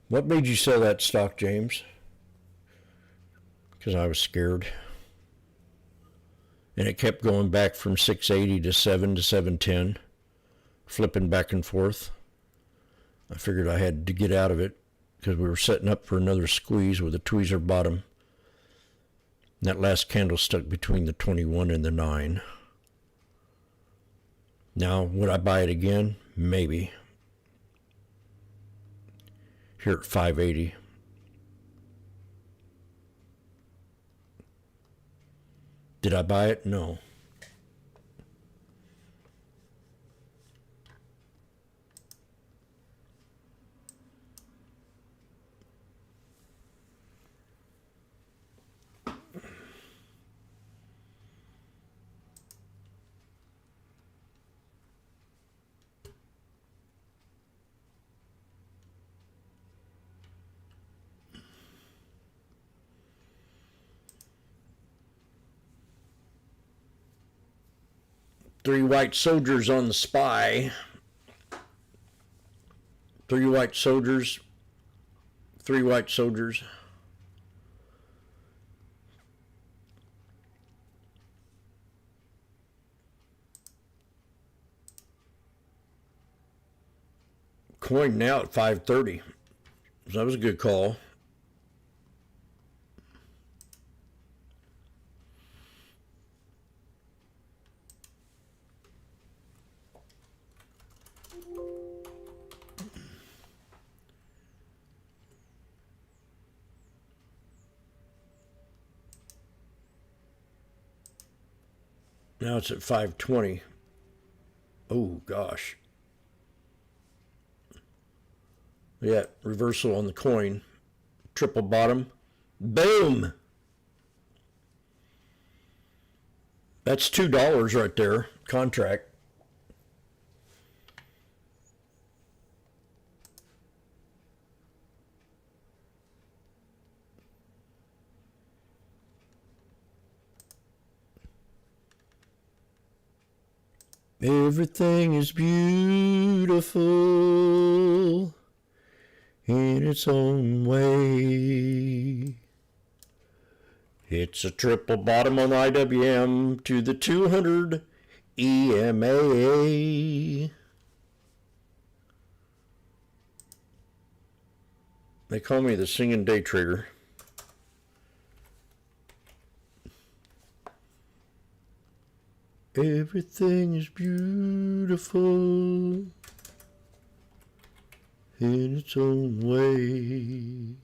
What made you sell that stock, James? Because I was scared. And it kept going back from 680 to 7 to 710, flipping back and forth. I figured I had to get out of it because we were setting up for another squeeze with a tweezer bottom. And that last candle stuck between the 21 and the 9. Now, would I buy it again? Maybe. Here at 580. Did I buy it? No. Three white soldiers on the SPY. 3 white soldiers. 3 white soldiers. coin now at 530. So that was a good call. Now it's at 520. Oh, gosh. Yeah, reversal on the coin. Triple bottom. Boom! That's $2 right there, contract. Everything is beautiful in its own way. It's a triple bottom on IWM to the 200 EMA. They call me the singing day trader. Everything is beautiful in its own way.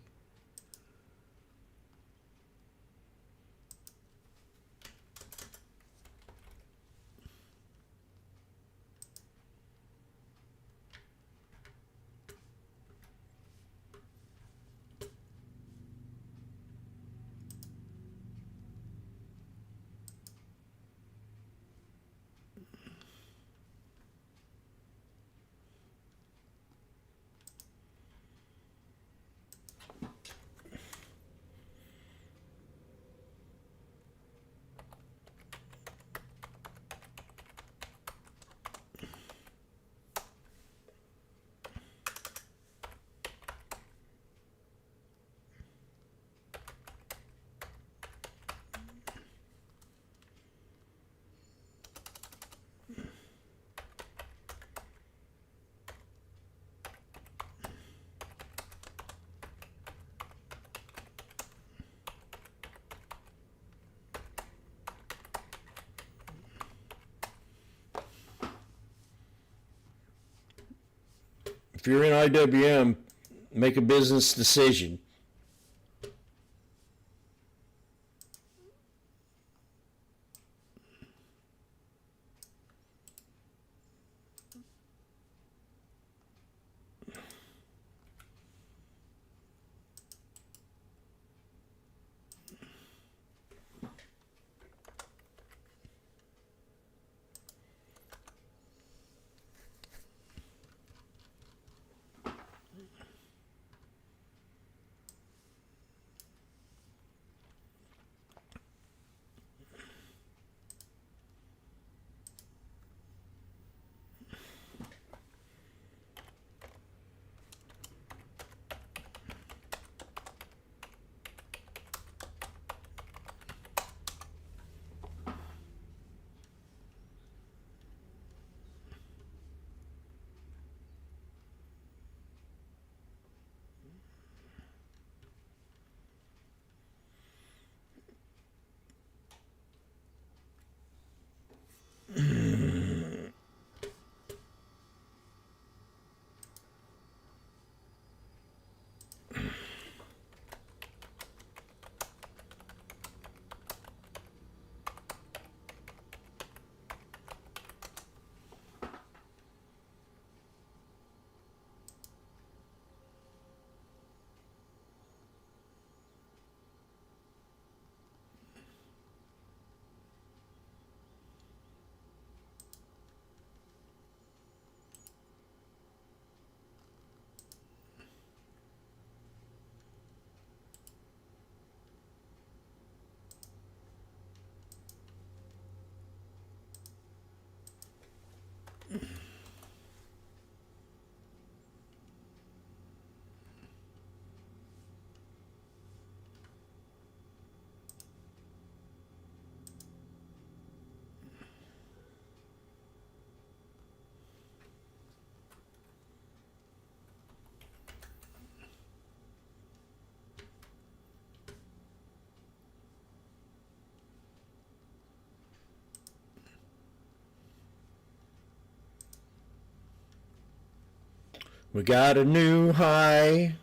If you're in IWM, make a business decision. We got a new high.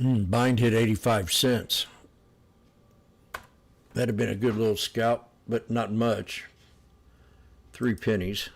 Bind hit 85 cents. That'd have been a good little scalp, but not much. 3 pennies.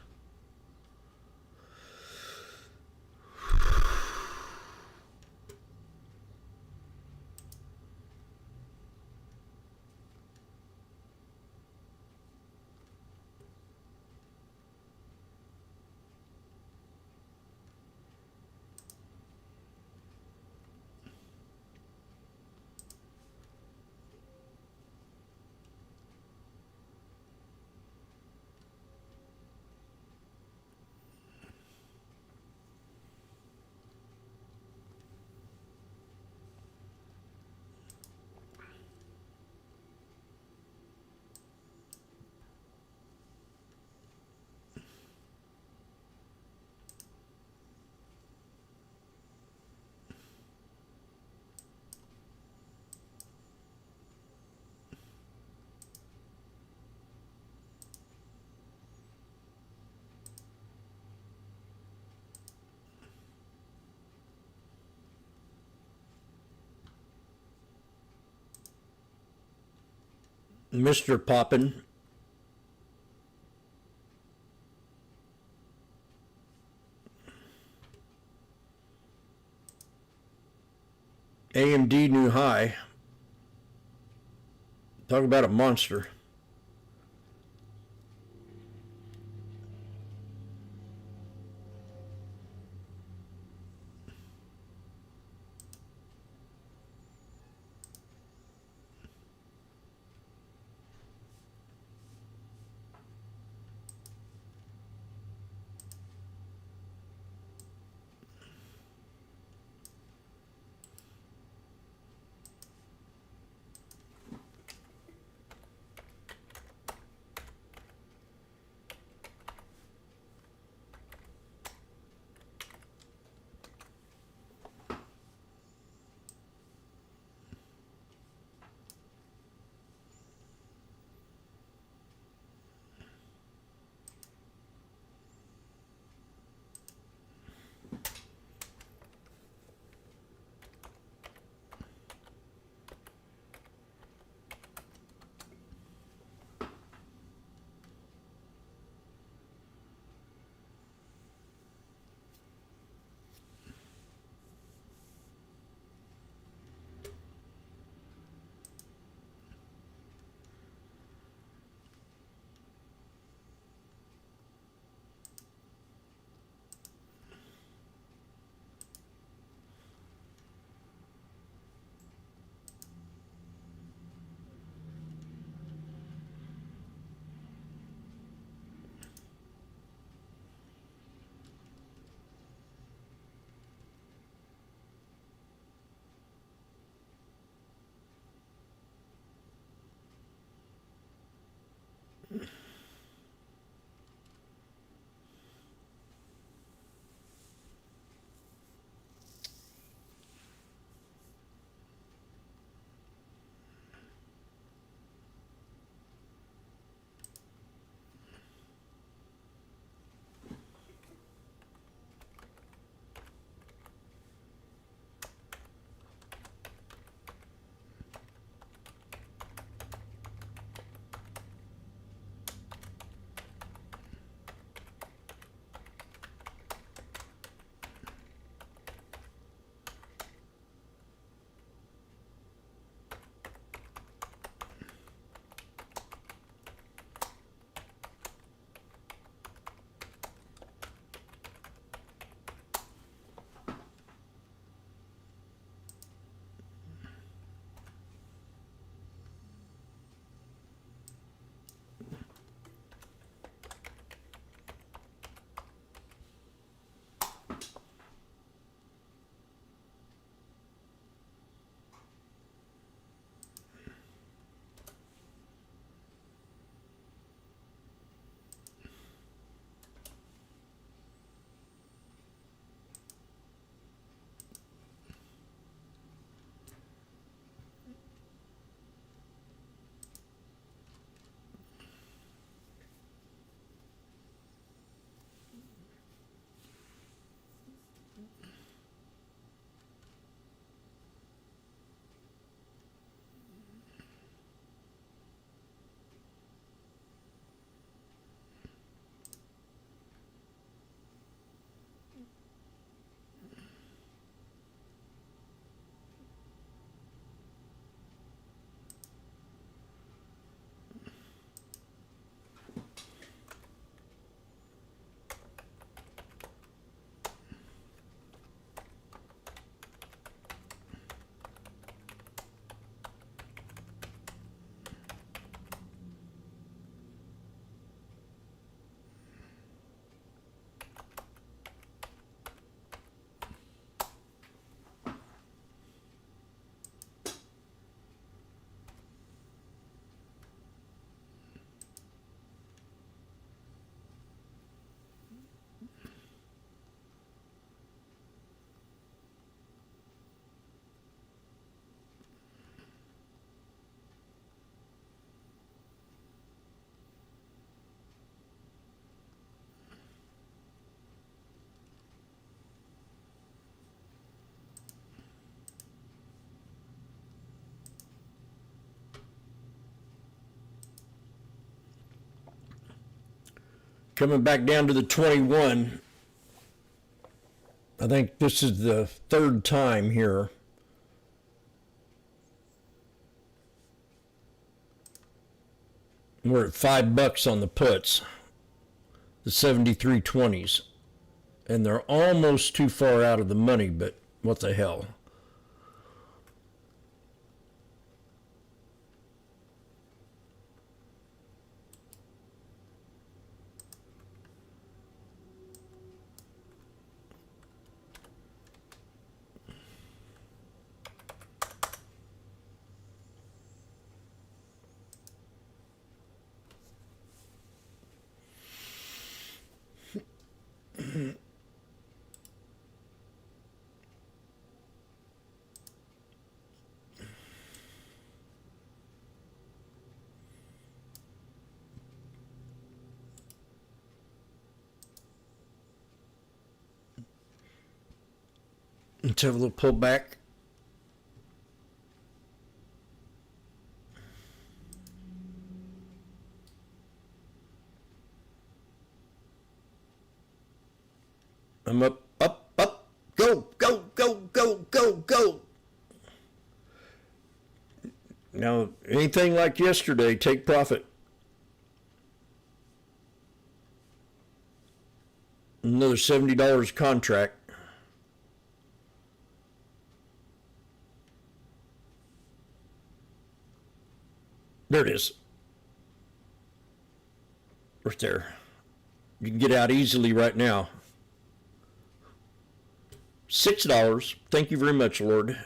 Mr. Poppin. AMD new high. Talk about a monster. Coming back down to the 21. I think this is the third time here. We're at $5 on the puts, the 73.20s, and they're almost too far out of the money, but what the hell. Let's have a little pullback. I'm up, up, up, go, go, go, go, go, go. Now, anything like yesterday, take profit. Another $70 contract. There it is. Right there. You can get out easily right now. $6. Thank you very much, Lord.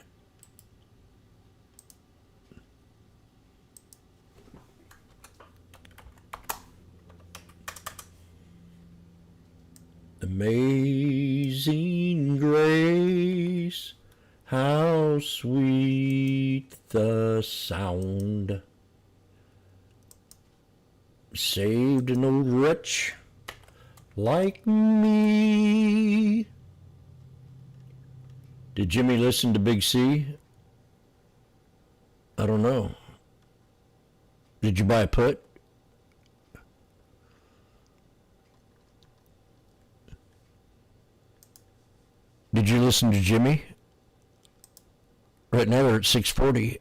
Amazing grace, how sweet the sound. Saved an old wretch like me. Did Jimmy listen to Big C? I don't know. Did you buy a put? Did you listen to Jimmy? Right now we're at 640.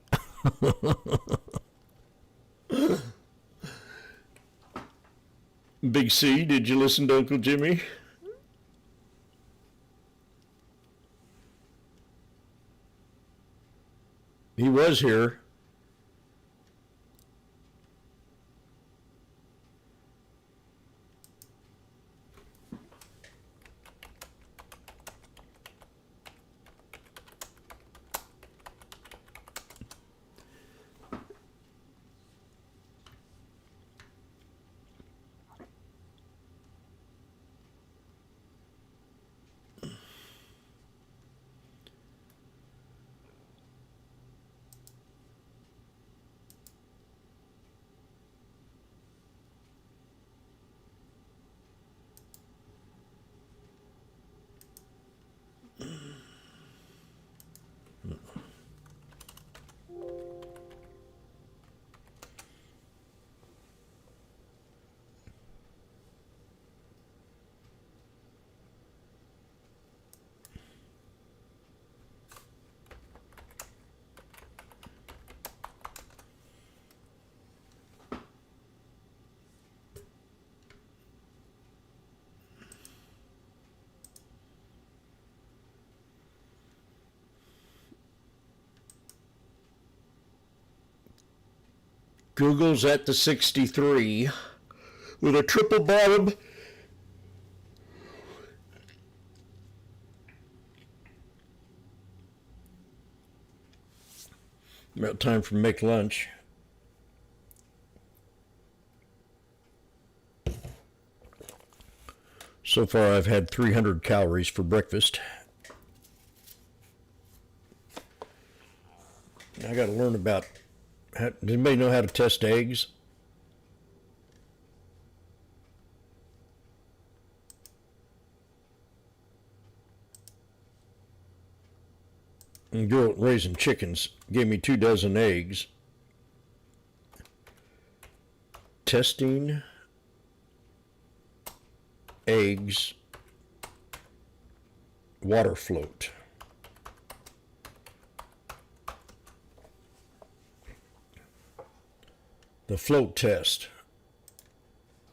Big C, did you listen to Uncle Jimmy? He was here. Google's at the 63 with a triple bottom. About time for make lunch. So far I've had 300 calories for breakfast. I got to learn about, does anybody know how to test eggs? And the girl raising chickens gave me 2 dozen eggs. Testing eggs water float. The float test.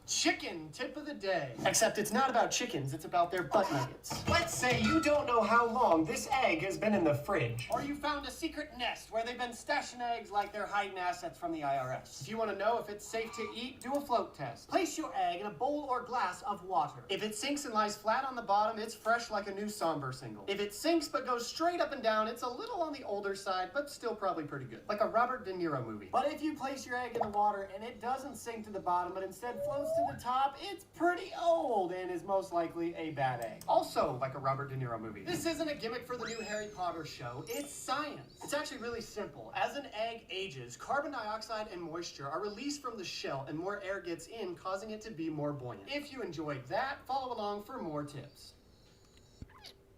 Chicken tip of the day. Except it's not about chickens, it's about their butt nuggets. Let's say you don't know how long this egg has been in the fridge. Or you found a secret nest where they've been stashing eggs like they're hiding assets from the IRS. If you want to know if it's safe to eat, do a float test. Place your egg in a bowl or glass of water. If it sinks and lies flat on the bottom, it's fresh like a new Somber single. If it sinks but goes straight up and down, it's a little on the older side, but still probably pretty good. Like a Robert De Niro movie. But if you place your egg in the water and it doesn't sink to the bottom, but instead floats to the top, it's pretty old and is most likely a bad egg. Also, like a Robert De Niro movie. This isn't a gimmick for the new Harry Potter show, it's science. It's actually really simple. As an egg ages, carbon dioxide and moisture are released from the shell and more air gets in, causing it to be more buoyant. If you enjoyed that, follow along for more tips.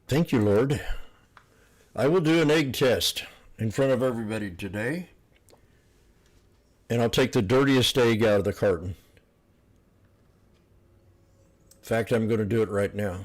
Thank you, Lord. I will do an egg test in front of everybody today, and I'll take the dirtiest egg out of the carton. In fact, I'm going to do it right now.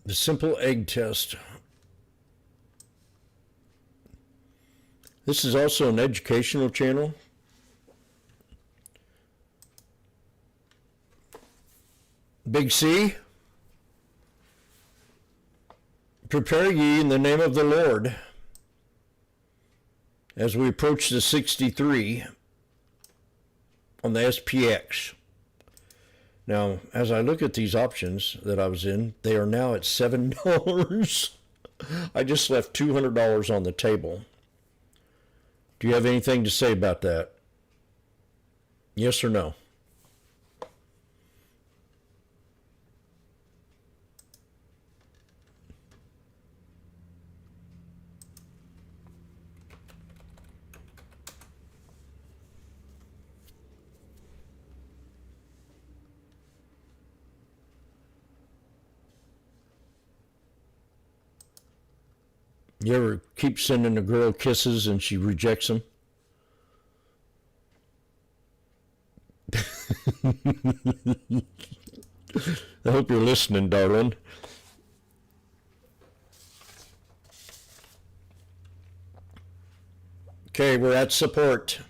The simple egg test. This is also an educational channel. Big C. Prepare ye in the name of the Lord as we approach the 63 on the SPX. Now, as I look at these options that I was in, they are now at $7. I just left $200 on the table. Do you have anything to say about that? Yes or no? You ever keep sending a girl kisses and she rejects them? I hope you're listening, darling. Okay, we're at support.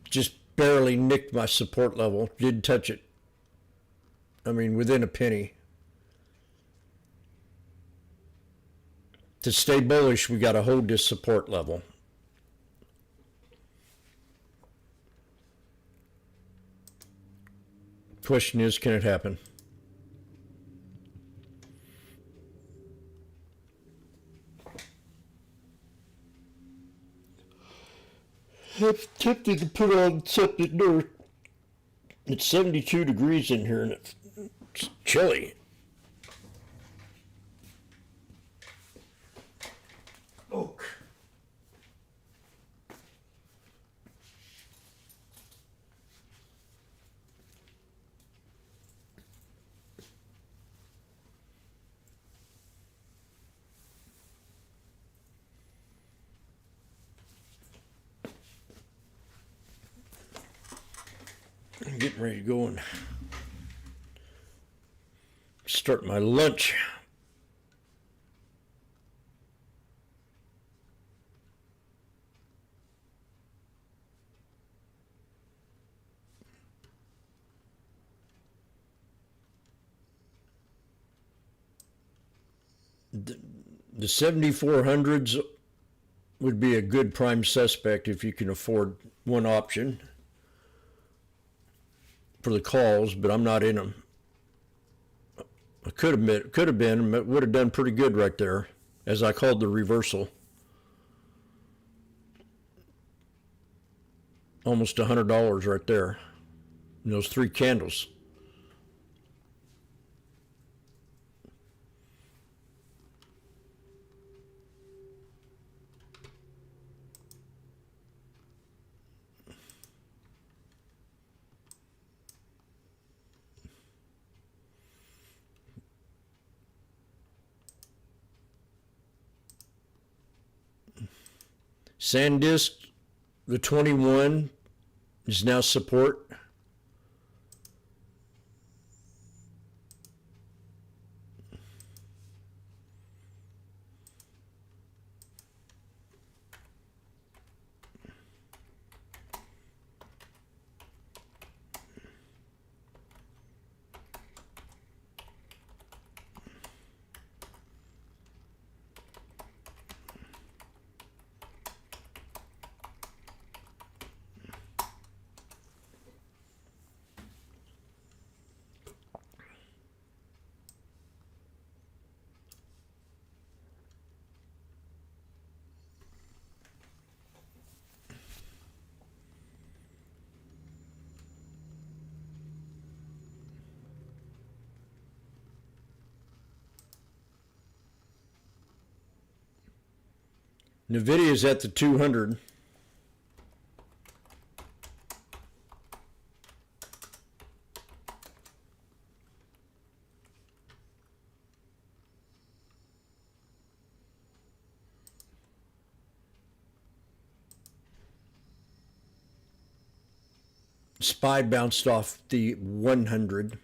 Just barely nicked my support level. Didn't touch it. I mean, within a penny. To stay bullish, we got to hold this support level. Question is, can it happen? I'm tempted to put on something north. It's 72 degrees in here and it's chilly. Oak. I'm getting ready to go and start my lunch. The 7400s would be a good prime suspect if you can afford one option for the calls, but I'm not in them. I could have been, but would have done pretty good right there, as I called the reversal. Almost $100 right there in those three candles. SanDisk, the 21 is now support. NVIDIA is at the 200. SPY bounced off the 100.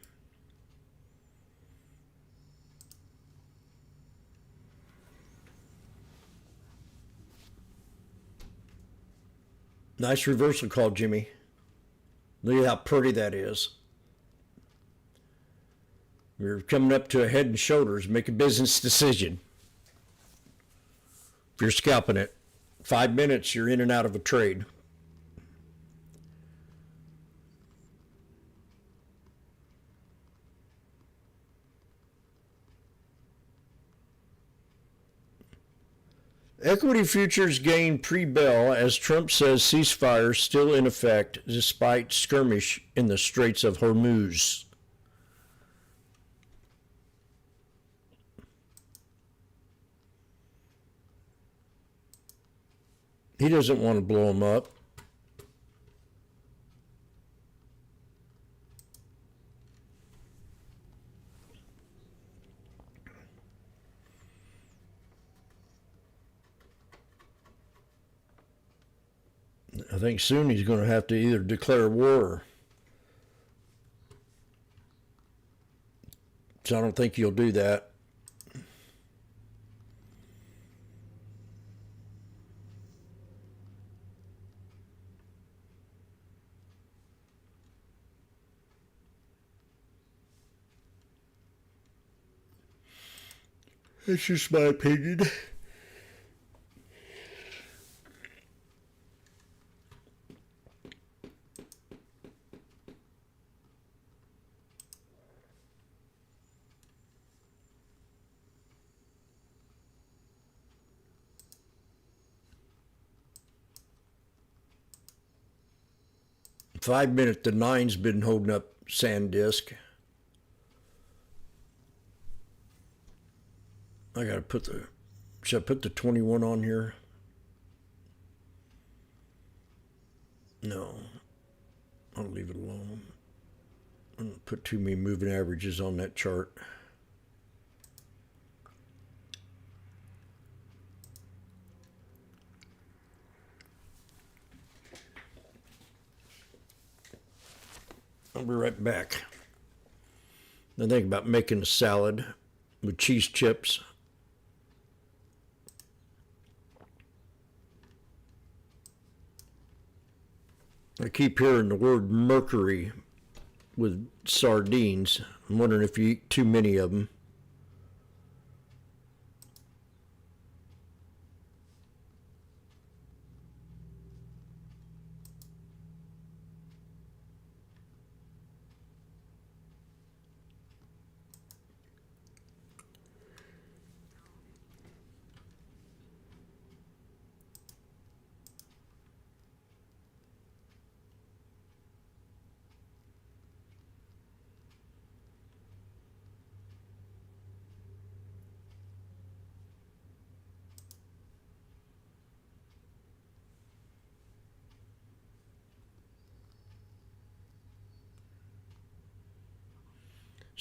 Nice reversal call, Jimmy. Look at how pretty that is. You're coming up to a head and shoulders. Make a business decision. If you're scalping it, 5 minutes, you're in and out of a trade. Equity futures gain pre-bell as Trump says ceasefire still in effect despite skirmish in the Straits of Hormuz. He doesn't want to blow them up. I think soon he's going to have to either declare war. So I don't think he'll do that. That's just my opinion. 5 minute, the 9's been holding up SanDisk. I gotta put the, should I put the 21 on here? No, I'll leave it alone. I don't put too many moving averages on that chart. I'll be right back. I think about making a salad with cheese chips. I keep hearing the word mercury with sardines. I'm wondering if you eat too many of them.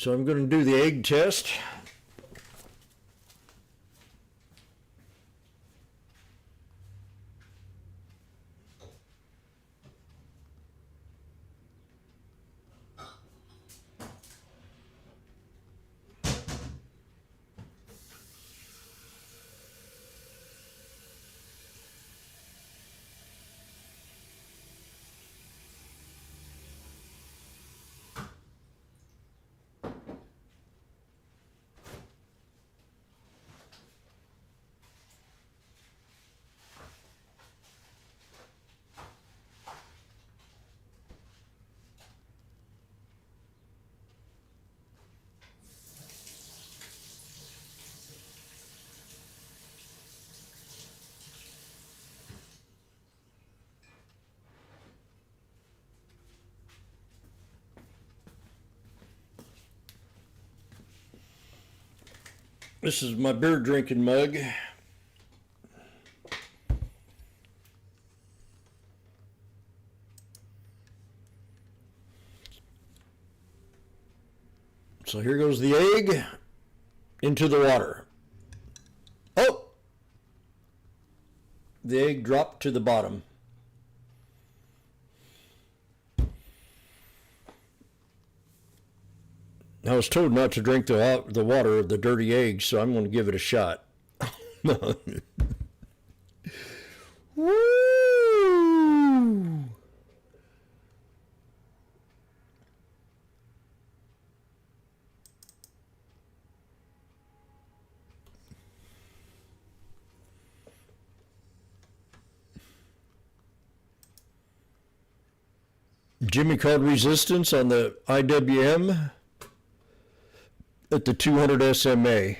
So I'm going to do the egg test. This is my beer drinking mug. So here goes the egg into the water. Oh! The egg dropped to the bottom. I was told not to drink the water of the dirty egg, so I'm going to give it a shot. Woo! Jimmy called resistance on the IWM at the 200 SMA.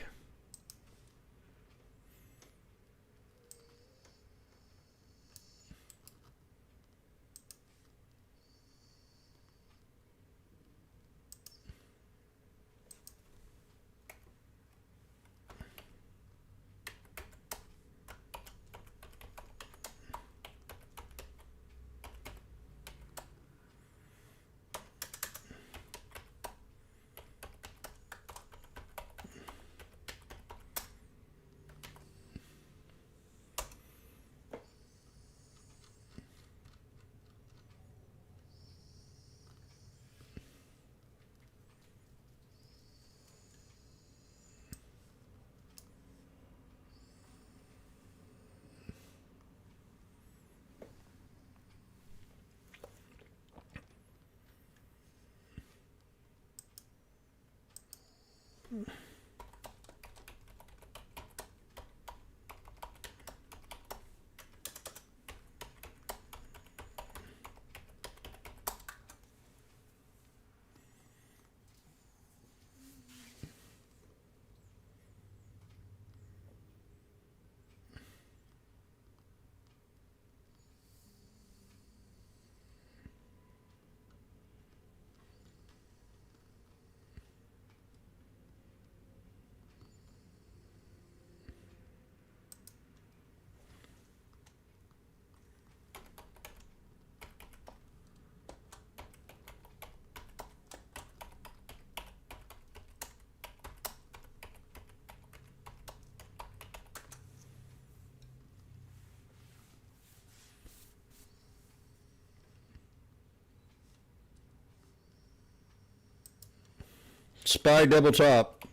SPY double top.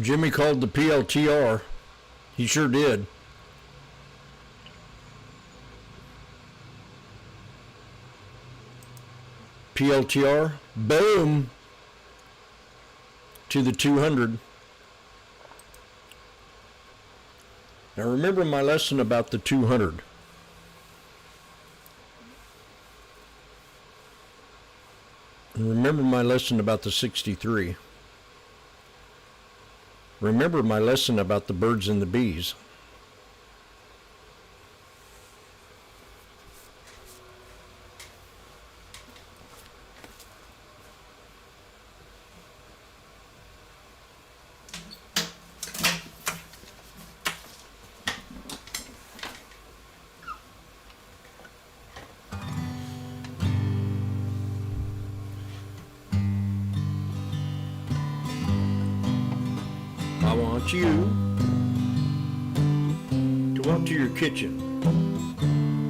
Jimmy called the PLTR. He sure did. PLTR, boom, to the 200. Now remember my lesson about the 200. And remember my lesson about the 63. Remember my lesson about the birds and the bees. I want you to walk to your kitchen,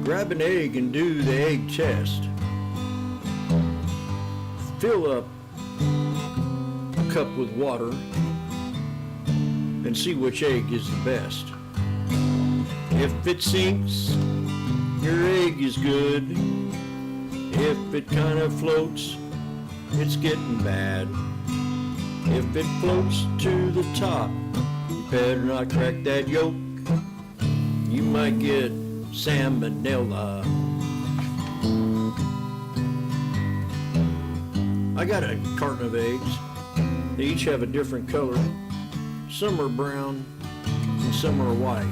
grab an egg and do the egg test. Fill up a cup with water and see which egg is the best. If it sinks, your egg is good. If it kind of floats, it's getting bad. If it floats to the top, you better not crack that yolk. You might get salmonella. I got a carton of eggs. They each have a different color. Some are brown and some are white.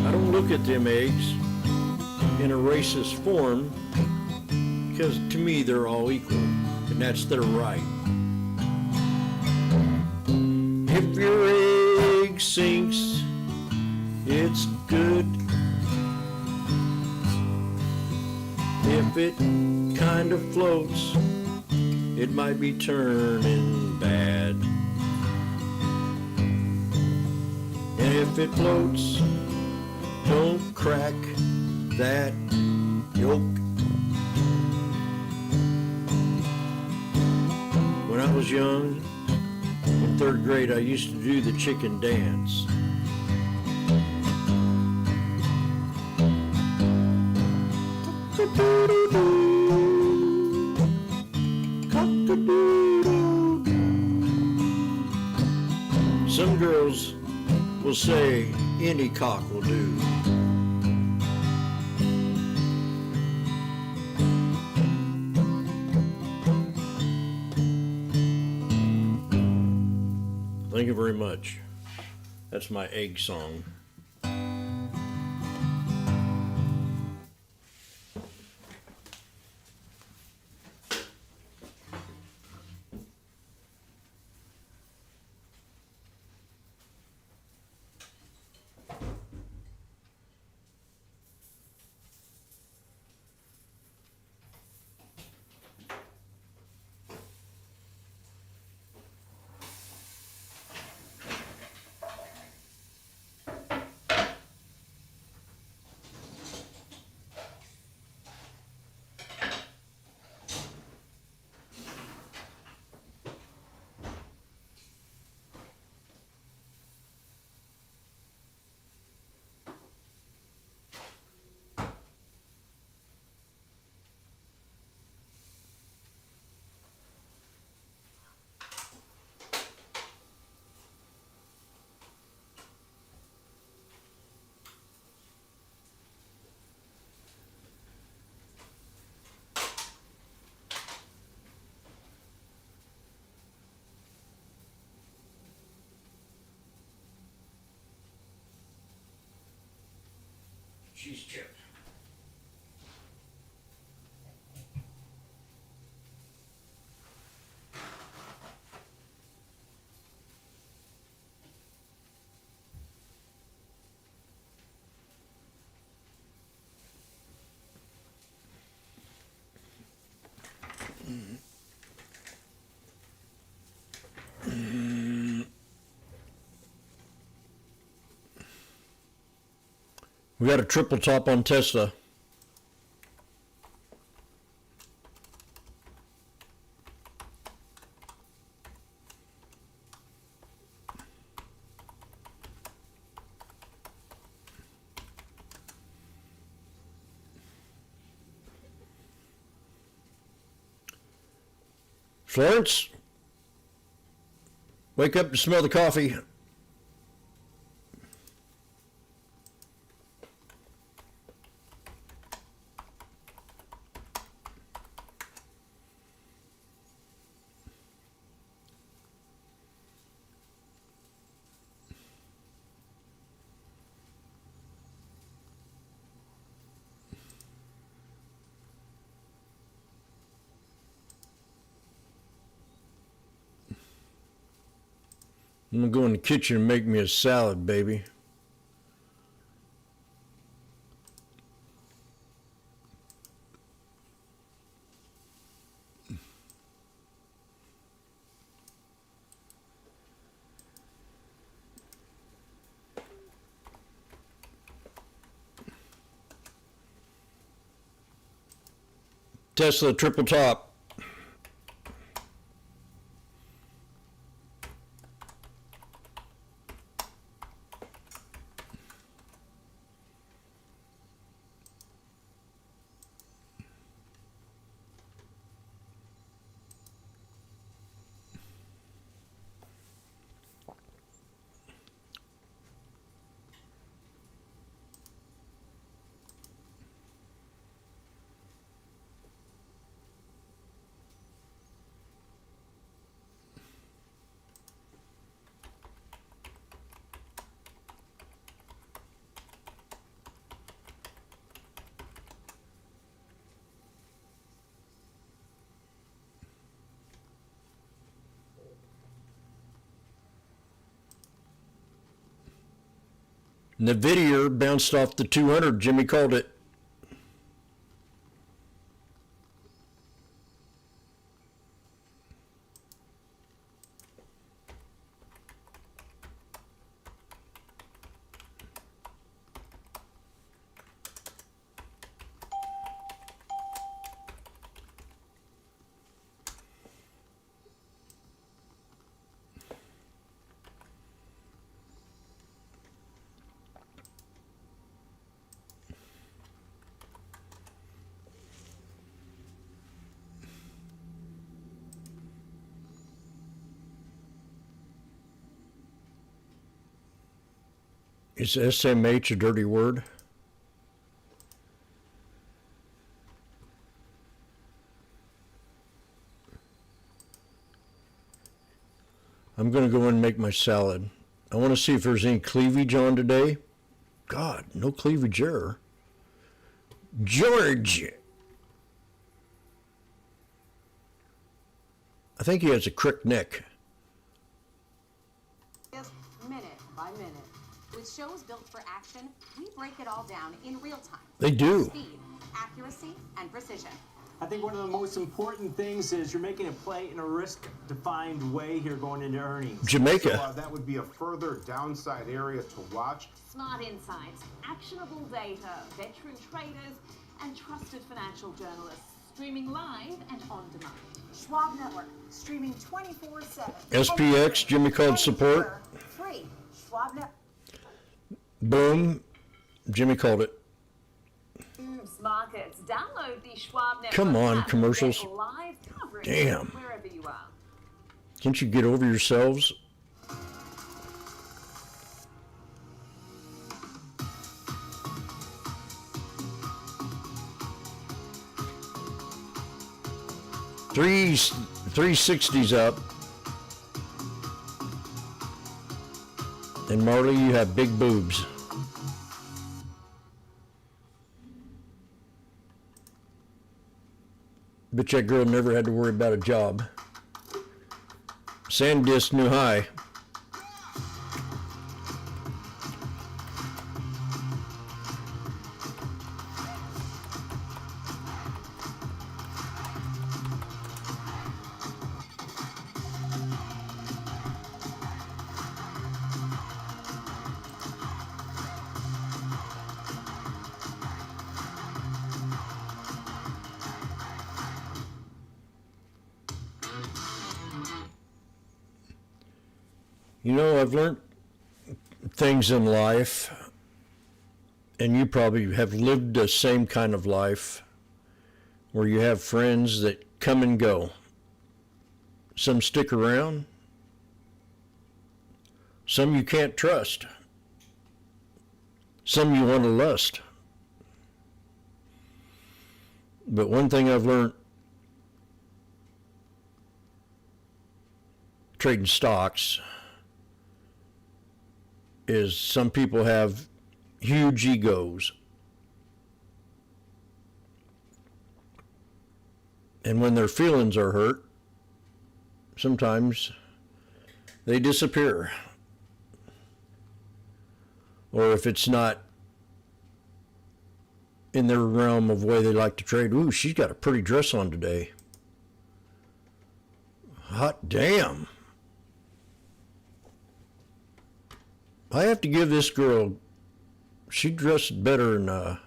I don't look at them eggs in a racist form because to me they're all equal and that's their right. If your egg sinks, it's good. If it kind of floats, it might be turning bad. And if it floats, don't crack that yolk. When I was young, in 3rd grade, I used to do the chicken dance. Some girls will say any cock will do. Thank you very much. That's my egg song. She's chipped. We got a triple top on Tesla. Florence, wake up to smell the coffee. I'm gonna go in the kitchen and make me a salad, baby. Tesla triple top. Nvidia bounced off the 200. Jimmy called it. Is SMH a dirty word? I'm going to go and make my salad. I want to see if there's any cleavage on today. God, no cleavage there. George! I think he has a crick neck. Minute by minute. With shows built for action, we break it all down in real time. They do. Speed, accuracy, and precision. I think one of the most important things is you're making a play in a risk-defined way here going into earnings. Jamaica. So, that would be a further downside area to watch. Smart insights, actionable data, veteran traders, and trusted financial journalists. Streaming live and on demand. Schwab Network, streaming 24/7. SPX, Jimmy called support. Free. Schwab Network. Boom, Jimmy called it. Markets. Download the Schwab Network. Come on, app commercials. and get live coverage Damn. wherever you are. Can't you get over yourselves? Three 360s up. And Marley, you have big boobs. Bet that girl never had to worry about a job. SanDisk new high. You know, I've learned things in life, and you probably have lived the same kind of life, where you have friends that come and go. Some stick around. Some you can't trust. Some you want to lust. But one thing I've learned trading stocks is some people have huge egos. And when their feelings are hurt, sometimes they disappear. Or if it's not in their realm of way they like to trade, ooh, she's got a pretty dress on today. Hot damn. I have to give this girl, she dressed better than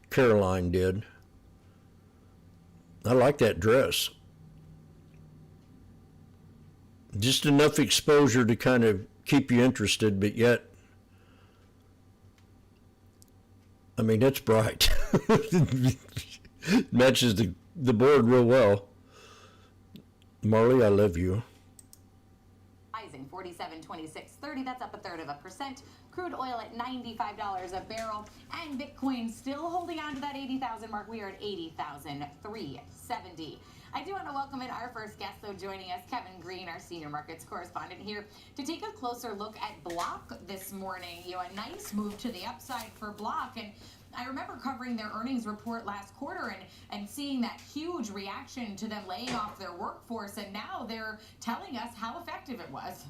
Caroline did. I like that dress. Just enough exposure to kind of keep you interested, but yet, I mean, that's bright. Matches the board real well. Marley, I love you. Rising 47.2630, that's up 1/3%. Crude oil at $95 a barrel, and Bitcoin still holding on to that 80,000 mark. We are at 80,370. I do want to welcome in our first guest, though, joining us, Kevin Green, our senior markets correspondent here, to take a closer look at Block this morning. You know, a nice move to the upside for Block, and I remember covering their earnings report last quarter and seeing that huge reaction to them laying off their workforce, and now they're telling us how effective it was.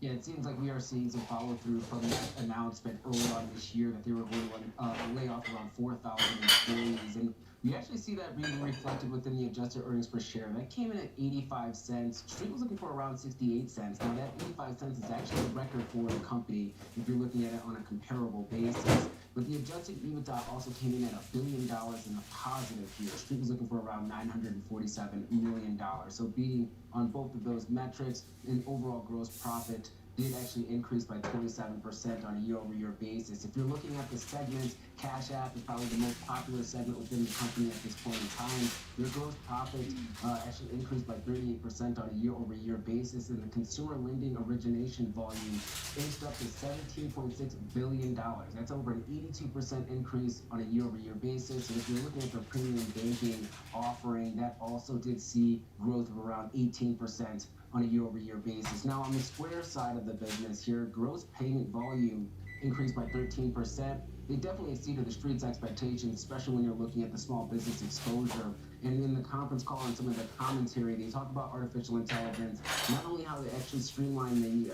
Yeah, it seems like we are seeing some follow-through from that announcement earlier on this year that they were going to lay off around 4,000 employees. And we actually see that being reflected within the adjusted earnings per share. That came in at 85 cents. Street was looking for around 68 cents. Now, that 85 cents is actually a record for the company if you're looking at it on a comparable basis. But the adjusted EBITDA also came in at $1 billion in a positive here. Street was looking for around $947 million. So beating on both of those metrics, and overall gross profit did actually increase by 27% on a year-over-year basis. If you're looking at the segments, Cash App is probably the most popular segment within the company at this point in time. Their gross profit actually increased by 38% on a year-over-year basis, and the consumer lending origination volume inched up to $17.6 billion. That's over an 82% increase on a year-over-year basis. And if you're looking at their premium banking offering, that also did see growth of around 18% on a year-over-year basis. Now, on the Square side of the business here, gross payment volume increased by 13%. They definitely exceeded the street's expectations, especially when you're looking at the small business exposure. And in the conference call and some of the commentary, they talk about artificial intelligence, not only how they actually streamline the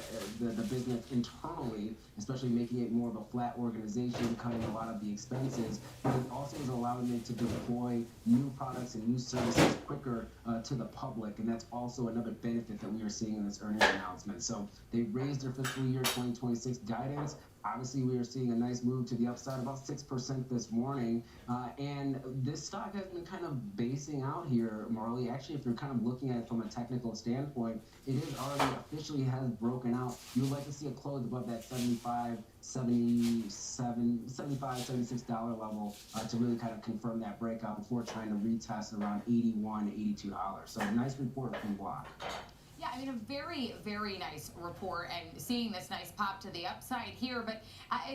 business internally, especially making it more of a flat organization, cutting a lot of the expenses, but it also is allowing them to deploy new products and new services quicker to the public. And that's also another benefit that we are seeing in this earnings announcement. So they raised their fiscal year 2026 guidance. Obviously, we are seeing a nice move to the upside, about 6% this morning. And this stock has been kind of basing out here, Marley. Actually, if you're kind of looking at it from a technical standpoint, it is already officially has broken out. You would like to see it close above that $76 level to really kind of confirm that breakout before trying to retest around $81, $82. So a nice report from Block. Yeah, I mean, a very, very nice report, and seeing this nice pop to the upside here, but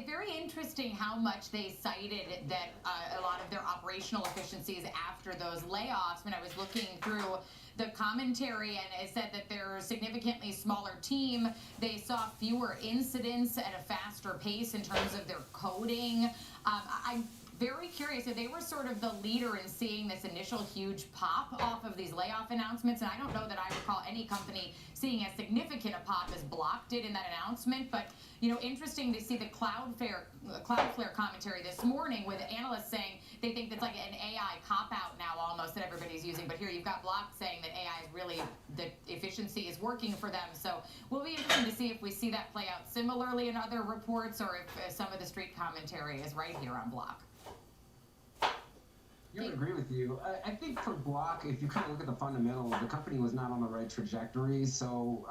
very interesting how much they cited that a lot of their operational efficiencies after those layoffs. When I was looking through the commentary, and it said that they're a significantly smaller team. They saw fewer incidents at a faster pace in terms of their coding. I'm very curious if they were sort of the leader in seeing this initial huge pop off of these layoff announcements, and I don't know that I recall any company seeing as significant a pop as Block did in that announcement. But you know, interesting to see the Cloudflare commentary this morning with analysts saying they think that's like an AI cop-out now almost that everybody's using. But here you've got Block saying that AI is really, the efficiency is working for them. So we'll be interested to see if we see that play out similarly in other reports, or if some of the street commentary is right here on Block. I would agree with you. I think for Block, if you kind of look at the fundamentals, the company was not on the right trajectory. So,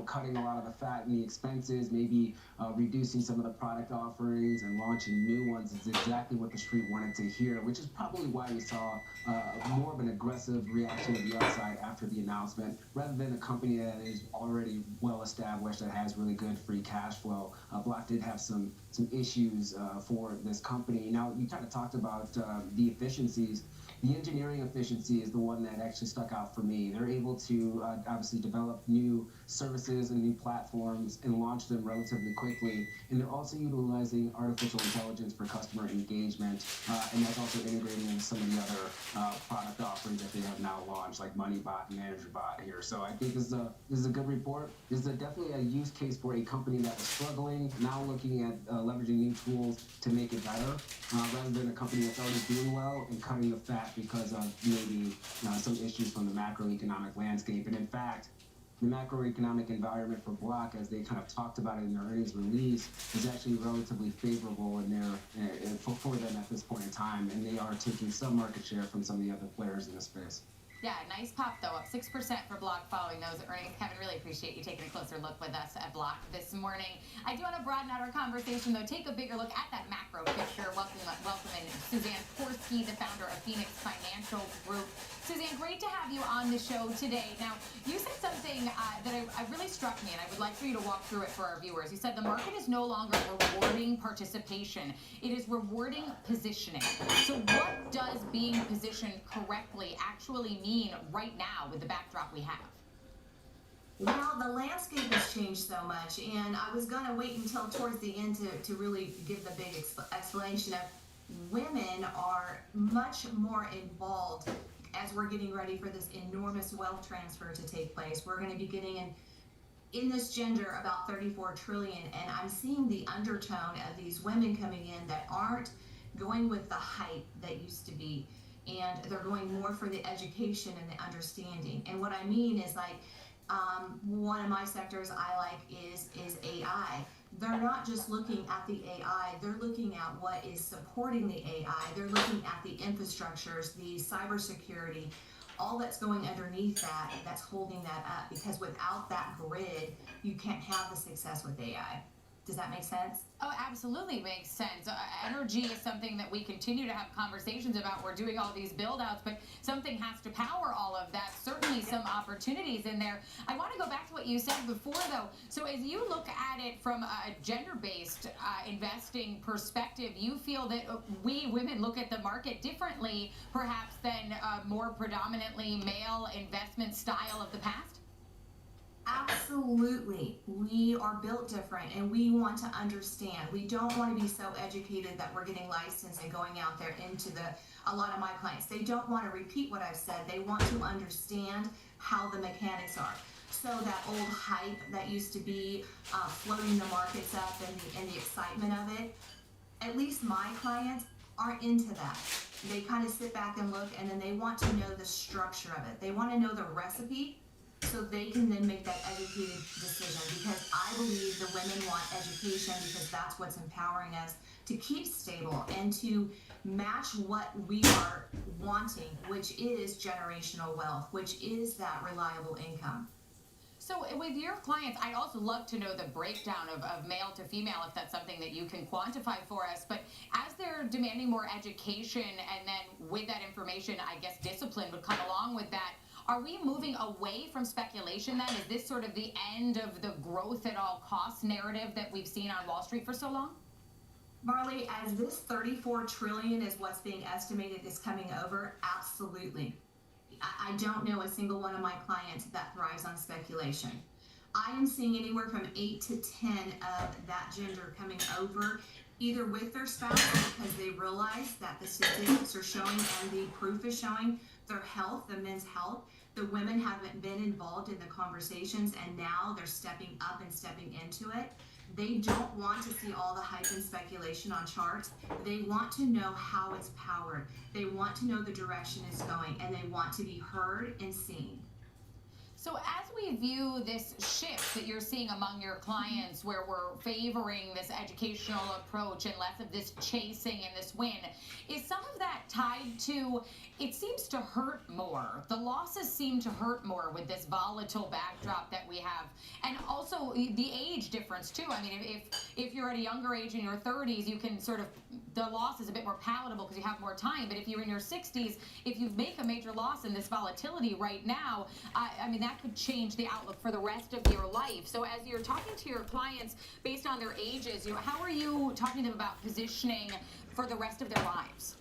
cutting a lot of the fat and the expenses, maybe reducing some of the product offerings and launching new ones is exactly what the street wanted to hear, which is probably why we saw more of an aggressive reaction to the upside after the announcement, rather than a company that is already well established, that has really good free cash flow. Block did have some issues for this company. Now, you kind of talked about the efficiencies. The engineering efficiency is the one that actually stuck out for me. They're able to obviously develop new services and new platforms and launch them relatively quickly. And they're also utilizing artificial intelligence for customer engagement. And that's also integrating into some of the other product offerings that they have now launched, like MoneyBot and ManagerBot here. So I think this is a good report. This is definitely a use case for a company that was struggling, now looking at leveraging new tools to make it better, rather than a company that's already doing well and cutting the fat because of maybe some issues from the macroeconomic landscape. And in fact, the macroeconomic environment for Block, as they kind of talked about it in their earnings release, is actually relatively favorable in for them at this point in time, and they are taking some market share from some of the other players in the space. Yeah, nice pop though, up 6% for Block following those earnings. Kevin, really appreciate you taking a closer look with us at Block this morning. I do want to broaden out our conversation though, take a bigger look at that macro picture. Welcoming Suzanne Korsky, the founder of Phoenix Financial Group. Suzanne, great to have you on the show today. Now, you said something that really struck me, and I would like for you to walk through it for our viewers. You said the market is no longer rewarding participation. It is rewarding positioning. So what does being positioned correctly actually mean right now with the backdrop we have? Well, the landscape has changed so much, and I was going to wait until towards the end to really give the big explanation of women are much more involved as we're getting ready for this enormous wealth transfer to take place. We're going to be getting in this gender about 34 trillion, and I'm seeing the undertone of these women coming in that aren't going with the hype that used to be, and they're going more for the education and the understanding. And what I mean is, like, one of my sectors I like is AI. They're not just looking at the AI, they're looking at what is supporting the AI. They're looking at the infrastructures, the cybersecurity, all that's going underneath that, that's holding that up. Because without that grid, you can't have the success with AI. Does that make sense? Oh, absolutely makes sense. Energy is something that we continue to have conversations about. We're doing all these build outs, but something has to power all of that. Certainly some opportunities in there. I want to go back to what you said before, though. So as you look at it from a gender-based investing perspective, you feel that we women look at the market differently, perhaps, than more predominantly male investment style of the past? Absolutely. We are built different, and we want to understand. We don't want to be so educated that we're getting licensed and going out there into a lot of my clients. They don't want to repeat what I've said. They want to understand how the mechanics are. So that old hype that used to be floating the markets up and the excitement of it, at least my clients aren't into that. They kind of sit back and look, and then they want to know the structure of it. They want to know the recipe, so they can then make that educated decision, because I believe the women want education because that's what's empowering us to keep stable and to match what we are wanting, which is generational wealth, which is that reliable income. So with your clients, I'd also love to know the breakdown of male to female, if that's something that you can quantify for us. But as they're demanding more education, and then with that information, I guess discipline would come along with that, are we moving away from speculation then? Is this sort of the end of the growth at all costs narrative that we've seen on Wall Street for so long? Marley, as this 34 trillion is what's being estimated is coming over, absolutely. I don't know a single one of my clients that thrives on speculation. I am seeing anywhere from 8 to 10 of that gender coming over, either with their spouse because they realize that the statistics are showing and the proof is showing their health, the men's health. The women haven't been involved in the conversations, and now they're stepping up and stepping into it. They don't want to see all the hype and speculation on charts. They want to know how it's powered. They want to know the direction it's going, and they want to be heard and seen. So as we view this shift that you're seeing among your clients where we're favoring this educational approach and less of this chasing and this win, is some of that tied to, it seems to hurt more. The losses seem to hurt more with this volatile backdrop that we have. And also the age difference too. I mean, if you're at a younger age in your 30s, you can sort of, the loss is a bit more palatable because you have more time. But if you're in your 60s, if you make a major loss in this volatility right now, I mean, that could change the outlook for the rest of your life. So as you're talking to your clients based on their ages, how are you talking to them about positioning for the rest of their lives?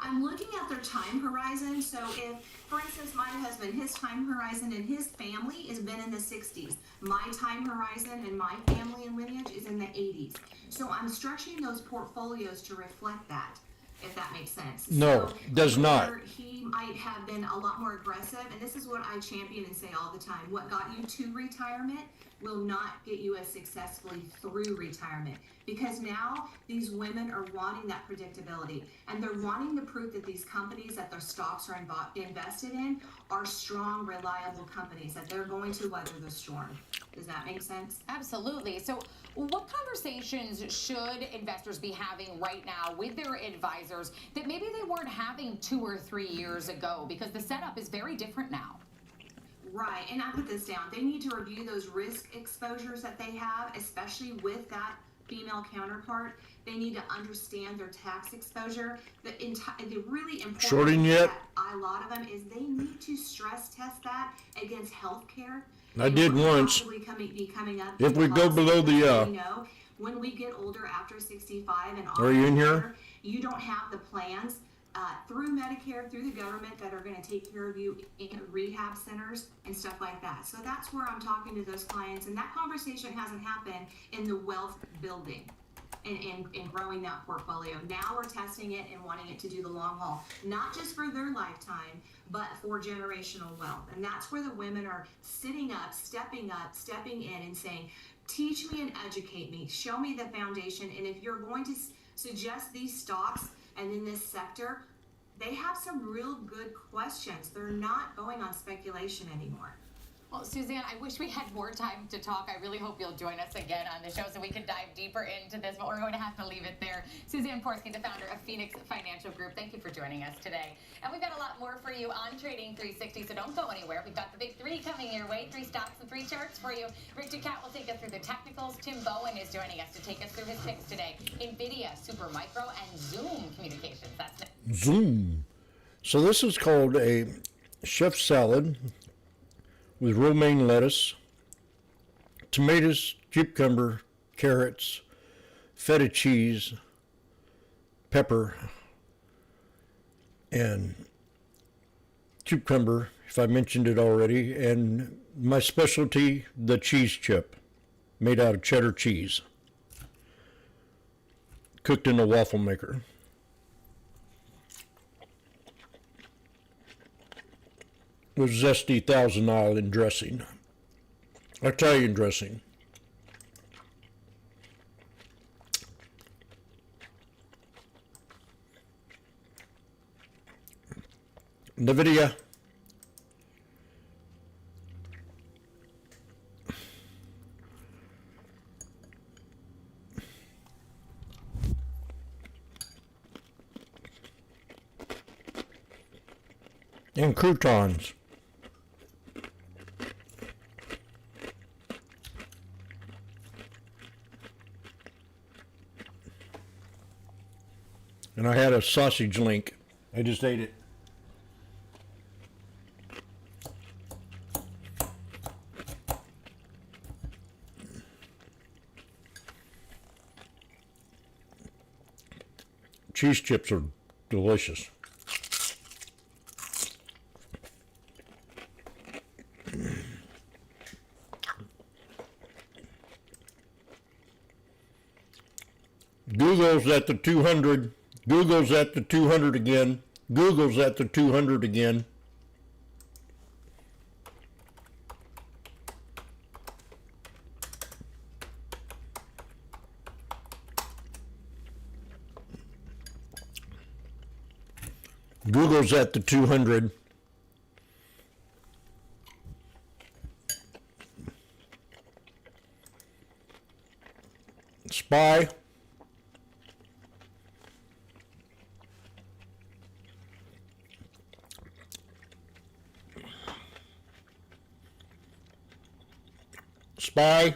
I'm looking at their time horizon. So if, for instance, my husband, his time horizon and his family has been in the 60s. My time horizon and my family and lineage is in the 80s. So I'm structuring those portfolios to reflect that, if that makes sense. No, So does not. He might have been a lot more aggressive, and this is what I champion and say all the time. What got you to retirement will not get you as successfully through retirement, because now these women are wanting that predictability, and they're wanting the proof that these companies that their stocks are invested in are strong, reliable companies that they're going to weather the storm. Does that make sense? Absolutely. So what conversations should investors be having right now with their advisors that maybe they weren't having 2 or 3 years ago, because the setup is very different now? Right, and I put this down. They need to review those risk exposures that they have, especially with that female counterpart. They need to understand their tax exposure. The really important Shorting thing yet? that a lot of them is they need to stress test that against health care. I did once. Coming up If we go below the, we know when we get older after 65 and Are you in here? you don't have the plans through Medicare, through the government, that are going to take care of you in rehab centers and stuff like that. So that's where I'm talking to those clients, and that conversation hasn't happened in the wealth building and growing that portfolio. Now we're testing it and wanting it to do the long haul, not just for their lifetime, but for generational wealth. And that's where the women are sitting up, stepping in and saying, teach me and educate me, show me the foundation. And if you're going to suggest these stocks and in this sector, they have some real good questions. They're not going on speculation anymore. Well, Suzanne, I wish we had more time to talk. I really hope you'll join us again on the show so we can dive deeper into this, but we're going to have to leave it there. Suzanne Porsky, the founder of Phoenix Financial Group, thank you for joining us today. And we've got a lot more for you on Trading 360, so don't go anywhere. We've got the big 3 coming your way, 3 stocks and 3 charts for you. Rick Ducat will take us through the technicals. Tim Bowen is joining us to take us through his picks today. NVIDIA, Supermicro, and Zoom Communications. That's it. Zoom. So this is called a chef salad with romaine lettuce, tomatoes, cucumber, carrots, feta cheese, pepper, and cucumber, if I mentioned it already, and my specialty, the cheese chip, made out of cheddar cheese, cooked in a waffle maker. With zesty Thousand Island dressing, Italian dressing. NVIDIA. And croutons. And I had a sausage link. I just ate it. Cheese chips are delicious. Google's at the 200. Google's at the 200 again. Google's at the 200 again. Google's at the 200. SPY. SPY.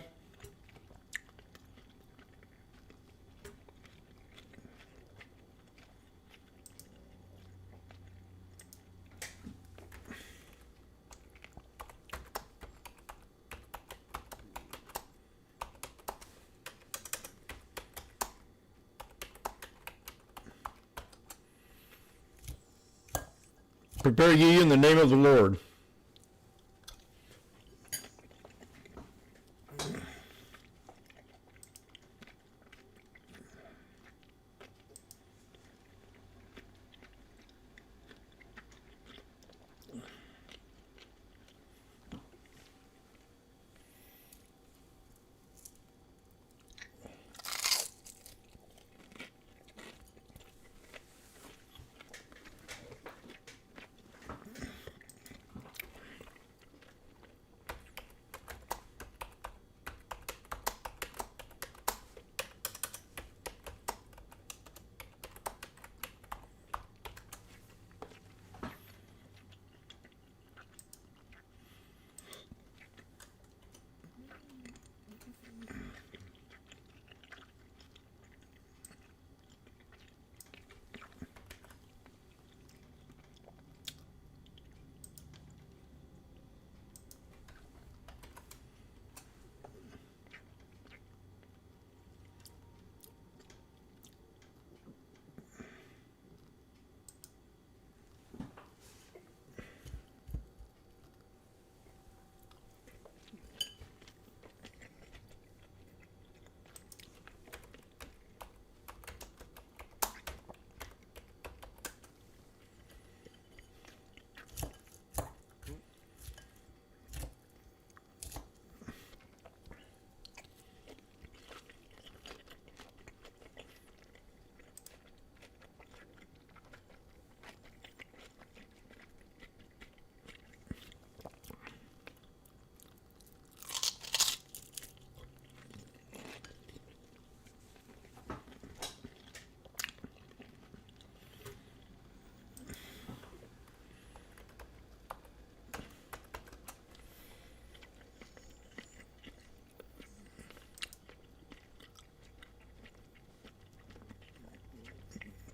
Prepare ye in the name of the Lord.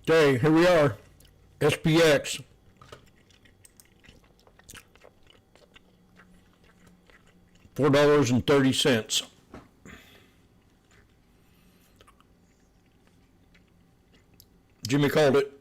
Okay, here we are. SPX. $4.30. Jimmy called it.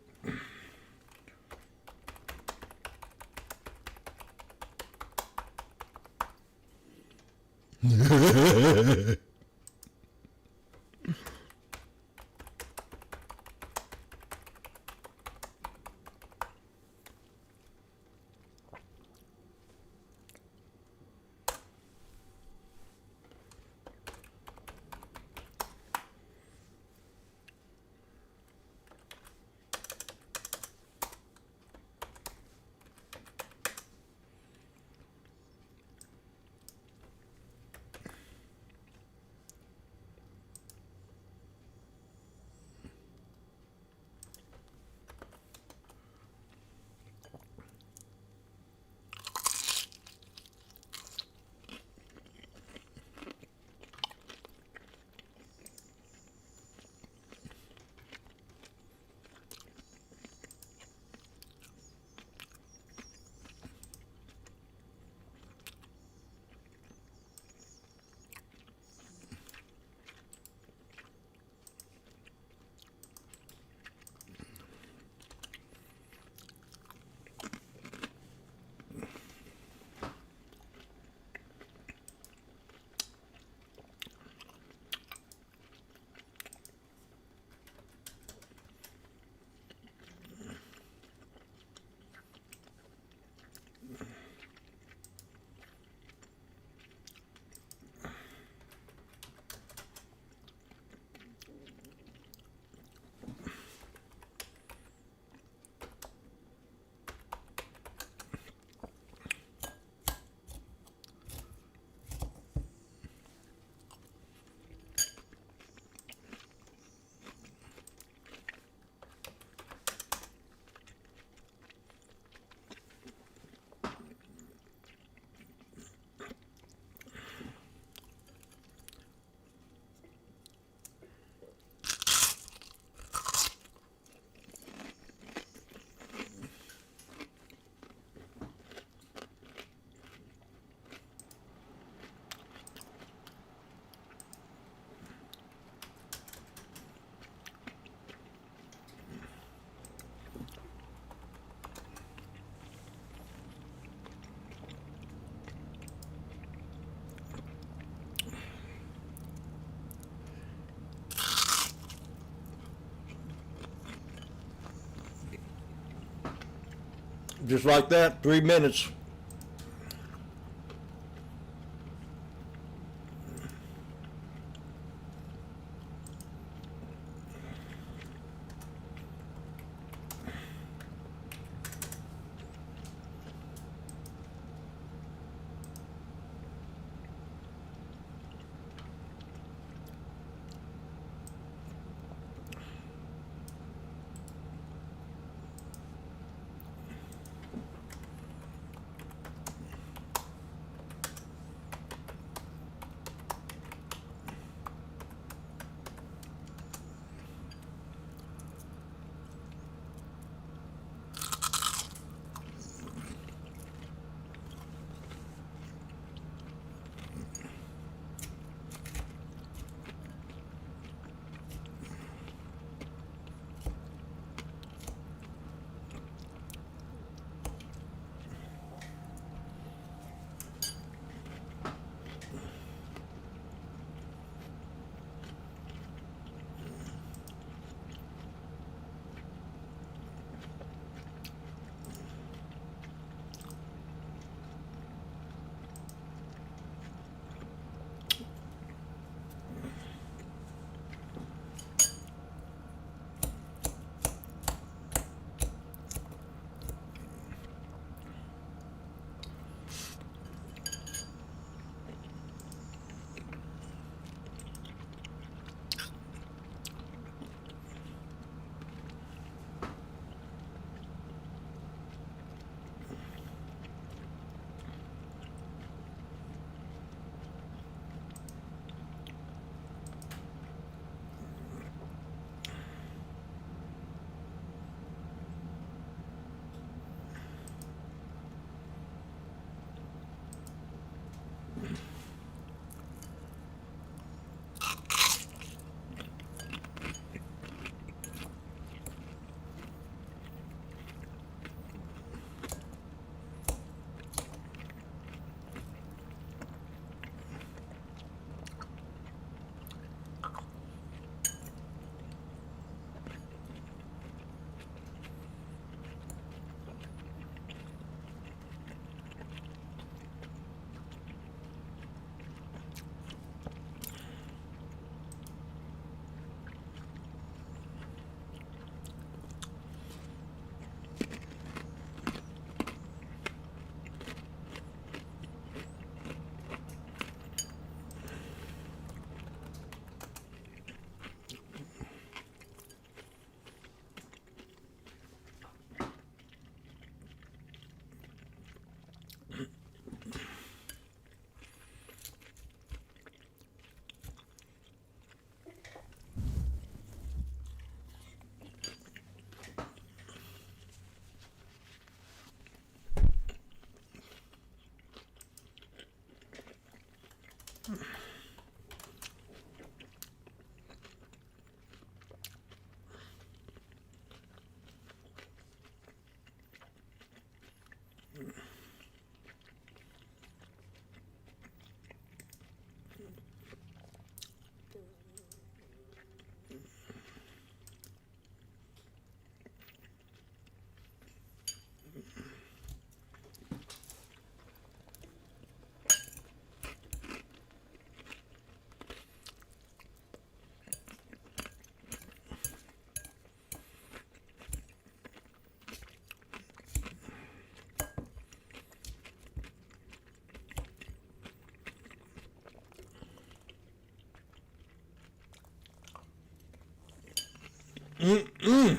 Just like that, 3 minutes. Mm-mm.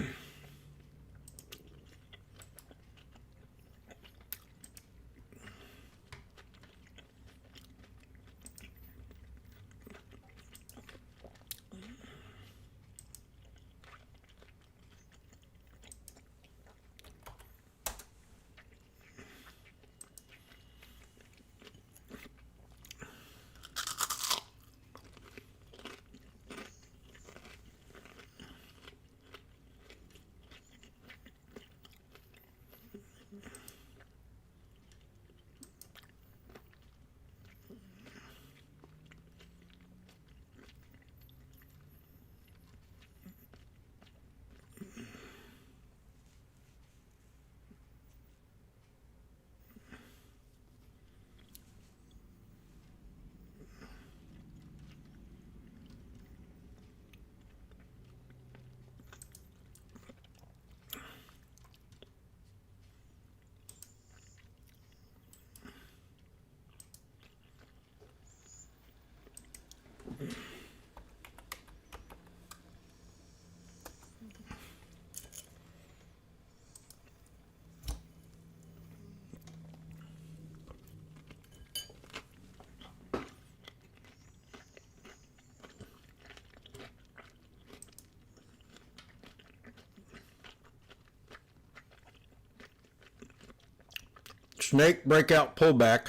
Snake breakout pullback.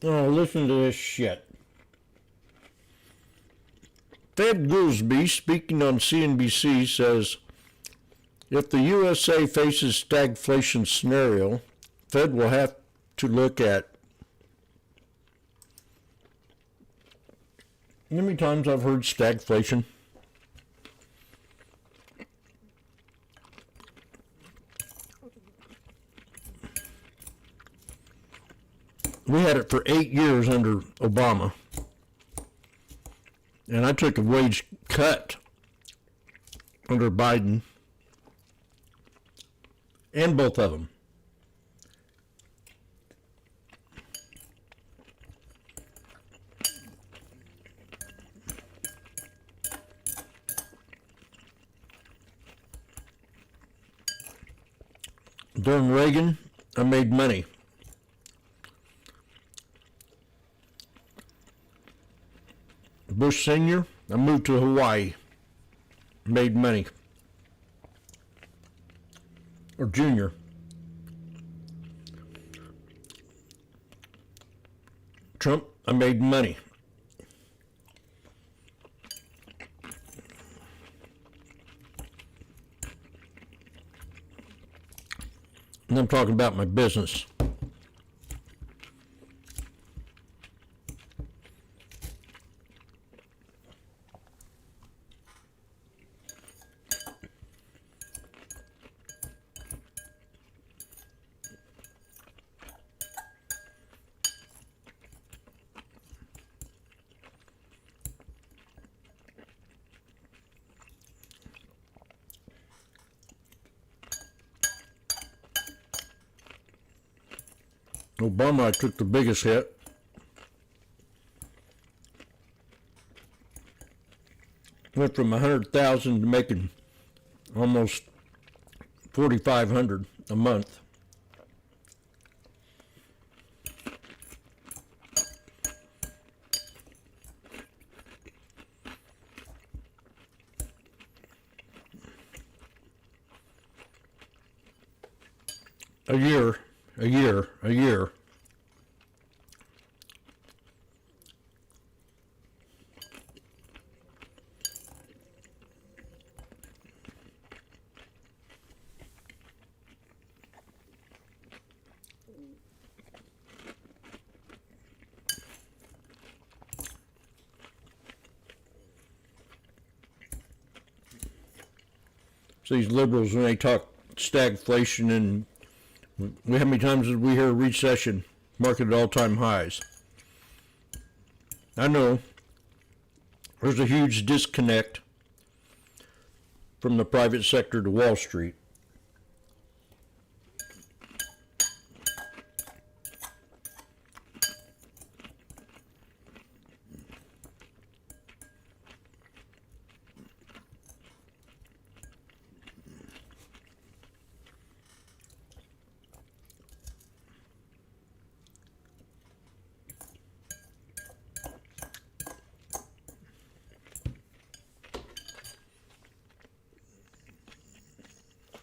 Oh, listen to this shit. Fed Goolsbee, speaking on CNBC, says, if the USA faces stagflation scenario, Fed will have to look at. How many times I've heard stagflation? We had it for 8 years under Obama. And I took a wage cut under Biden. And both of them. During Reagan, I made money. Bush Sr., I moved to Hawaii, made money. Or Junior. Trump, I made money. And I'm talking about my business. Obama, I took the biggest hit. Went from 100,000 to making almost 4,500 a month. A year. So these liberals, when they talk stagflation and how many times did we hear recession, market at all-time highs? I know there's a huge disconnect from the private sector to Wall Street.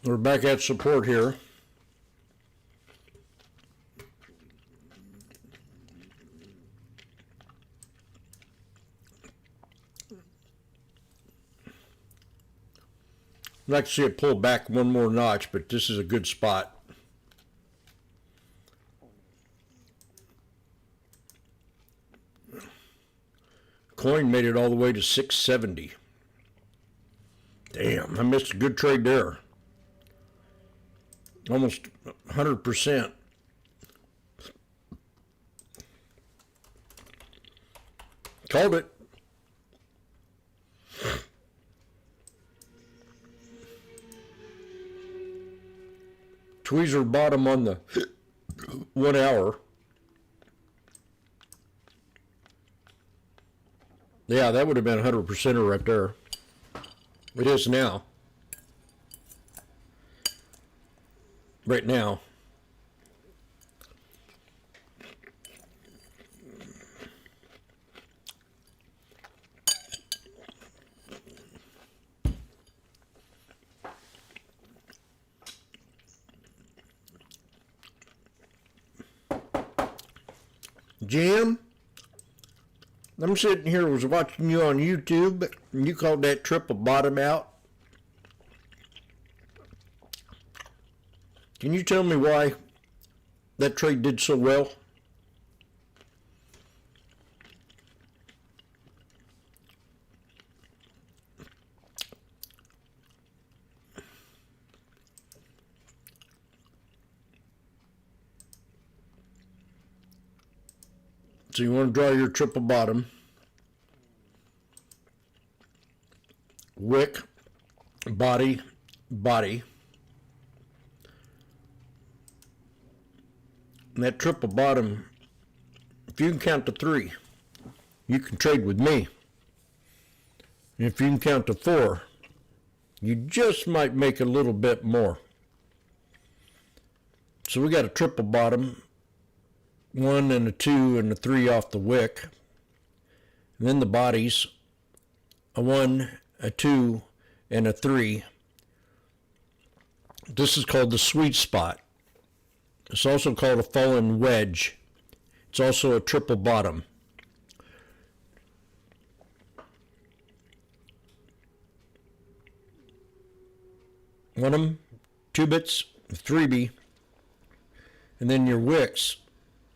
We're back at support here. I'd like to see it pull back one more notch, but this is a good spot. Coin made it all the way to 670. Damn, I missed a good trade there. Almost 100%. Called it. Tweezer bottom on the 1 hour. Yeah, that would have been 100%er right there. It is now. Right now. Jim, I'm sitting here, was watching you on YouTube, and you called that triple bottom out. Can you tell me why that trade did so well? So you want to draw your triple bottom, wick, body, body. And that triple bottom, if you can count to 3, you can trade with me. And if you can count to 4, you just might make a little bit more. So we got a triple bottom, 1 and a 2 and a 3 off the wick. And then the bodies, a 1, a 2, and a 3. This is called the sweet spot. It's also called a fallen wedge. It's also a triple bottom. One of them, 2 bits, 3B, and then your wicks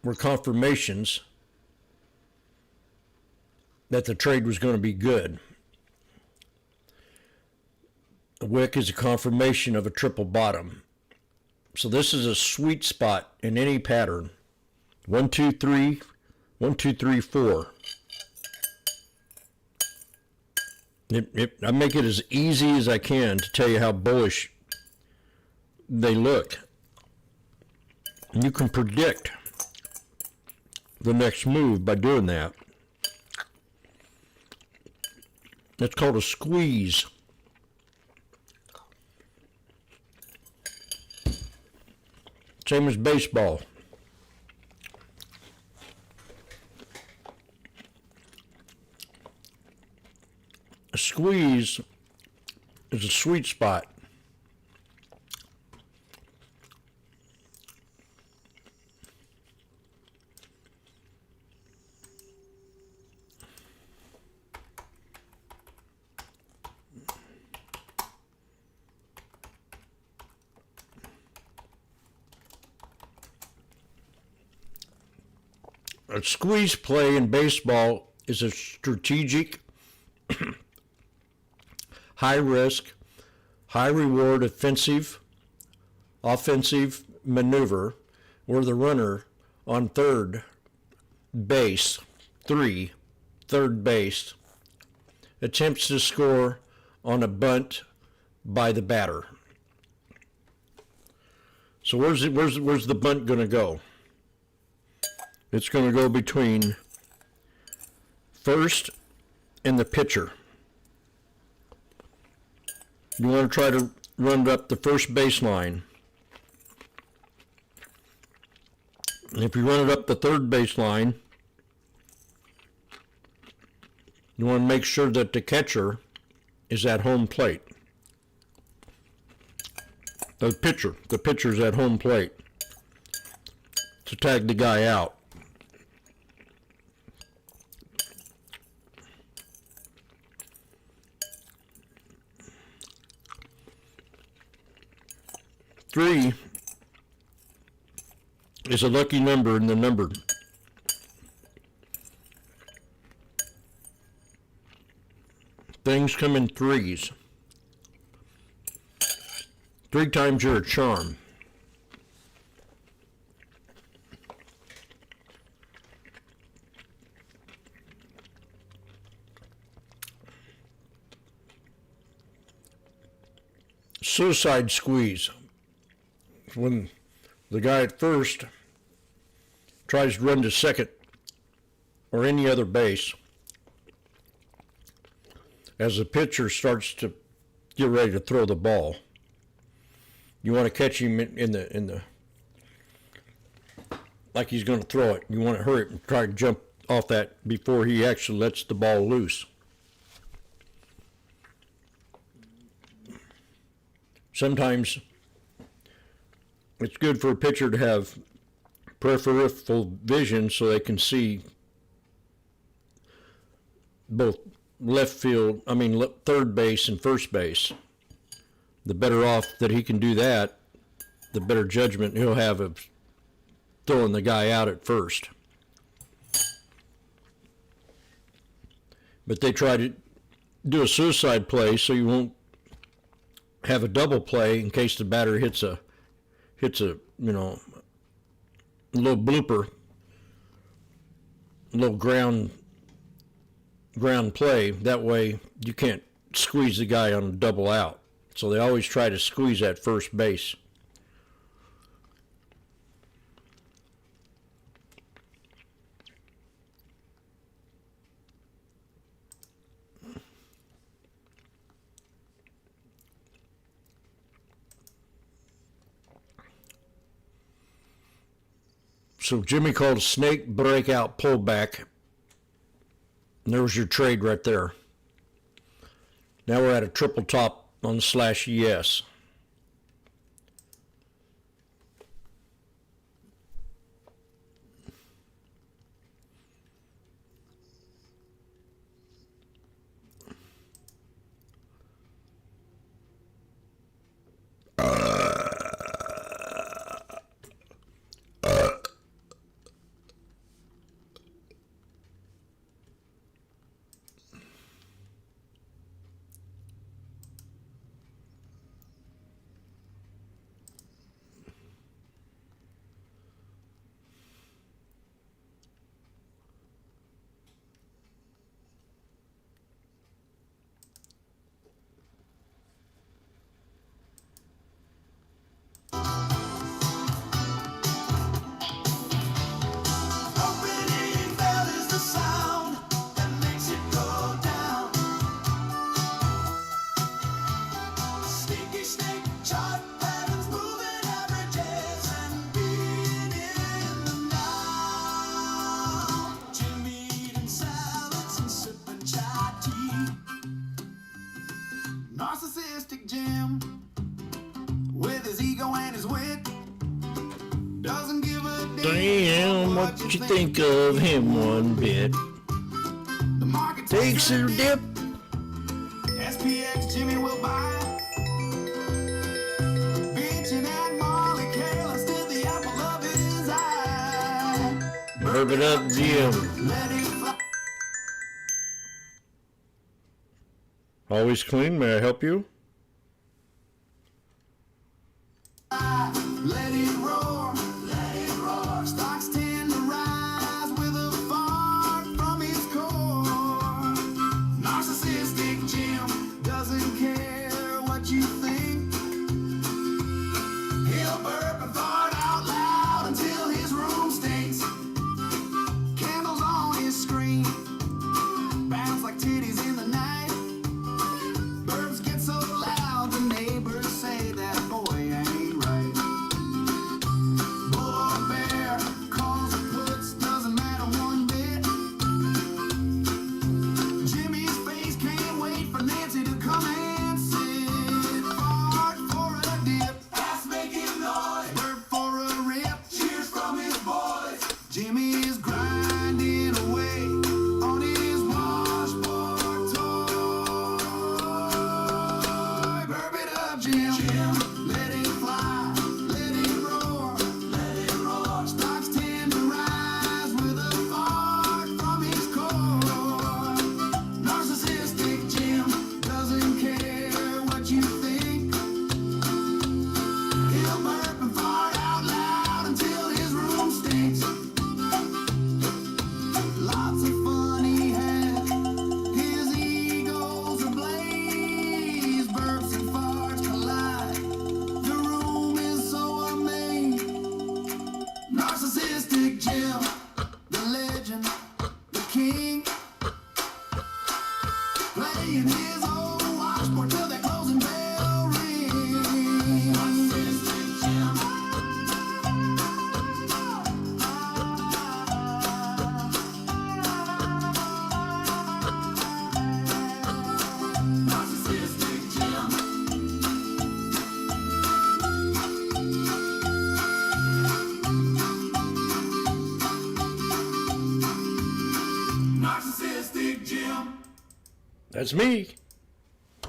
were confirmations that the trade was going to be good. A wick is a confirmation of a triple bottom. So this is a sweet spot in any pattern. 1, 2, 3, 1, 2, 3, 4. I make it as easy as I can to tell you how bullish they look. You can predict the next move by doing that. That's called a squeeze. Same as baseball. A squeeze is a sweet spot. A squeeze play in baseball is a strategic, high risk, high reward offensive maneuver where the runner on third base attempts to score on a bunt by the batter. So where's the bunt going to go? It's going to go between first and the pitcher. You want to try to run it up the first baseline. And if you run it up the third baseline, you want to make sure that the catcher is at home plate. The pitcher's at home plate to tag the guy out. Three is a lucky number in the number. Things come in threes. 3 times you're a charm. Suicide squeeze. When the guy at first tries to run to second or any other base, as the pitcher starts to get ready to throw the ball, you want to catch him in the like he's going to throw it. You want to hurry up and try to jump off that before he actually lets the ball loose. Sometimes it's good for a pitcher to have peripheral vision so they can see both third base and first base. The better off that he can do that, the better judgment he'll have of throwing the guy out at first. But they try to do a suicide play so you won't have a double play in case the batter hits a little blooper, a little ground play. That way you can't squeeze the guy on a double out. So they always try to squeeze that first base. So Jimmy called a snake breakout pullback. And there was your trade right there. Now we're at a triple top on the /ES. Narcissistic Jim, with his ego and his wit, doesn't give a damn what you think of him one bit. Takes a dip. SPX Jimmy will buy. Bitchin' at Molly Kalis to the apple of his eye. Burp it up, Jim. Let it fly. Always clean. May I help you? Let it roar, let it roar. Stocks tend to rise with a fart from his core. Narcissistic Jim doesn't care what you think. He'll burp and fart out loud until his room stinks. Candles on his screen bounce like titties in the night. Burps get so That's me. I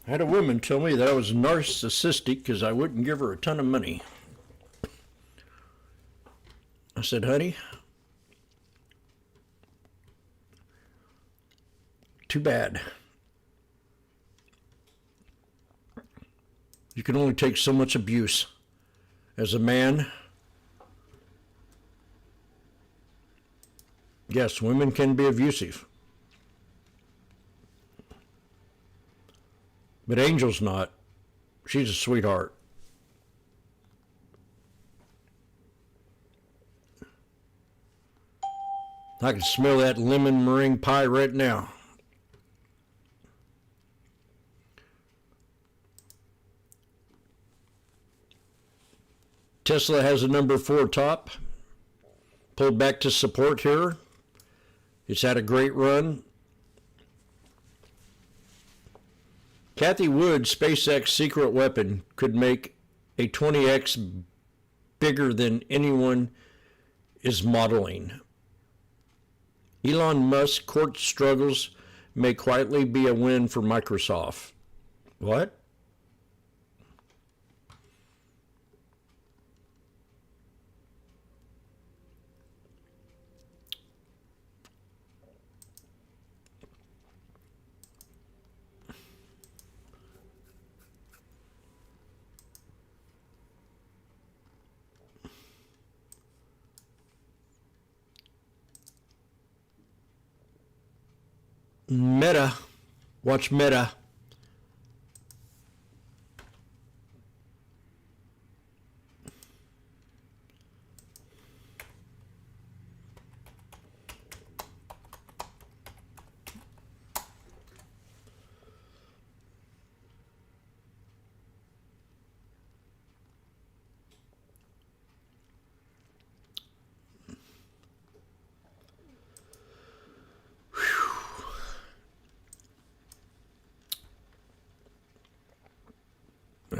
had a woman tell me that I was narcissistic because I wouldn't give her a ton of money. I said, honey, too bad. You can only take so much abuse. As a man, yes, women can be abusive. But Angel's not. She's a sweetheart. I can smell that lemon meringue pie right now. Tesla has a number 4 top. Pulled back to support here. It's had a great run. Kathy Wood's SpaceX secret weapon could make a 20x bigger than anyone is modeling. Elon Musk's court struggles may quietly be a win for Microsoft. What? Meta. Watch Meta.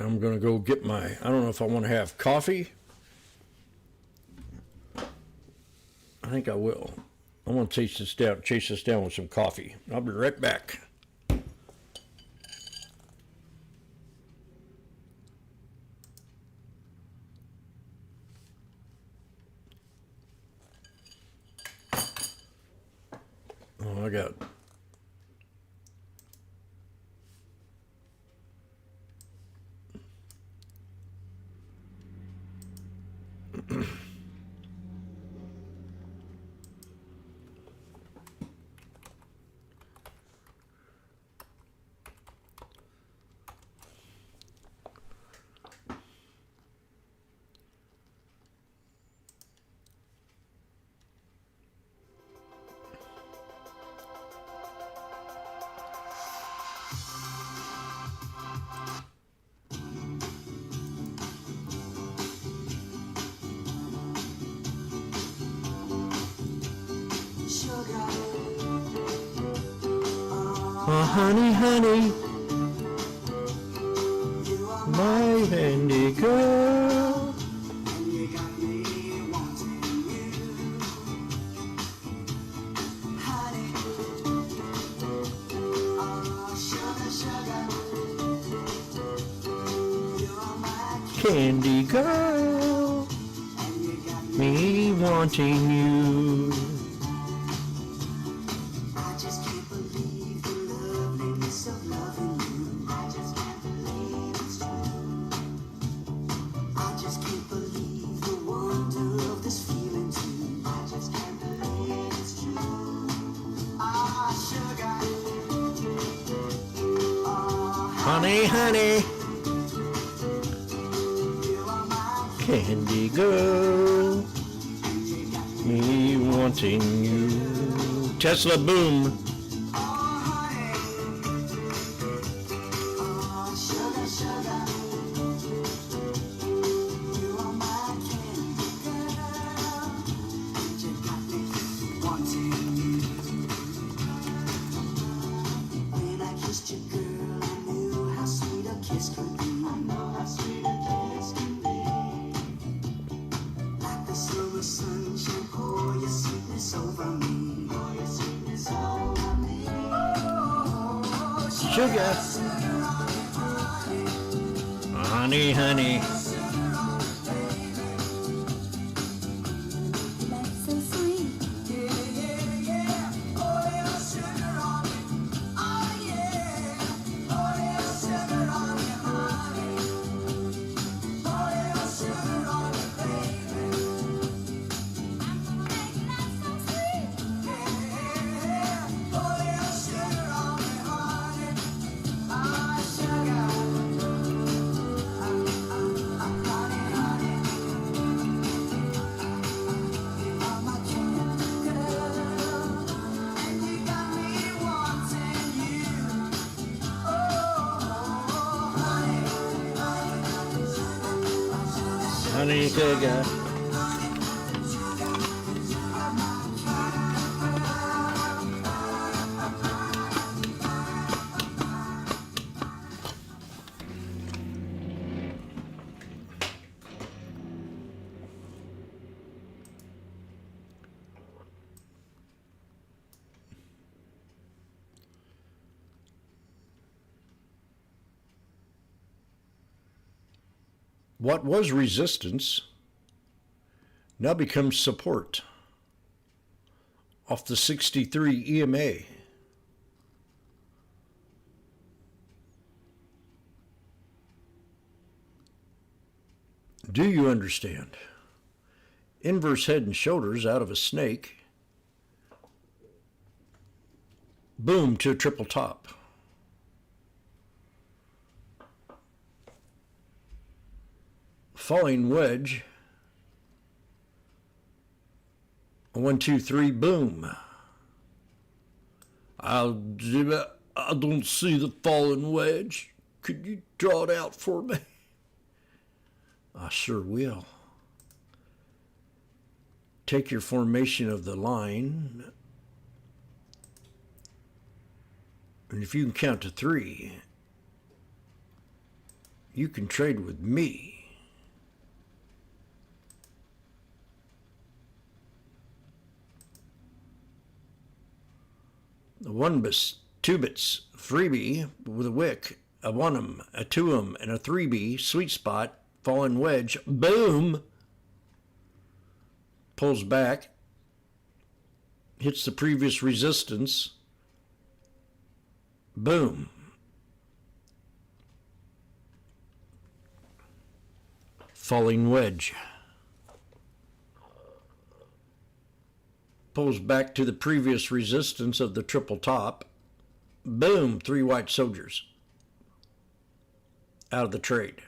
I'm going to go get my, I don't know if I want to have coffee. I think I will. I'm going to chase this down with some coffee. I'll be right back. Oh, I got honey, honey, my handy girl. Candy girl, me wanting you. Honey, honey, candy girl, me wanting you. Tesla boom. Sunshine, pour your sweetness over me. Pour your sweetness over me. sugar. Honey, honey. Honey, sugar. What was resistance now becomes support off the 63 EMA. Do you understand? Inverse head and shoulders out of a snake. Boom to a triple top. Falling wedge. 1, 2, 3, boom. I don't see the falling wedge. Could you draw it out for me? I sure will. Take your formation of the line, and if you can count to 3, you can trade with me. A 1 bits, 2 bits, freebie with a wick, a 1'em, a 2'em, and a 3B, sweet spot, falling wedge, boom, pulls back, hits the previous resistance, boom. Falling wedge. Pulls back to the previous resistance of the triple top. Boom, 3 white soldiers out of the trade.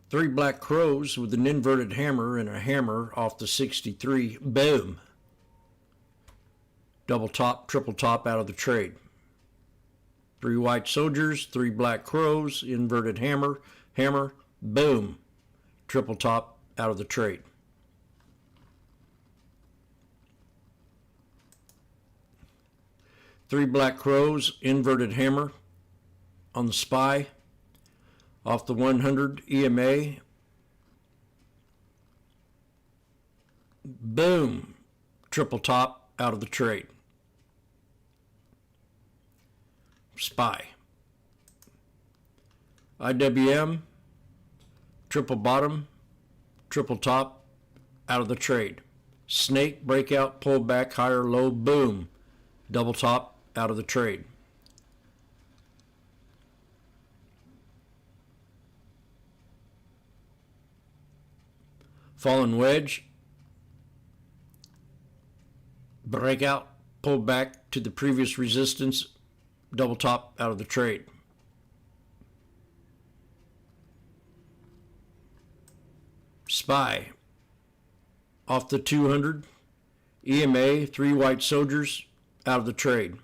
Three black crows with an inverted hammer and a hammer off the 63. Boom. Double top, triple top out of the trade. 3 white soldiers, 3 black crows, inverted hammer, hammer, boom. Triple top out of the trade. Three black crows, inverted hammer on the SPY off the 100 EMA. Boom. Triple top out of the trade. SPY. IWM. Triple bottom, triple top, out of the trade. Snake, breakout, pull back, higher, low, boom. Double top, out of the trade. Fallen wedge, breakout, pull back to the previous resistance, double top, out of the trade. SPY off the 200 EMA, 3 white soldiers out of the trade.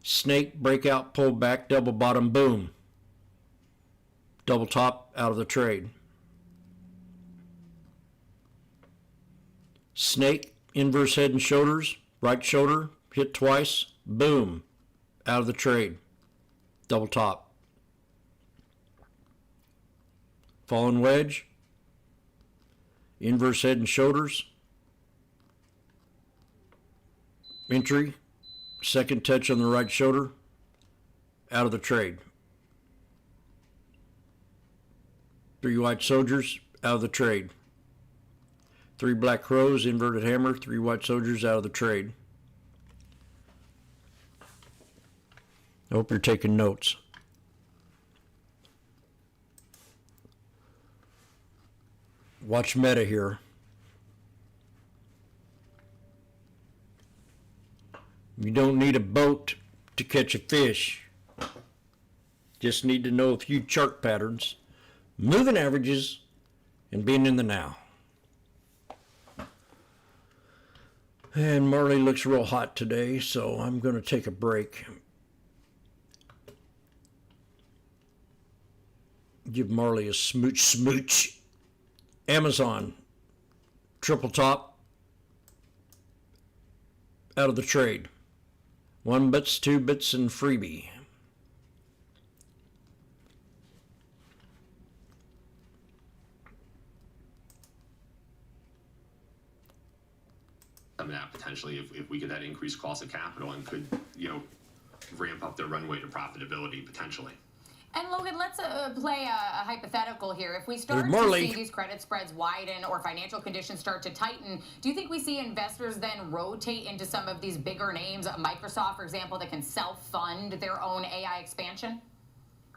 Snake, breakout, pull back, double bottom, boom. Double top out of the trade. Snake, inverse head and shoulders, right shoulder, hit twice, boom, out of the trade. Double top. Fallen wedge, inverse head and shoulders, entry, second touch on the right shoulder, out of the trade. 3 white soldiers, out of the trade. 3 black crows, inverted hammer, 3 white soldiers, out of the trade. I hope you're taking notes. Watch meta here. You don't need a boat to catch a fish. Just need to know a few chart patterns, moving averages, and being in the now. And Marley looks real hot today, so I'm going to take a break. Give Marley a smooch. Amazon, triple top, out of the trade. 1 bits, 2 bits, and freebie. Some of that potentially if we get that increased cost of capital and could, ramp up their runway to profitability potentially. And Logan, let's play a hypothetical here. If we start to see these credit spreads widen or financial conditions start to tighten, do you think we see investors then rotate into some of these bigger names, Microsoft, for example, that can self-fund their own AI expansion?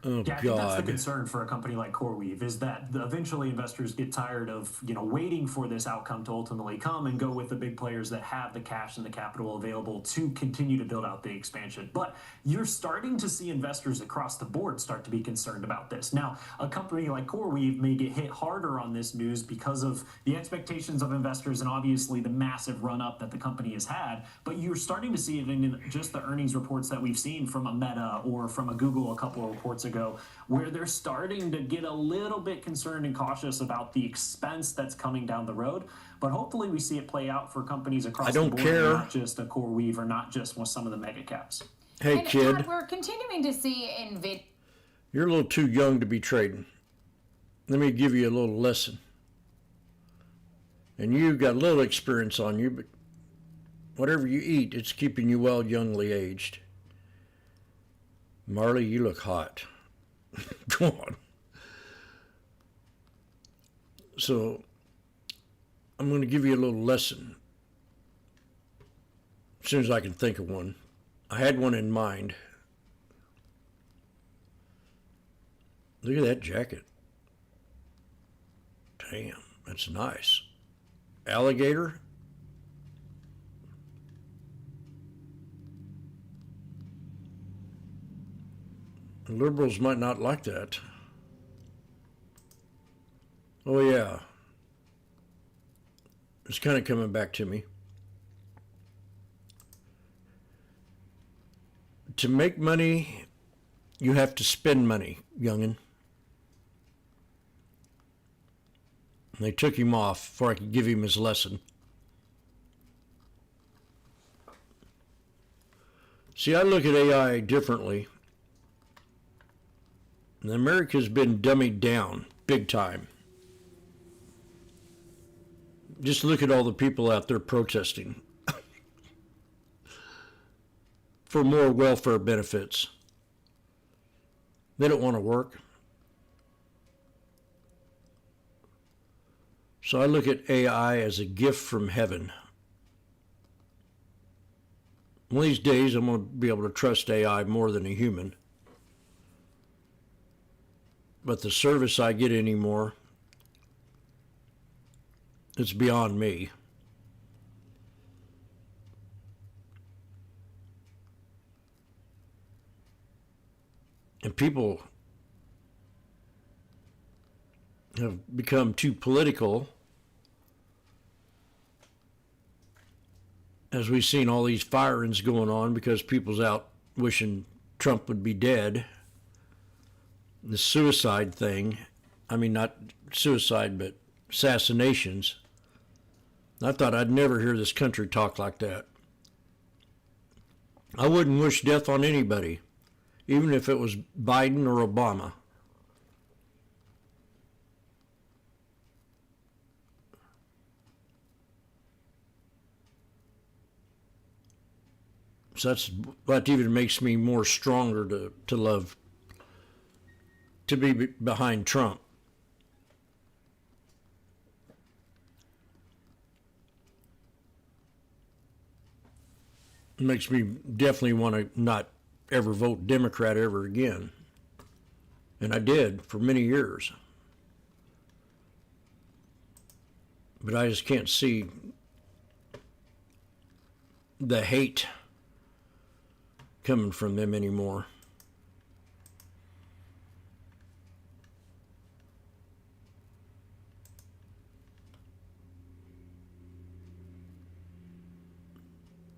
Oh, yeah, I think that's the concern for a company like CoreWeave is that eventually investors get tired of, waiting for this outcome to ultimately come and go with the big players that have the cash and the capital available to continue to build out the expansion. But you're starting to see investors across the board start to be concerned about this. Now, a company like CoreWeave may get hit harder on this news because of the expectations of investors and obviously the massive run-up that the company has had. But you're starting to see it in just the earnings reports that we've seen from a Meta or from a Google a couple of reports ago, where they're starting to get a little bit concerned and cautious about the expense that's coming down the road. But hopefully we see it play out for companies across the board, not just a CoreWeave or not just with some of the mega caps. Hey, and kid. Todd, we're continuing to see NVIDIA. You're a little too young to be trading. Let me give you a little lesson. And you've got a little experience on you, but whatever you eat, it's keeping you well youngly aged. Marley, you look hot. Go on. So, I'm going to give you a little lesson as soon as I can think of one. I had one in mind. Look at that jacket. Damn, that's nice. Alligator. Liberals might not like that. Oh yeah. It's kind of coming back to me. To make money, you have to spend money, youngin'. And they took him off before I could give him his lesson. See, I look at AI differently. And America's been dummied down big time. Just look at all the people out there protesting for more welfare benefits. They don't want to work. So I look at AI as a gift from heaven. One of these days, I'm going to be able to trust AI more than a human. But the service I get anymore, it's beyond me. And people have become too political as we've seen all these firings going on because people's out wishing Trump would be dead. The suicide thing, I mean, not suicide, but assassinations. I thought I'd never hear this country talk like that. I wouldn't wish death on anybody, even if it was Biden or Obama. So that even makes me more stronger to love, to be behind Trump. It makes me definitely want to not ever vote Democrat ever again. And I did for many years. But I just can't see the hate coming from them anymore.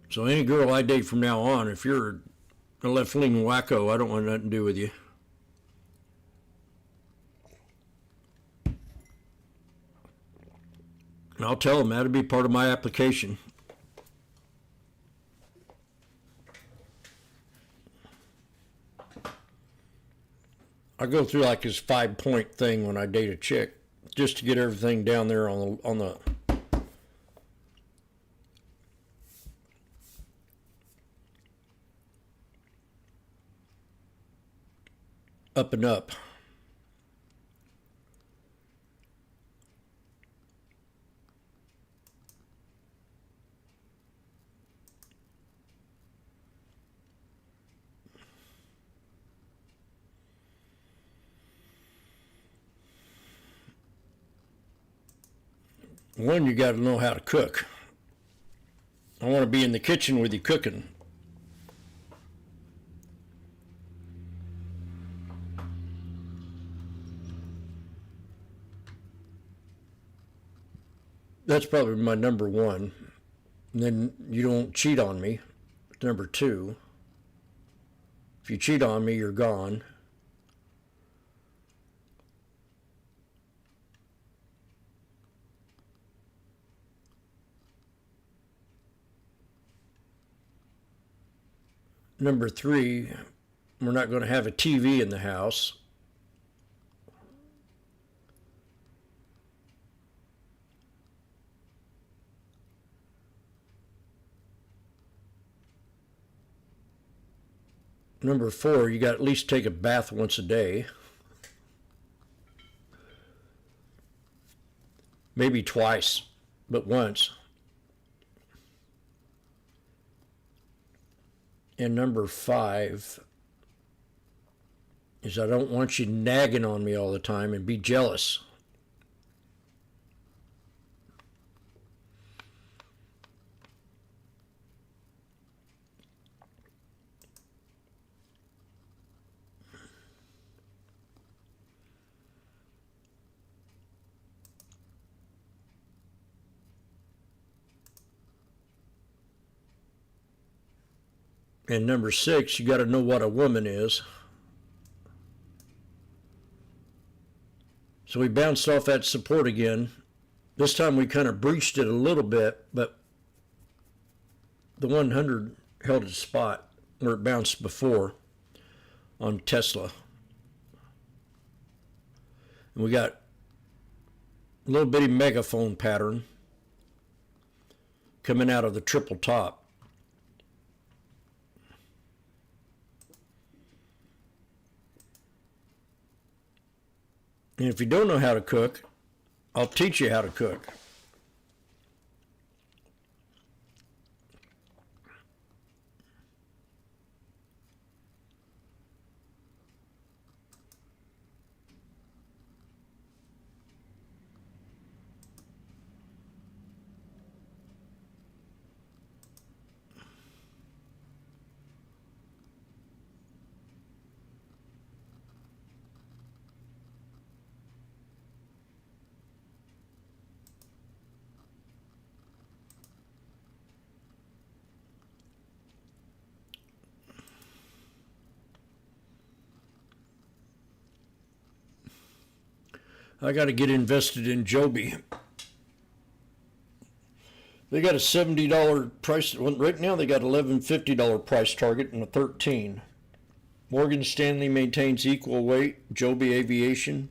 So any girl I date from now on, if you're a left-leaning wacko, I don't want nothing to do with you. And I'll tell them that'll be part of my application. I go through like this 5-point thing when I date a chick, just to get everything down there on the up and up. One, you got to know how to cook. I want to be in the kitchen with you cooking. That's probably my number one. And then you don't cheat on me. Number two. If you cheat on me, you're gone. Number three, we're not going to have a TV in the house. Number four, you got to at least take a bath once a day. Maybe twice, but once. And number five is I don't want you nagging on me all the time and be jealous. And number six, you got to know what a woman is. So we bounced off that support again. This time we kind of breached it a little bit, but the 100 held its spot where it bounced before on Tesla. And we got a little bitty megaphone pattern coming out of the triple top. And if you don't know how to cook, I'll teach you how to cook. I got to get invested in Joby. They got a $70 price. Right now they got $11.50 price target and a 13. Morgan Stanley maintains equal weight. Joby Aviation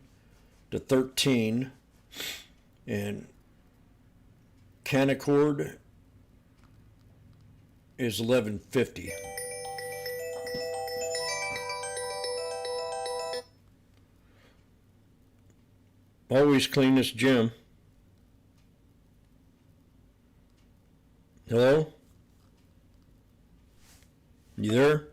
to 13. And Canaccord is $11.50. Always cleanest Jim. Hello? You there?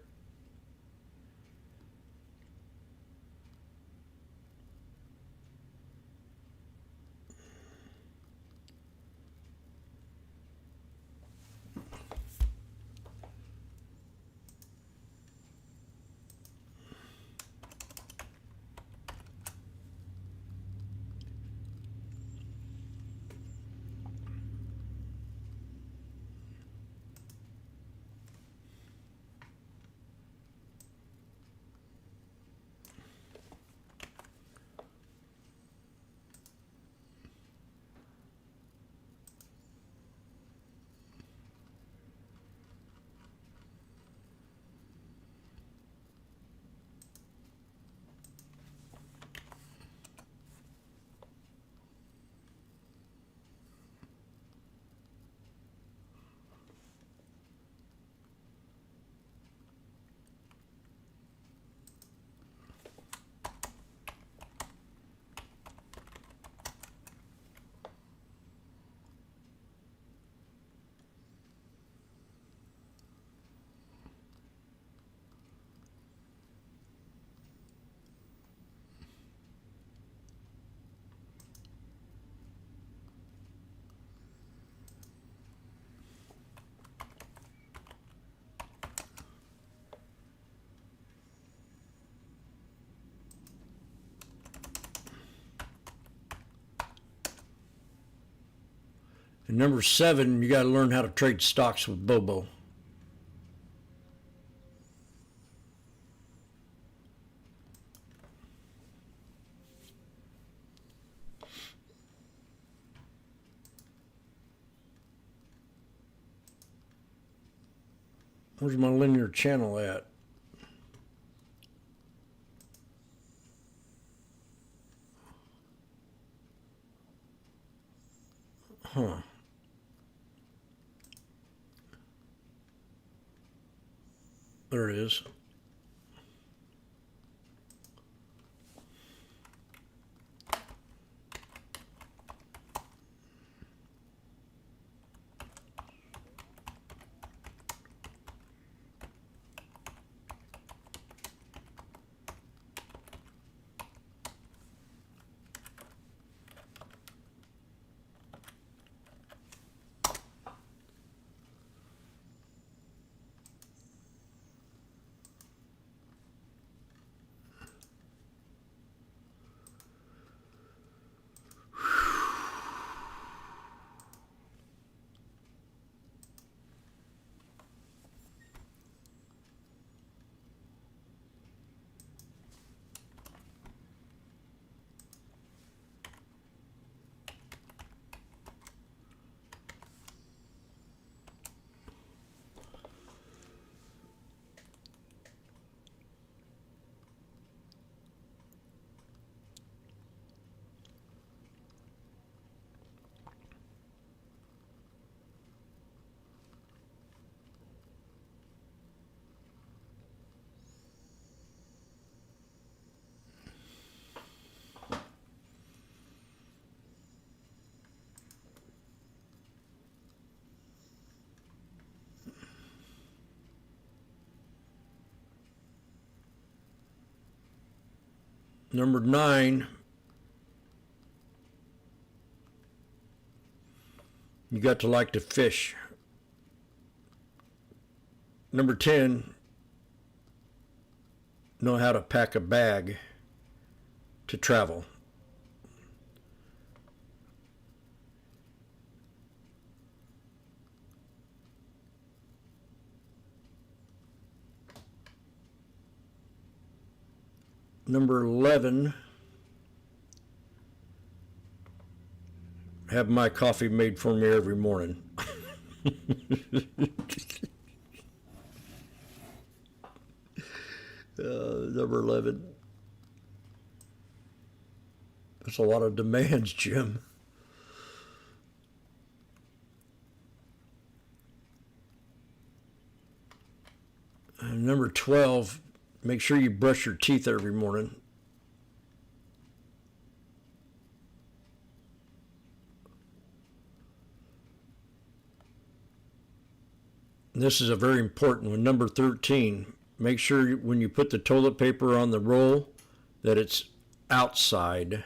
And number 7, you got to learn how to trade stocks with Bobo. Where's my linear channel at? Huh. There it is. Number 9, you got to like to fish. Number 10, know how to pack a bag to travel. Number 11, have my coffee made for me every morning. Number 11. That's a lot of demands, Jim. And number 12, make sure you brush your teeth every morning. this is a very important one, number 13. Make sure when you put the toilet paper on the roll that it's outside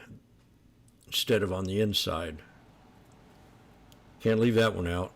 instead of on the inside. Can't leave that one out.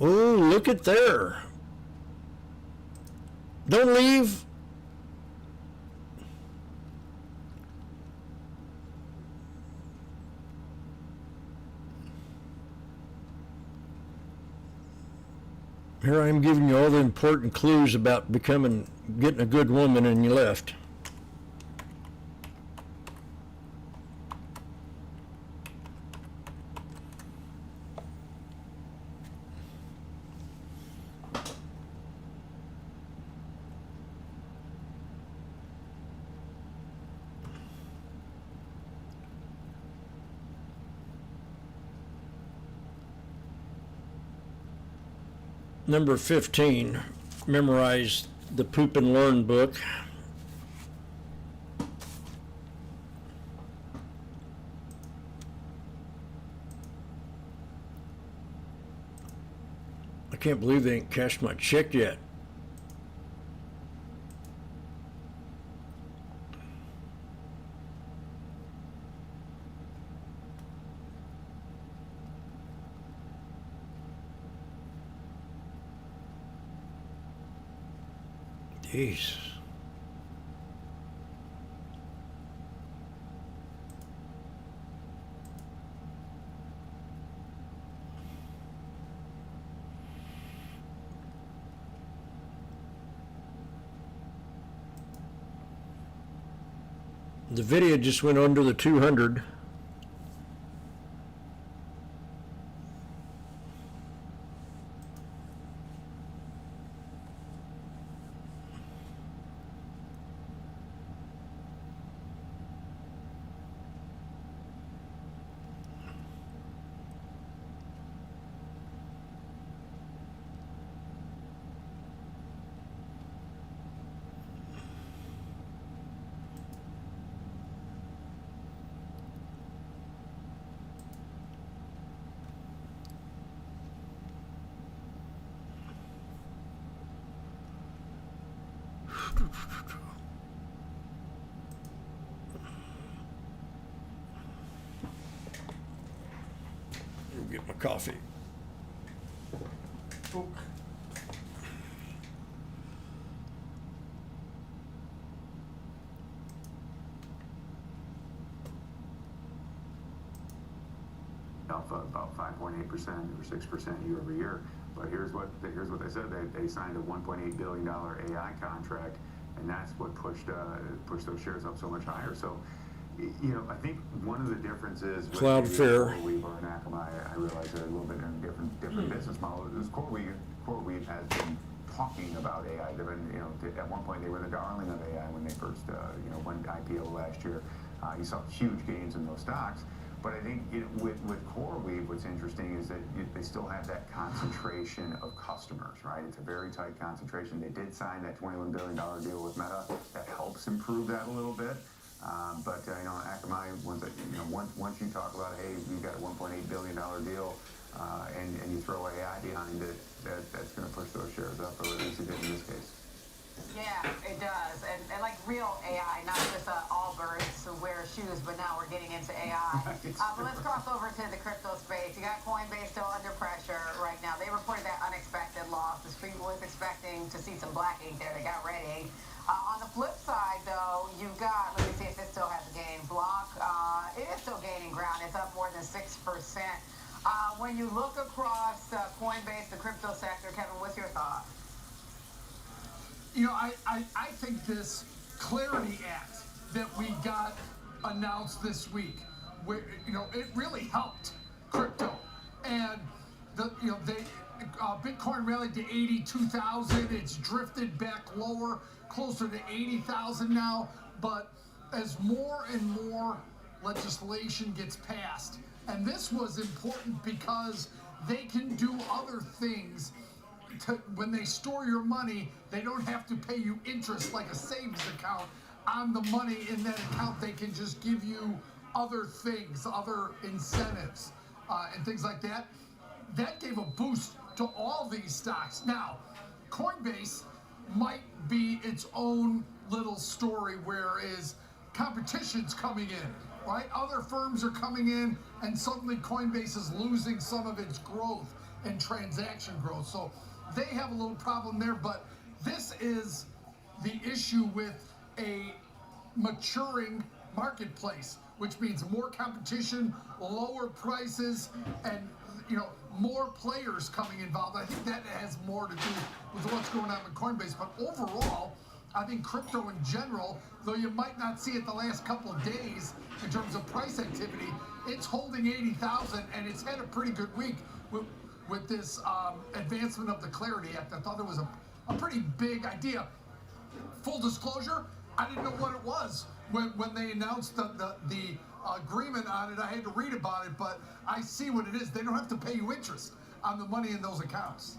Oh, look at there. Don't leave. Here I am giving you all the important clues about getting a good woman, and you left. Number 15, memorize the Poop and Learn book. I can't believe they ain't cashed my check yet. Jeez. The video just went under the 200. Get my coffee. Alpha about 5.8% or 6% year over year. But here's what they said. They signed a $1.8 billion AI contract, and that's what pushed those shares up so much higher. So, you know, I think one of the differences with Cloudflare, CoreWeave or an Akamai, I realize they're a little bit in a different business model. This CoreWeave has been talking about AI. They've been, you know, at one point they were the darling of AI when they first, went IPO last year. You saw huge gains in those stocks. But I think with CoreWeave, what's interesting is that they still have that concentration of customers, right? It's a very tight concentration. They did sign that $21 billion deal with Meta. That helps improve that a little bit. But Akamai, once you talk about, hey, you got a $1.8 billion deal, and you throw AI behind it, that's going to push those shares up, or at least it did in this case. Yeah, it does, and like real AI, not just all birds who wear shoes, but now we're getting into AI. But let's cross over to the crypto space. You got Coinbase still under pressure right now. They reported that unexpected loss. The street was expecting to see some black ink there. They got red ink. On the flip side, though, you've got, let me see if it still has a gain. Block, it is still gaining ground. It's up more than 6%. When you look across Coinbase, the crypto sector, Kevin, what's your thought? You know, I think this Clarity Act that we got announced this week, where, it really helped crypto. And Bitcoin rallied to 82,000. It's drifted back lower, closer to 80,000 now. But as more and more legislation gets passed, and this was important because they can do other things. When they store your money, they don't have to pay you interest like a savings account on the money in that account. They can just give you other things, other incentives, and things like that. That gave a boost to all these stocks. Now, Coinbase might be its own little story, whereas competition's coming in, right? Other firms are coming in, and suddenly Coinbase is losing some of its growth and transaction growth. So they have a little problem there, but this is the issue with a maturing marketplace, which means more competition, lower prices, and more players coming involved. I think that has more to do with what's going on with Coinbase. But overall, I think crypto in general, though you might not see it the last couple of days in terms of price activity, it's holding 80,000, and it's had a pretty good week with this advancement of the Clarity Act. I thought it was a pretty big idea. Full disclosure, I didn't know what it was when they announced the agreement on it. I had to read about it, but I see what it is. They don't have to pay you interest on the money in those accounts.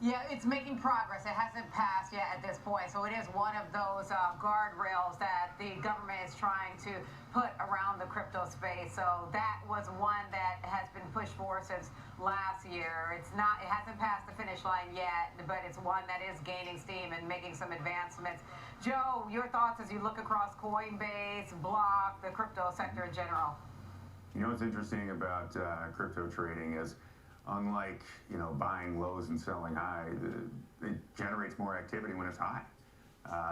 Yeah, it's making progress. It hasn't passed yet at this point. So it is one of those guardrails that the government is trying to put around the crypto space. So that was one that has been pushed for since last year. It hasn't passed the finish line yet, but it's one that is gaining steam and making some advancements. Joe, your thoughts as you look across Coinbase, Block, the crypto sector in general? You know what's interesting about crypto trading is, unlike buying lows and selling high, it generates more activity when it's high.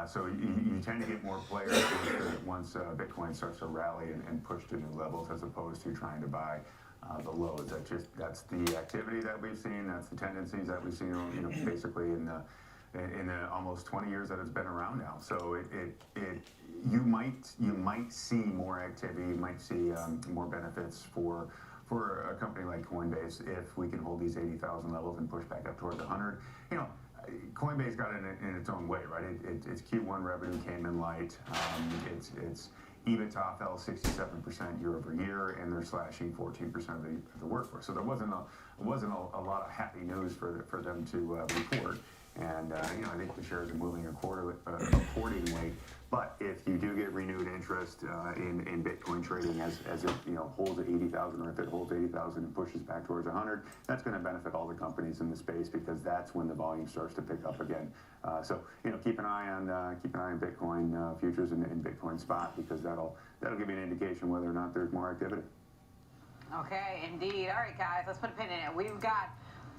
So you tend to get more players once Bitcoin starts to rally and push to new levels, as opposed to trying to buy the lows. That's the activity that we've seen. That's the tendencies that we've seen. Basically in the almost 20 years that it's been around now. So you might see more activity. You might see more benefits for a company like Coinbase if we can hold these 80,000 levels and push back up towards 100. Coinbase got it in its own way, right? Its Q1 revenue came in light. Its EBITDA fell 67% year over year, and they're slashing 14% of the workforce. So there wasn't a lot of happy news for them to report. And I think the shares are moving accordingly. But if you do get renewed interest in Bitcoin trading as it holds at 80,000, or if it holds 80,000 and pushes back towards 100, that's going to benefit all the companies in the space, because that's when the volume starts to pick up again. So keep an eye on Bitcoin futures and Bitcoin spot, because that'll give you an indication whether or not there's more activity. Okay, indeed. All right, guys, let's put a pin in it. We've got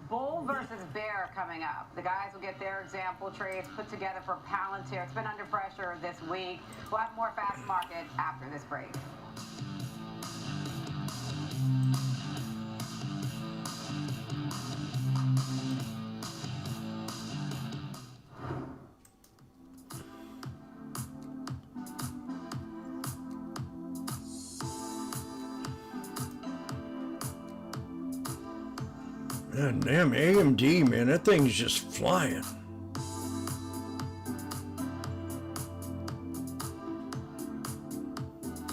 bull versus bear coming up. The guys will get their example trades put together for Palantir. It's been under pressure this week. We'll have more fast market after this break. God damn, AMD, man, that thing's just flying.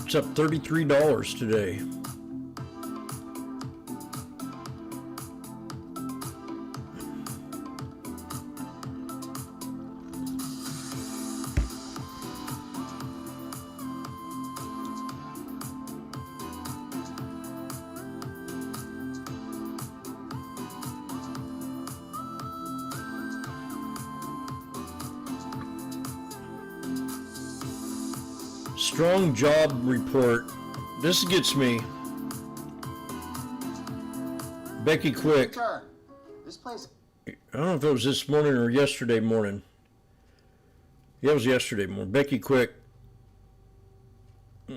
It's up $33 today. Strong job report. This gets me. Becky Quick. Sure. This place. I don't know if it was this morning or yesterday morning. Yeah, it was yesterday morning. Becky Quick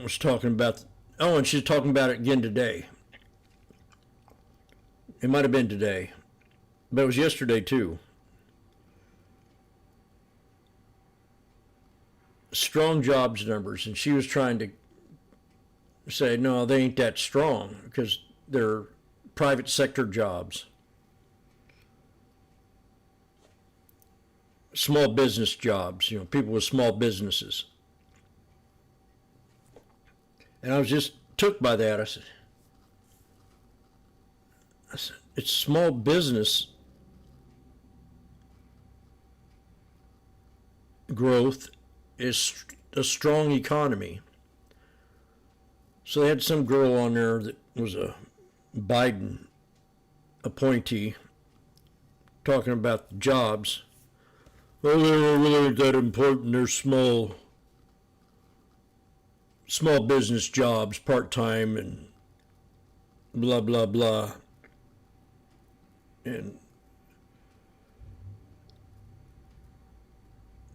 was talking about, and she's talking about it again today. It might have been today, but it was yesterday too. Strong jobs numbers, and she was trying to say, no, they ain't that strong because they're private sector jobs. small business jobs, people with small businesses. And I was just took by that. I said, it's small business growth is a strong economy. So they had some girl on there that was a Biden appointee talking about the jobs. Well, they're really that important. They're small business jobs, part-time and blah, blah, blah. And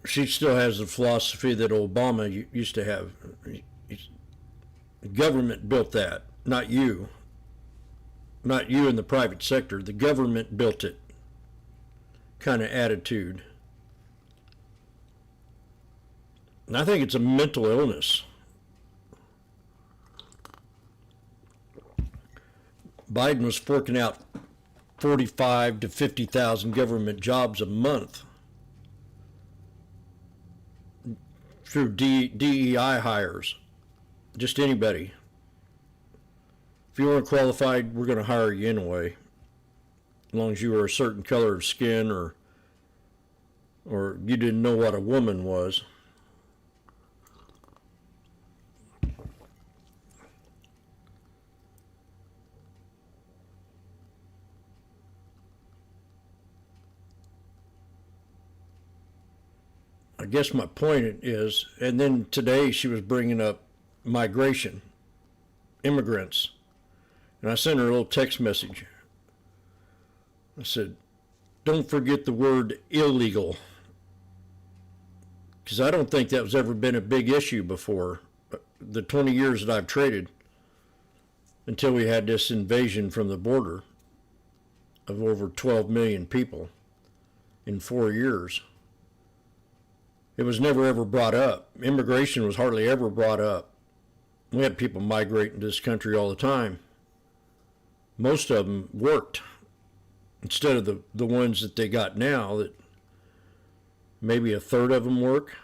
she still has the philosophy that Obama used to have. The government built that, not you. Not you in the private sector. The government built it kind of attitude. And I think it's a mental illness. Biden was forking out 45 to 50,000 government jobs a month through DEI hires. Just anybody. If you weren't qualified, we're going to hire you anyway, as long as you were a certain color of skin or you didn't know what a woman was. I guess my point is, and then today she was bringing up migration, immigrants. And I sent her a little text message. I said, don't forget the word illegal. Because I don't think that was ever been a big issue before. The 20 years that I've traded, until we had this invasion from the border of over 12 million people in 4 years. It was never ever brought up. Immigration was hardly ever brought up. We had people migrating to this country all the time. Most of them worked instead of the ones that they got now, that maybe a third of them work.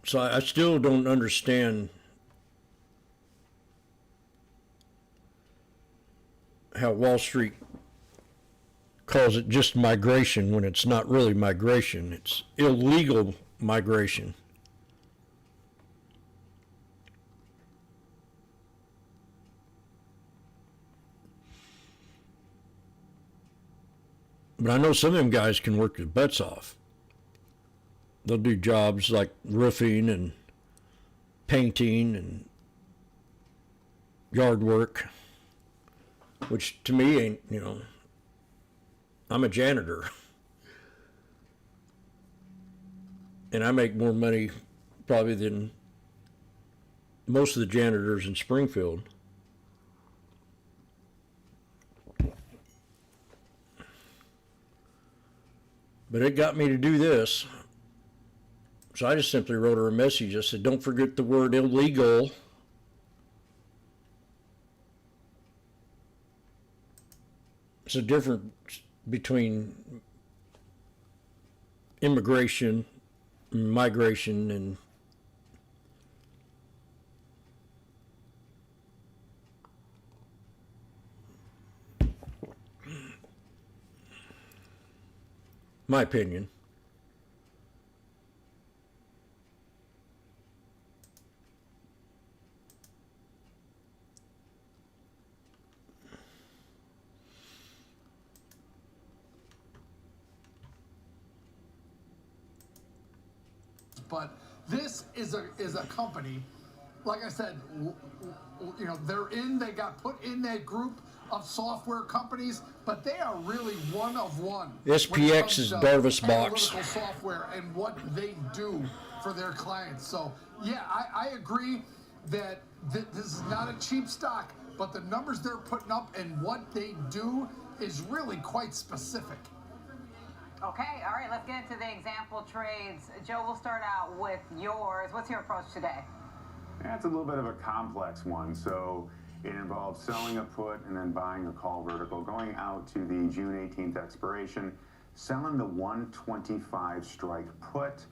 So I still don't understand how Wall Street calls it just migration when it's not really migration. It's illegal migration. But I know some of them guys can work their butts off. They'll do jobs like roofing and painting and yard work, which to me ain't, I'm a janitor. And I make more money probably than most of the janitors in Springfield. But it got me to do this. So I just simply wrote her a message. I said, don't forget the word illegal. It's a difference between immigration, migration, and my opinion. But this is a company, like I said, they got put in that group of software companies, but they are really one of one. SPX is Darvis Box. Analytical software and what they do for their clients. So yeah, I agree that this is not a cheap stock, but the numbers they're putting up and what they do is really quite specific. Okay, all right, let's get into the example trades. Joe, we'll start out with yours. What's your approach today? That's a little bit of a complex one. So it involves selling a put and then buying a call vertical, going out to the June 18th expiration, selling the 125 strike put,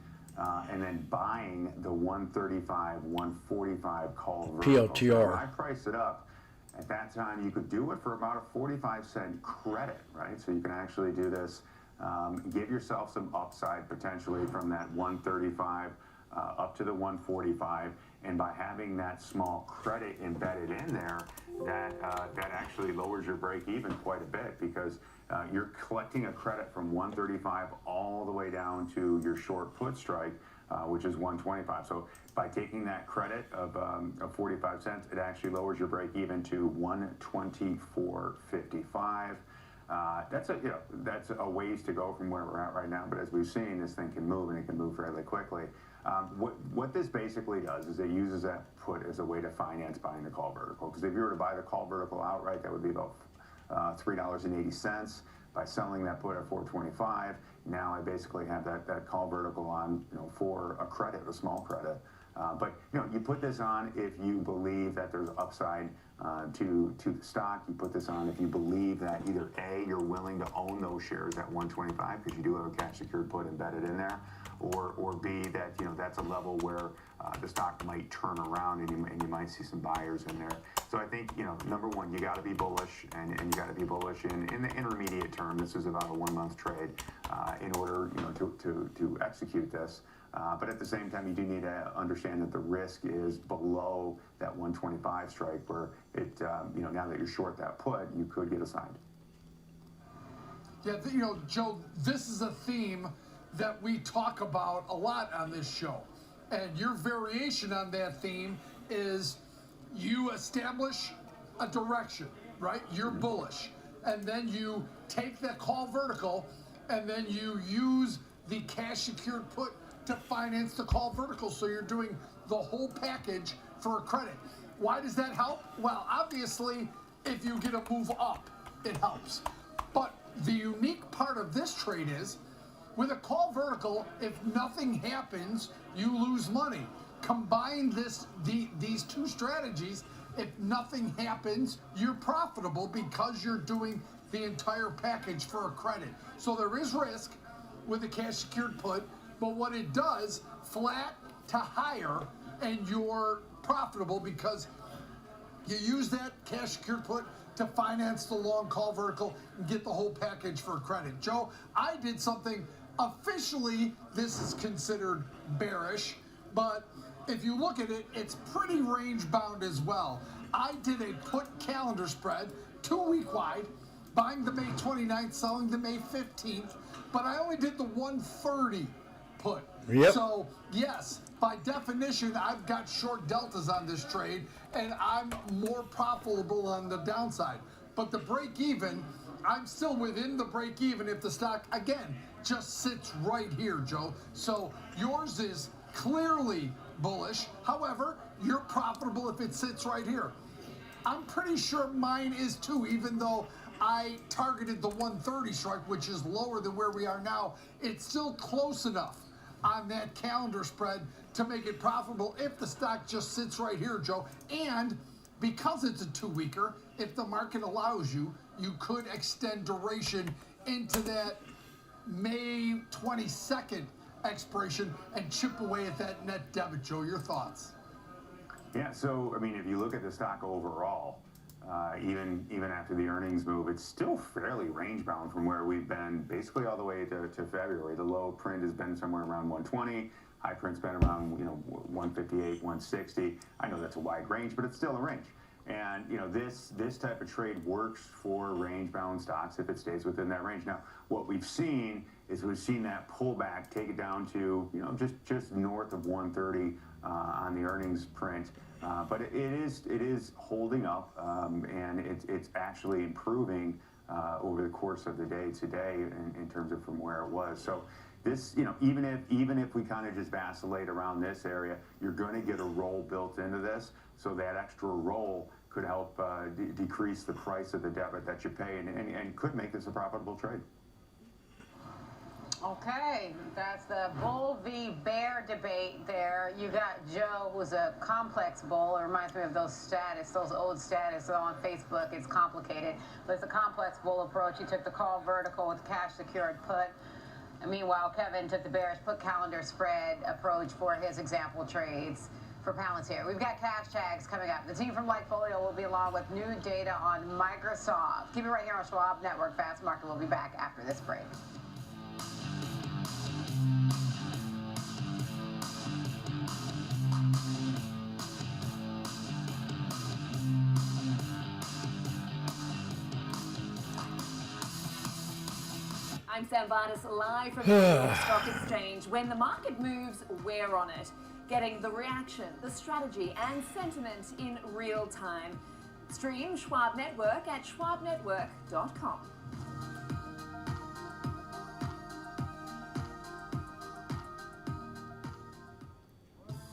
and then buying the 135, 145 call vertical. PLTR. So when I priced it up, at that time, you could do it for about a 45-cent credit, right? So you can actually do this, give yourself some upside potentially from that 135 up to the 145, and by having that small credit embedded in there, that actually lowers your break even quite a bit, because you're collecting a credit from 135 all the way down to your short put strike, which is 125. So by taking that credit of 45 cents, it actually lowers your break even to 124.55. That's a ways to go from where we're at right now. But as we've seen, this thing can move, and it can move fairly quickly. What this basically does is it uses that put as a way to finance buying the call vertical. Because if you were to buy the call vertical outright, that would be about $3.80. By selling that put at 425, now I basically have that call vertical on, for a credit, a small credit. But you put this on if you believe that there's upside to the stock. You put this on if you believe that either A, you're willing to own those shares at 125 because you do have a cash secured put embedded in there, or B, that that's a level where the stock might turn around and you might see some buyers in there. So I think number one, you got to be bullish, and you got to be bullish in the intermediate term. This is about a 1 month trade in order to execute this. But at the same time, you do need to understand that the risk is below that 125 strike, where it now that you're short that put, you could get assigned. Yeah, Joe, this is a theme that we talk about a lot on this show. And your variation on that theme is you establish a direction, right? You're bullish. And then you take that call vertical, and then you use the cash secured put to finance the call vertical. So you're doing the whole package for a credit. Why does that help? Well, obviously, if you get a move up, it helps. But the unique part of this trade is, with a call vertical, if nothing happens, you lose money. Combine these two strategies, if nothing happens, you're profitable because you're doing the entire package for a credit. So there is risk with a cash secured put, but what it does, flat to higher, and you're profitable because you use that cash secured put to finance the long call vertical and get the whole package for credit. Joe, I did something, officially this is considered bearish, but if you look at it, it's pretty range bound as well. I did a put calendar spread, 2 week wide, buying the May 29th, selling the May 15th, but I only did the 130 put. Yep. So yes, by definition, I've got short deltas on this trade, and I'm more profitable on the downside. But the break even, I'm still within the break even if the stock, again, just sits right here, Joe. So yours is clearly bullish. However, you're profitable if it sits right here. I'm pretty sure mine is too, even though I targeted the 130 strike, which is lower than where we are now. It's still close enough on that calendar spread to make it profitable if the stock just sits right here, Joe. And because it's a 2 weeker, if the market allows you, you could extend duration into that May 22nd expiration and chip away at that net debit. Joe, your thoughts? Yeah, so I mean, if you look at the stock overall, even after the earnings move, it's still fairly range bound from where we've been basically all the way to February. The low print has been somewhere around 120. High print's been around 158, 160. I know that's a wide range, but it's still a range. And this type of trade works for range bound stocks if it stays within that range. Now, what we've seen is we've seen that pullback take it down to just north of 130 on the earnings print. But it is holding up, and it's actually improving over the course of the day today in terms of from where it was. So this, even if we kind of just vacillate around this area, you're going to get a roll built into this. So that extra roll could help decrease the price of the debit that you pay, and could make this a profitable trade. Okay, that's the bull v. bear debate there. You got Joe, who's a complex bull. It reminds me of those old status on Facebook. It's complicated, but it's a complex bull approach. He took the call vertical with cash secured put. And meanwhile, Kevin took the bearish put calendar spread approach for his example trades for Palantir. We've got cash tags coming up. The team from Lightfolio will be along with new data on Microsoft. Keep it right here on Schwab Network. Fast Market will be back after this break. I'm Sam Vardas, live from the New York Stock Exchange. When the market moves, we're on it, getting the reaction, the strategy, and sentiment in real time. Stream Schwab Network at schwabnetwork.com.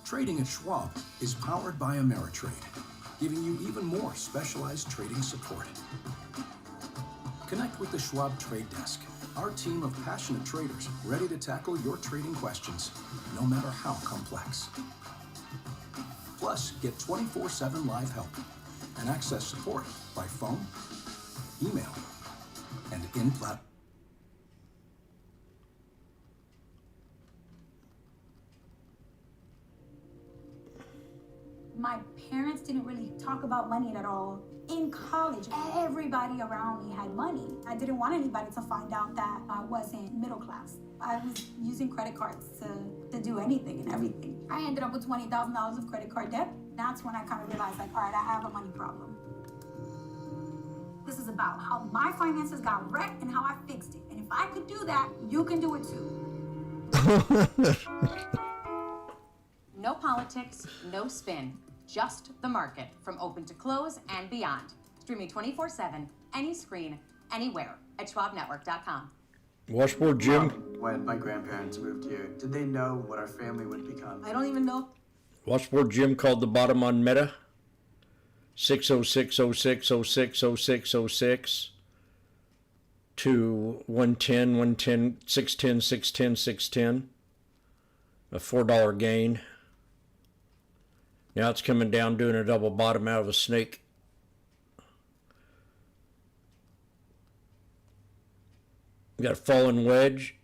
Trading at Schwab is powered by Ameritrade, giving you even more specialized trading support. Connect with the Schwab Trade Desk, our team of passionate traders ready to tackle your trading questions, no matter how complex. Plus, get 24/7 live help and access support by phone, email, and in-platform. My parents didn't really talk about money at all. In college, everybody around me had money. I didn't want anybody to find out that I wasn't middle class. I was using credit cards to do anything and everything. I ended up with $20,000 of credit card debt. That's when I kind of realized, like, all right, I have a money problem. This is about how my finances got wrecked and how I fixed it. And if I could do that, you can do it too. No politics, no spin, just the market from open to close and beyond. Streaming 24/7, any screen, anywhere at schwabnetwork.com. Washboardjim. When my grandparents moved here, did they know what our family would become? I don't even know. Washboardjim called the bottom on Meta. 60606060606 to 110, 610, 610, 610. A $4 gain. Now it's coming down doing a double bottom out of a snake. We got a fallen wedge.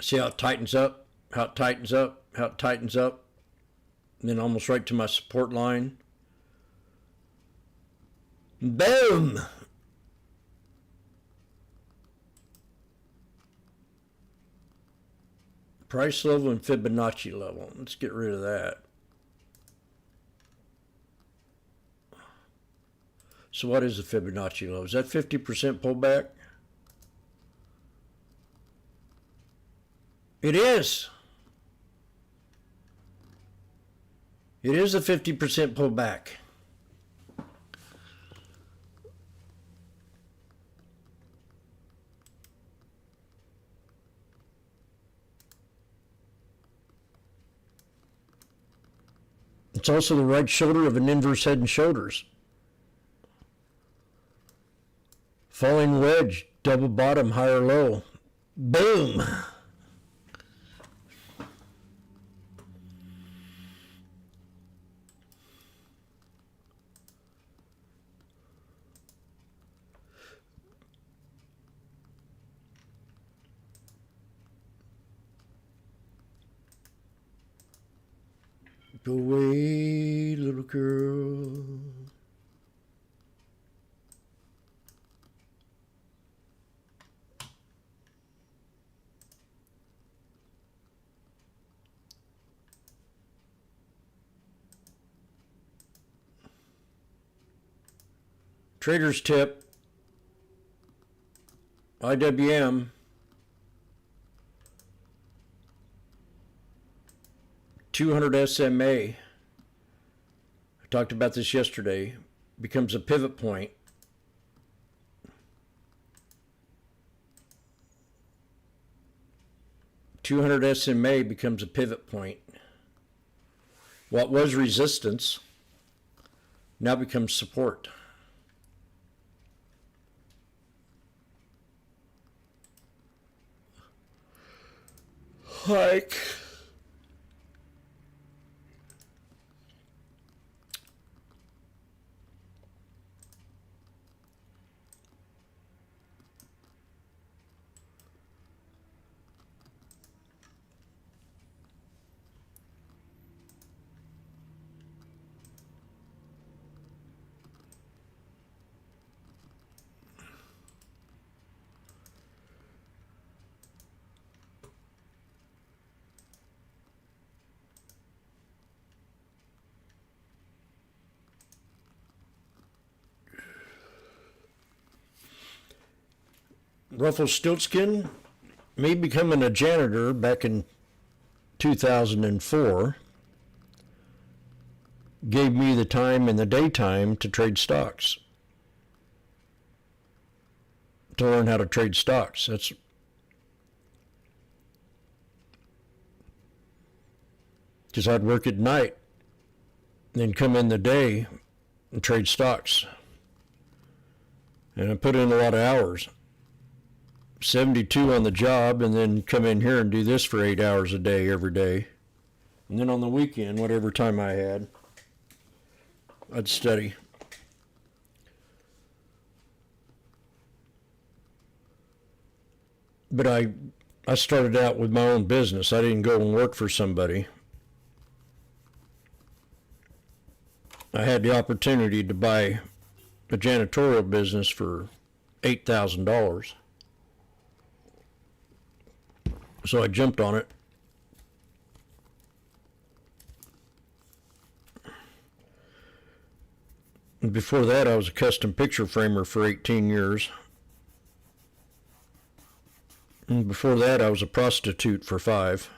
See how it tightens up, how it tightens up, how it tightens up. And then almost right to my support line. Boom! Price level and Fibonacci level. Let's get rid of that. So what is the Fibonacci level? Is that 50% pullback? It is. It is a 50% pullback. It's also the right shoulder of an inverse head and shoulders. Falling wedge, double bottom, higher low. Boom! Go away, little girl. Trader's tip. IWM. 200 SMA, I talked about this yesterday, becomes a pivot point. $200 SMA becomes a pivot point. What was resistance now becomes support. hike. Rumpelstiltskin, me becoming a janitor back in 2004 gave me the time in the daytime to trade stocks. To learn how to trade stocks. That's because I'd work at night, then come in the day and trade stocks. And I put in a lot of hours. 72 on the job, and then come in here and do this for 8 hours a day every day. And then on the weekend, whatever time I had, I'd study. But I started out with my own business. I didn't go and work for somebody. I had the opportunity to buy a janitorial business for $8,000. So I jumped on it. And before that, I was a custom picture framer for 18 years. And before that, I was a prostitute for 5.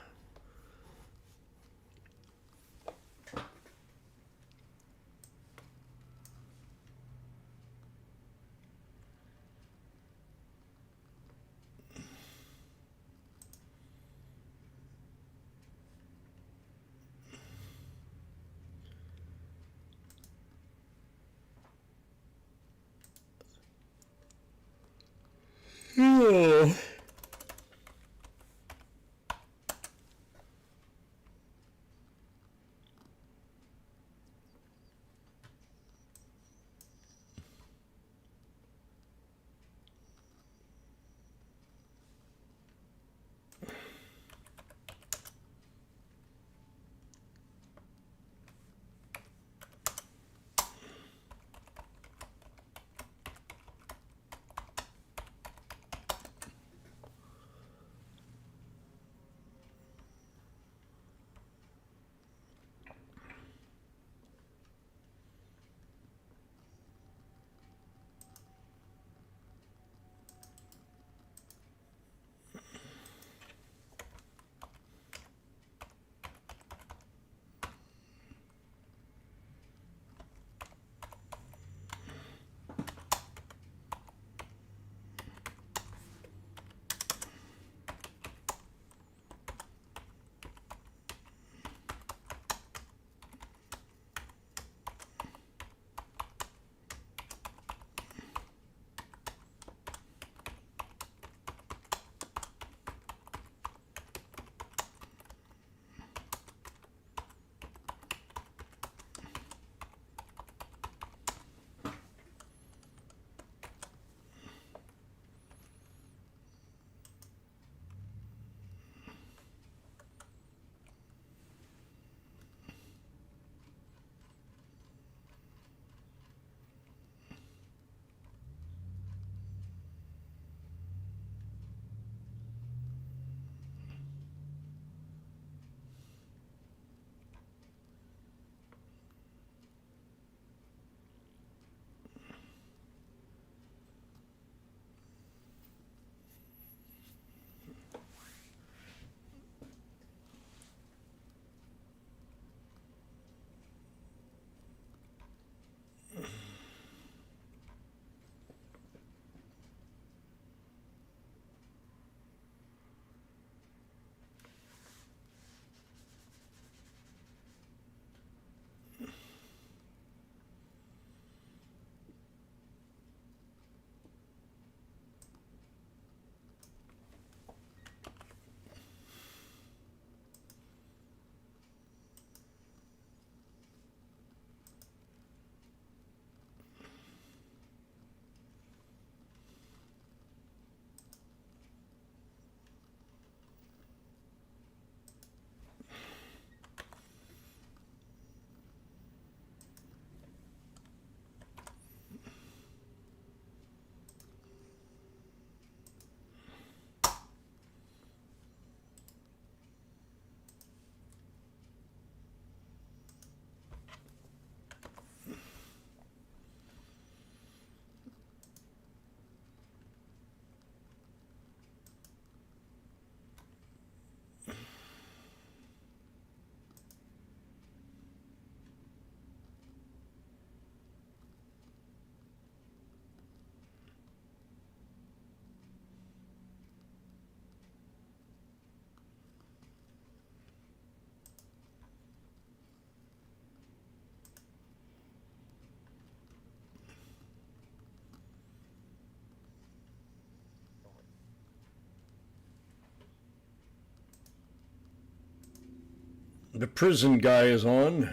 The prison guy is on.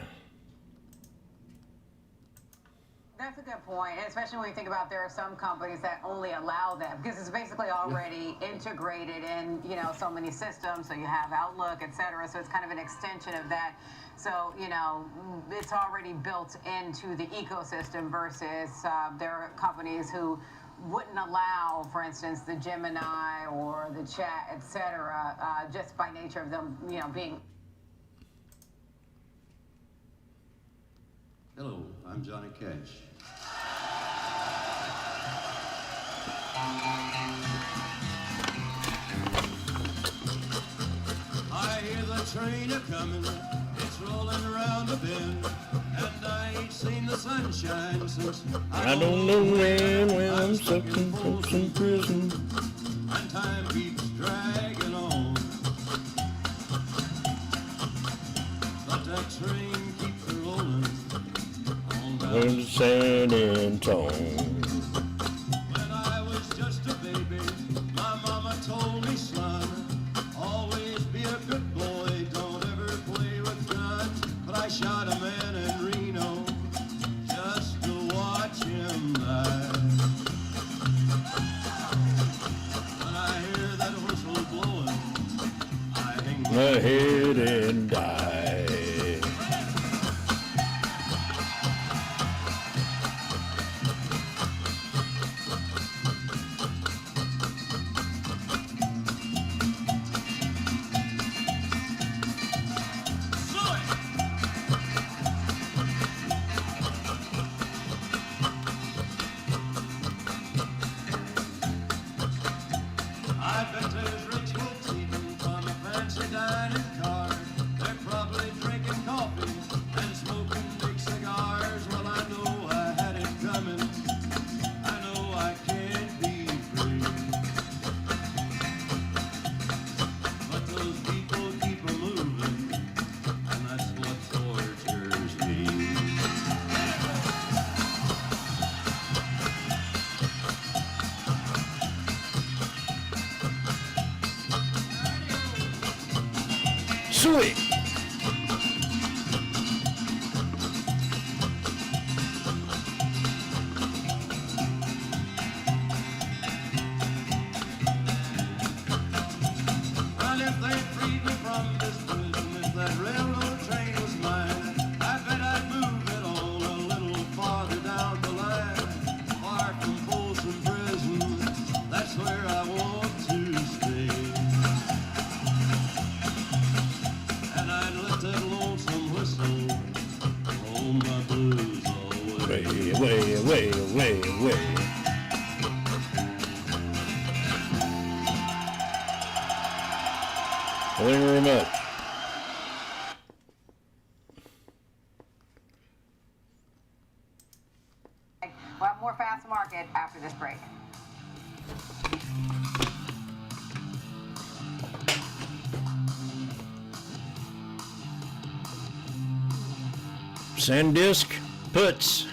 That's a good point, and especially when you think about there are some companies that only allow that because it's basically already integrated in, you know, so many systems. So you have Outlook, etc. So it's kind of an extension of that. So, you know, it's already built into the ecosystem versus there are companies who wouldn't allow, for instance, the Gemini or the chat, etc., just by nature of them, you know, being. Hello, I'm Johnny Cash. I hear the train a-comin', it's rolling around the bend, and I ain't seen the sunshine since I don't know when I'm stuck in Folsom Prison. and time keeps dragging on. But that train keeps rolling on down Going to San Antonio. When I was just a baby, my mama told me, son, always be a good boy, don't ever play with guns. But I shot a man in Reno just to watch him die. When I hear that whistle blowing, I hang My head and die. I bet there's rich folks eating from a fancy dining car. They're probably drinking coffee and smoking big cigars. Well, I know I had it coming. I know I can't be free. But those people keep a moving, and that's what tortures me. Sweet. And if they freed me from this prison, if that railroad train was mine, I bet I'd move it all a little farther down the line. Far from Folsom Prison, that's where I want to stay. And I'd let that lonesome whistle hold my blues away. Way. Thank you very much. We'll have more Fast Market after this break. SanDisk puts.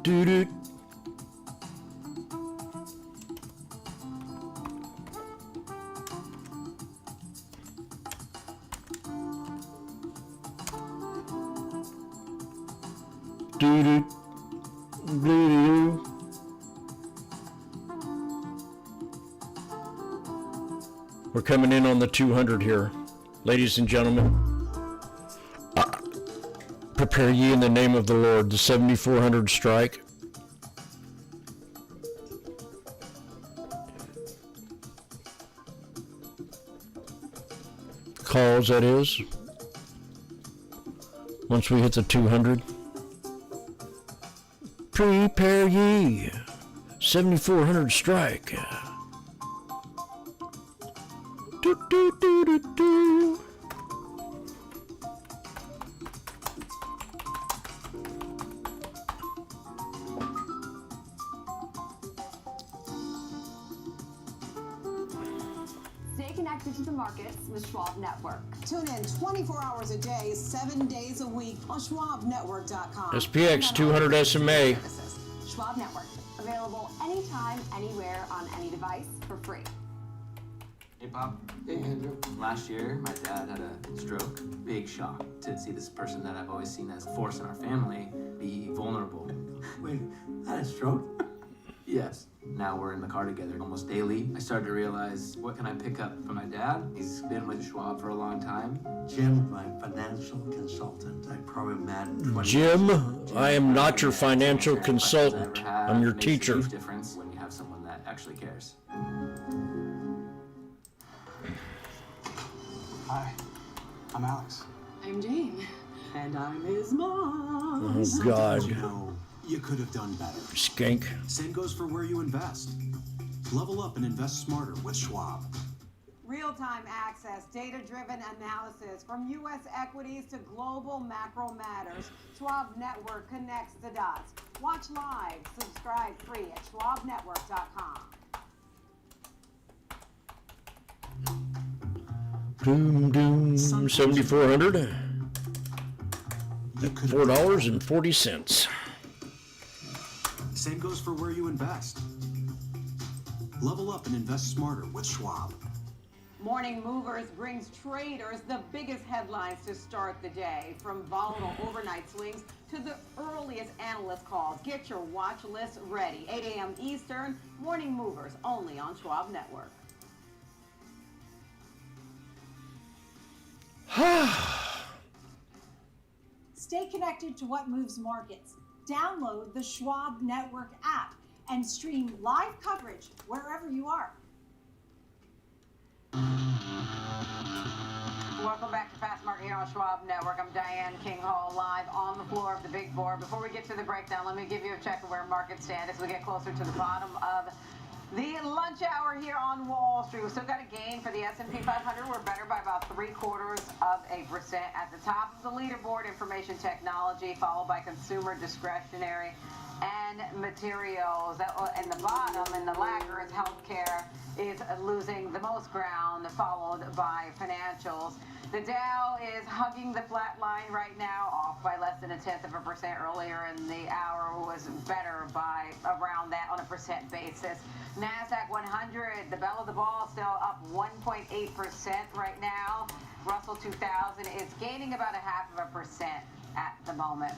Doo-doo. Doo-doo. Doo-doo. We're coming in on the 200 here. Ladies and gentlemen, prepare ye in the name of the Lord, the 7400 strike. Calls, that is. Once we hit the 200. Prepare ye, 7400 strike. Do, do, do, do, do. Stay connected connected to the markets with Schwab Network. Tune in 24 hours a day, 7 days a week on SchwabNetwork.com. SPX 200 SMA. Schwab Network, available anytime, anywhere, on any device for free. Hey, Bob. Hey, Andrew. Last year, my dad had a stroke. Big shock to see this person that I've always seen as a force in our family be vulnerable. Wait, had a stroke? Yes. Now we're in the car together almost daily. I started to realize, what can I pick up from my dad? He's been with Schwab for a long time. Jim, my financial consultant. I program that in 20 Jim, years. I am not your financial consultant. I'm your Makes a teacher. huge difference when you have someone that actually cares. Hi, I'm Alex. I'm Jane. And I'm his mom. Oh, God. You know, you could have done better. Skank. Same goes for where you invest. Level up and invest smarter with Schwab. Real-time access, data-driven analysis, from U.S. equities to global macro matters. Schwab Network connects the dots. Watch live, subscribe free at schwabnetwork.com. Doom, doom, 7,400. $4.40. Same goes for where you invest. Level up and invest smarter with Schwab. Morning Movers brings traders the biggest headlines to start the day, from volatile overnight swings to the earliest analyst calls. Get your watch list ready. 8 a.m. Eastern, Morning Movers, only on Schwab Network. Stay connected to what moves markets. Download the Schwab Network app and stream live coverage wherever you are. Welcome back to Fast Market here on Schwab Network. I'm Diane King Hall, live on the floor of the big board. Before we get to the breakdown, let me give you a check of where markets stand as we get closer to the bottom of the lunch hour here on Wall Street. We still got a gain for the S&P 500. We're better by about 0.75%. At the top of the leaderboard, information technology, followed by consumer discretionary and materials. In the bottom, in the laggards, healthcare is losing the most ground, followed by financials. The Dow is hugging the flat line right now, off by less than 0.1%. Earlier in the hour was better by around that on a percent basis. NASDAQ 100, the bell of the ball, still up 1.8% right now. Russell 2000 is gaining about 0.5% at the moment.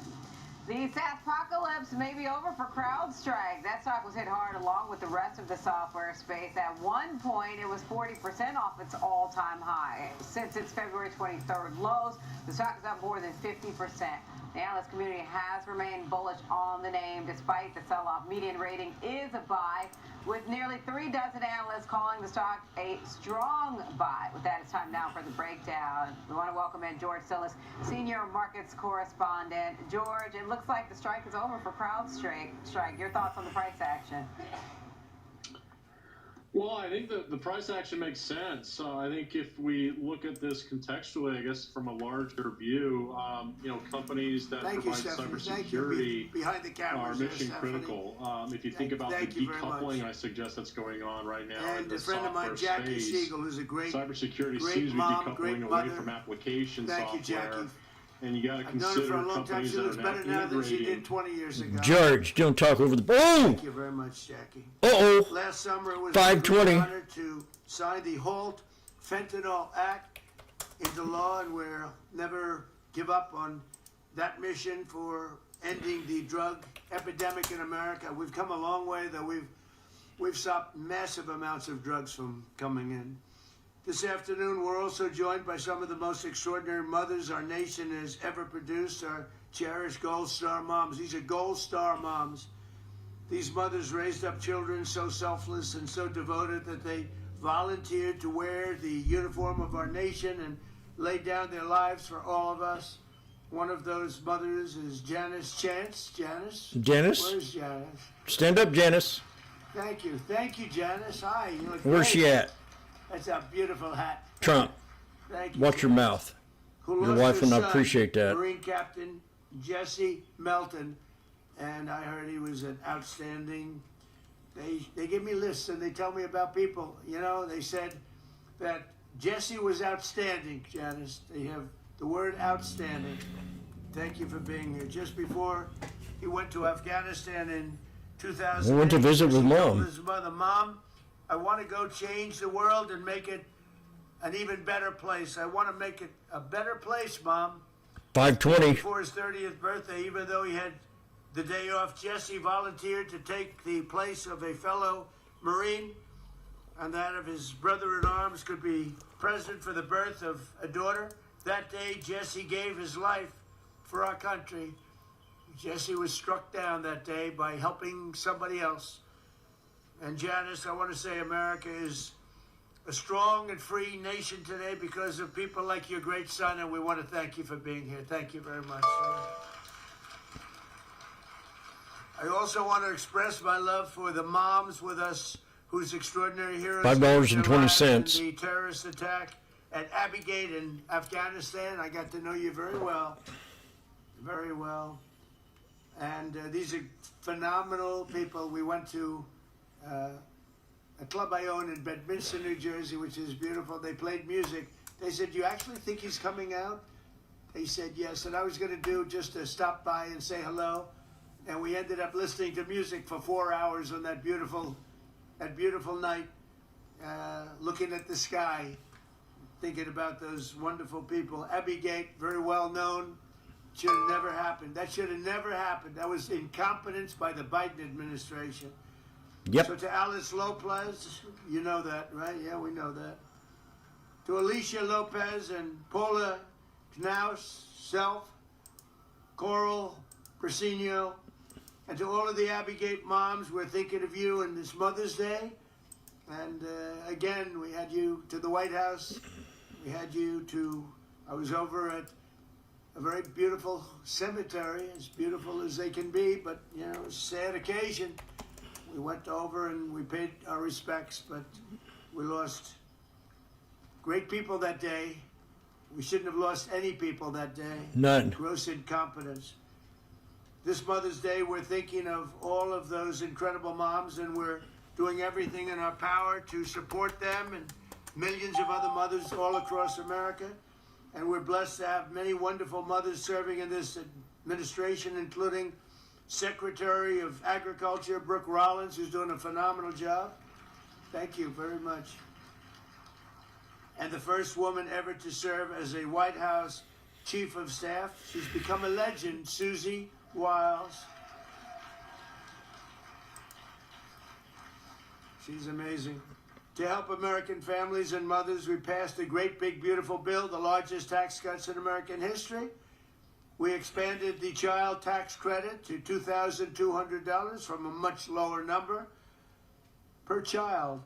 The SaaSpocalypse may be over for CrowdStrike. That stock was hit hard along with the rest of the software space. At one point, it was 40% off its all-time high. Since its February 23rd lows, the stock is up more than 50%. The analyst community has remained bullish on the name despite the sell-off. Median rating is a buy, with nearly 36 analysts calling the stock a strong buy. With that, it's time now for the breakdown. We want to welcome in George Sillis, senior markets correspondent. George, it looks like the strike is over for CrowdStrike. Your thoughts on the price action? Well, I think the price action makes sense. I think if we look at this contextually, I guess from a larger view, companies that provide cybersecurity behind the are cameras, mission critical. If you think about the decoupling, I suggest that's going on right now in And the a friend of mine, software Jackie space. Siegel, who's a great Cybersecurity great seems to be mom, decoupling great away mother. from application Thank you, software. Jackie. And you got to I've known her for consider a long time. companies She that looks are better now now than she integrating. did 20 years ago. George, don't talk over the. Oh! Thank you very much, Jackie. Uh-oh. Last summer, it was 520. an honor to sign the HALT Fentanyl Act into law, and we'll never give up on that mission for ending the drug epidemic in America. We've come a long way, though. We've stopped massive amounts of drugs from coming in. This afternoon, we're also joined by some of the most extraordinary mothers our nation has ever produced, our cherished Gold Star moms. These are Gold Star moms. These mothers raised up children so selfless and so devoted that they volunteered to wear the uniform of our nation and lay down their lives for all of us. One of those mothers is Janice Chance. Janice? Janice? Where's Janice? Stand up, Janice. Thank you. Thank you, Janice. Hi. You look Where's great. she at? That's a beautiful hat. Trump. Thank you. Watch your mouth. Who Your lost wife her will not son, appreciate that. Marine Captain Jesse Melton, and I heard he was an outstanding. They give me lists and they tell me about people. You know, they said that Jesse was outstanding, Janice. They have the word outstanding. Thank you for being here. Just before he went to Afghanistan in 2000, I went to visit with Mom. His mother, Mom, I want to go change the world and make it an even better place. I want to make it a better place, Mom. 5:20. Before his 30th birthday, even though he had the day off, Jesse volunteered to take the place of a fellow Marine, and that of his brother-in-arms could be present for the birth of a daughter. That day, Jesse gave his life for our country. Jesse was struck down that day by helping somebody else. And Janice, I want to say America is a strong and free nation today because of people like your great son, and we want to thank you for being here. Thank you very much. I also want to express my love for the moms with us whose extraordinary heroes $5.20. in the terrorist attack at Abbey Gate in Afghanistan. I got to know you very well. Very well. And these are phenomenal people. We went to a club I own in Bedminster, New Jersey, which is beautiful. They played music. They said, "Do you actually think he's coming out?" They said yes. And I was going to do just to stop by and say hello. And we ended up listening to music for 4 hours on that beautiful night, looking at the sky, thinking about those wonderful people. Abbey Gate, very well known. Should have never happened. That should have never happened. That was incompetence by the Biden administration. Yep. So to Alice Lopez, you know that, right? Yeah, we know that. To Alicia Lopez and Paula Knaus, Self, Coral, Persino, and to all of the Abbey Gate moms, we're thinking of you on this Mother's Day. And again, we had you to the White House. We had you to, I was over at a very beautiful cemetery, as beautiful as they can be, but, you know, it was a sad occasion. We went over and we paid our respects, but we lost great people that day. We shouldn't have lost any people that day. None. Gross incompetence. This Mother's Day, we're thinking of all of those incredible moms, and we're doing everything in our power to support them and millions of other mothers all across America. And we're blessed to have many wonderful mothers serving in this administration, including Secretary of Agriculture, Brooke Rollins, who's doing a phenomenal job. Thank you very much. And the first woman ever to serve as a White House Chief of Staff. She's become a legend, Susie Wiles. She's amazing. To help American families and mothers, we passed a great, big, beautiful bill, the largest tax cuts in American history. We expanded the child tax credit to $2,200 from a much lower number per child,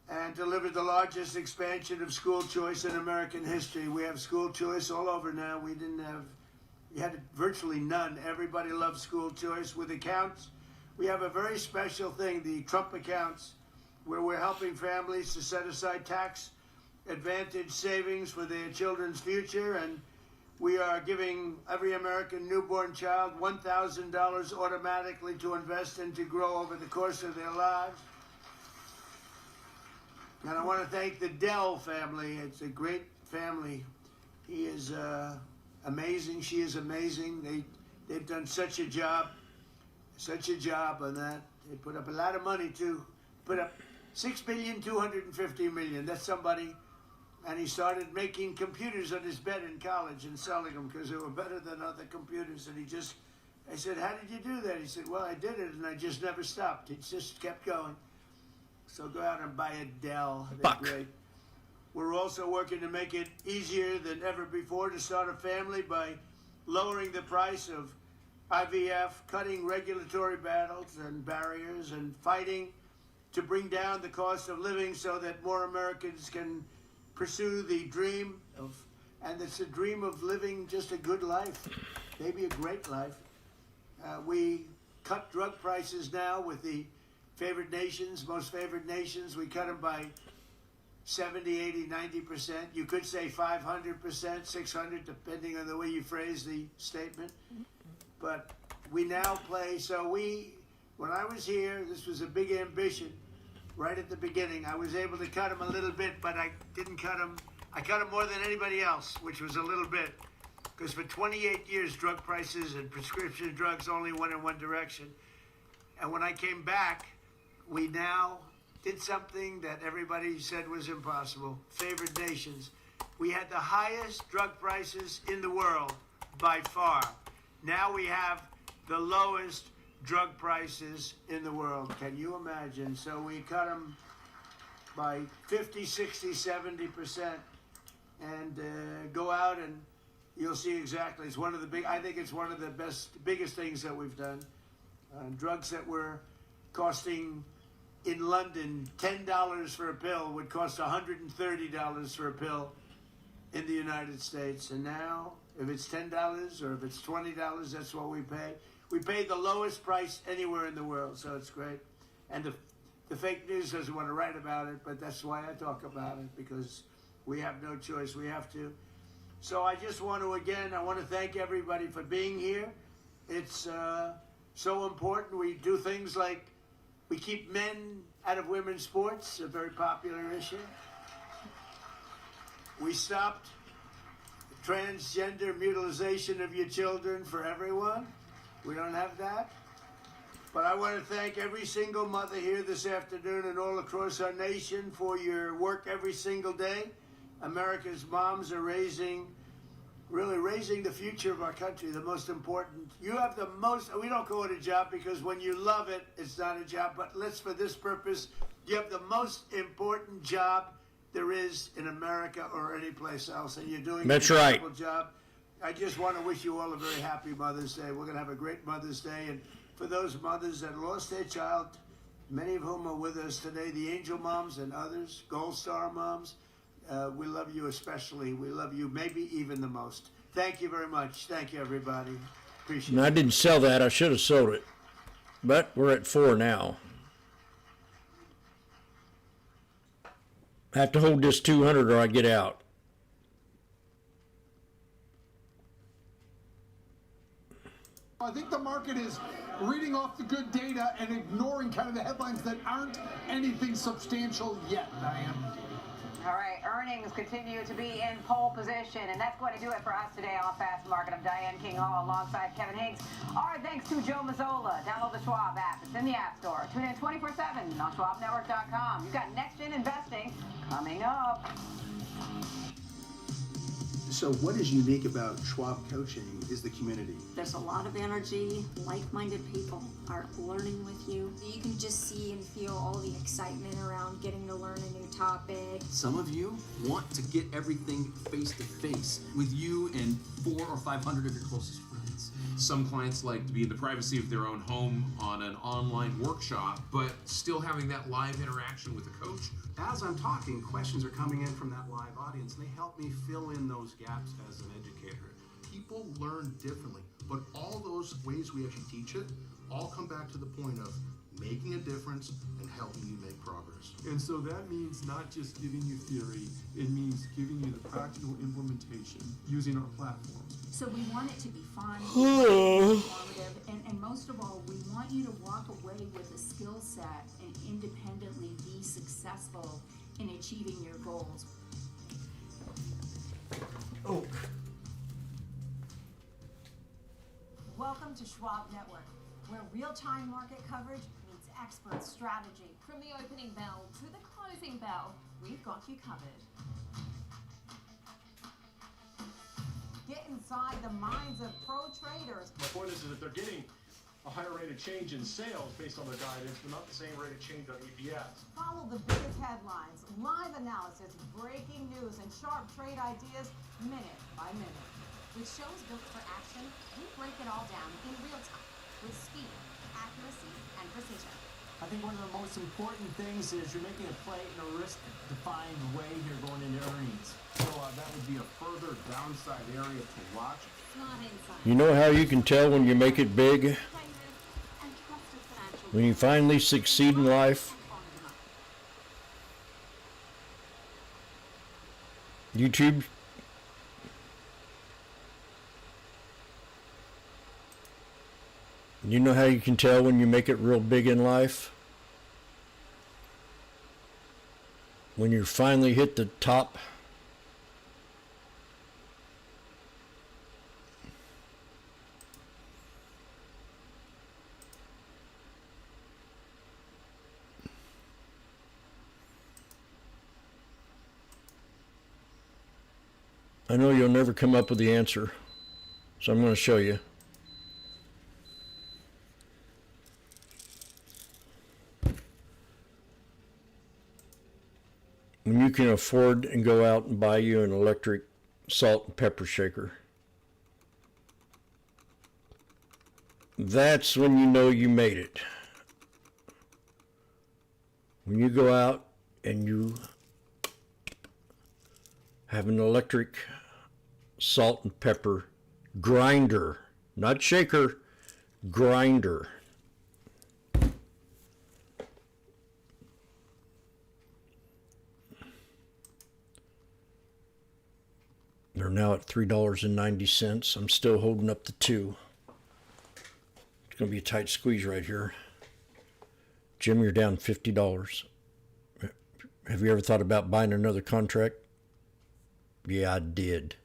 and delivered the largest expansion of school choice in American history. We have school choice all over now. We had virtually none. Everybody loves school choice. With accounts, we have a very special thing, the Trump accounts, where we're helping families to set aside tax advantage savings for their children's future, and we are giving every American newborn child $1,000 automatically to invest and to grow over the course of their lives. And I want to thank the Dell family. It's a great family. He is amazing. She is amazing. They've done such a job on that. They put up a lot of money too. Put up $6,250,000,000. That's somebody. And he started making computers on his bed in college and selling them because they were better than other computers. And I said, "How did you do that?" He said, "Well, I did it, and I just never stopped. It just kept going." So go out and buy a Dell. They're great. We're also working to make it easier than ever before to start a family by lowering the price of IVF, cutting regulatory battles and barriers, and fighting to bring down the cost of living so that more Americans can pursue the dream of, and it's a dream of living just a good life, maybe a great life. We cut drug prices now with the favored nations, most favored nations. We cut them by 70, 80, 90%. You could say 500%, 600, depending on the way you phrase the statement. But we now play, when I was here, this was a big ambition right at the beginning. I was able to cut them a little bit, but I didn't cut them. I cut them more than anybody else, which was a little bit. Because for 28 years, drug prices and prescription drugs only went in one direction. And when I came back, we now did something that everybody said was impossible. Favored nations. We had the highest drug prices in the world by far. Now we have the lowest drug prices in the world. Can you imagine? So we cut them by 50, 60, 70%, and go out and you'll see exactly. It's one of the big. I think it's one of the biggest things that we've done. Drugs that were costing in London $10 for a pill would cost $130 for a pill in the United States, and now if it's $10 or if it's $20, that's what we pay. We pay the lowest price anywhere in the world, so it's great. And the fake news doesn't want to write about it, but that's why I talk about it, because we have no choice. We have to. So I just want to, again, I want to thank everybody for being here. It's so important. We do things like we keep men out of women's sports, a very popular issue. We stopped transgender mutilization of your children for everyone. We don't have that. But I want to thank every single mother here this afternoon and all across our nation for your work every single day. America's moms are really raising the future of our country, the most important. You have the most, we don't call it a job because when you love it, it's not a job, but for this purpose, you have the most important job there is in America or any place else, and you're doing That's an right. incredible job. I just want to wish you all a very happy Mother's Day. We're going to have a great Mother's Day, and for those mothers that lost their child, many of whom are with us today, the Angel Moms and others, Gold Star Moms, we love you especially. We love you maybe even the most. Thank you very much. Thank you, everybody. Appreciate I it. didn't sell that. I should have sold it. But we're at 4 now. I have to hold this 200 or I get out. I think the market is reading off the good data and ignoring kind of the headlines that aren't anything substantial yet, Diane. All right, earnings continue to be in pole position, and that's going to do it for us today on Fast Market. I'm Diane King Hall alongside Kevin Hinks. Our thanks to Joe Mazzola. Download the Schwab app. It's in the App Store. Tune in 24/7 on SchwabNetwork.com. You've got Next Gen Investing coming up. So what is unique about Schwab Coaching is the community. There's a lot of energy, like-minded people are learning with you. You can just see and feel all the excitement around getting to learn a new topic. Some of you want to get everything face-to-face with you and 400 or 500 of your closest friends. Some clients like to be in the privacy of their own home on an online workshop, but still having that live interaction with a coach. As I'm talking, questions are coming in from that live audience, and they help me fill in those gaps as an educator. People learn differently, but all those ways we actually teach it all come back to the point of making a difference and helping you make progress. And so that means not just giving you theory, it means giving you the practical implementation using our platforms. So we want it to be fun, informative, and most of all, we want you to walk away with a skill set and independently be successful in achieving your goals. Oh. Welcome to Schwab Network, where real-time market coverage meets expert strategy. From the opening bell to the closing bell, we've got you covered. Get inside the minds of pro traders. My point is that they're getting a higher rate of change in sales based on their guidance, but not the same rate of change on EPS. Follow the biggest headlines, live analysis, breaking news, and sharp trade ideas minute by minute. With shows built for action, we break it all down in real time with speed, accuracy, and precision. I think one of the most important things is you're making a play in a risk-defined way here going into earnings. So that would be a further downside area to watch. Not inside. You know how you can tell when you make it big? When you finally succeed in life? YouTube. You know how you can tell when you make it real big in life? when you finally hit the top, I know you'll never come up with the answer, so I'm going to show you. When you can afford and go out and buy you an electric salt and pepper shaker, that's when you know you made it. When you go out and you have an electric salt and pepper grinder, not shaker, grinder. They're now at $3.90. I'm still holding up the $2. It's going to be a tight squeeze right here. Jim, you're down $50. Have you ever thought about buying another contract? Yeah, I did.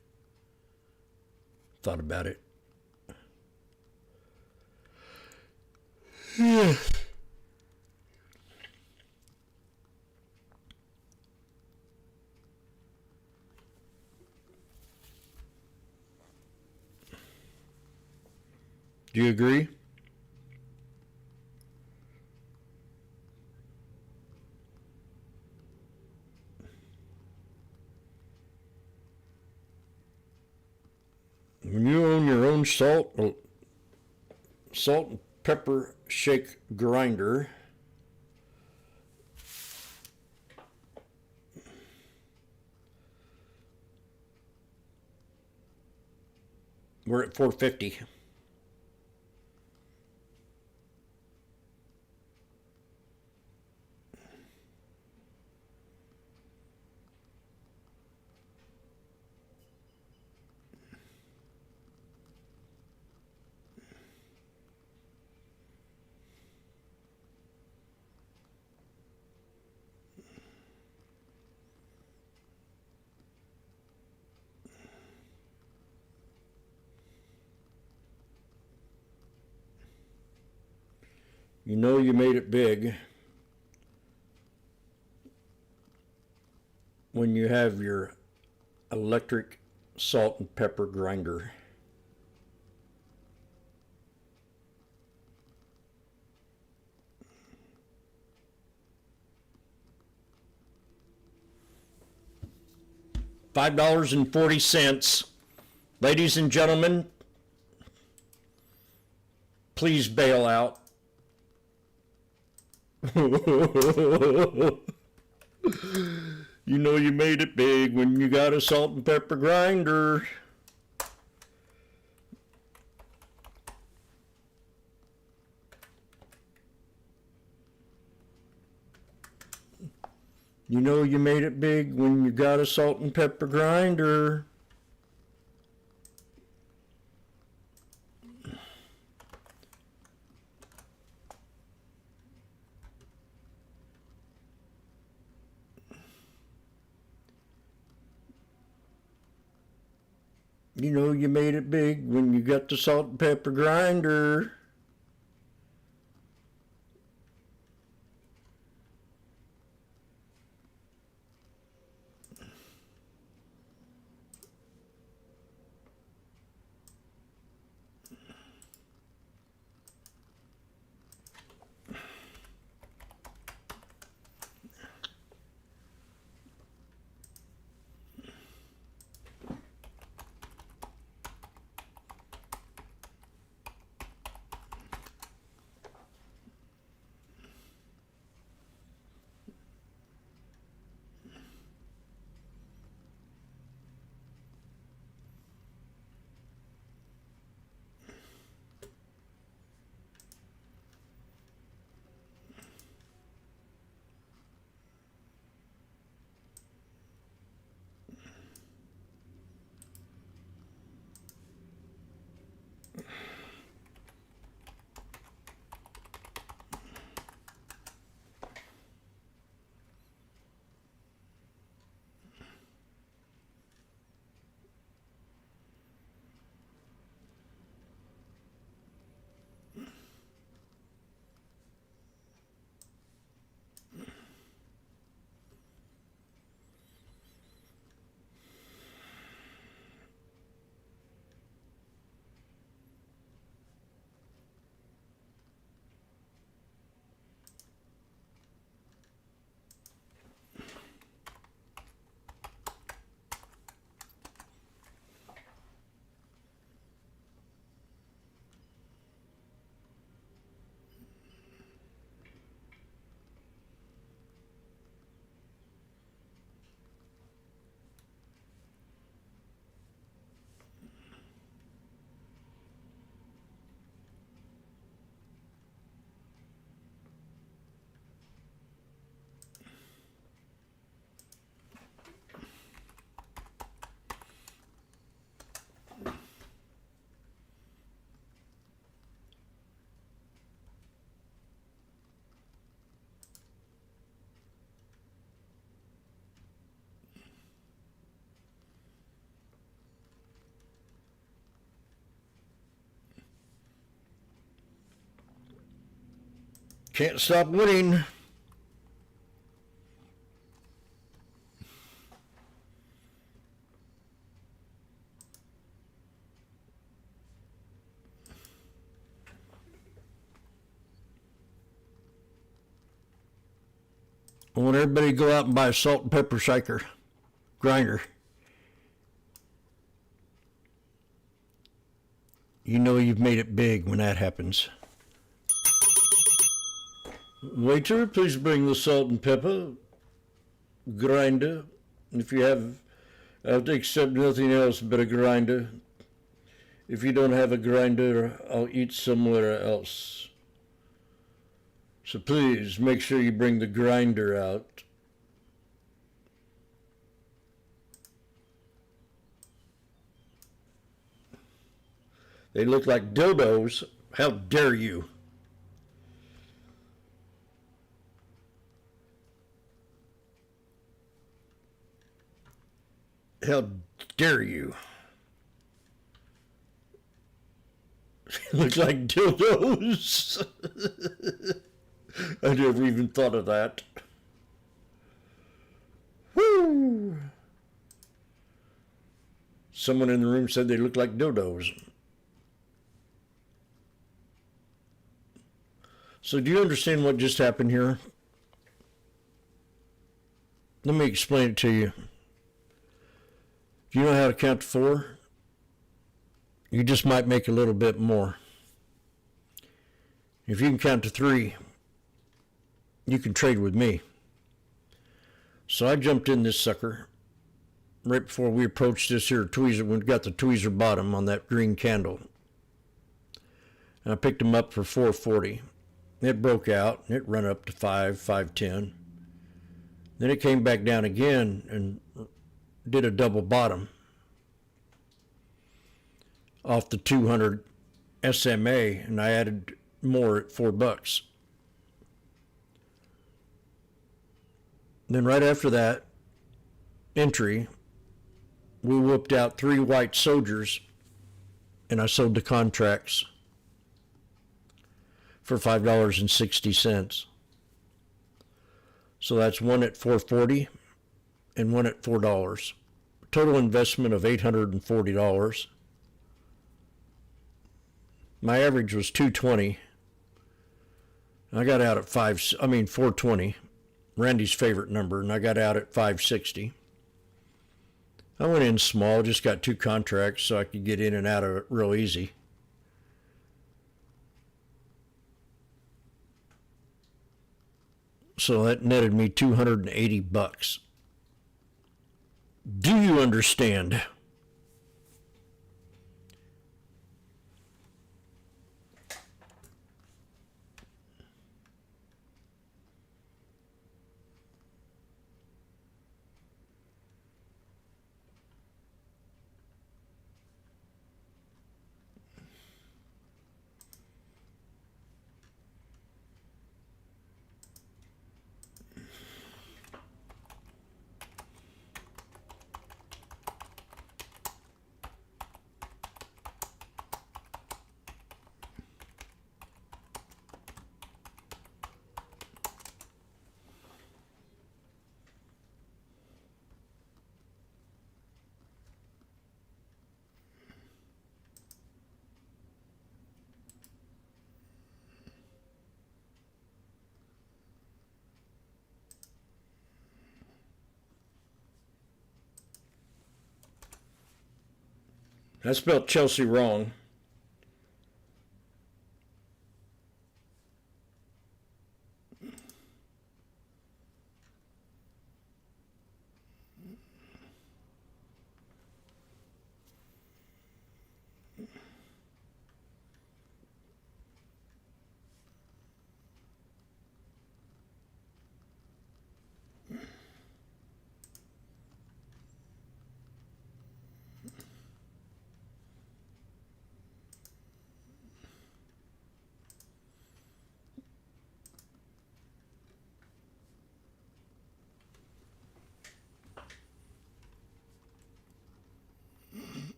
Thought about it. Yeah. Do you agree? When you own your own salt and pepper shake grinder, we're at $4.50. You know you made it big when you have your electric salt and pepper grinder. $5.40. Ladies and gentlemen, please bail out. You know you made it big when you got a salt and pepper grinder. You know you made it big when you got a salt and pepper grinder. You know you made it big when you got the salt and pepper grinder. Can't stop winning. I want everybody to go out and buy a salt and pepper shaker grinder. You know you've made it big when that happens. Waiter, please bring the salt and pepper grinder. If you have, I'll accept nothing else but a grinder. If you don't have a grinder, I'll eat somewhere else. So please make sure you bring the grinder out. They look like dildos. How dare you? How dare you? Looks like dildos. I never even thought of that. Woo! Someone in the room said they look like dildos. So do you understand what just happened here? Let me explain it to you. Do you know how to count to 4? You just might make a little bit more. If you can count to 3, you can trade with me. So I jumped in this sucker right before we approached this here tweezer. We got the tweezer bottom on that green candle. And I picked them up for $4.40. It broke out. It run up to $5.10. Then it came back down again and did a double bottom off the 200 SMA, and I added more at $4. Then right after that entry, we whooped out 3 white soldiers, and I sold the contracts for $5.60. So that's one at $4.40 and one at $4. Total investment of $840. My average was $220. I got out at $420. Randy's favorite number, and I got out at $560. I went in small, just got 2 contracts so I could get in and out of it real easy. So that netted me $280. Do you understand? I spelled Chelsea wrong.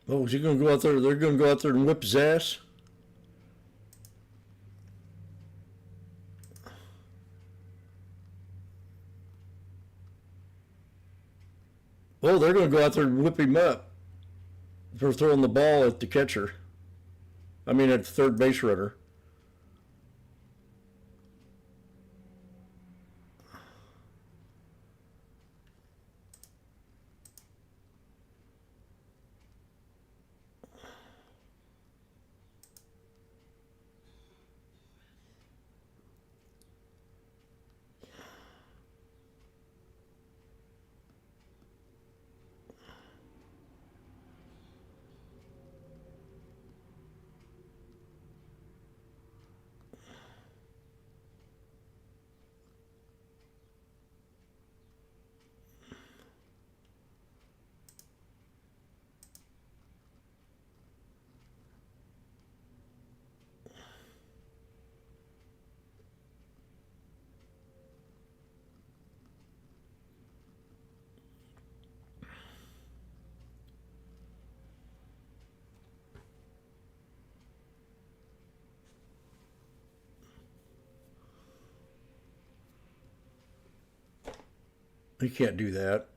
Oh, is he going to go out there? They're going to go out there and whip his ass? Oh, they're going to go out there and whip him up for throwing the ball at the catcher. I mean, at the third base runner. He can't do that.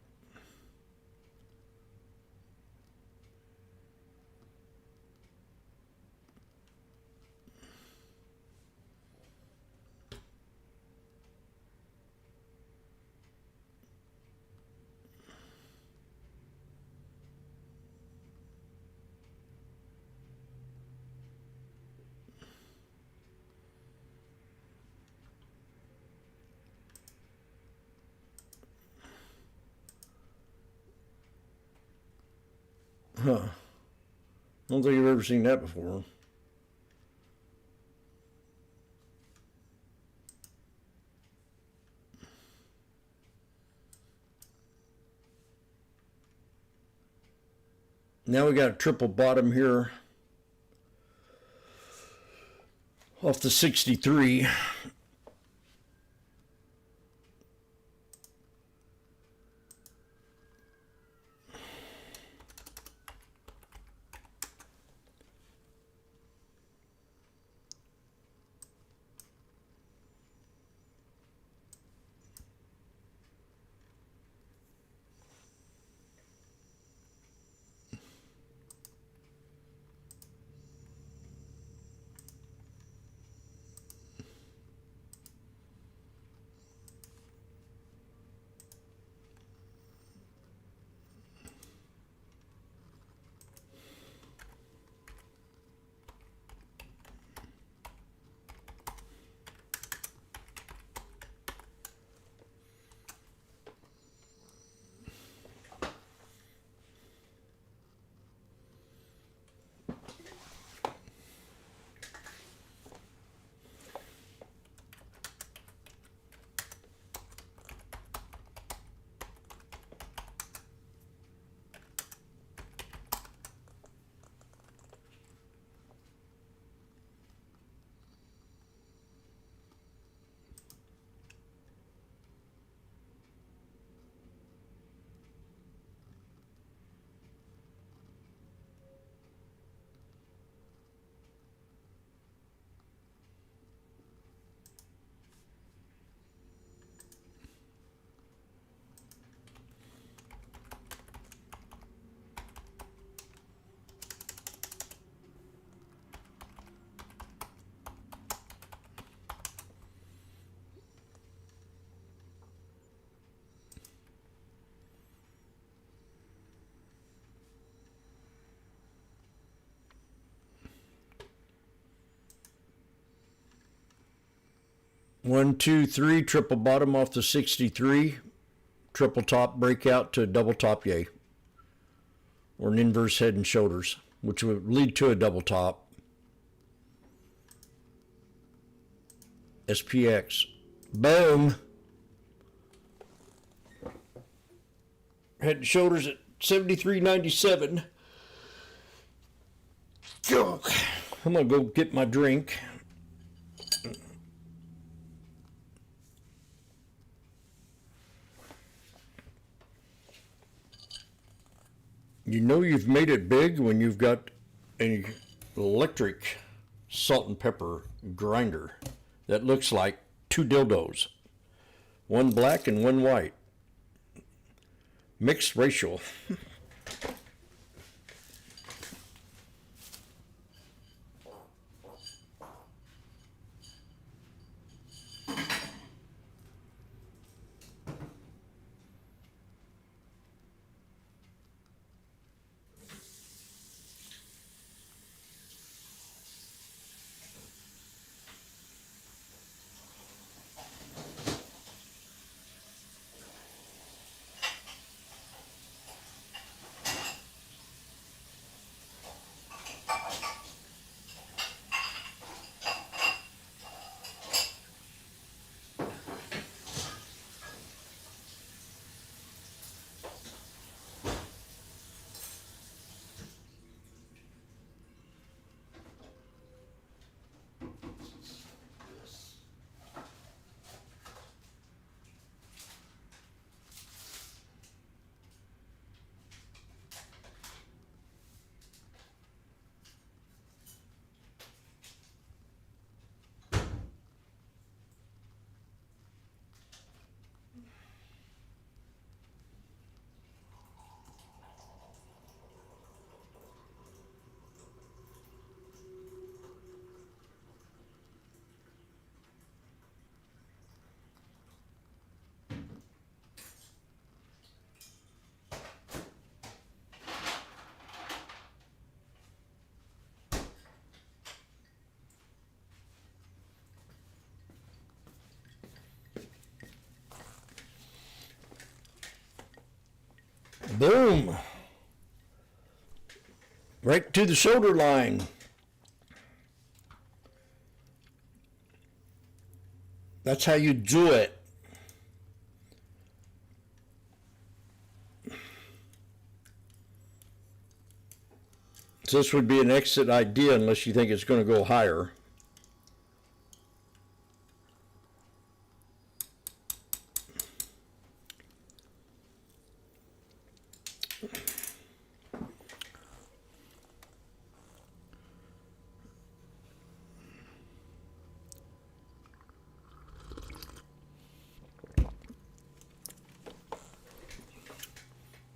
Huh. I don't think I've ever seen that before. Now we got a triple bottom here off the 63. One, two, three, triple bottom off the 63, triple top breakout to a double top yay, or an inverse head and shoulders, which would lead to a double top. SPX. Boom. Head and shoulders at 73.97. I'm going to go get my drink. You know you've made it big when you've got an electric salt and pepper grinder that looks like two dildos. One black and one white. Mixed racial. Boom. Right to the shoulder line. That's how you do it. So this would be an exit idea unless you think it's going to go higher.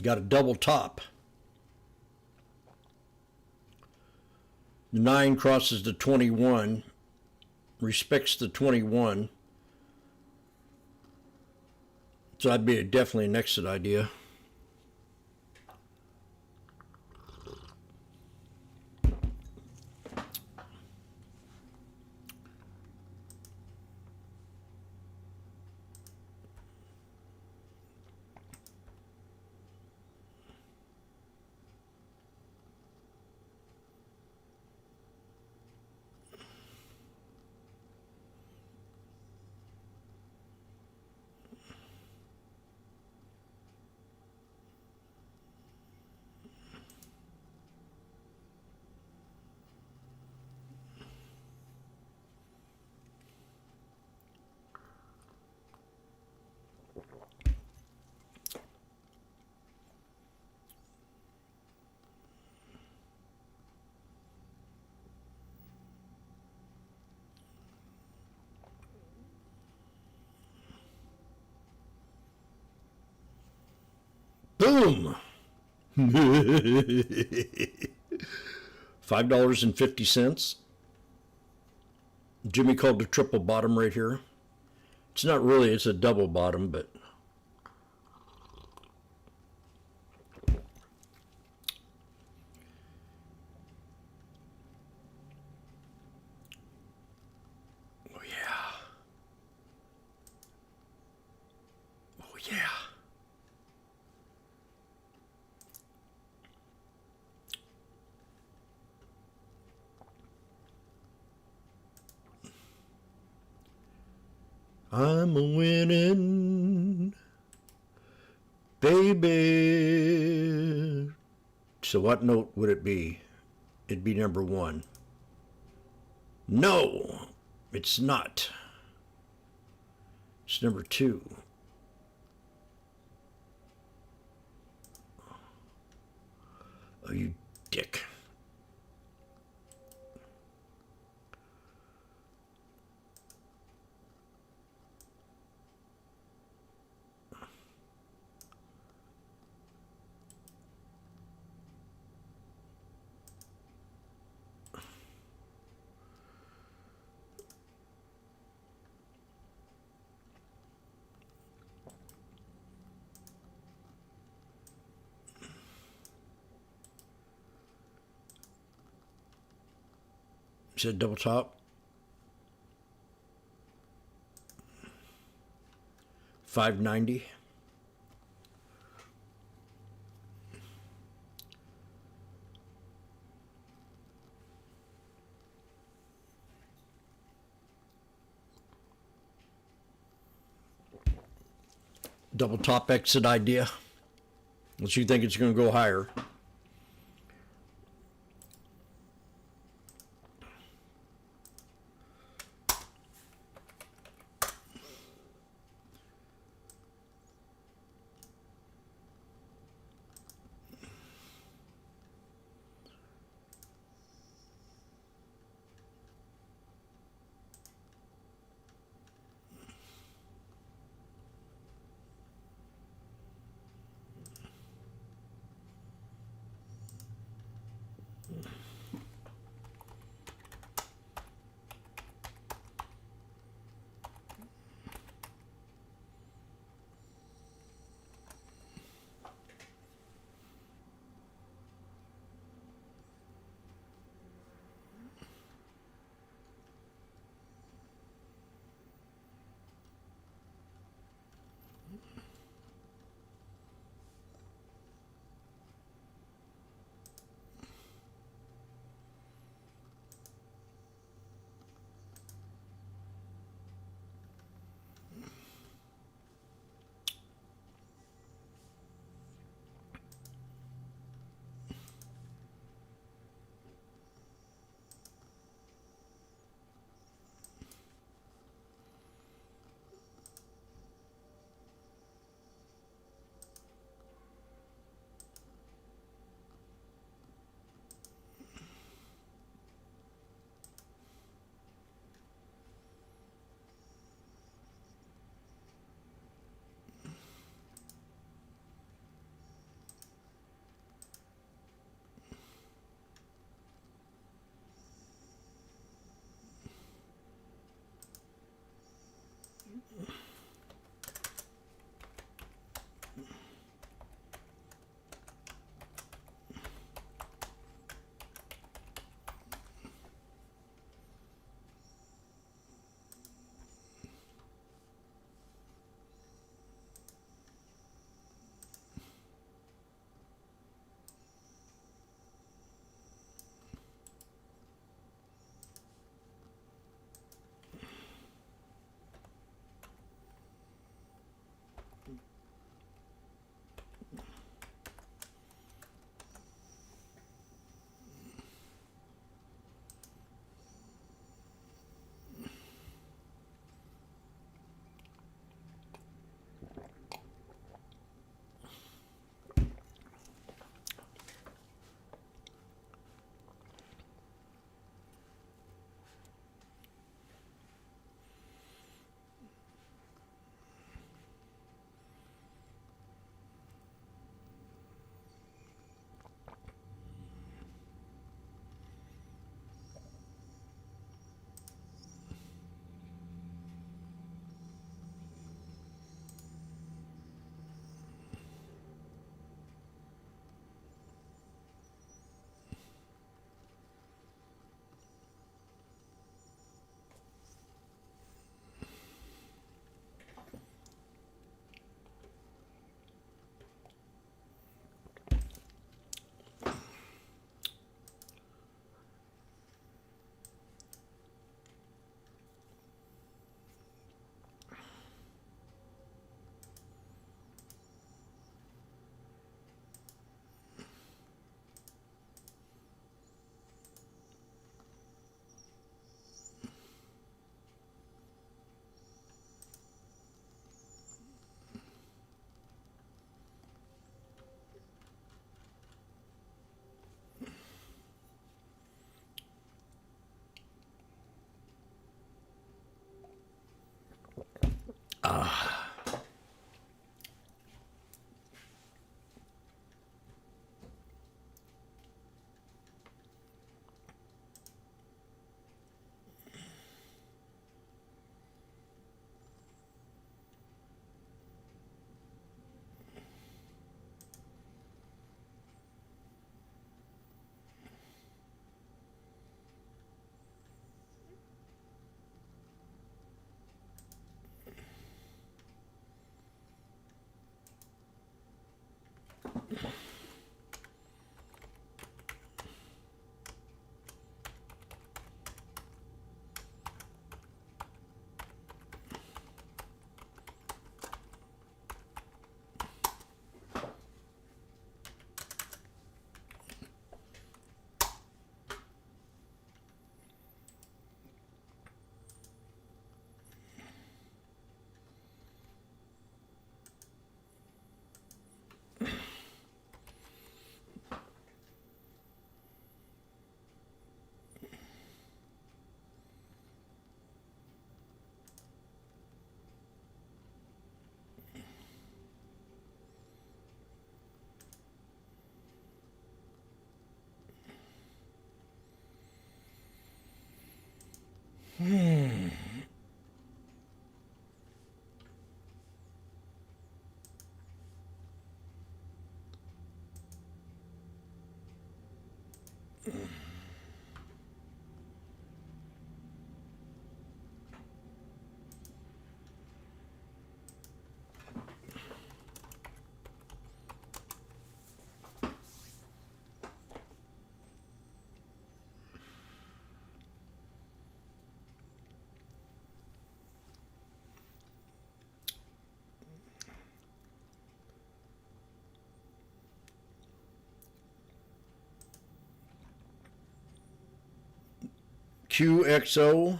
Got a double top. The 9 crosses the 21, respects the 21. So that'd be definitely an exit idea. Boom! $5.50. Jimmy called the triple bottom right here. It's not really, it's a double bottom, but oh yeah. Oh yeah. I'm a winning baby. So what note would it be? It'd be number 1. No, it's not. It's number 2. Oh, you dick. Said double top. 590. Double top exit idea. Unless you think it's going to go higher. QXO.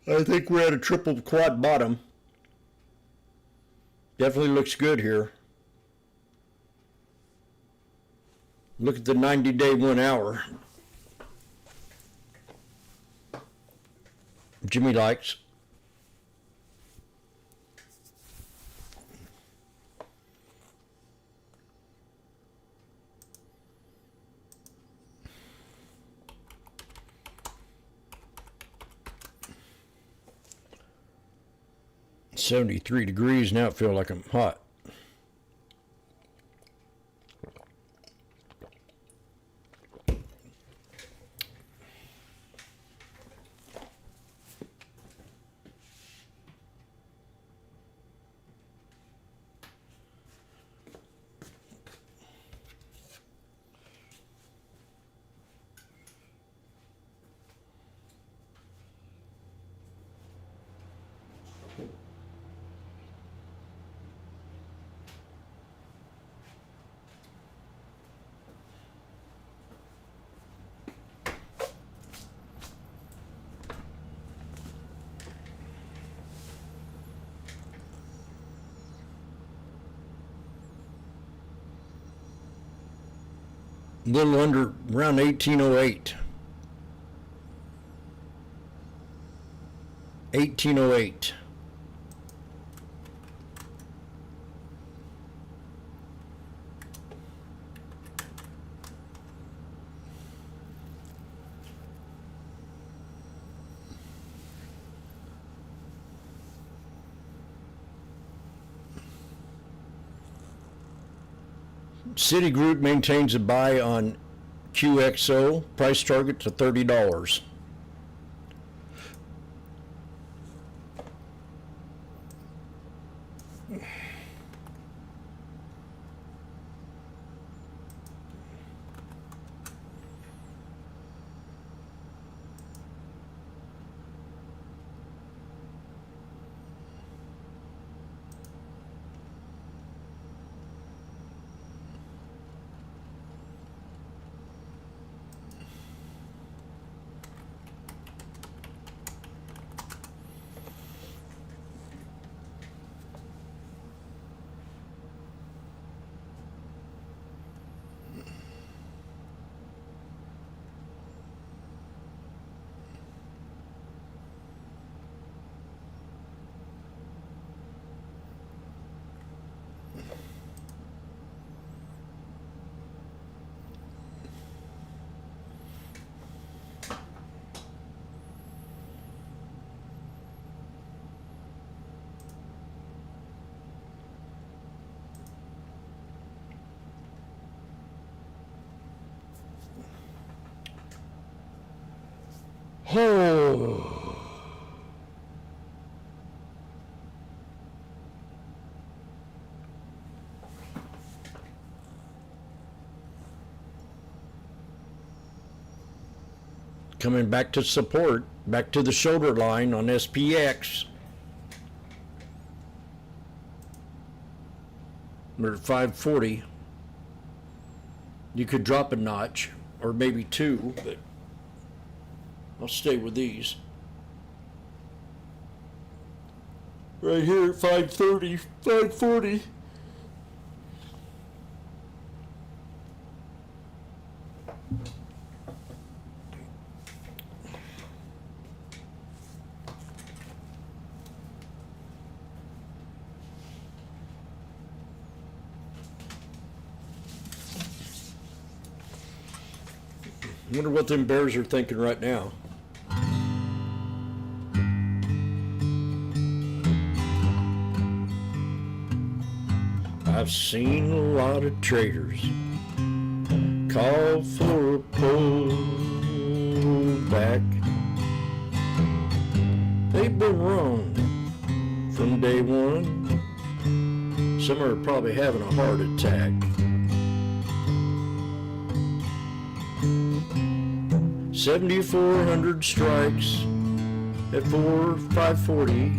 I think we're at a triple quad bottom. Definitely looks good here. Look at the 90-day 1 hour. Jimmy likes. .73 degrees now. I feel like I'm hot. A little under around 1808. 1808. Citigroup maintains a buy on QXO. Price target to $30. Oh. Coming back to support, back to the shoulder line on SPX. We're at 540. You could drop a notch, or maybe two, but I'll stay with these. Right here at 530, 540. I wonder what them bears are thinking right now. I've seen a lot of traders call for a pullback. They've been wrong from day one. Some are probably having a heart attack. 7,400 strikes at 540.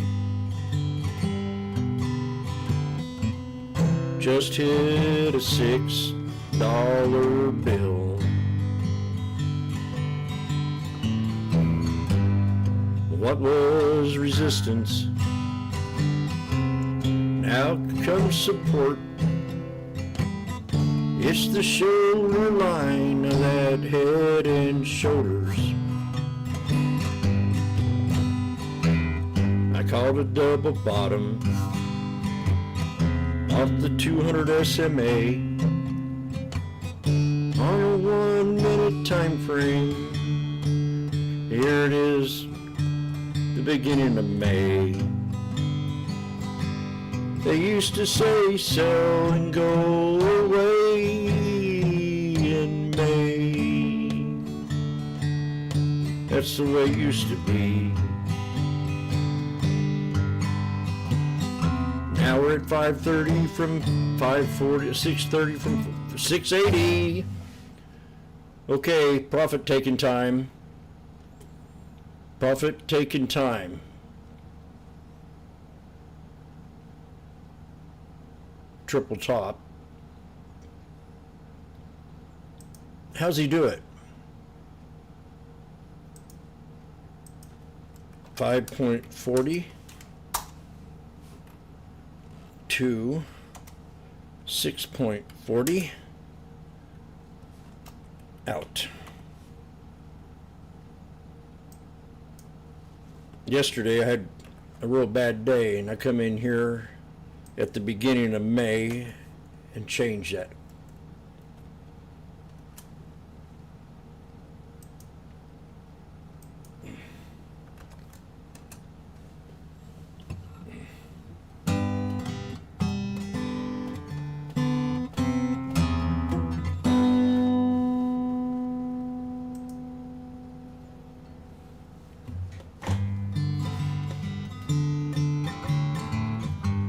Just hit a $6 bill. What was resistance? Now comes support. It's the shoulder line of that head and shoulders. I called a double bottom off the 200 SMA on a 1 minute time frame. Here it is, the beginning of May. They used to say sell and go away in May. That's the way it used to be. Now we're at 530 from 540, 630 from 680. Okay, profit taking time. Profit taking time. Triple top. How's he do it? 5.40 to 6.40 out. Yesterday I had a real bad day and I come in here at the beginning of May and change that.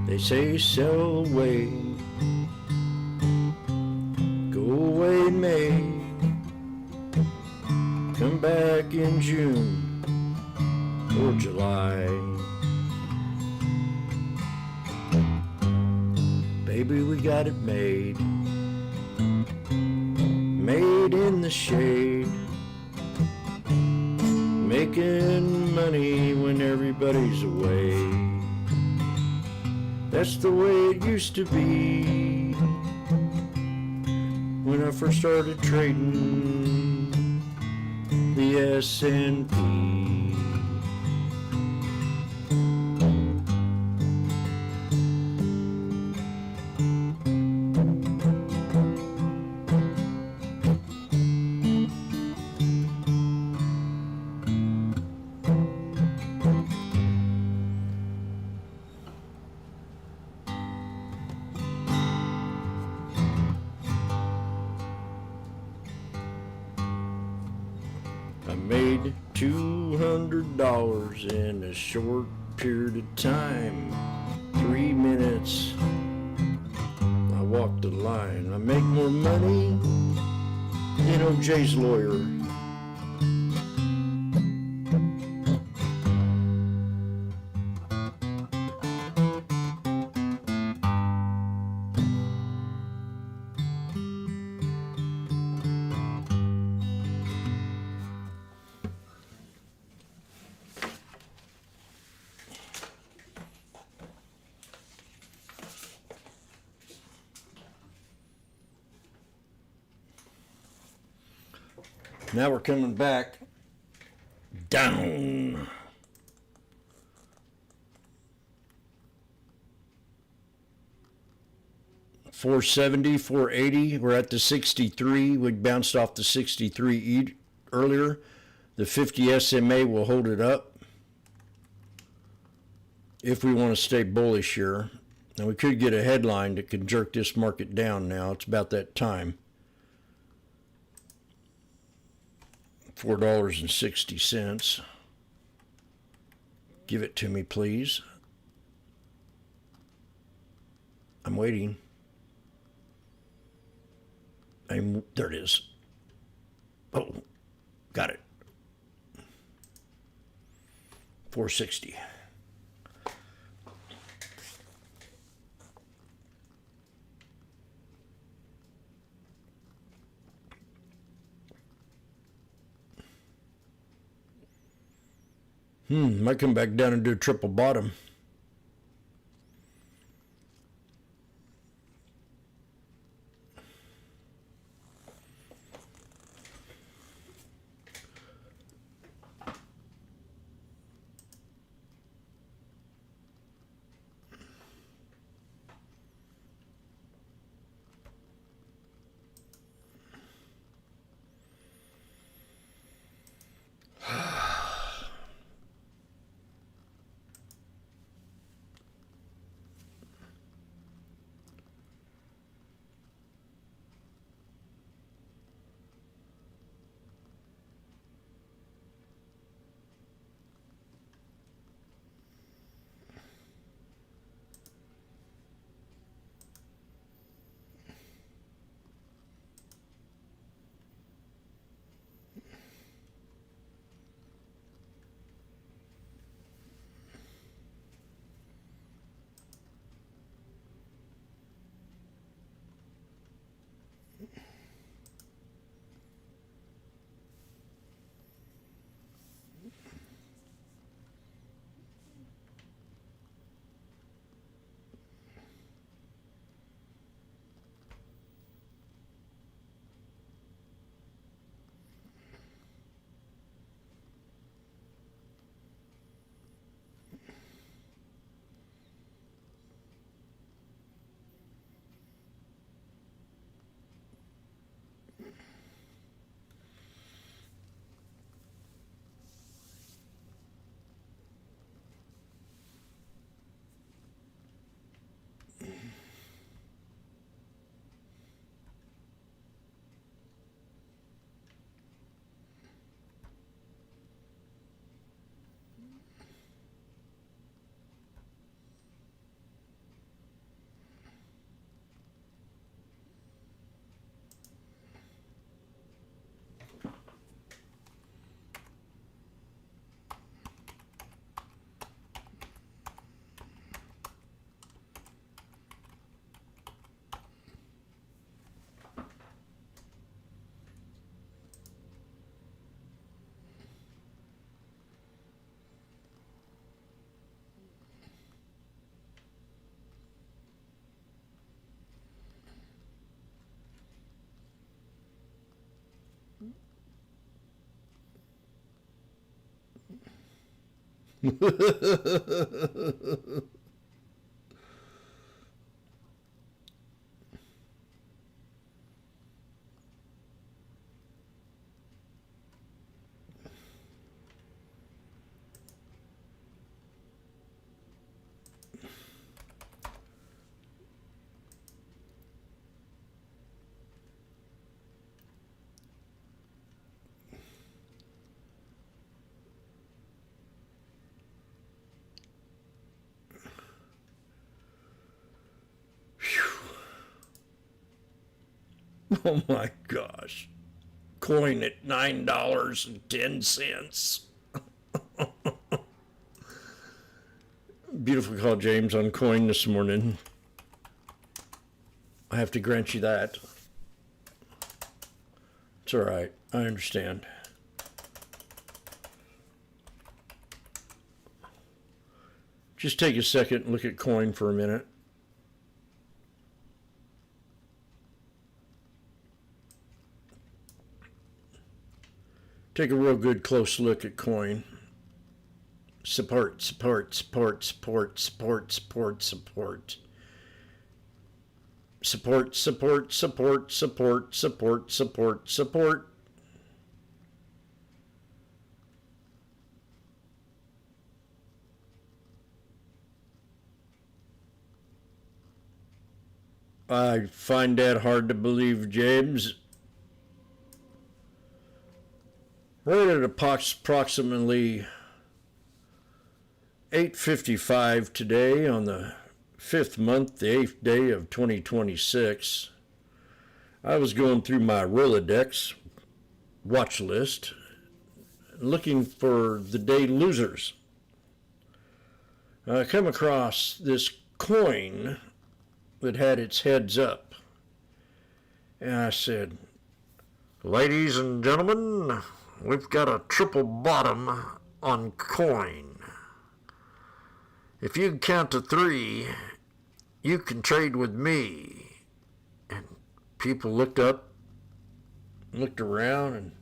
They say sell away, go away in May, come back in June or July. Baby, we got it made, made in the shade, making money when everybody's away. That's the way it used to be when I first started trading the S&P. made $200 in a short period of time. 3 minutes. I walked the line. I make more money than OJ's lawyer. Now we're coming back down. $470, $480. We're at the 63. We bounced off the 63 earlier. The 50 SMA will hold it up if we want to stay bullish here. Now we could get a headline that could jerk this market down now. It's about that time. $4.60. Give it to me, please. I'm waiting. There it is. Oh, got it. 460. Might come back down and do a triple bottom. Oh my gosh. Coin at $9.10. Beautiful call, James, on coin this morning. I have to grant you that. It's all right. I understand. Just take a second and look at coin for a minute. Take a real good close look at coin. Support, support, support, support, support, support, support. Support, support, support, support, support, support, support. I find that hard to believe, James. Right at approximately 8:55 today on the 5th month, the 8th day of 2026, I was going through my Rolodex watch list looking for the day losers. I come across this coin that had its heads up. And I said, ladies and gentlemen, we've got a triple bottom on coin. If you can count to 3, you can trade with me. And people looked up, looked around, and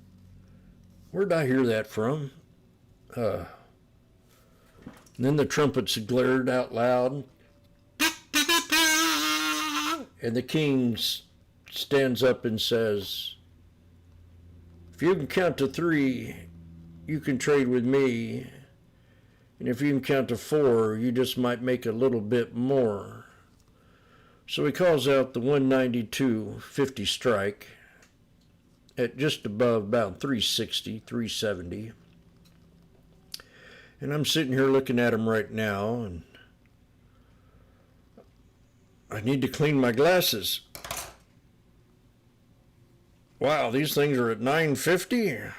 where'd I hear that from? And then the trumpets glared out loud. And the king stands up and says, if you can count to 3, you can trade with me. And if you can count to 4, you just might make a little bit more. So he calls out the 192.50 strike at just above about 360, 370. And I'm sitting here looking at him right now, and I need to clean my glasses. Wow, these things are at 9.50.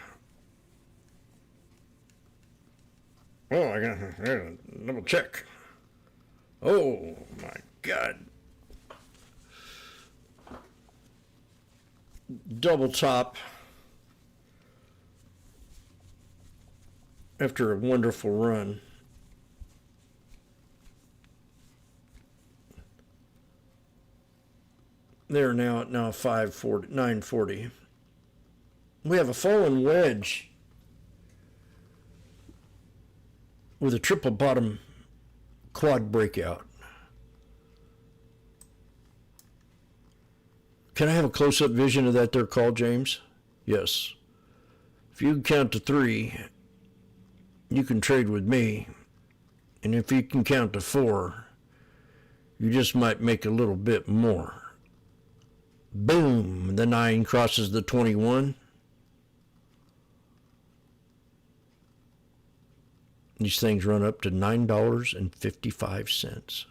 Oh, I gotta double check. Oh my God. Double top after a wonderful run. They're now at 940. We have a fallen wedge with a triple bottom quad breakout. Can I have a close-up vision of that there call, James? Yes. If you can count to 3, you can trade with me. And if you can count to 4, you just might make a little bit more. Boom, the 9 crosses the 21. These things run up to $9.55.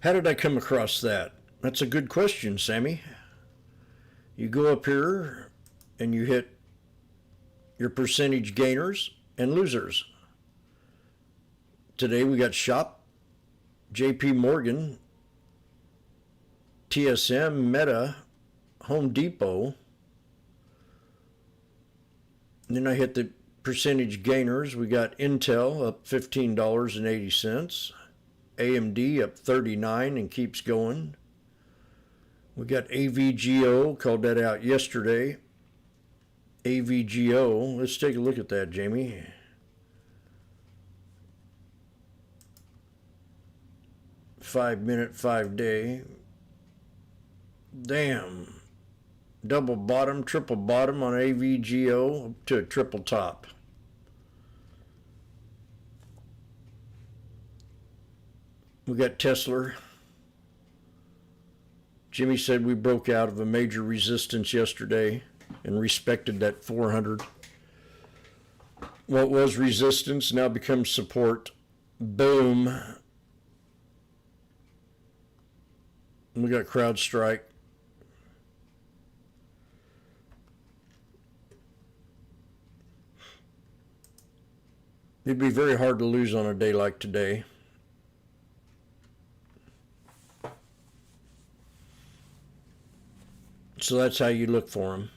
How did I come across that? That's a good question, Sammy. You go up here and you hit your percentage gainers and losers. Today we got Shop, JP Morgan, TSM, Meta, Home Depot. And then I hit the percentage gainers. We got Intel up $15.80. AMD up 39 and keeps going. We got AVGO, called that out yesterday. AVGO, let's take a look at that, Jamie. Five-minute, 5-day. Damn. Double bottom, triple bottom on AVGO to a triple top. We got Tesla. Jimmy said we broke out of a major resistance yesterday and respected that 400. What was resistance now becomes support. Boom. We got CrowdStrike. It'd be very hard to lose on a day like today. So that's how you look for them.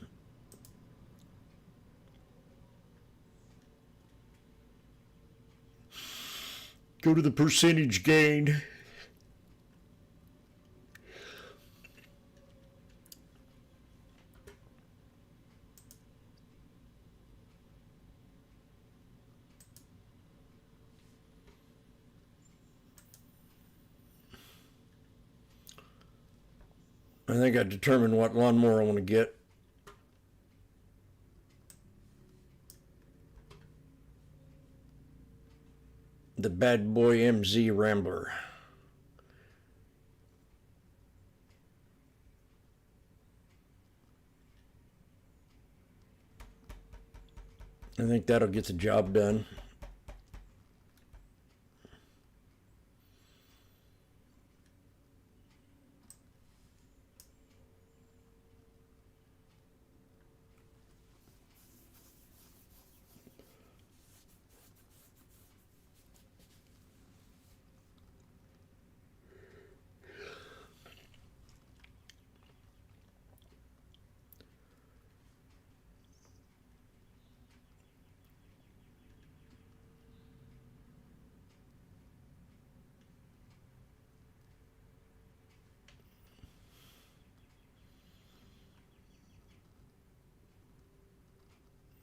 Go to the percentage gain. I think I determined what lawnmower I want to get. The Bad Boy MZ Rambler. I think that'll get the job done.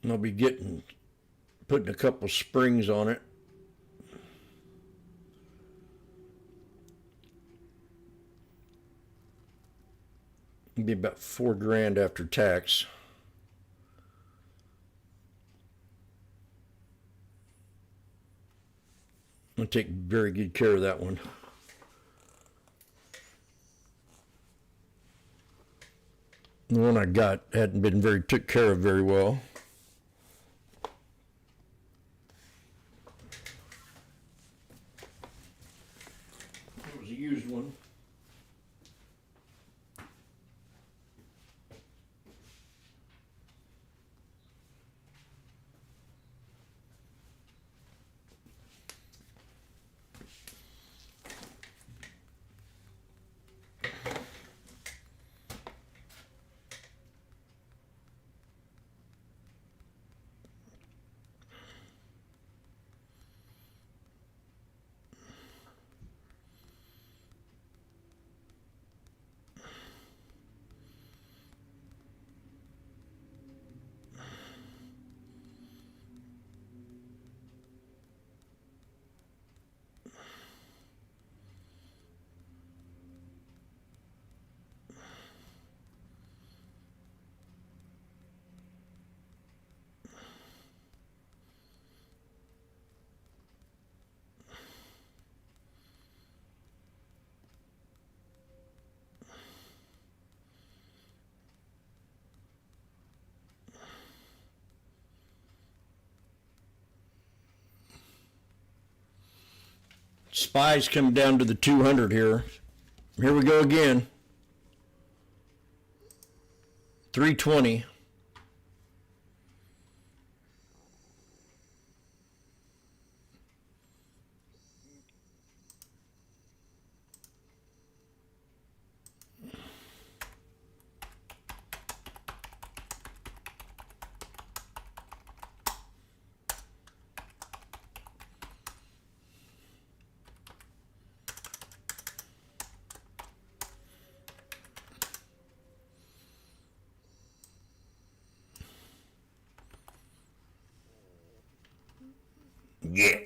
And I'll be putting a couple springs on it. It'll be about $4,000 after tax. I'll take very good care of that one. The one I got hadn't been took care of very well. It was a used one. Spies come down to the 200 here. Here we go again. 320. Yeah.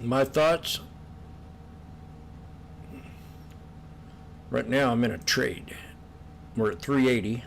My thoughts? Right now I'm in a trade. We're at 380.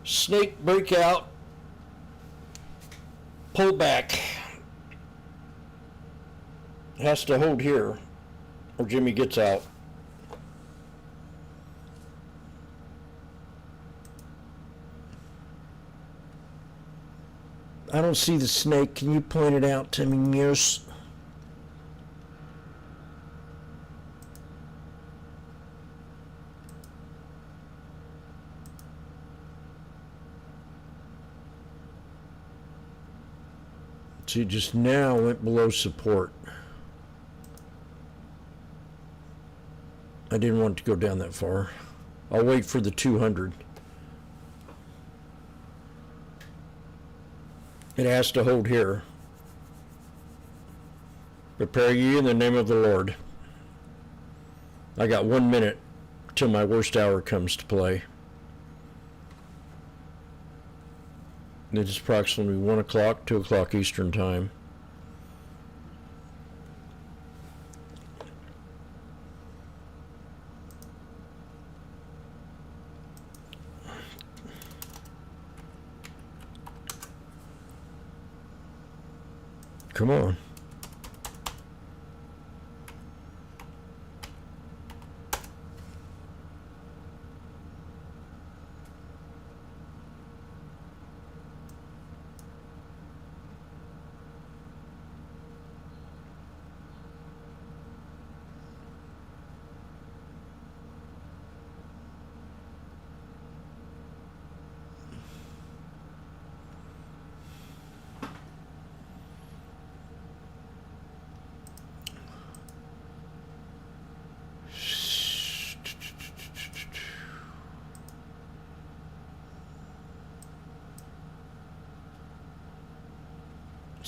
Snake breakout, pull back. Has to hold here or Jimmy gets out. I don't see the snake. Can you point it out to me, Mears? See, just now went below support. I didn't want it to go down that far. I'll wait for the 200. It has to hold here. Prepare ye in the name of the Lord. I got 1 minute till my worst hour comes to play. It is approximately 1 o'clock, 2 o'clock Eastern time. Come on.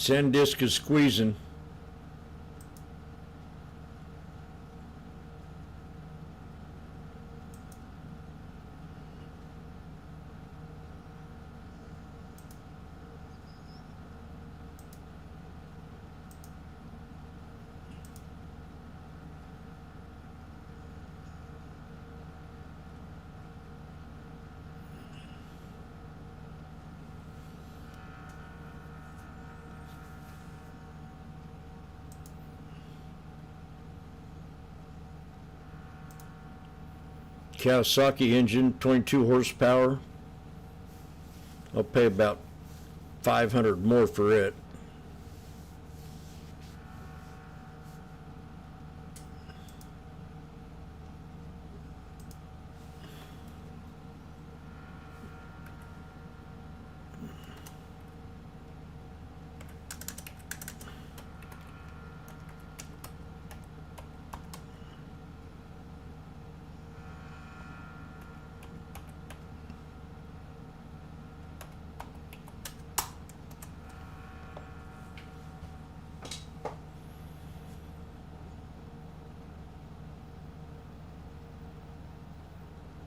SanDisk is squeezing. Kawasaki engine, 22 horsepower. I'll pay about 500 more for it.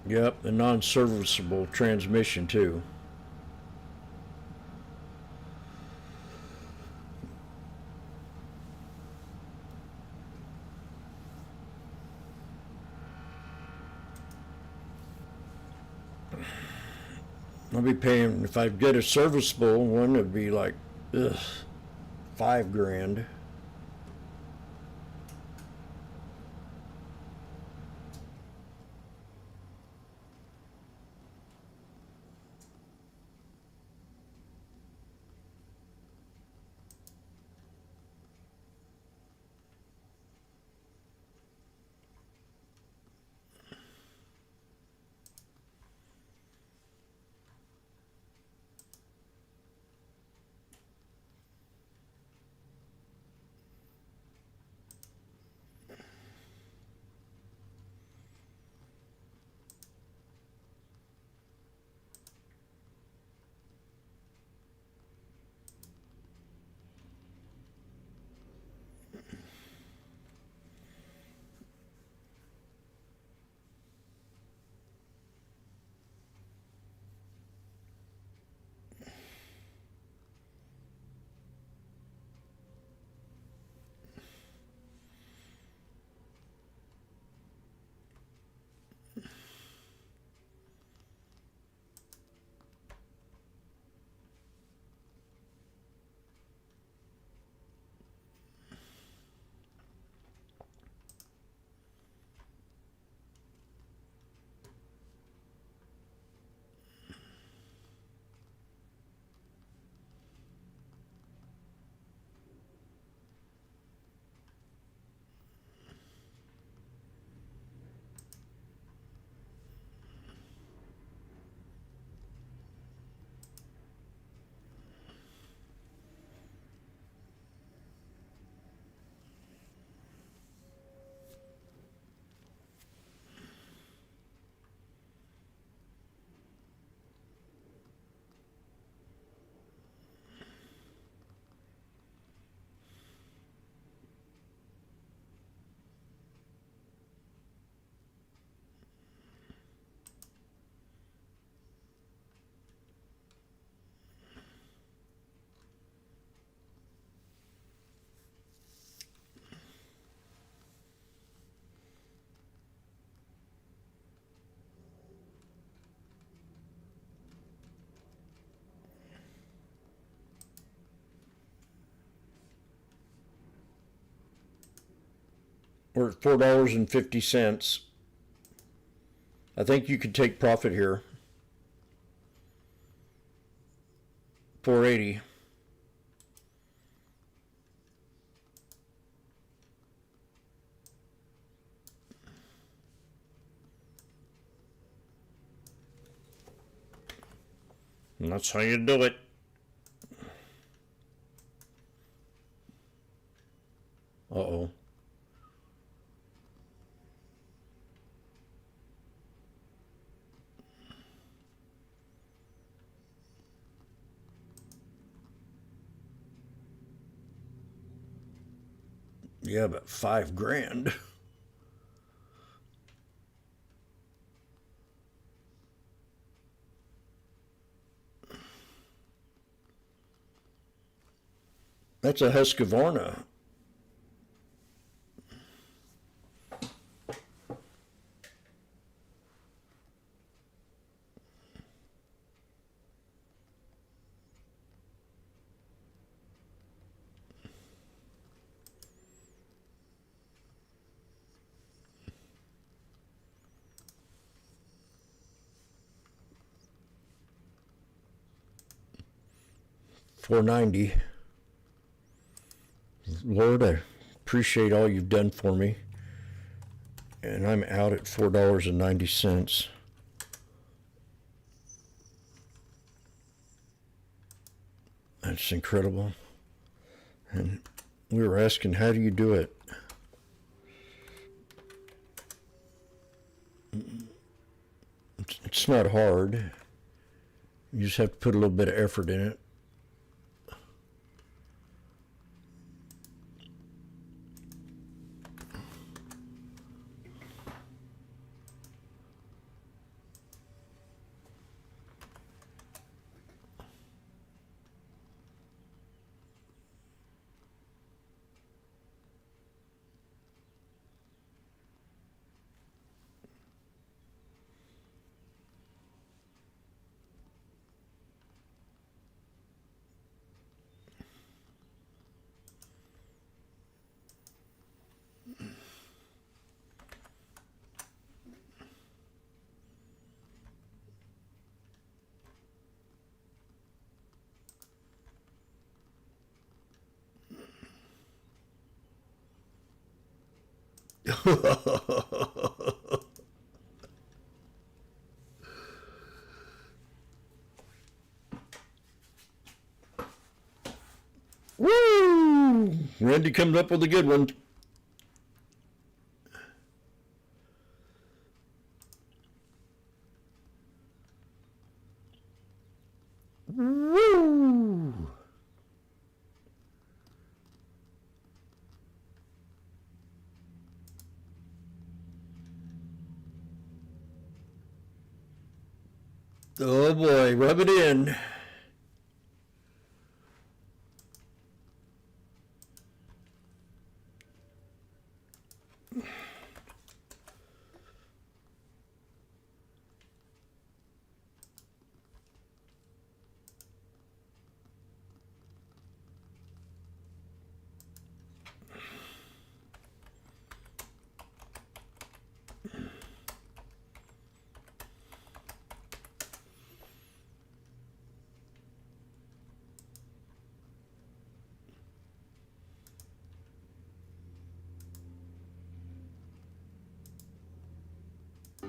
Yep, the non-serviceable transmission too. I'll be paying, if I get a serviceable one, it'd be like, $5 grand. We're at $4.50. I think you could take profit here. $4.80. And that's how you do it. Uh-oh. Yeah, about $5,000. That's a Husqvarna. $4.90. Lord, I appreciate all you've done for me. And I'm out at $4.90. That's incredible. And we were asking, how do you do it? It's not hard. You just have to put a little bit of effort in it. Woo! Randy comes up with a good one. Woo! Oh boy, rub it in.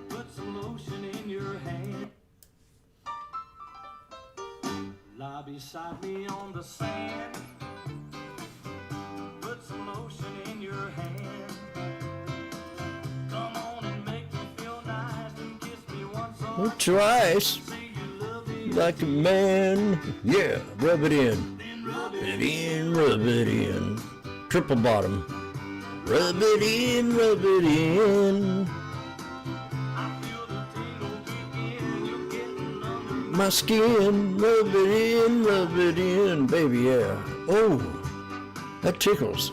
Put some lotion in your hand. Lie beside me on the sand. Put some lotion in your hand. Come on and make me feel nice and kiss me once or Twice. Like a man. Yeah, rub it in. Rub it in, rub it in. Triple bottom. Rub it in, rub it in. My skin, rub it in, baby, yeah. Oh, that tickles.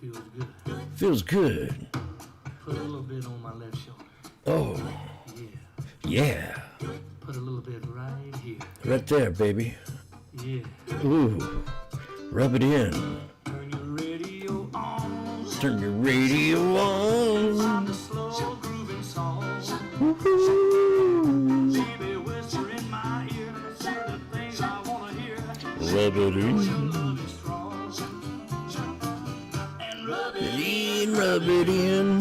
feels good. Feels good. Put a little bit on my left shoulder. Oh, yeah. Put a little bit right here. Right there, baby. Yeah. Ooh, rub it in. Turn your radio on. Turn your radio on. Slow grooving song. Woo-hoo. Baby, whisper in my ear, say the things I wanna hear. Rub it in. Love is strong. And rub it in, rub it in.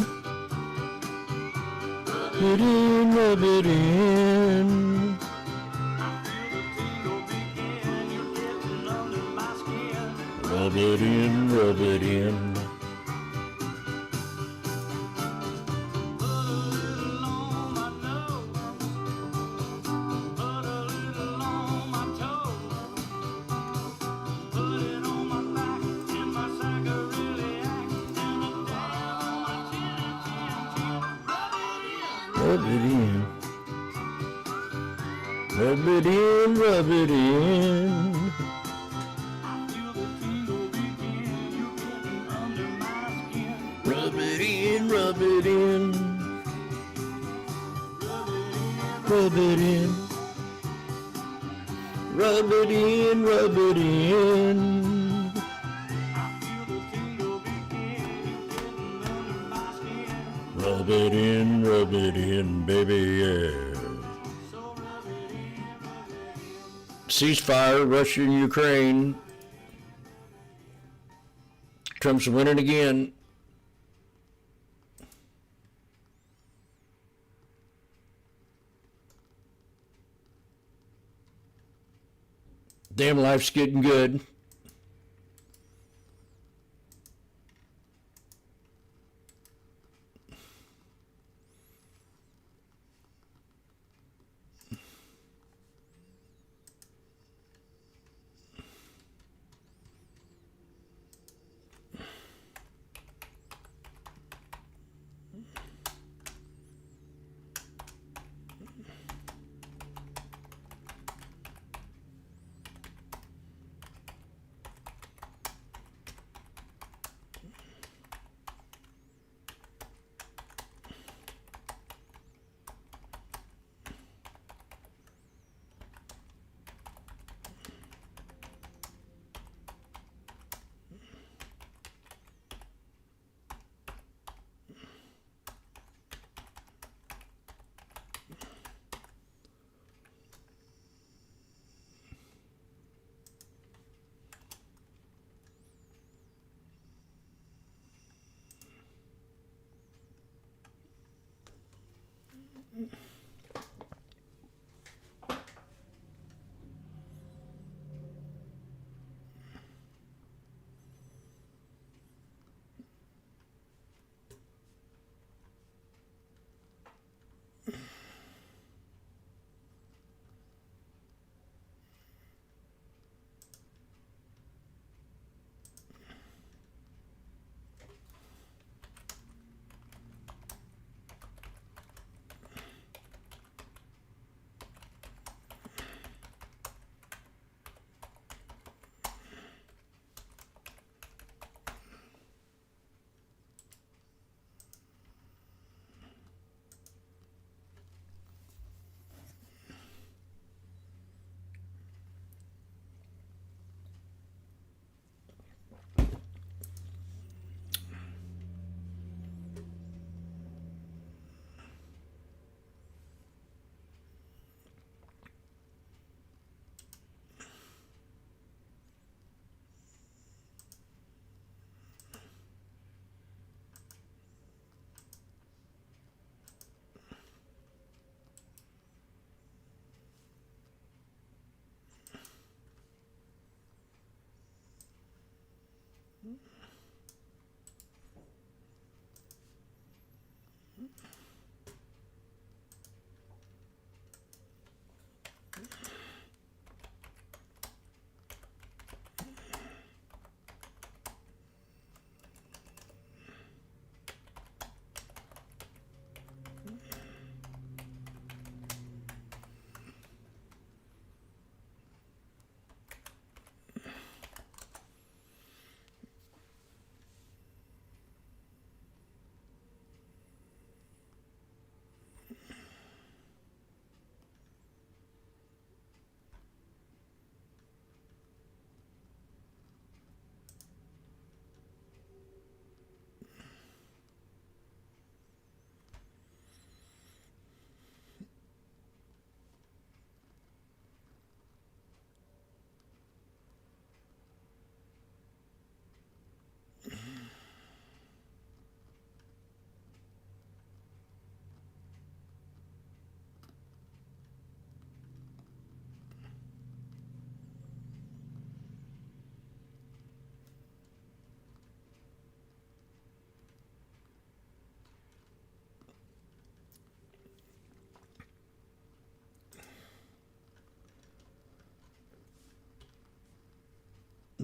Rub it in, rub it in. Rub it in, rub it in. Rub it in. Rub it in, rub it in. Rub it in, rub it in. Rub it in. Rub it in, rub it in. Rub it in, baby, yeah. Ceasefire, Russia and Ukraine. Trump's winning again. Damn, life's getting good.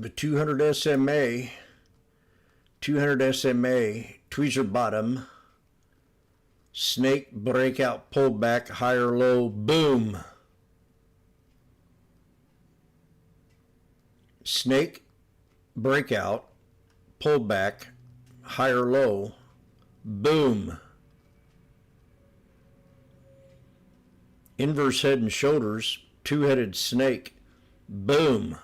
The 200 SMA, tweezer bottom, snake breakout, pullback, higher low, boom. Snake breakout, pullback, higher low, boom. Inverse head and shoulders, two-headed snake, boom.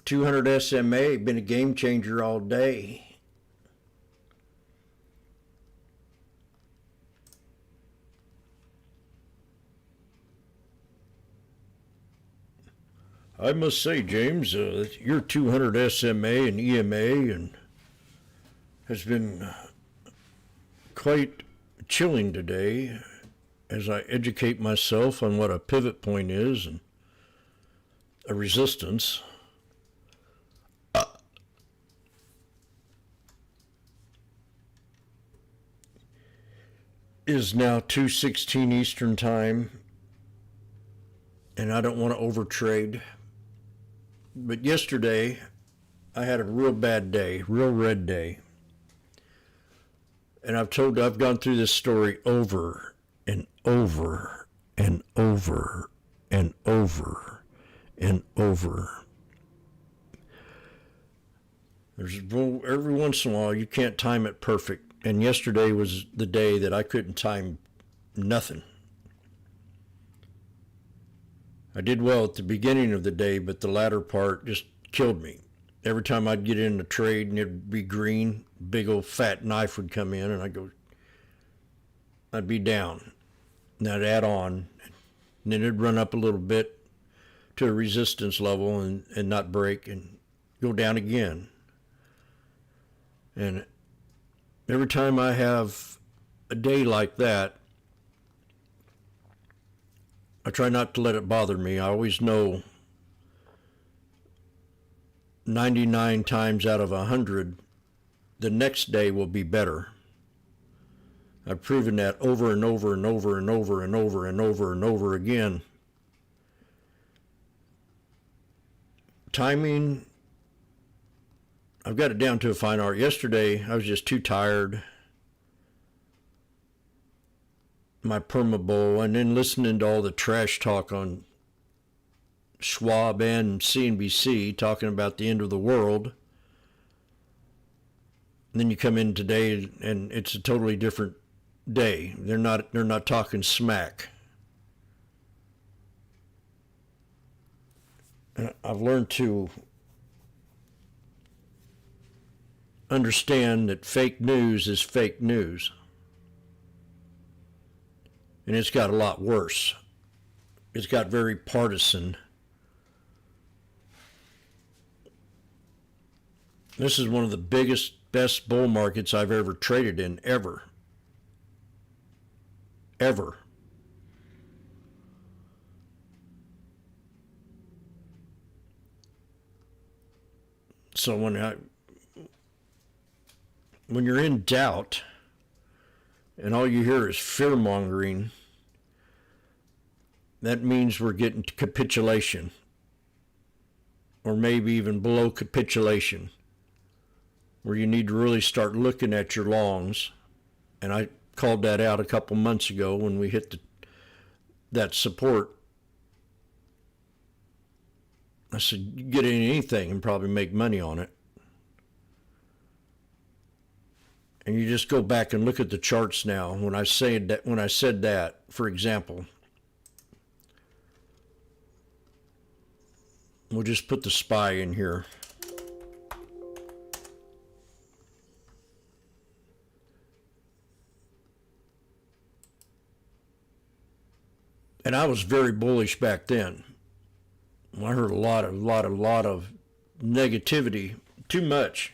$200 SMA, been a game changer all day. I must say, James, your 200 SMA and EMA and has been quite chilling today as I educate myself on what a pivot point is and a resistance. Is now 2:16 Eastern Time, and I don't want to overtrade. But yesterday, I had a real bad day, real red day. And I've gone through this story over and over and over and over and over. Every once in a while, you can't time it perfect. And yesterday was the day that I couldn't time nothing. I did well at the beginning of the day, but the latter part just killed me. Every time I'd get in a trade and it'd be green, big old fat knife would come in and I'd be down. And I'd add on. And then it'd run up a little bit to a resistance level and not break and go down again. And every time I have a day like that, I try not to let it bother me. I always know 99 times out of 100, the next day will be better. I've proven that over and over and over and over and over and over and over again. Timing, I've got it down to a fine art. Yesterday, I was just too tired. My perma-bowl, and then listening to all the trash talk on Schwab and CNBC talking about the end of the world. And then you come in today and it's a totally different day. They're not talking smack. And I've learned to understand that fake news is fake news. And it's got a lot worse. It's got very partisan. This is one of the biggest, best bull markets I've ever traded in, ever. Ever. So when you're in doubt, and all you hear is fear-mongering, that means we're getting to capitulation, or maybe even below capitulation, where you need to really start looking at your longs. And I called that out a couple months ago when we hit that support. I said, get in anything and probably make money on it. And you just go back and look at the charts now. When I said that, for example, we'll just put the SPY in here. And I was very bullish back then. I heard a lot of negativity, too much,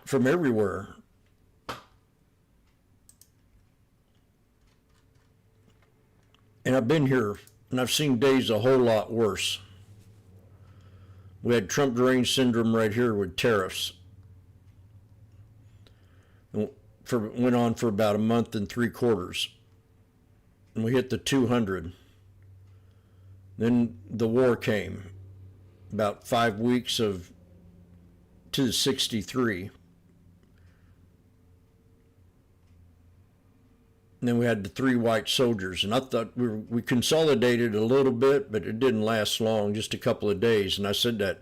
from everywhere. And I've been here, and I've seen days a whole lot worse. We had Trump deranged syndrome right here with tariffs. Went on for about a month and 3/4. and we hit the 200. Then the war came, about 5 weeks of to 63. And then we had the 3 white soldiers, and I thought we consolidated a little bit, but it didn't last long, just a couple of days. And I said that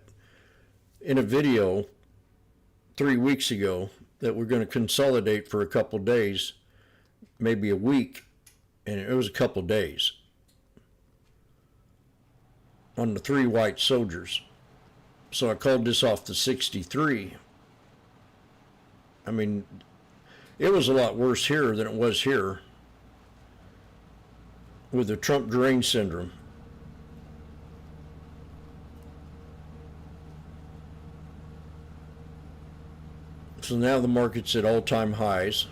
in a video 3 weeks ago, that we're going to consolidate for a couple of days, maybe a week, and it was a couple of days on the 3 white soldiers. So I called this off the 63. I mean, it was a lot worse here than it was here with the Trump deranged syndrome. So now the market's at all-time highs.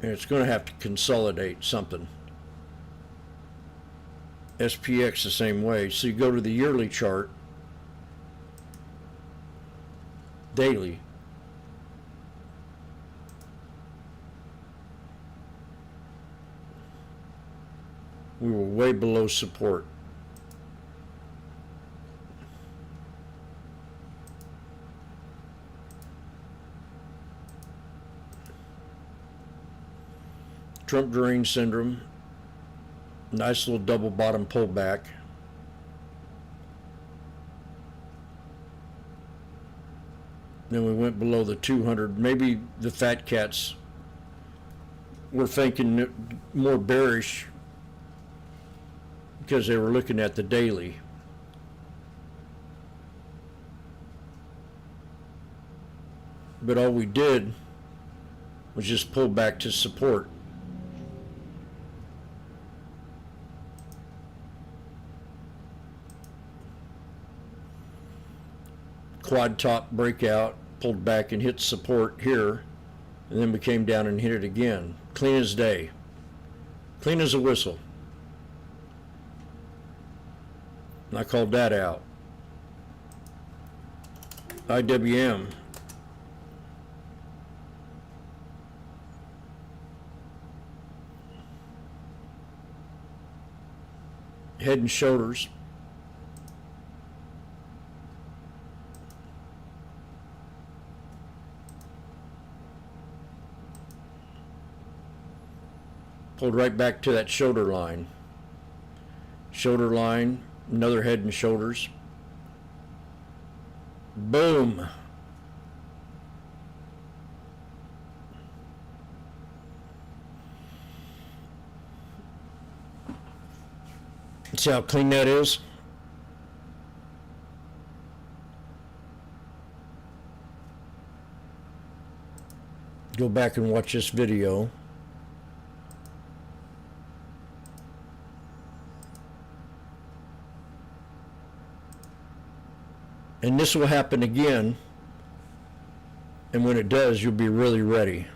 And it's going to have to consolidate something. SPX the same way. So you go to the yearly chart, daily. We were way below support. Trump deranged syndrome. Nice little double bottom pullback. Then we went below the 200. Maybe the fat cats were thinking more bearish because they were looking at the daily. But all we did was just pull back to support. Quad top breakout, pulled back and hit support here, and then we came down and hit it again. Clean as day. Clean as a whistle. And I called that out. IWM. Head and shoulders. Pulled right back to that shoulder line. Shoulder line, another head and shoulders. Boom. See how clean that is? Go back and watch this video. And this will happen again, and when it does, you'll be really ready.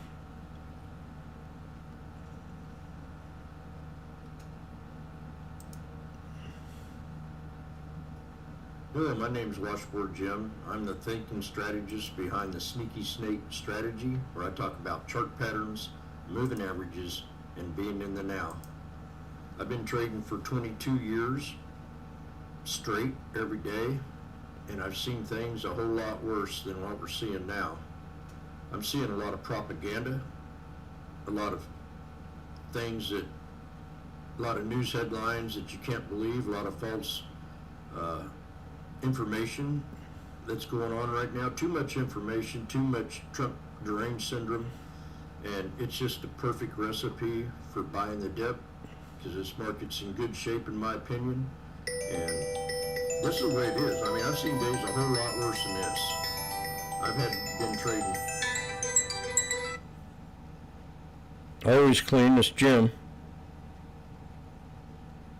Hello, my name is Washboardjim. I'm the thinking strategist behind the Sneaky Snake strategy, where I talk about chart patterns, moving averages, and being in the now. I've been trading for 22 years, straight, every day, and I've seen things a whole lot worse than what we're seeing now. I'm seeing a lot of propaganda, a lot of things that, a lot of news headlines that you can't believe, a lot of false information that's going on right now. Too much information, too much Trump deranged syndrome, and it's just a perfect recipe for buying the dip, because this market's in good shape in my opinion, and this is the way it is. I mean, I've seen days a whole lot worse than this. I've been trading. Always clean, this Jim.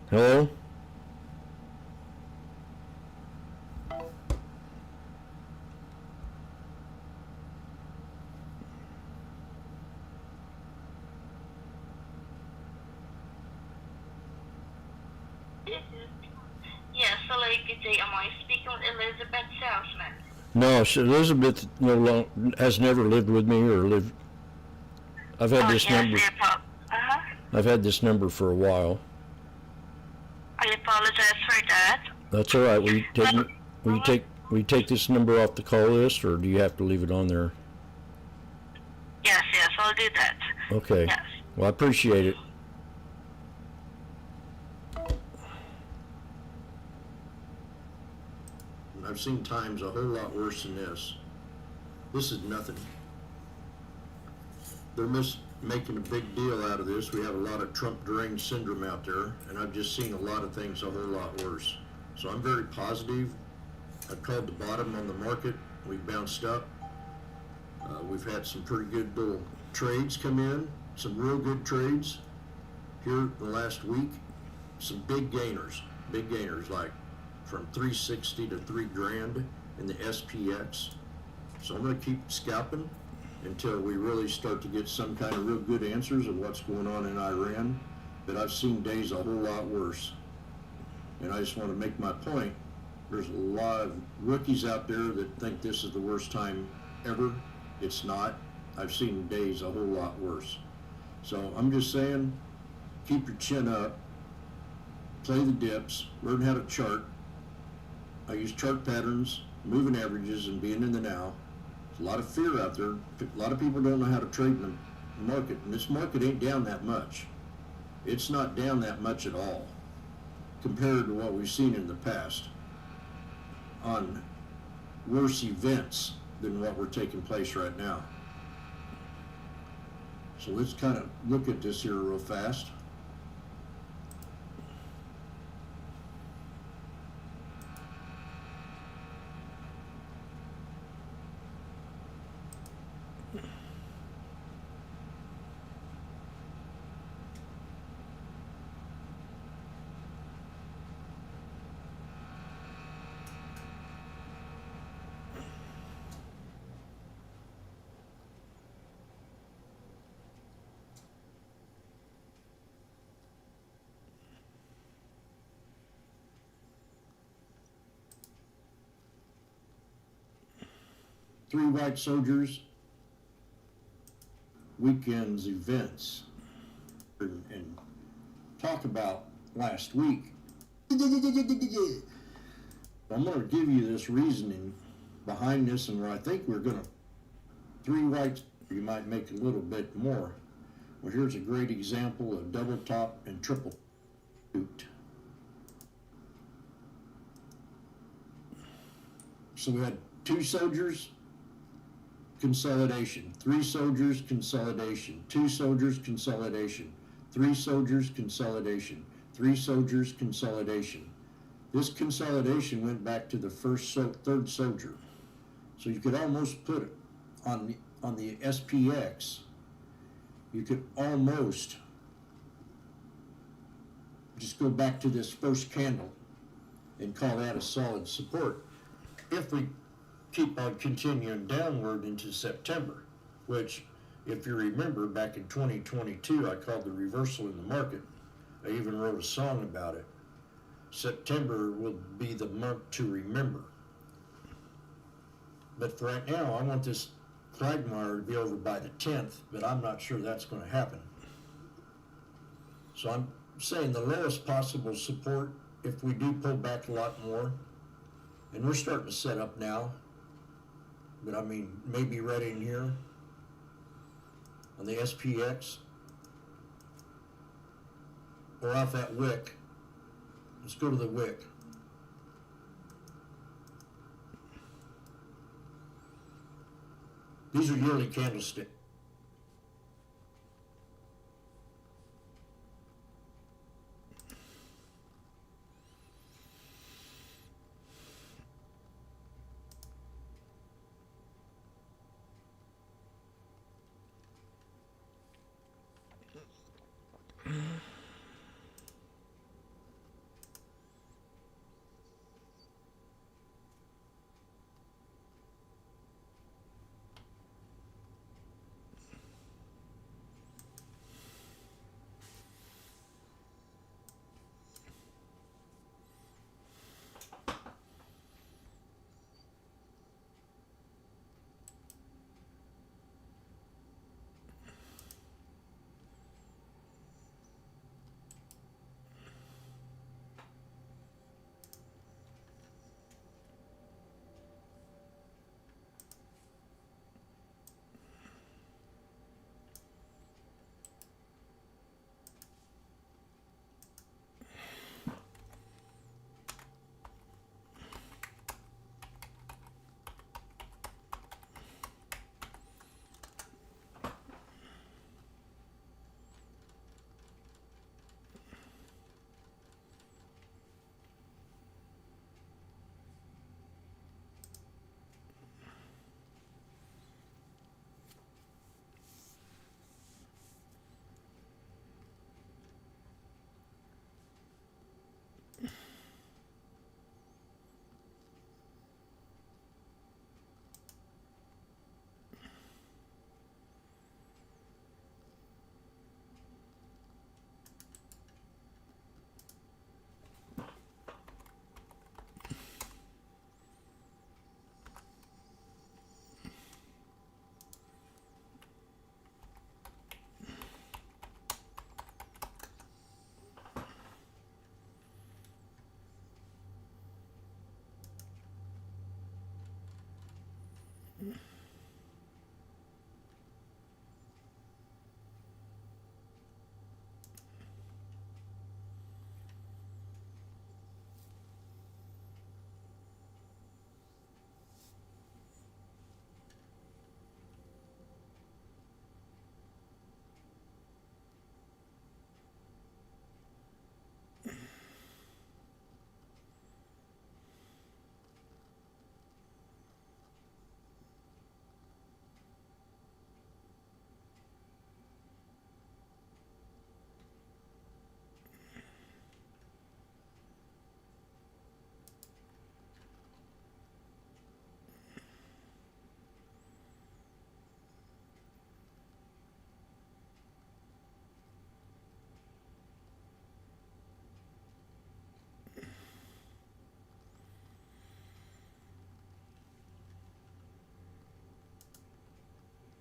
Hello? Yes, hello, good day. Am I speaking with Elizabeth Salesman? No, Elizabeth has never lived with me or lived I've had this number. Uh-huh. I've had this number for a while. I apologize for that. That's all right. Will you take this number off the call list, or do you have to leave it on there? Yes, I'll do that. Okay. Yes. Well, I appreciate it. I've seen times a whole lot worse than this. This is nothing. They're making a big deal out of this. We have a lot of Trump deranged syndrome out there, and I've just seen a lot of things a whole lot worse. So I'm very positive. I've called the bottom on the market. We've bounced up. We've had some pretty good little trades come in, some real good trades here in the last week. Some big gainers like from 360 to $3,000 in the SPX. So I'm going to keep scalping until we really start to get some kind of real good answers of what's going on in Iran. But I've seen days a whole lot worse. And I just want to make my point. There's a lot of rookies out there that think this is the worst time ever. It's not. I've seen days a whole lot worse. So I'm just saying, keep your chin up, play the dips, learn how to chart. I use chart patterns, moving averages, and being in the now. There's a lot of fear out there. A lot of people don't know how to trade in the market, and this market ain't down that much. It's not down that much at all compared to what we've seen in the past on worse events than what were taking place right now. So let's kind of look at this here real fast. Three white soldiers, weekend's events, and talk about last week. I'm going to give you this reasoning behind this, and where I think we're going to, three whites, you might make a little bit more. Well, here's a great example of double top and triple boot. So we had two soldiers, consolidation, three soldiers, consolidation, two soldiers, consolidation, three soldiers, consolidation, three soldiers, consolidation. This consolidation went back to the third soldier. So you could almost put it on the SPX. You could almost just go back to this first candle and call that a solid support. If we keep on continuing downward into September, which, if you remember, back in 2022, I called the reversal in the market. I even wrote a song about it. September will be the month to remember. But for right now, I want this quagmire to be over by the 10th, but I'm not sure that's going to happen. So I'm saying the lowest possible support, if we do pull back a lot more, and we're starting to set up now, but I mean, maybe right in here on the SPX or off that wick. Let's go to the wick. These are yearly candlesticks.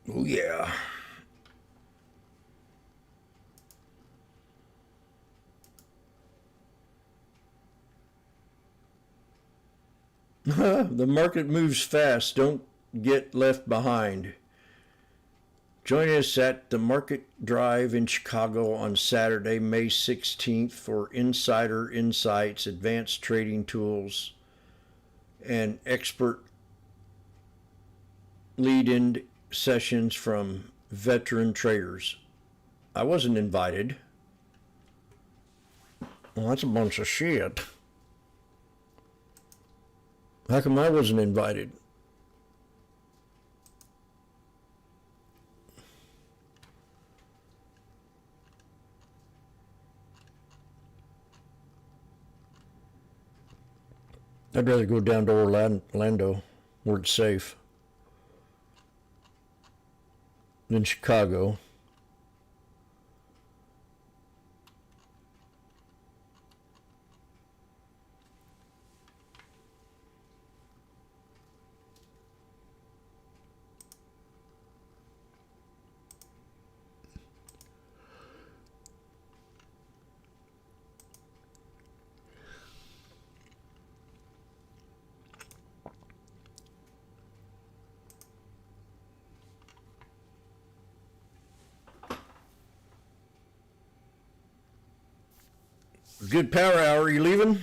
Oh, yeah. The market moves fast. Don't get left behind. Join us at the Market Drive in Chicago on Saturday, May 16th for insider insights, advanced trading tools, and expert lead-in sessions from veteran traders. I wasn't invited. Well, that's a bunch of shit. How come I wasn't invited? I'd rather go down to Orlando, where it's safe, than Chicago. Good power hour. You leaving?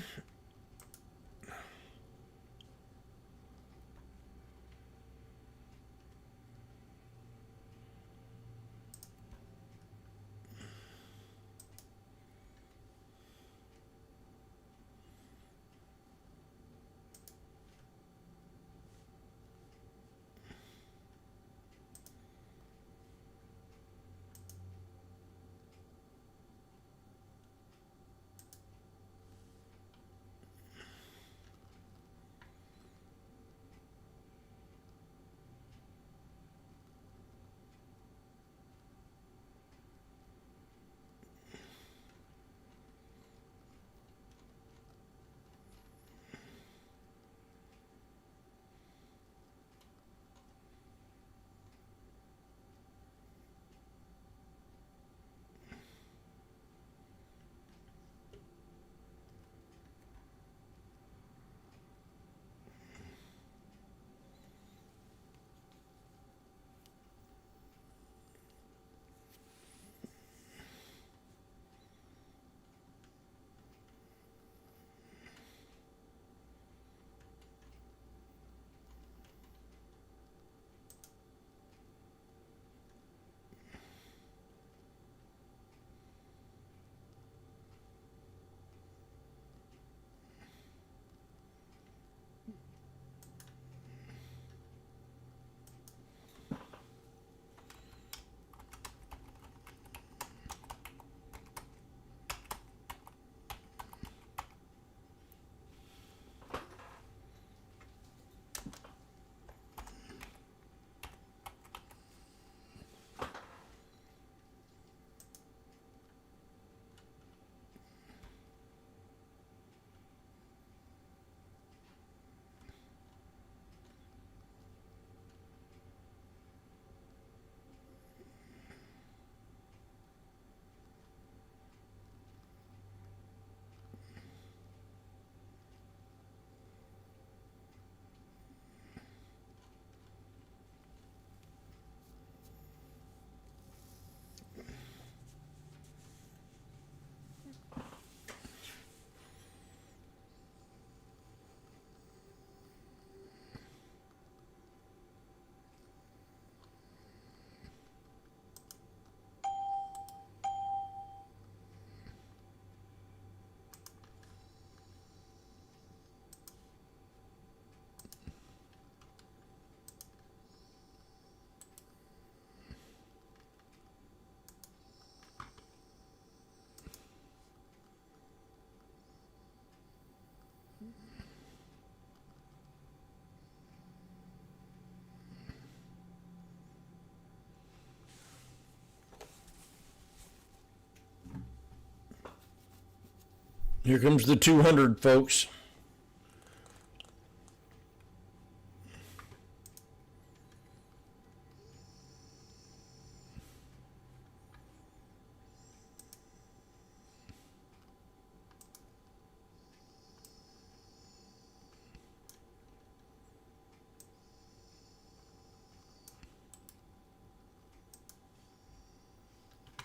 Here comes the 200, folks.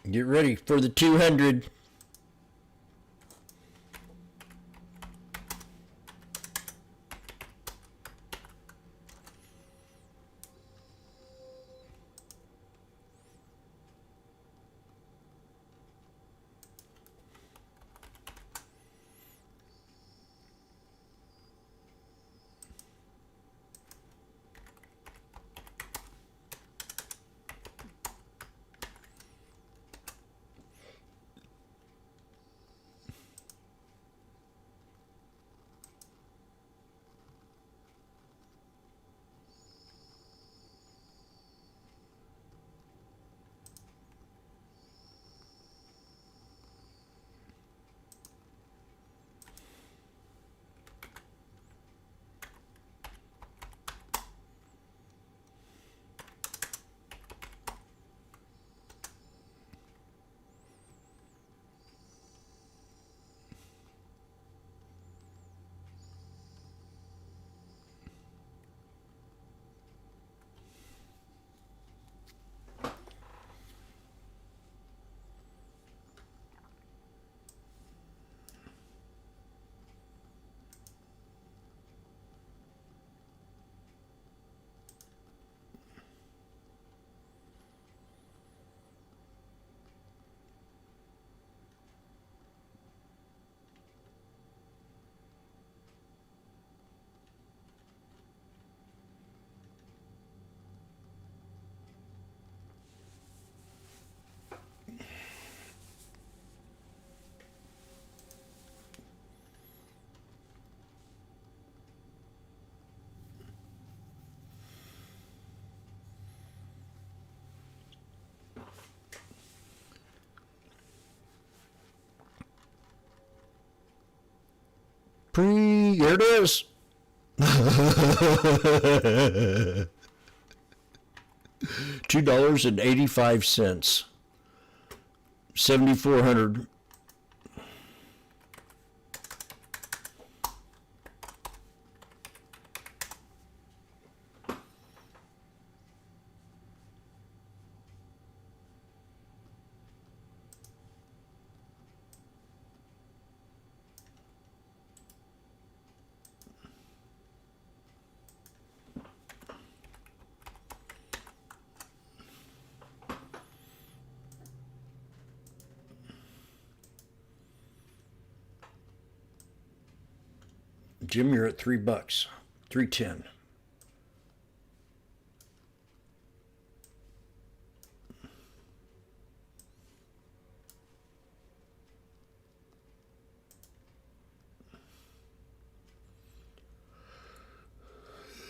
Get ready for the 200. Here it is. $2.85. 7,400. Jim, you're at $3. 310.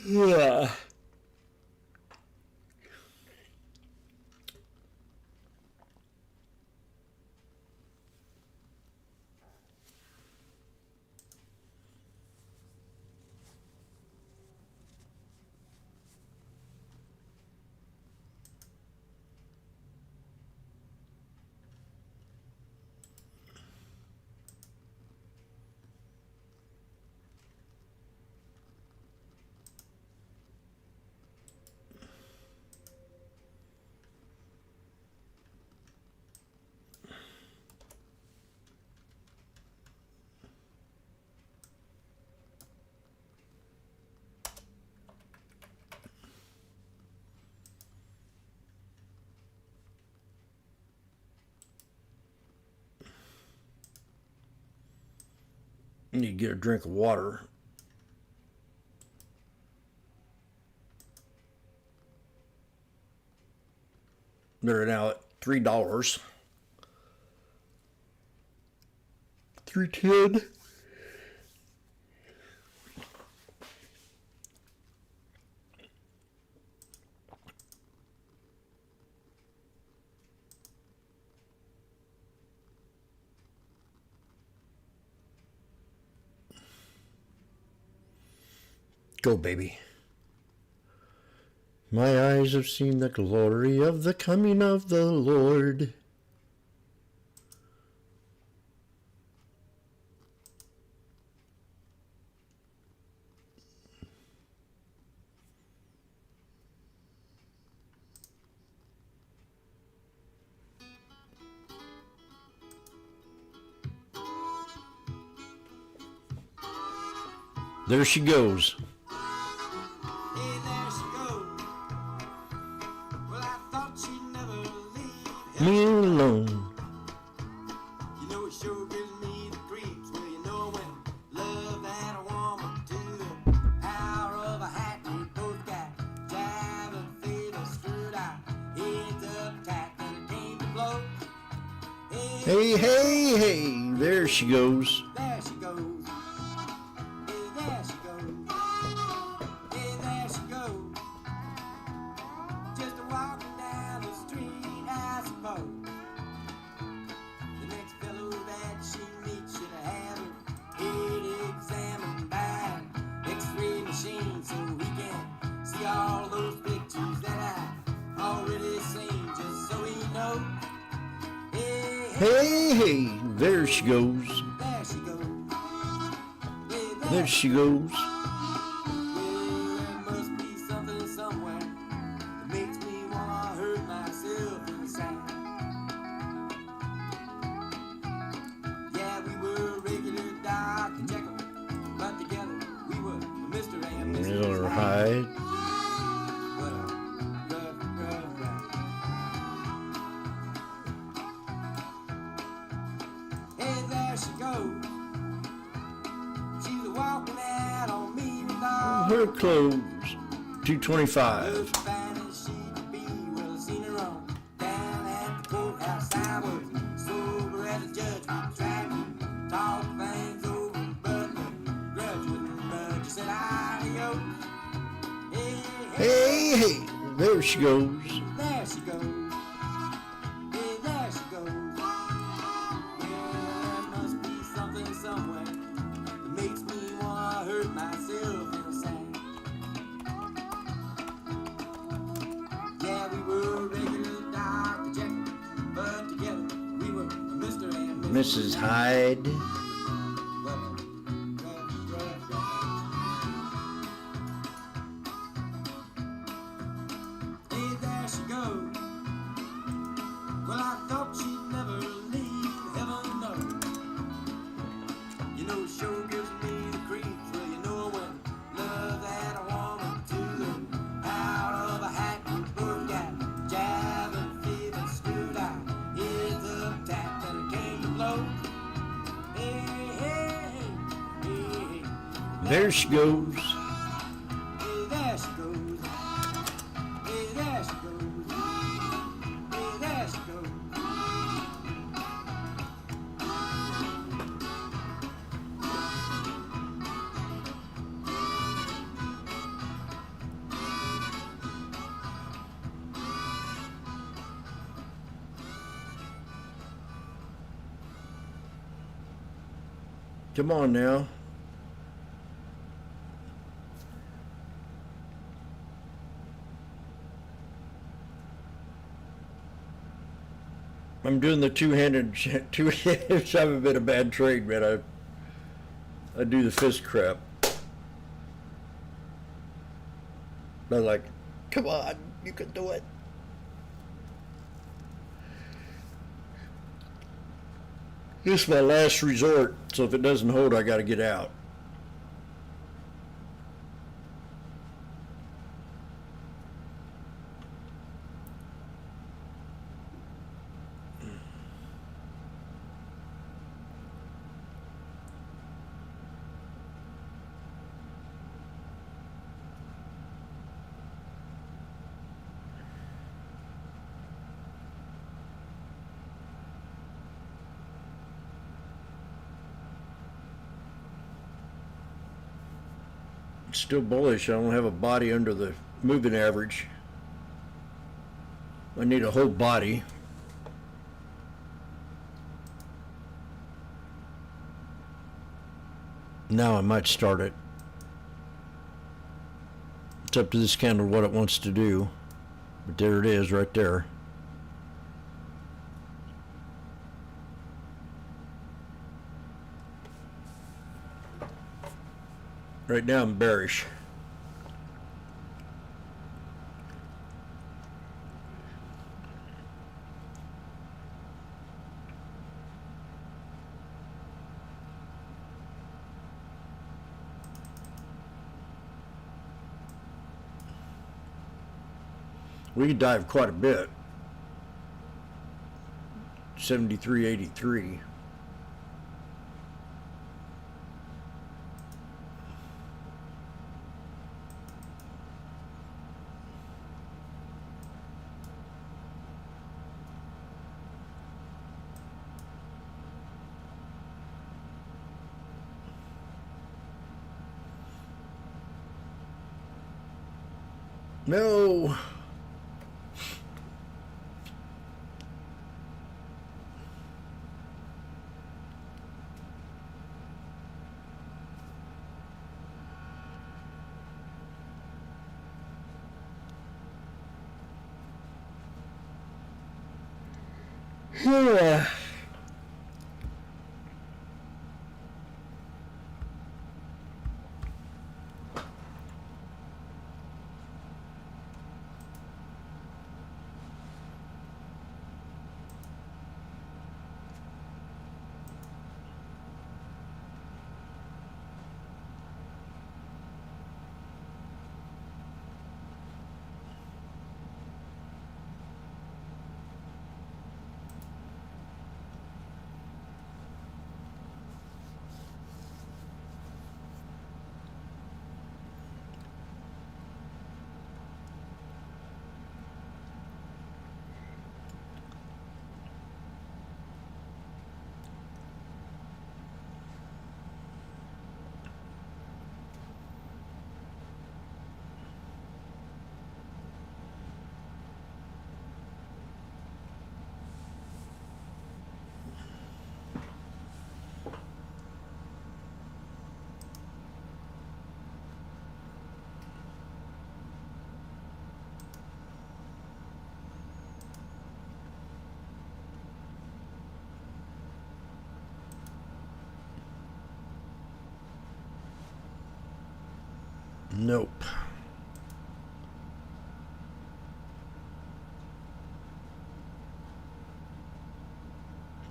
Yeah. You need to get a drink of water. They're now at $3. 310. go, baby. My eyes have seen the glory of the coming of the Lord. There she goes. Hey, there she goes. Well, I thought she'd never leave. Me alone. You know, it sure gives me the creeps. Well, you know when love that a woman to the power of a hat. We both got jive and favor screwed out. Heads up tight and it came to blow. Hey, hey, hey. There she goes. There she goes. There she goes. Hey, there she goes. Just a walking down the street, I suppose. The next fellow that she meets should have her head examined by an X-ray machine so he can see all those pictures that I've already seen, just so he knows. Hey, hey. There she goes. There she goes. There she goes. Well, there must be something somewhere that makes me wanna hurt myself inside. Yeah, we were regular Doc and Jekyll, but together we were Mr. and Mrs. Miller Hyde. What a rough ride. Hey, there she goes. She's walking out on me with all Her clothes. 225. fine as she could be. Well, I seen her on down at the courthouse. I was sober as a judge. We tried to talk things over, but the grudge wouldn't budge. I said, adios. Hey, hey. There she goes. There she goes. Hey, there she goes. Well, there must be something somewhere that makes me wanna hurt myself inside. Yeah, we were regular Dr. Jekyll, but together we were Mr. and Mrs. Hyde. Hey, there she goes. Well, I thought she'd never leave, heaven knows. You know, it sure gives me the creeps. Well, you know when love that a woman to the power of a hat. We both got jive and fever screwed out. Heads up tapped and it came to blow. Hey, hey, hey, hey. There she goes. Hey, there she goes. Hey, there she goes. Hey, there she goes. Come on now. I'm doing the two-handed. It's haven't been a bad trade, man. I do the fist crap. But like, come on, you can do it. This is my last resort, so if it doesn't hold, I got to get out. Still bullish. I don't have a body under the moving average. I need a whole body. Now I might start it. It's up to this candle what it wants to do. But there it is right there. Right now I'm bearish. We could dive quite a bit. 73.83. No. Yeah. Nope.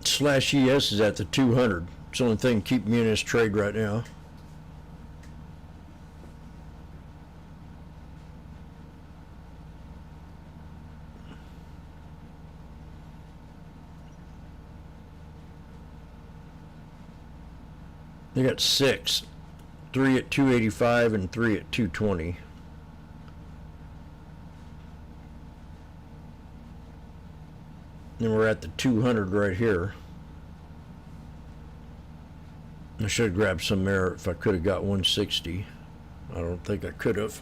Slash ES is at the 200. It's the only thing keeping me in this trade right now. They got 6. 3 at 285 and 3 at 220. Then we're at the 200 right here. I should have grabbed some there if I could have got 160. I don't think I could have.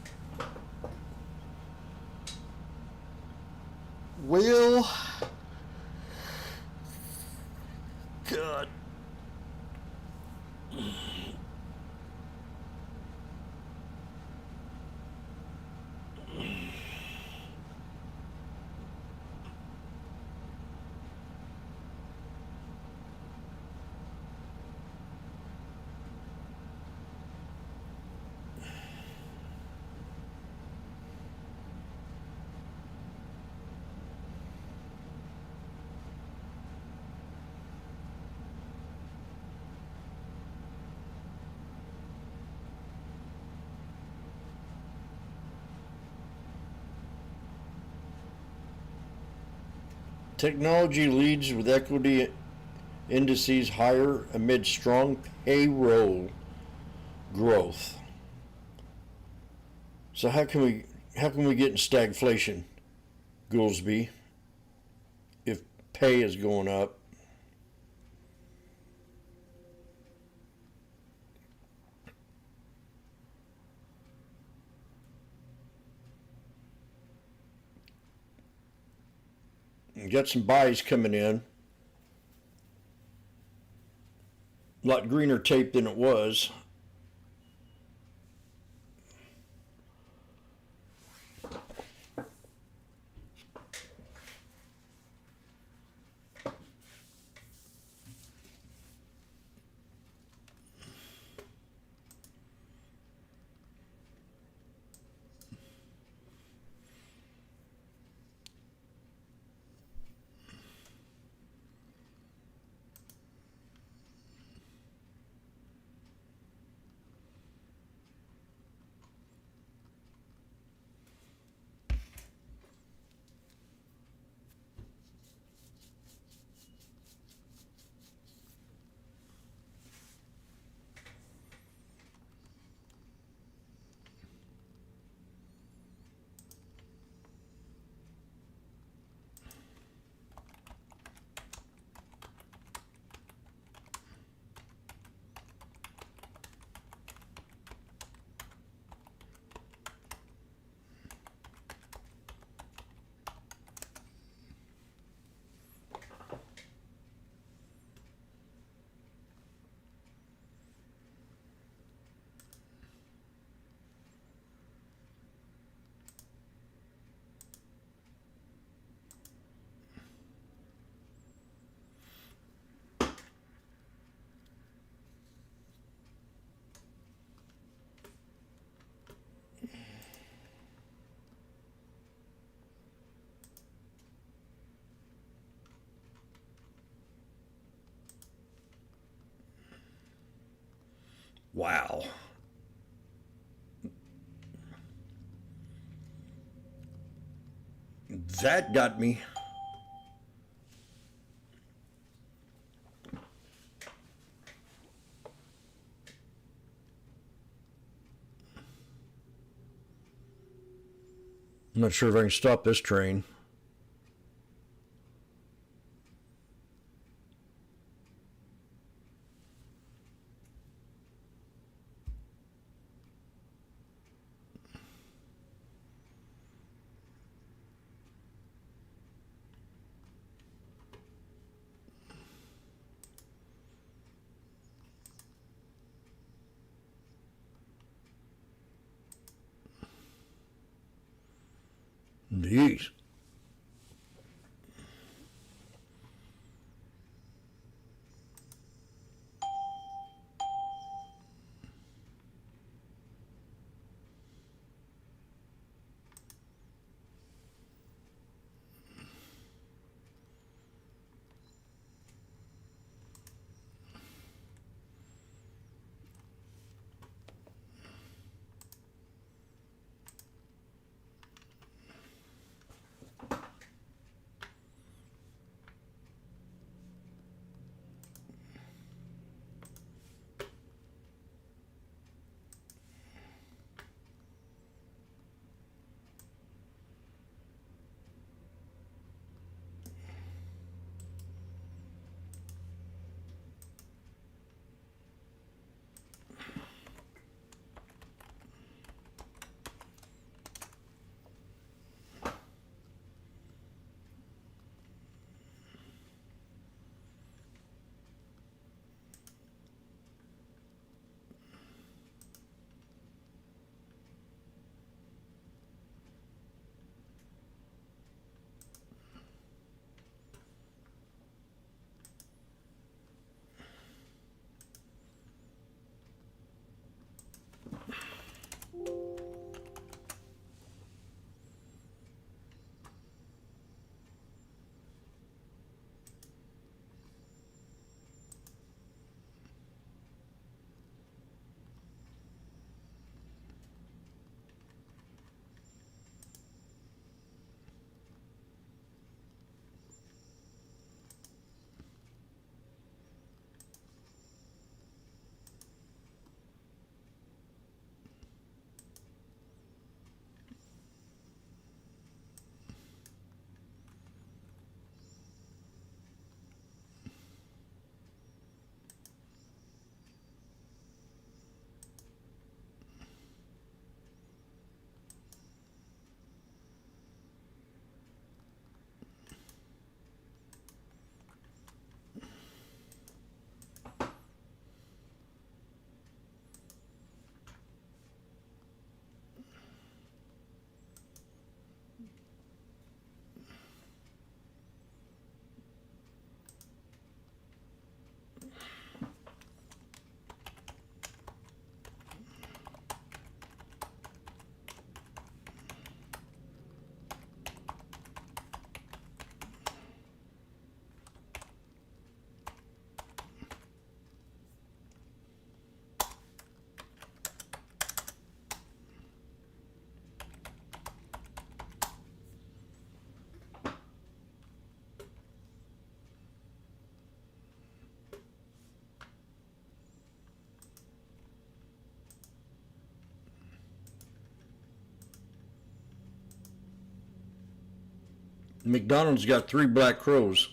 Well, God. Technology leads with equity indices higher amid strong payroll growth. So how can we get in stagflation, Goolsby, if pay is going up? You got some buys coming in. A lot greener tape than it was. Wow. That got me. I'm not sure if I can stop this train. Jeez. McDonald's got 3 black crows.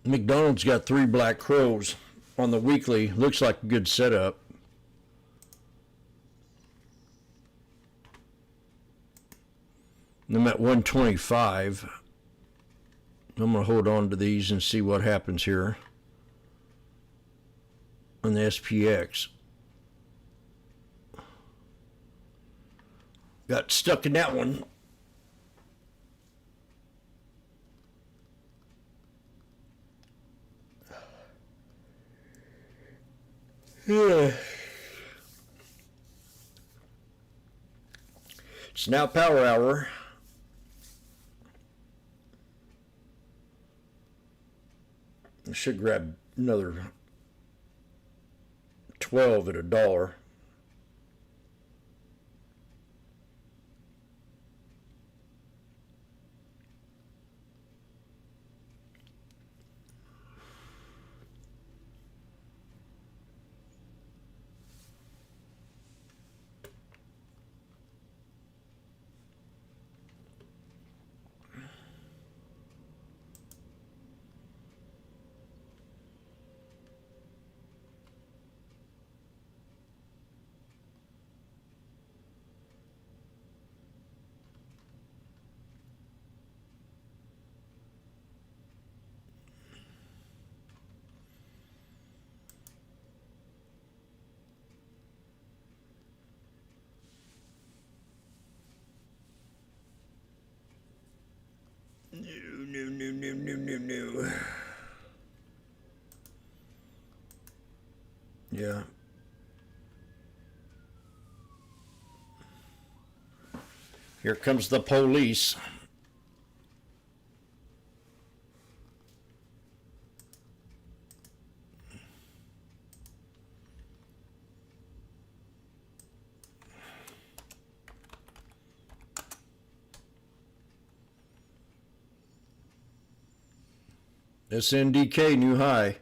McDonald's got 3 Black Crows on the weekly. Looks like a good setup. I'm at 125. I'm going to hold on to these and see what happens here on the SPX. Got stuck in that one. Yeah. It's now power hour. I should grab another 12 at $1. No. Yeah. Here comes the police. SNDK new high.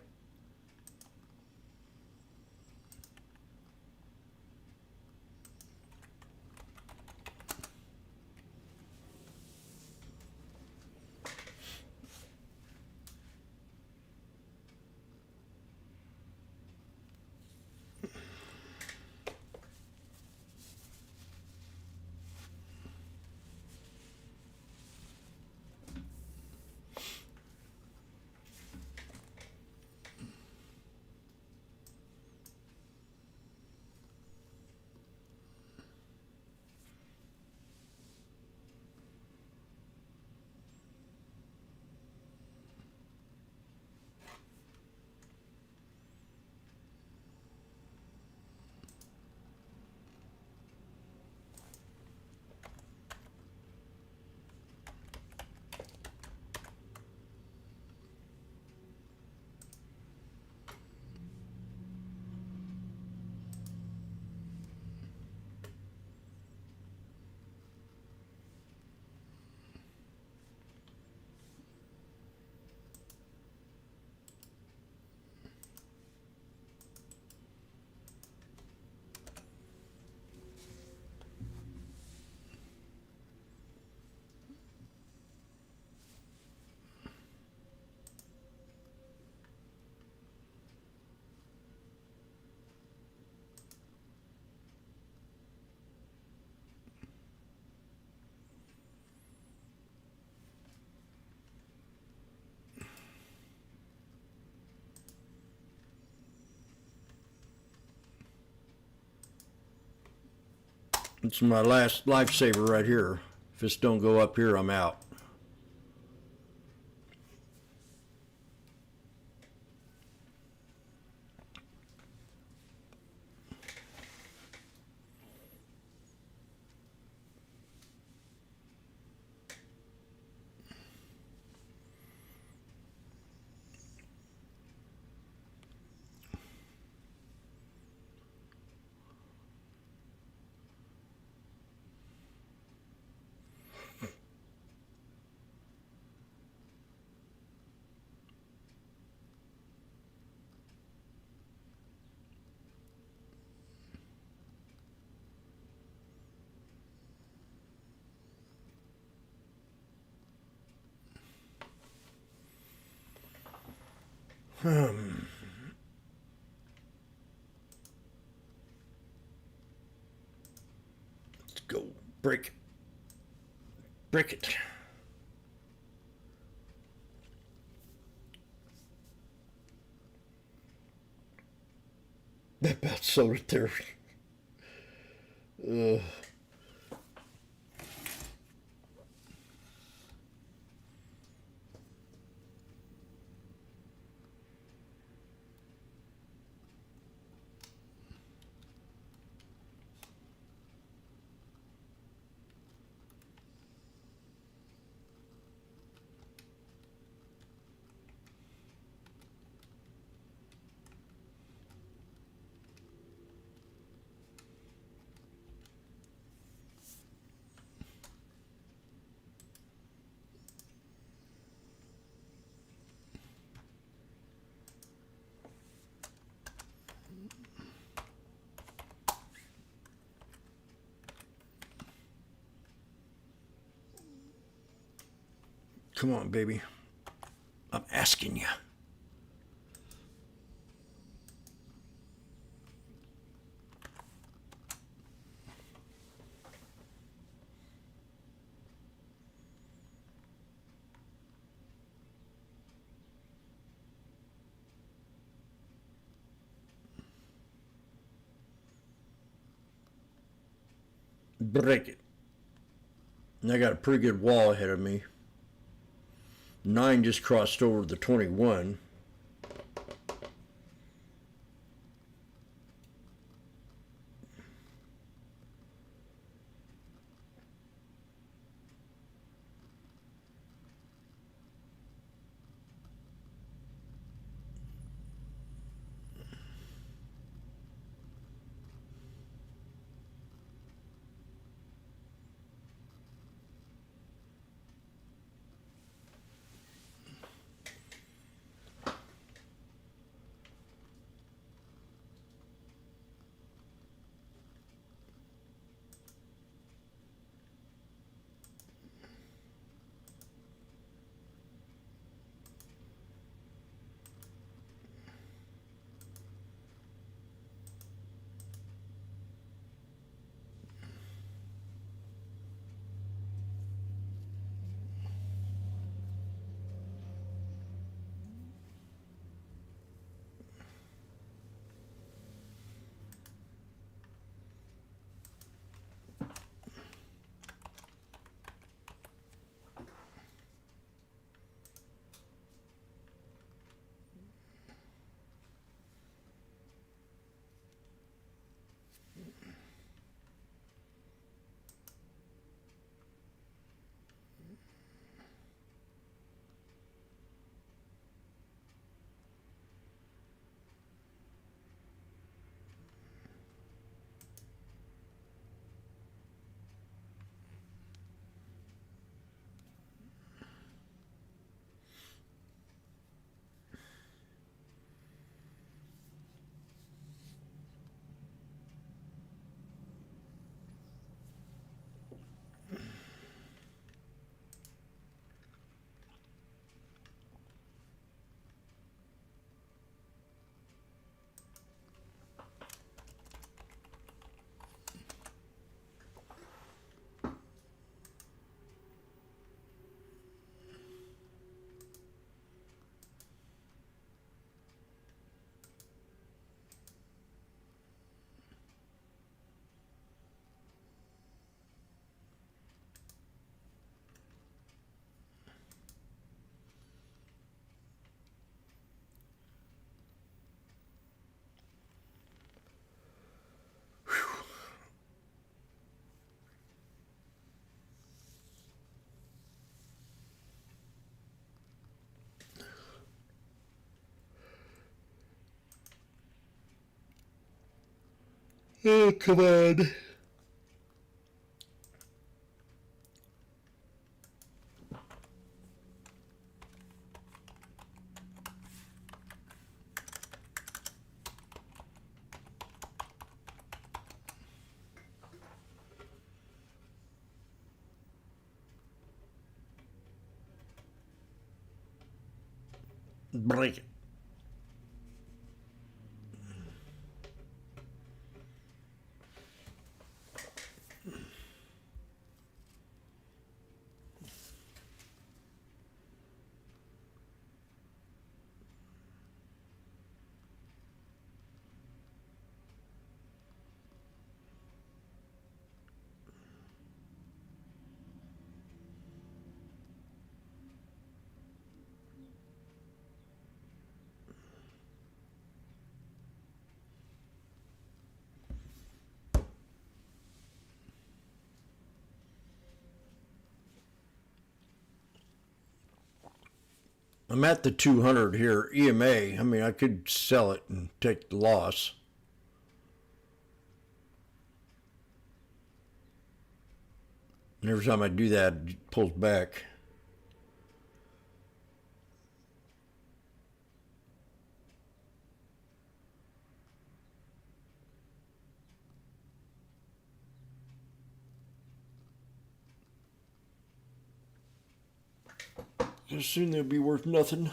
It's my last lifesaver right here. If this don't go up here, I'm out. Let's go. Break it. Break it. That about sold it there. Come on, baby. I'm asking you. Break it. And I got a pretty good wall ahead of me. 9 just crossed over the 21. Oh, come on. Break it. I'm at the 200 here, EMA. I mean, I could sell it and take the loss. And every time I do that, it pulls back. Soon they'll be worth nothing.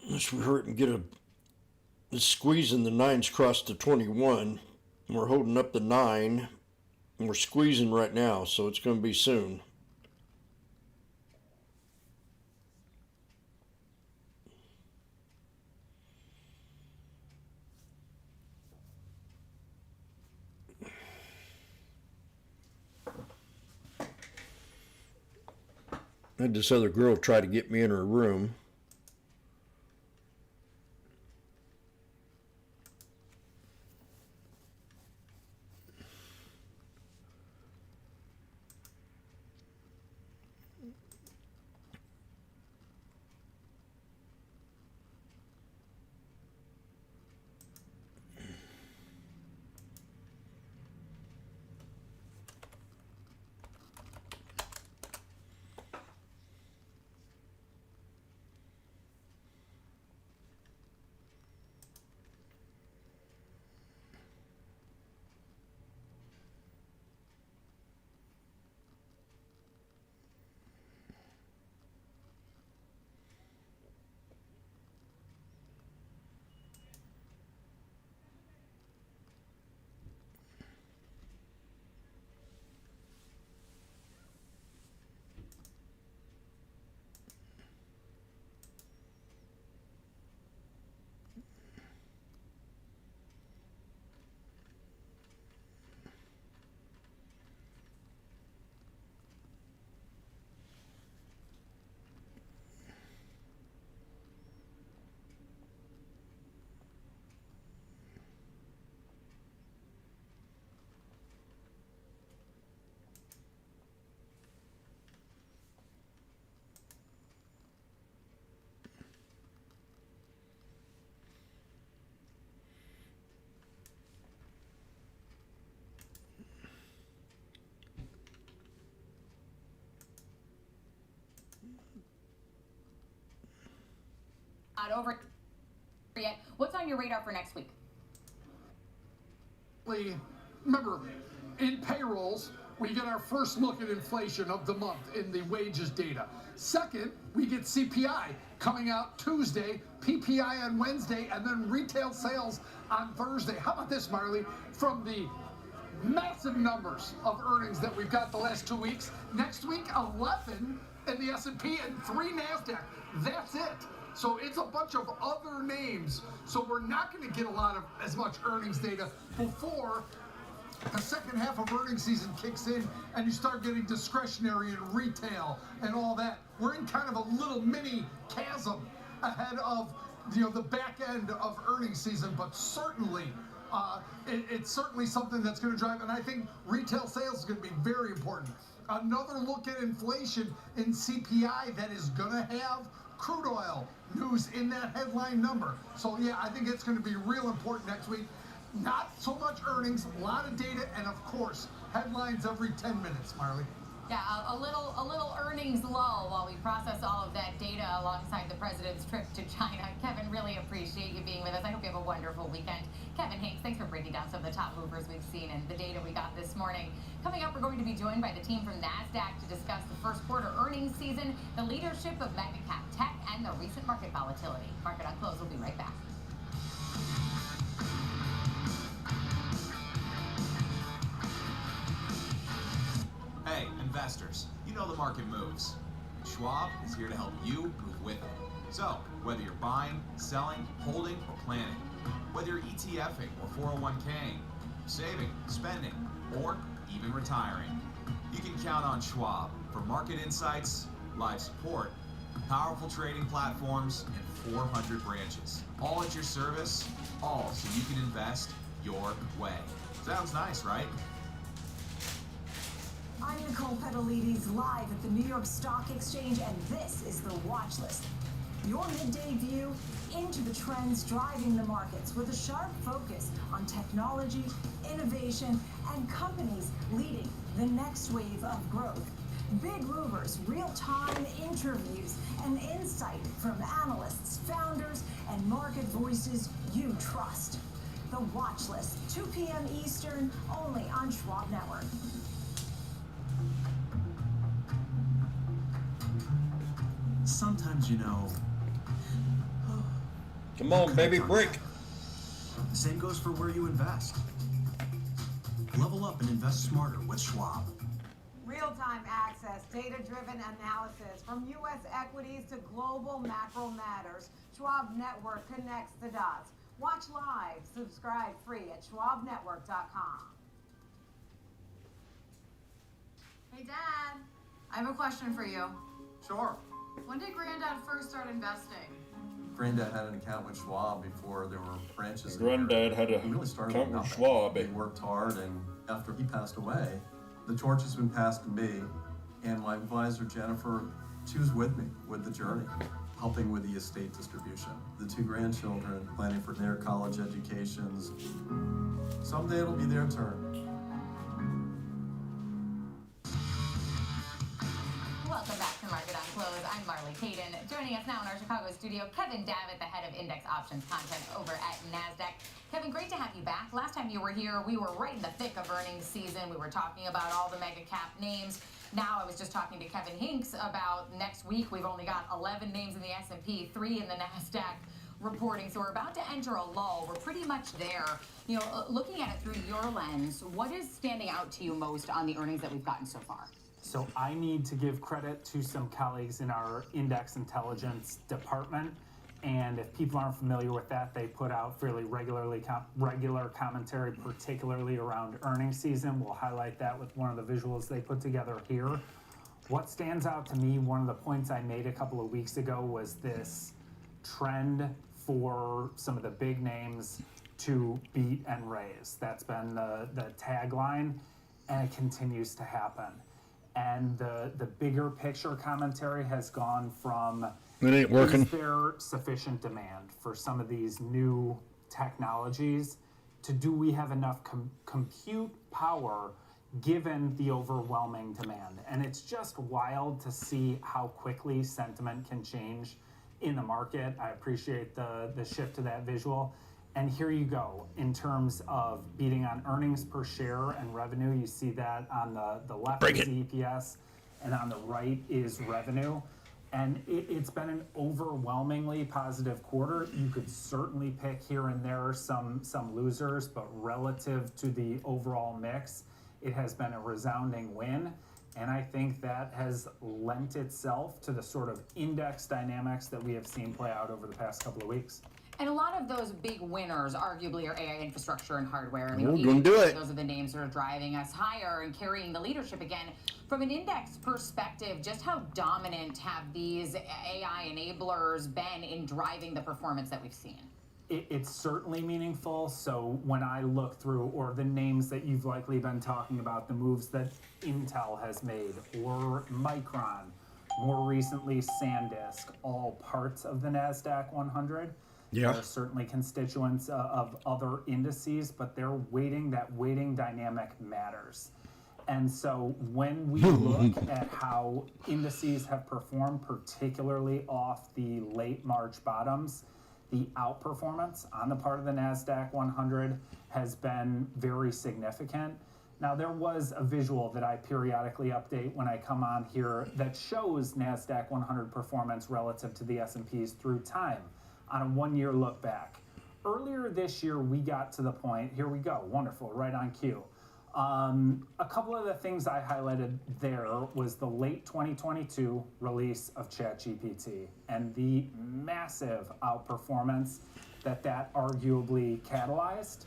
Unless we hurt and get a squeezing the 9s across the 21. And we're holding up the 9. And we're squeezing right now, so it's going to be soon. I had this other girl try to get me in her room. Not over yet. What's on your radar for next week? Remember, in payrolls, we get our first look at inflation of the month in the wages data. Second, we get CPI coming out Tuesday, PPI on Wednesday, and then retail sales on Thursday. How about this, Marley? From the massive numbers of earnings that we've got the last 2 weeks, next week, 11 in the S&P and 3 NASDAQ. That's it. So it's a bunch of other names. So we're not going to get a lot of as much earnings data before the second half of earnings season kicks in and you start getting discretionary and retail and all that. We're in kind of a little mini chasm ahead of the back end of earnings season, but certainly it's certainly something that's going to drive, and I think retail sales is going to be very important. Another look at inflation in CPI that is going to have crude oil news in that headline number. So yeah, I think it's going to be real important next week. Not so much earnings, a lot of data, and of course, headlines every 10 minutes, Marley. Yeah, a little earnings lull while we process all of that data alongside the president's trip to China. Kevin, really appreciate you being with us. I hope you have a wonderful weekend. Kevin Hanks, thanks for breaking down some of the top movers we've seen and the data we got this morning. Coming up, we're going to be joined by the team from NASDAQ to discuss the first quarter earnings season, the leadership of mega cap tech, and the recent market volatility. Market on Close will be right back. Hey, investors, you know the market moves. Schwab is here to help you move with it. So, whether you're buying, selling, holding, or planning, whether you're ETFing or 401k'ing, saving, spending, or even retiring, you can count on Schwab for market insights, live support, powerful trading platforms, and 400 branches. All at your service, all so you can invest your way. Sounds nice, right? I'm Nicole Pedalides, live at the New York Stock Exchange, and this is the Watch List. Your midday view into the trends driving the markets with a sharp focus on technology, innovation, and companies leading the next wave of growth. Big movers, real-time interviews, and insight from analysts, founders, and market voices you trust. The Watch List, 2 p.m. Eastern, only on Schwab Network. Sometimes, Come on, baby, break. The same goes for where you invest. Level up and invest smarter with Schwab. Real-time access, data-driven analysis, from U.S. equities to global macro matters. Schwab Network connects the dots. Watch live, subscribe free at schwabnetwork.com. Hey, Dad, I have a question for you. Sure. When did Granddad first start investing? Granddad had an account with Schwab before there were branches. Granddad had a He really started account with with nothing. Schwab. He worked hard, and after he passed away, the torch has been passed to me, and my advisor Jennifer, she was with me with the journey, helping with the estate distribution. The 2 grandchildren, planning for their college educations. Someday it'll be their turn. Welcome back to Market on Close. I'm Marley Caden. Joining us now in our Chicago studio, Kevin Davitt, the head of Index Options Content over at NASDAQ. Kevin, great to have you back. Last time you were here, we were right in the thick of earnings season. We were talking about all the mega cap names. Now I was just talking to Kevin Hinks about next week. We've only got 11 names in the S&P, 3 in the NASDAQ reporting. So we're about to enter a lull. We're pretty much there. Looking at it through your lens, what is standing out to you most on the earnings that we've gotten so far? So I need to give credit to some colleagues in our index intelligence department. And if people aren't familiar with that, they put out fairly regular commentary, particularly around earnings season. We'll highlight that with one of the visuals they put together here. What stands out to me, one of the points I made a couple of weeks ago, was this trend for some of the big names to beat and raise. That's been the tagline, and it continues to happen. And the bigger picture commentary has gone from, It ain't working. is there sufficient demand for some of these new technologies? Do we have enough compute power given the overwhelming demand? And it's just wild to see how quickly sentiment can change in the market. I appreciate the shift to that visual. And here you go, in terms of beating on earnings per share and revenue. You see that on the left is EPS, and on the right is revenue. And it's been an overwhelmingly positive quarter. You could certainly pick here and there some losers, but relative to the overall mix, it has been a resounding win. And I think that has lent itself to the sort of index dynamics that we have seen play out over the past couple of weeks. And a lot of those big winners, arguably, are AI infrastructure and hardware. I mean, We're gonna do it. Those are the names that are driving us higher and carrying the leadership again. From an index perspective, just how dominant have these AI enablers been in driving the performance that we've seen? It's certainly meaningful. So when I look through, or the names that you've likely been talking about, the moves that Intel has made, or Micron, more recently SanDisk, all parts of the NASDAQ 100. Yeah. They're certainly constituents of other indices, but that weighting dynamic matters. And so when we look at how indices have performed, particularly off the late March bottoms, the outperformance on the part of the NASDAQ 100 has been very significant. Now, there was a visual that I periodically update when I come on here that shows NASDAQ 100 performance relative to the S&Ps through time on a one-year look back. Earlier this year, we got to the point, here we go, wonderful, right on cue. A couple of the things I highlighted there was the late 2022 release of ChatGPT and the massive outperformance that arguably catalyzed.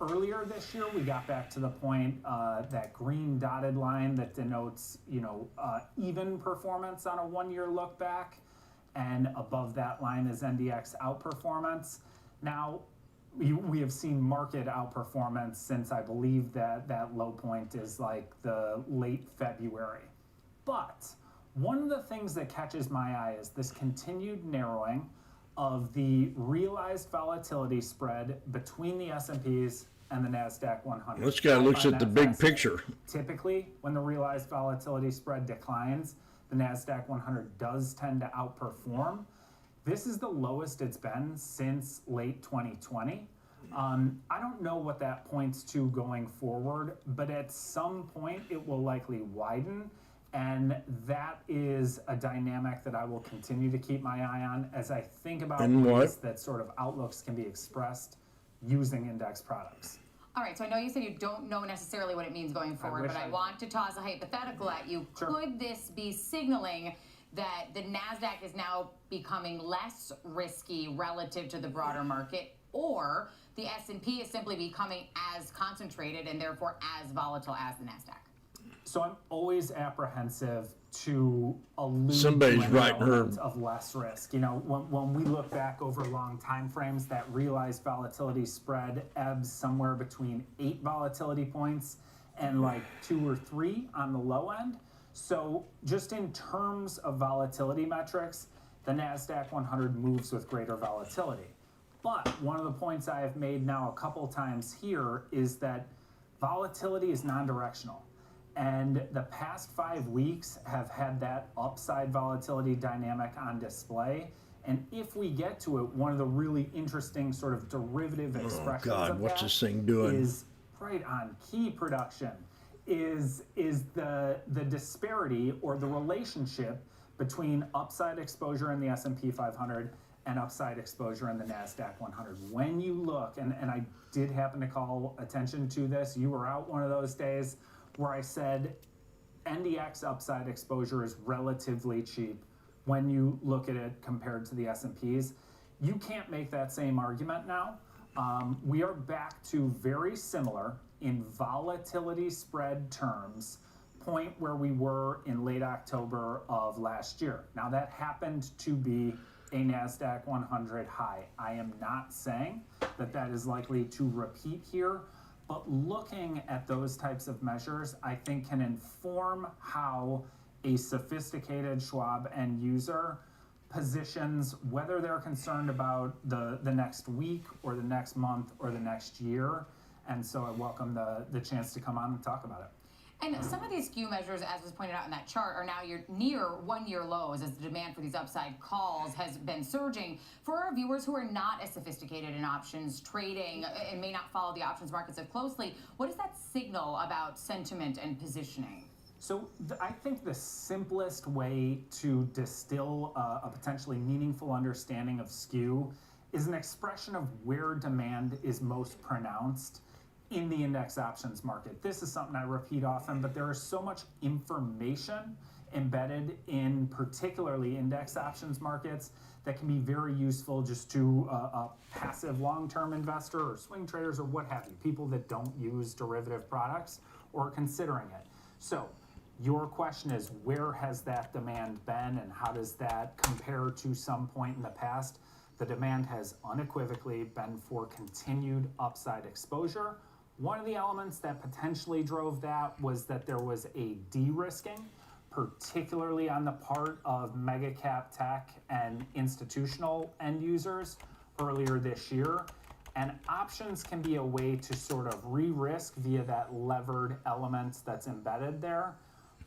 Earlier this year, we got back to the point, that green dotted line that denotes, even performance on a one-year look back, and above that line is NDX outperformance. Now, we have seen market outperformance since I believe that low point is like the late February. But one of the things that catches my eye is this continued narrowing of the realized volatility spread between the S&Ps and the NASDAQ 100. This guy looks at the big picture. Typically, when the realized volatility spread declines, the NASDAQ 100 does tend to outperform. This is the lowest it's been since late 2020. I don't know what that points to going forward, but at some point it will likely widen. And that is a dynamic that I will continue to keep my eye on as I think about ways that sort of outlooks can be expressed using index products. All right, so I know you said you don't know necessarily what it means going forward, but I want to toss a hypothetical at you. Sure. Could this be signaling that the NASDAQ is now becoming less risky relative to the broader market, or the S&P is simply becoming as concentrated and therefore as volatile as the NASDAQ? So I'm always apprehensive to allude Somebody's to an writing her. element of less risk. You know, when we look back over long time frames, that realized volatility spread ebbs somewhere between 8 volatility points and like 2 or 3 on the low end. So just in terms of volatility metrics, the NASDAQ 100 moves with greater volatility. But one of the points I have made now a couple times here is that volatility is non-directional. And the past 5 weeks have had that upside volatility dynamic on display. And if we get to it, one of the really interesting sort of derivative expressions of what's that this thing doing? is right on key production, is the disparity or the relationship between upside exposure in the S&P 500 and upside exposure in the NASDAQ 100. When you look, and I did happen to call attention to this, you were out one of those days, where I said NDX upside exposure is relatively cheap when you look at it compared to the S&Ps. You can't make that same argument now. We are back to very similar in volatility spread terms, point where we were in late October of last year. Now that happened to be a NASDAQ 100 high. I am not saying that that is likely to repeat here, but looking at those types of measures, I think can inform how a sophisticated Schwab end user positions, whether they're concerned about the next week or the next month or the next year. And so I welcome the chance to come on and talk about it. And some of these skew measures, as was pointed out in that chart, are now near one-year lows as the demand for these upside calls has been surging. For our viewers who are not as sophisticated in options trading and may not follow the options markets as closely, what does that signal about sentiment and positioning? So I think the simplest way to distill a potentially meaningful understanding of skew is an expression of where demand is most pronounced in the index options market. This is something I repeat often, but there is so much information embedded in particularly index options markets that can be very useful just to a passive long-term investor or swing traders or what have you, people that don't use derivative products or are considering it. So your question is, where has that demand been and how does that compare to some point in the past? The demand has unequivocally been for continued upside exposure. One of the elements that potentially drove that was that there was a de-risking, particularly on the part of mega cap tech and institutional end users earlier this year. And options can be a way to sort of re-risk via that levered element that's embedded there.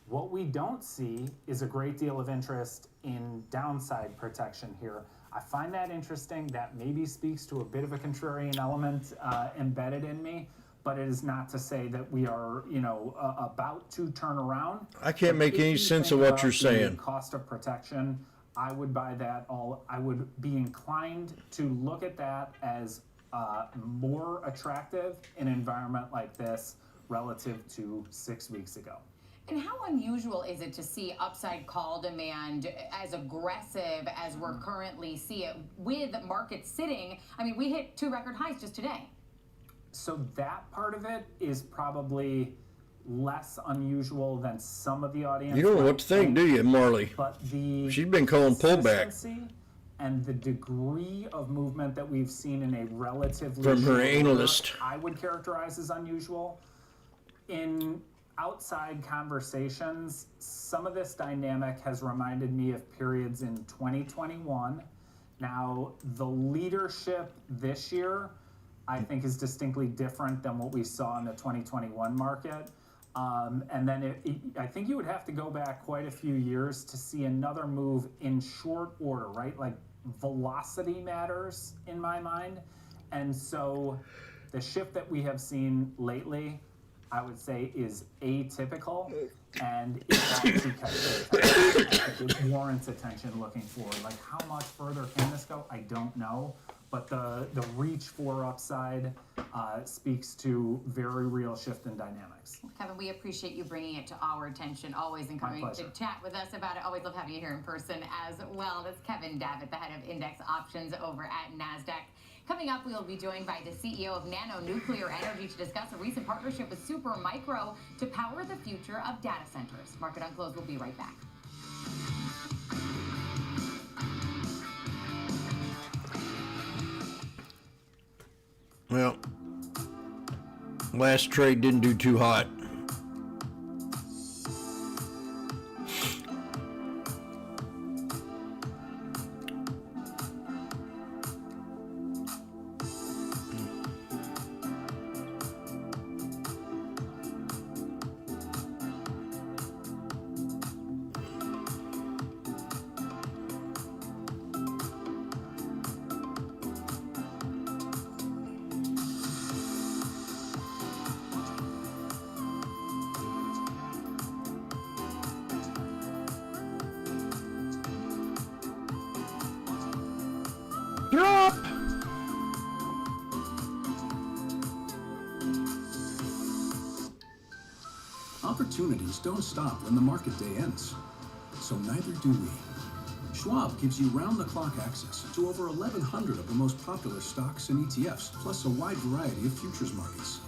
What we don't see is a great deal of interest in downside protection here. I find that interesting. That maybe speaks to a bit of a contrarian element embedded in me. But it is not to say that we are, about to turn around. I can't make any sense of what you're saying. Cost of protection, I would buy that all. I would be inclined to look at that as more attractive in an environment like this relative to 6 weeks ago. And how unusual is it to see upside call demand as aggressive as we're currently see it with markets sitting? I mean, we hit 2 record highs just today. So that part of it is probably less unusual than some of the audience. You don't know what to think, do you, Marley? But the she's been calling pullback. consistency and the degree of movement that we've seen in a relatively From her short analyst. order, I would characterize as unusual. In outside conversations, some of this dynamic has reminded me of periods in 2021. Now, the leadership this year, I think, is distinctly different than what we saw in the 2021 market. And then I think you would have to go back quite a few years to see another move in short order, right? Like velocity matters in my mind. And so the shift that we have seen lately, I would say, is atypical, and it ought to catch attention. It warrants attention looking forward. Like, how much further can this go? I don't know, but the reach for upside speaks to very real shift in dynamics. Kevin, we appreciate you bringing it to our attention always and coming to chat with us about it. Always love having you here in person as well. That's Kevin Davitt, the head of index options over at NASDAQ. Coming up, we'll be joined by the CEO of Nano Nuclear Energy to discuss a recent partnership with Supermicro to power the future of data centers. Market on Close will be right back. Well, last trade didn't do too hot. Drop! Opportunities don't stop when the market day ends. So neither do we. Schwab gives you round-the-clock access to over 1,100 of the most popular stocks and ETFs, plus a wide variety of futures markets.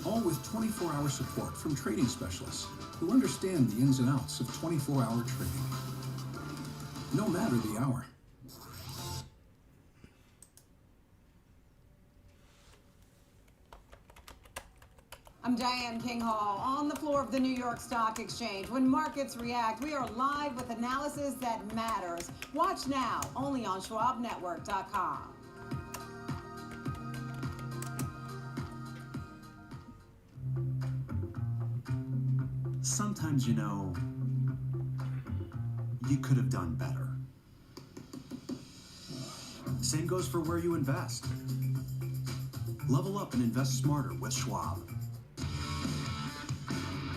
All with 24-hour support from trading specialists who understand the ins and outs of 24-hour trading. No matter the hour. I'm Diane King Hall on the floor of the New York Stock Exchange. When markets react, we are live with analysis that matters. Watch now, only on SchwabNetwork.com. Sometimes, you know, you could have done better. Same goes for where you invest. Level up and invest smarter with Schwab.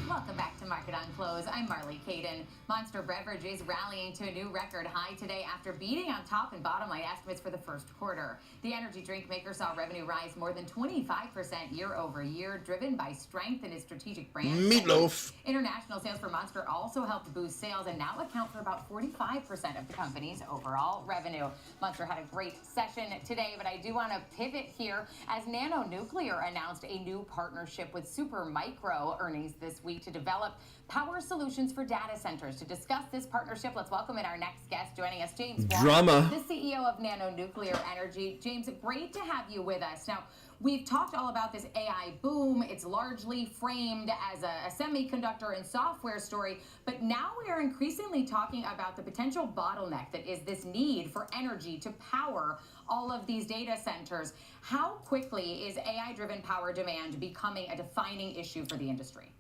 Welcome back to Market on Close. I'm Marley Caden. Monster Beverage is rallying to a new record high today after beating on top and bottom line estimates for the first quarter. The energy drink maker saw revenue rise more than 25% year over year, driven by strength in its strategic brand. Meatloaf. International sales for Monster also helped boost sales and now account for about 45% of the company's overall revenue. Monster had a great session today, but I do want to pivot here as Nano Nuclear announced a new partnership with Supermicro earnings this week to develop power solutions for data centers. To discuss this partnership, let's welcome in our next guest. Joining us, James Drama. the CEO of Nano Nuclear Energy. James, great to have you with us. Now, we've talked all about this AI boom. It's largely framed as a semiconductor and software story, but now we are increasingly talking about the potential bottleneck that is this need for energy to power all of these data centers. How quickly is AI-driven power demand becoming a defining issue for the industry?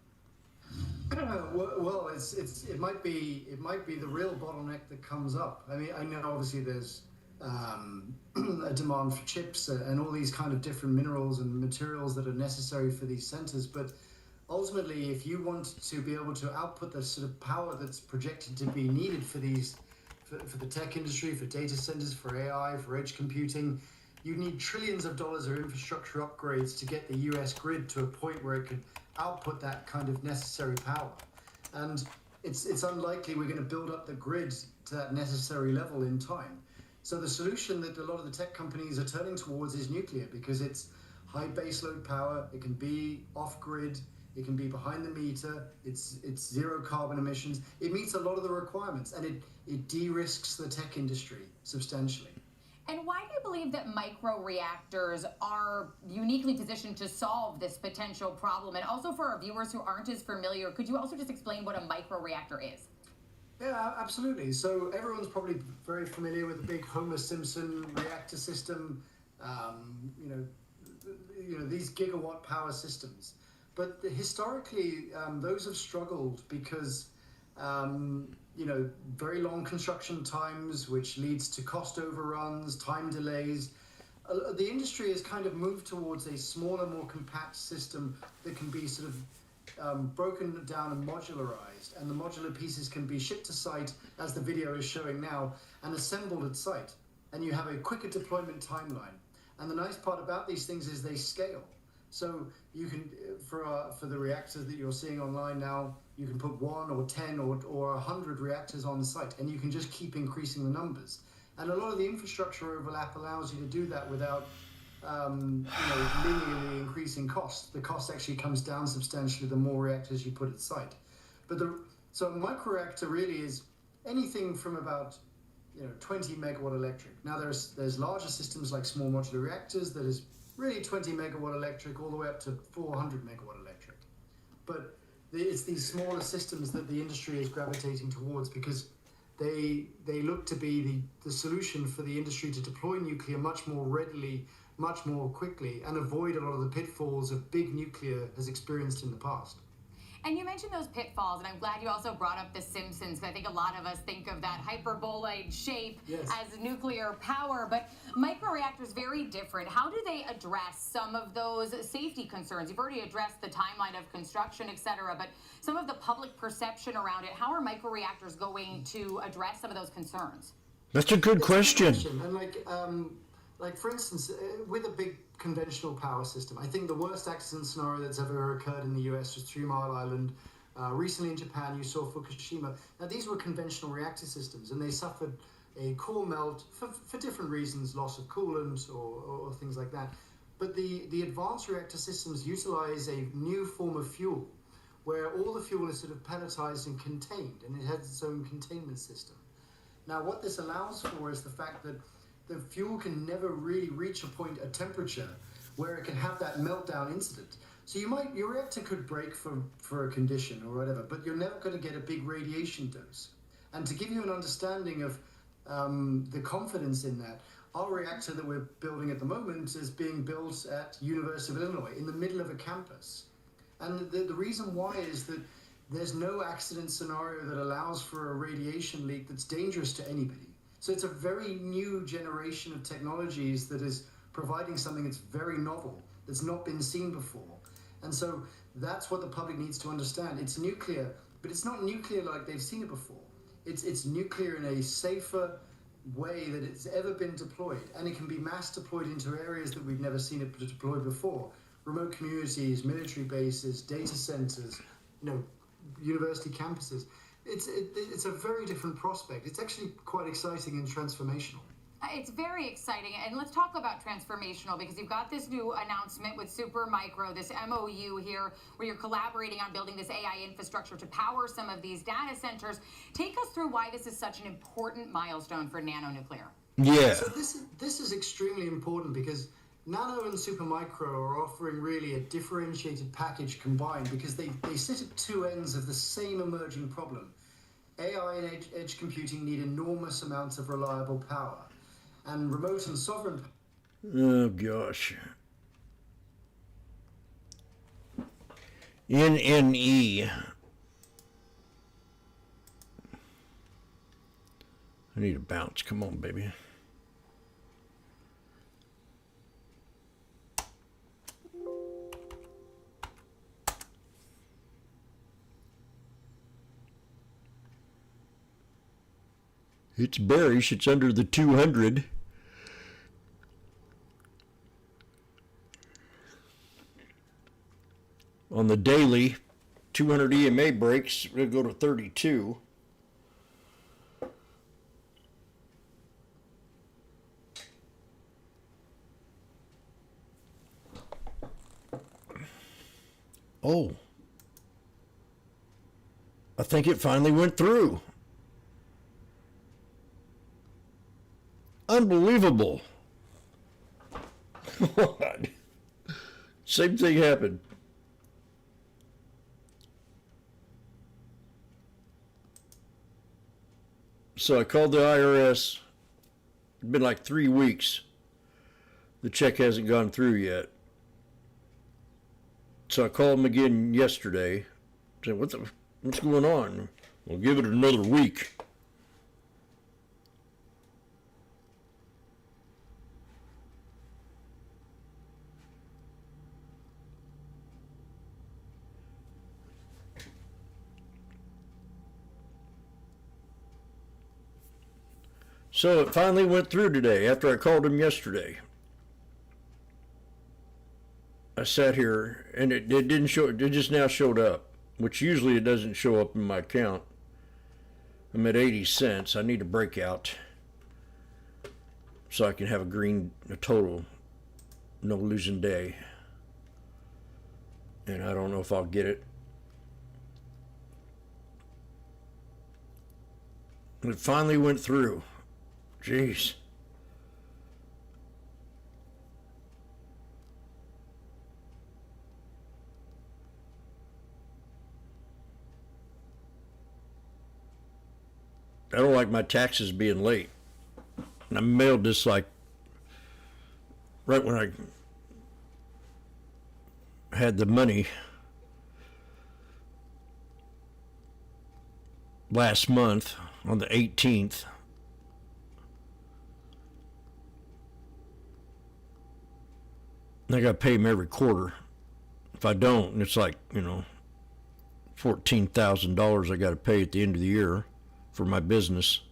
Well, it might be the real bottleneck that comes up. I mean, I know obviously there's a demand for chips and all these kind of different minerals and materials that are necessary for these centers, but ultimately, if you want to be able to output the sort of power that's projected to be needed for these, for the tech industry, for data centers, for AI, for edge computing, you need trillions of dollars of infrastructure upgrades to get the US grid to a point where it could output that kind of necessary power. And it's unlikely we're going to build up the grid to that necessary level in time. So the solution that a lot of the tech companies are turning towards is nuclear, because it's high baseload power, it can be off-grid, It can be behind the meter. It's zero carbon emissions. It meets a lot of the requirements, and it de-risks the tech industry substantially. And why do you believe that microreactors are uniquely positioned to solve this potential problem? And also for our viewers who aren't as familiar, could you also just explain what a microreactor is? Yeah, absolutely. So everyone's probably very familiar with the big Homer Simpson reactor system, these gigawatt power systems. But historically, those have struggled because very long construction times, which leads to cost overruns, time delays. The industry has kind of moved towards a smaller, more compact system that can be sort of broken down and modularized, and the modular pieces can be shipped to site, as the video is showing now, and assembled at site. And you have a quicker deployment timeline. And the nice part about these things is they scale. So you can, for the reactors that you're seeing online now, you can put 1 or 10 or 100 reactors on site, and you can just keep increasing the numbers. And a lot of the infrastructure overlap allows you to do that without linearly increasing cost. The cost actually comes down substantially the more reactors you put at site. So a microreactor really is anything from about 20 megawatt electric. Now there's larger systems like small modular reactors that is really 20 megawatt electric all the way up to 400 megawatt electric. But it's these smaller systems that the industry is gravitating towards because they look to be the solution for the industry to deploy nuclear much more readily, much more quickly, and avoid a lot of the pitfalls of big nuclear has experienced in the past. And you mentioned those pitfalls, and I'm glad you also brought up The Simpsons, because I think a lot of us think of that hyperboloid shape as nuclear power, but microreactors very different. How do they address some of those safety concerns? You've already addressed the timeline of construction, et cetera, but some of the public perception around it, how are microreactors going to address some of those concerns? That's a good question. And like for instance, with a big conventional power system, I think the worst accident scenario that's ever occurred in the US was 3 Mile Island. Recently in Japan, you saw Fukushima. Now, these were conventional reactor systems, and they suffered a core melt for different reasons, loss of coolant or things like that. But the advanced reactor systems utilize a new form of fuel, where all the fuel is sort of pelletized and contained, and it has its own containment system. Now, what this allows for is the fact that the fuel can never really reach a temperature where it can have that meltdown incident. So your reactor could break for a condition or whatever, but you're never going to get a big radiation dose. And to give you an understanding of the confidence in that, our reactor that we're building at the moment is being built at University of Illinois in the middle of a campus. And the reason why is that there's no accident scenario that allows for a radiation leak that's dangerous to anybody. So it's a very new generation of technologies that is providing something that's very novel, that's not been seen before. And so that's what the public needs to understand. It's nuclear, but it's not nuclear like they've seen it before. It's nuclear in a safer way that it's ever been deployed. And it can be mass deployed into areas that we've never seen it deployed before. Remote communities, military bases, data centers, university campuses. It's a very different prospect. It's actually quite exciting and transformational. It's very exciting, and let's talk about transformational, because you've got this new announcement with Supermicro, this MOU here, where you're collaborating on building this AI infrastructure to power some of these data centers. Take us through why this is such an important milestone for nanonuclear. Yeah. So this is extremely important because Nano and Supermicro are offering really a differentiated package combined because they sit at two ends of the same emerging problem. AI and edge computing need enormous amounts of reliable power. And remote and sovereign... Oh, gosh. NNE. I need a bounce. Come on, baby. It's bearish. It's under the 200. On the daily, 200 EMA breaks. We'll go to 32. Oh, I think it finally went through. Unbelievable. What? Same thing happened. So I called the IRS. It's been like 3 weeks. The check hasn't gone through yet. So I called them again yesterday. Said, what's going on? We'll give it another week. So it finally went through today after I called him yesterday. I sat here and it didn't show, it just now showed up, which usually it doesn't show up in my account. I'm at 80 cents. I need a breakout so I can have a total, no losing day. And I don't know if I'll get it. It finally went through. Jeez. I don't like my taxes being late. And I mailed this like right when I had the money last month on the 18th. I got to pay them every quarter. If I don't, it's like, $14,000 I got to pay at the end of the year for my business.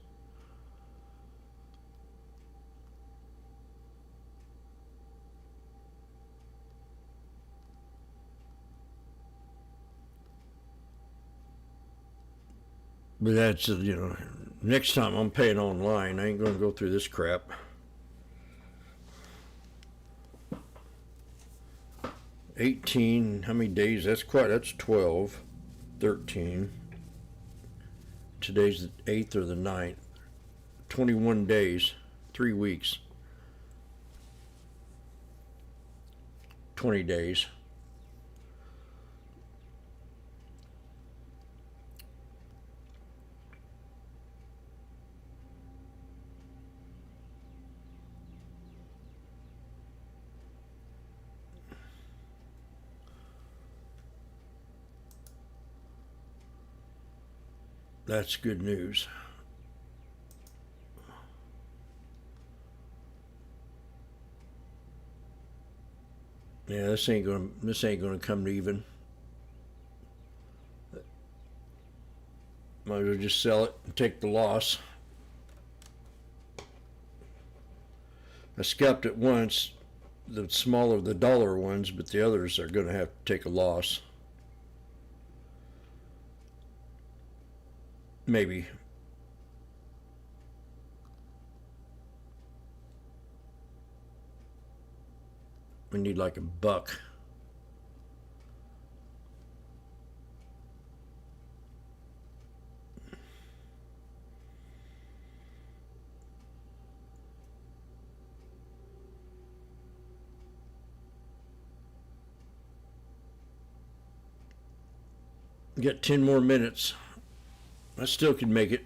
But that's, next time I'm paying online. I ain't going to go through this crap. $18, how many days? That's 12, 13. Today's the 8th or the 9th. 21 days, 3 weeks. 20 days. That's good news. Yeah, this ain't gonna come to even. Might as well just sell it and take the loss. I scalped it once, the smaller, the dollar ones, but the others are gonna have to take a loss. Maybe. We need like $1. Get 10 more minutes. I still can make it.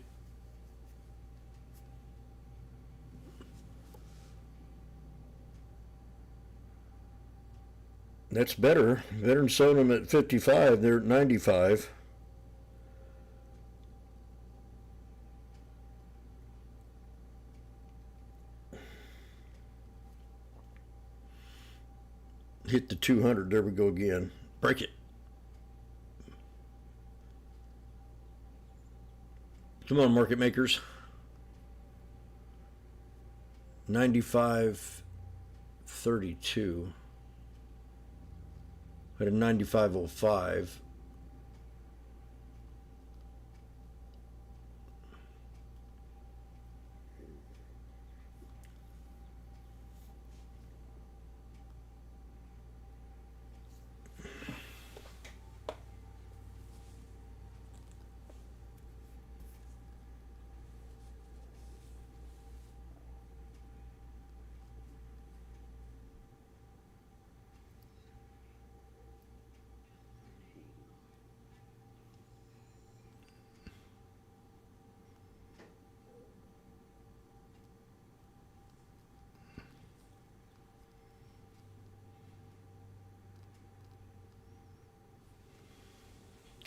That's better. Better than selling them at 55. They're at 95. Hit the 200. There we go again. Break it. Come on, market makers. 95.32. At a 95.05.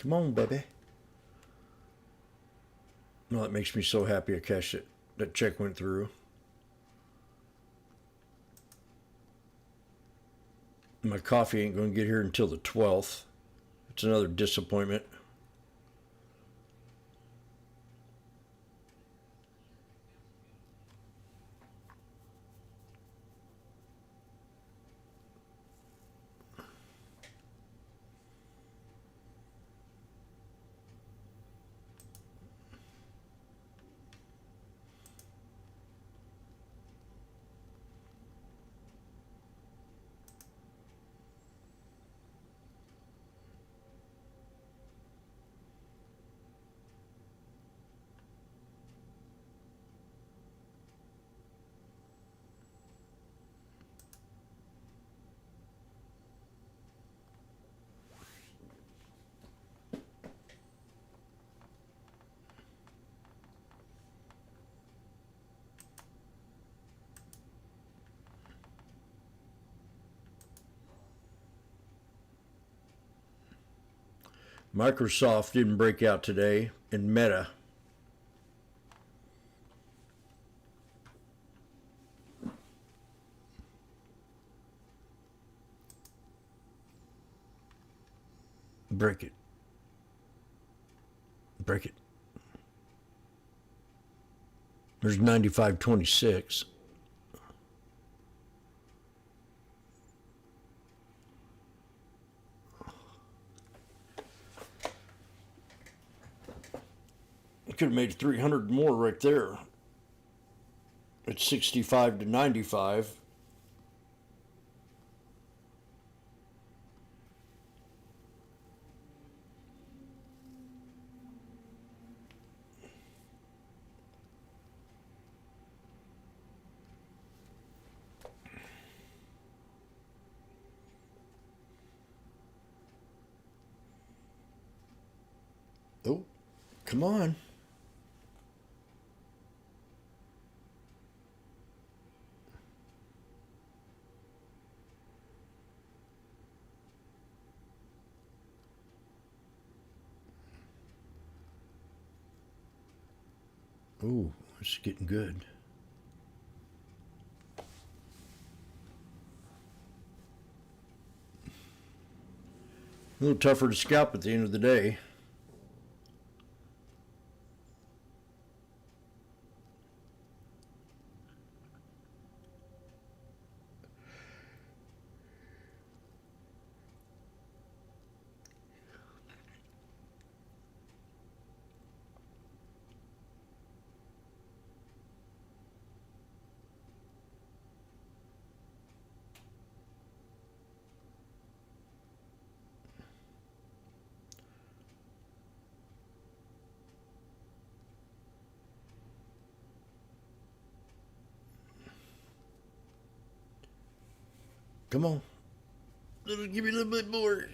Come on, baby. Well, that makes me so happy I cashed it. That check went through. My coffee ain't going to get here until the 12th. It's another disappointment. Microsoft didn't break out today, and Meta. Break it. Break it. There's 95.26. Could have made 300 more right there. It's 65 to 95. Oh, come on. Ooh, it's getting good. A little tougher to scalp at the end of the day. Come on. Give me a little bit more.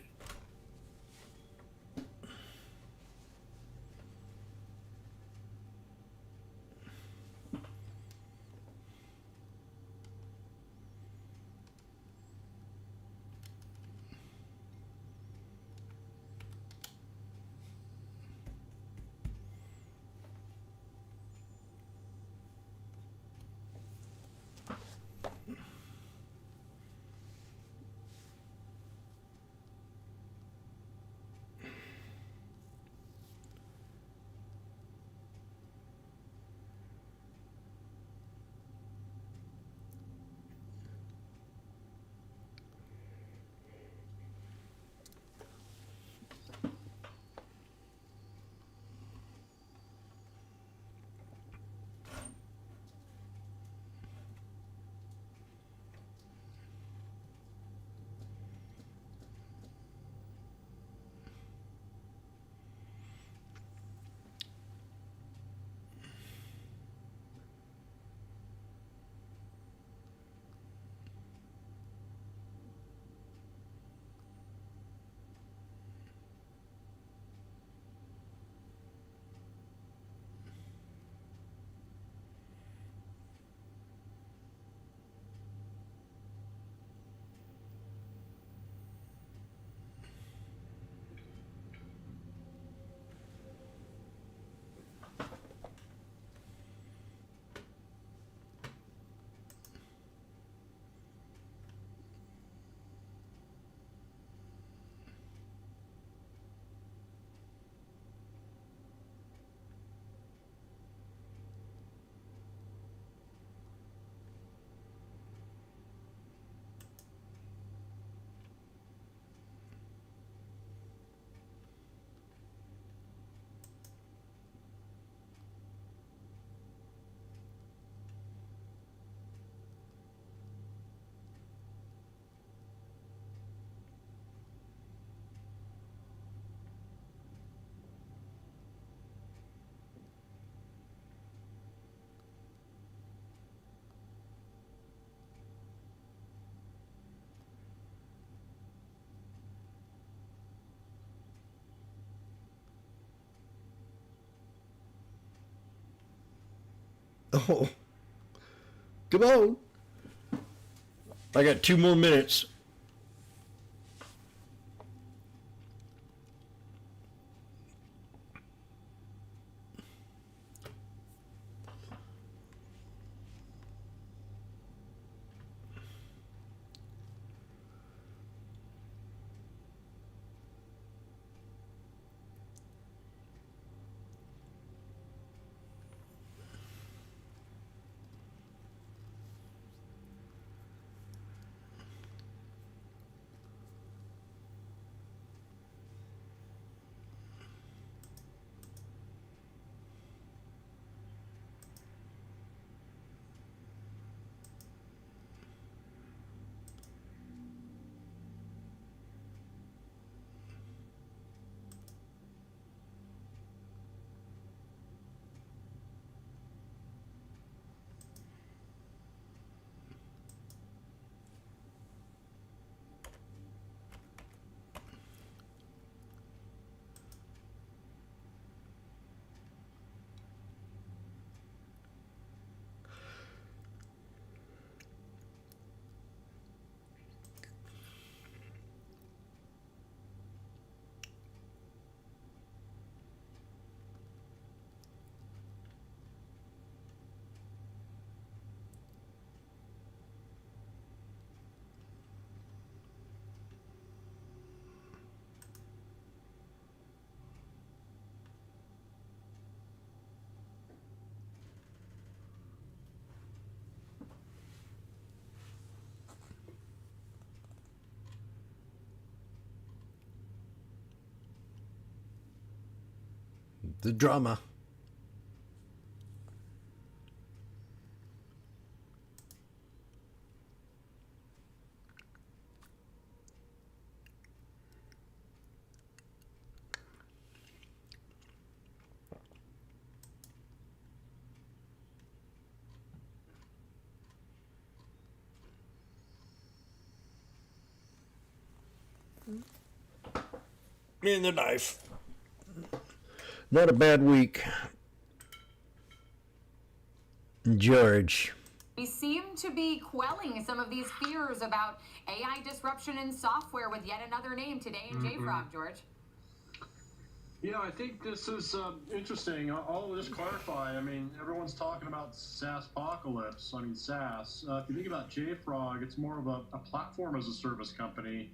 Oh, come on. I got 2 more minutes. The drama. And the knife. Not a bad week. George. We seem to be quelling some of these fears about AI disruption in software with yet another name today in JFrog, George. Yeah, I think this is interesting. I'll just clarify. I mean, everyone's talking about SaaS apocalypse. I mean, SaaS. If you think about JFrog, it's more of a platform as a service company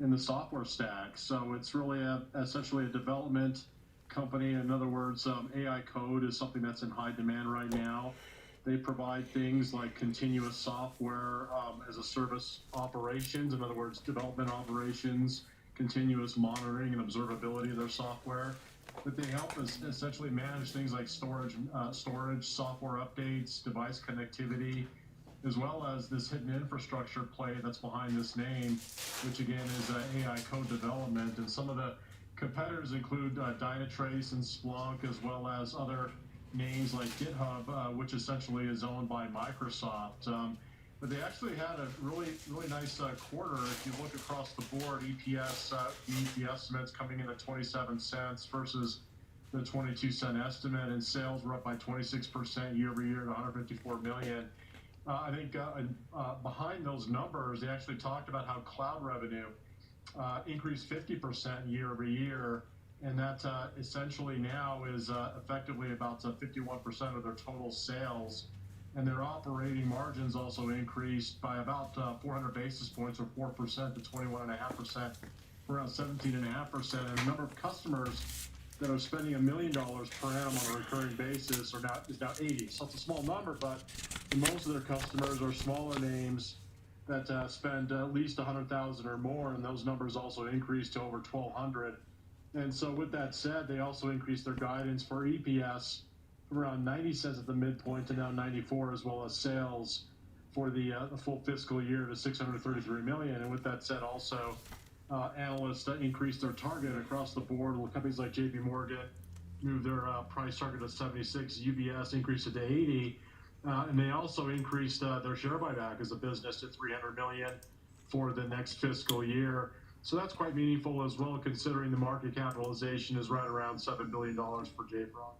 in the software stack. So it's really essentially a development company. In other words, AI code is something that's in high demand right now. They provide things like continuous software as a service operations. In other words, development operations, continuous monitoring and observability of their software. But they help us essentially manage things like storage, software updates, device connectivity, as well as this hidden infrastructure play that's behind this name, which again is AI code development. And some of the competitors include Dynatrace and Splunk, as well as other names like GitHub, which essentially is owned by Microsoft. But they actually had a really nice quarter. If you look across the board, EPS, the EPS estimates coming in at 27 cents versus the 22-cent estimate, and sales were up by 26% year over year to 154 million. I think behind those numbers, they actually talked about how cloud revenue increased 50% year over year, and that essentially now is effectively about 51% of their total sales. And their operating margins also increased by about 400 basis points, or 4% to 21.5%, around 17.5%. And the number of customers that are spending $1 million per annum on a recurring basis is now 80. So it's a small number, but most of their customers are smaller names that spend at least 100,000 or more, and those numbers also increased to over 1,200. And so with that said, they also increased their guidance for EPS from around 90 cents at the midpoint to now 94, as well as sales for the full fiscal year to 633 million. And with that said, also analysts increased their target across the board. Companies like JP Morgan moved their price target to 76, UBS increased it to 80, and they also increased their share buyback as a business to 300 million for the next fiscal year. So that's quite meaningful as well, considering the market capitalization is right around $7 billion for JFrog.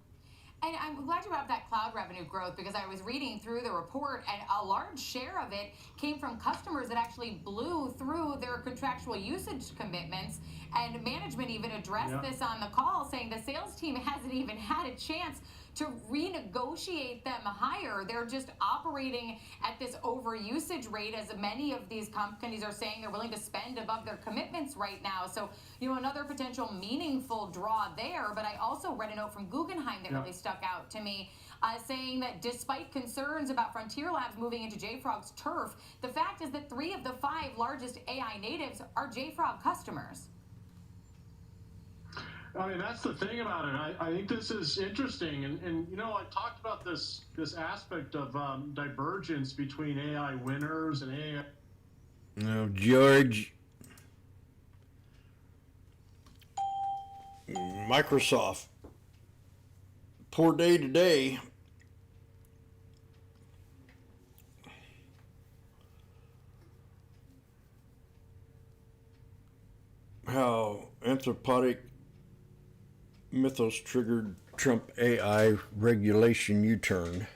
And I'm glad you brought that cloud revenue growth because I was reading through the report and a large share of it came from customers that actually blew through their contractual usage commitments. And management even addressed this on the call, saying the sales team hasn't even had a chance to renegotiate them higher. They're just operating at this overusage rate, as many of these companies are saying they're willing to spend above their commitments right now. So, another potential meaningful draw there. But I also read a note from Guggenheim that really stuck out to me, saying that despite concerns about Frontier Labs moving into JFrog's turf, the fact is that 3 of the 5 largest AI natives are JFrog customers. I mean, that's the thing about it. I think this is interesting. And I talked about this aspect of divergence between AI winners and AI. No, George. Microsoft. Poor day today. How anthropotic mythos triggered Trump AI regulation U-turn.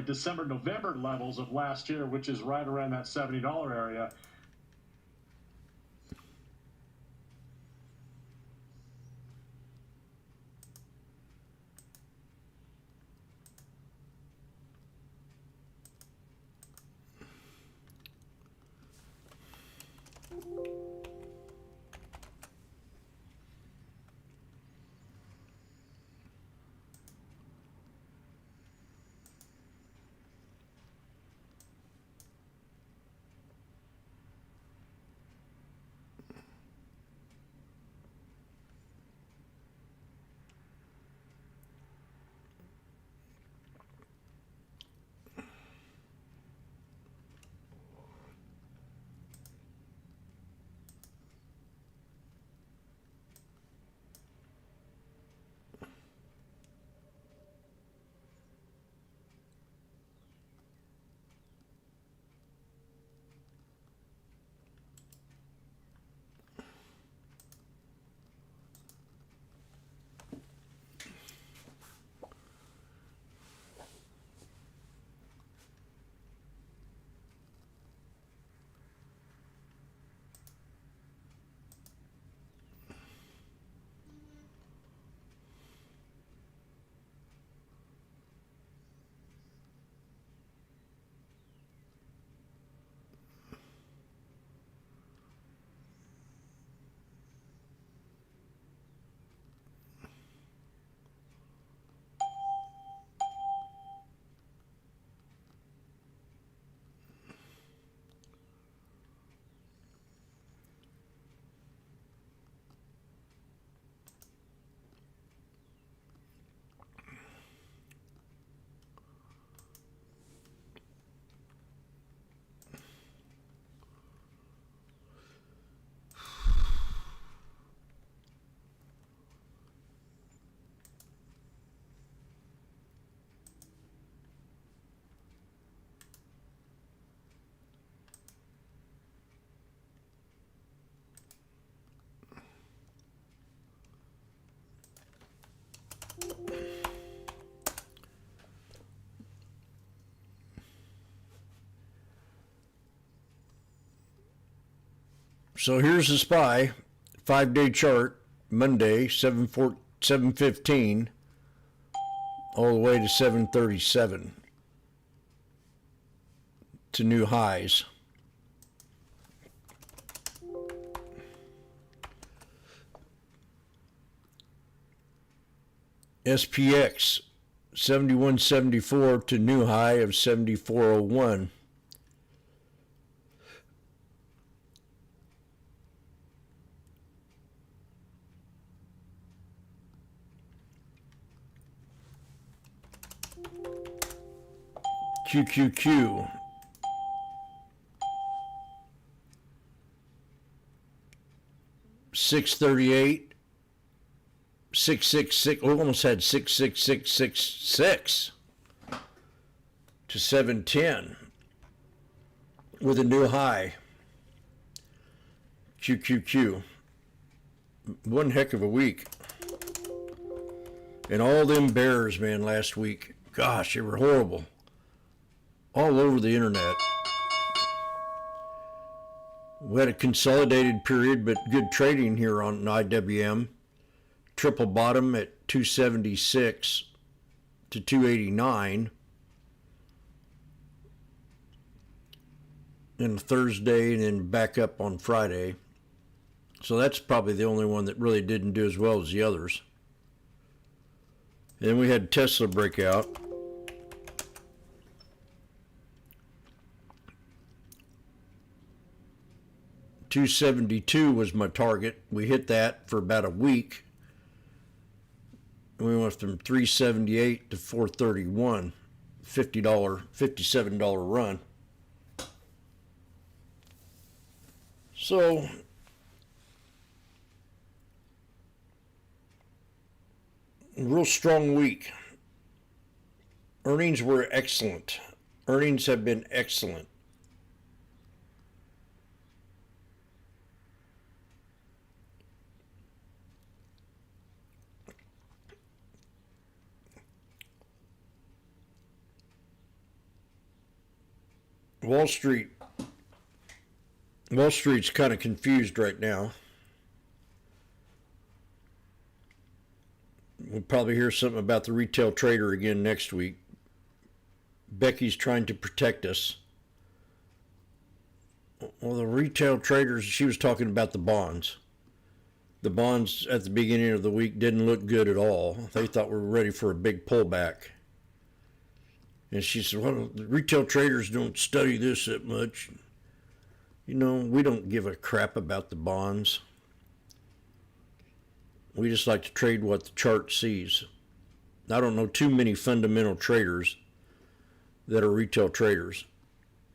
December, November levels of last year, which is right around that $70 area. So here's the SPY 5-day chart, Monday, 7:15, all the way to 7:37 to new highs. SPX 71.74 to new high of 74.01. QQQ 638, 666. We almost had 66666 to 710 with a new high. QQQ. One heck of a week. And all them bears, man, last week. Gosh, they were horrible. All over the internet. We had a consolidated period, but good trading here on IWM. Triple bottom at 276 to 289. And Thursday, and then back up on Friday. So that's probably the only one that really didn't do as well as the others. And then we had Tesla breakout. $272 was my target. We hit that for about a week. We went from $378 to $431, $57 run. So real strong week. Earnings were excellent. Earnings have been excellent. Wall Street's kind of confused right now. We'll probably hear something about the retail trader again next week. Becky's trying to protect us. Well, the retail traders, she was talking about the bonds. The bonds at the beginning of the week didn't look good at all. They thought we were ready for a big pullback. And she said, well, the retail traders don't study this that much. You know, we don't give a crap about the bonds. We just like to trade what the chart sees. I don't know too many fundamental traders that are retail traders.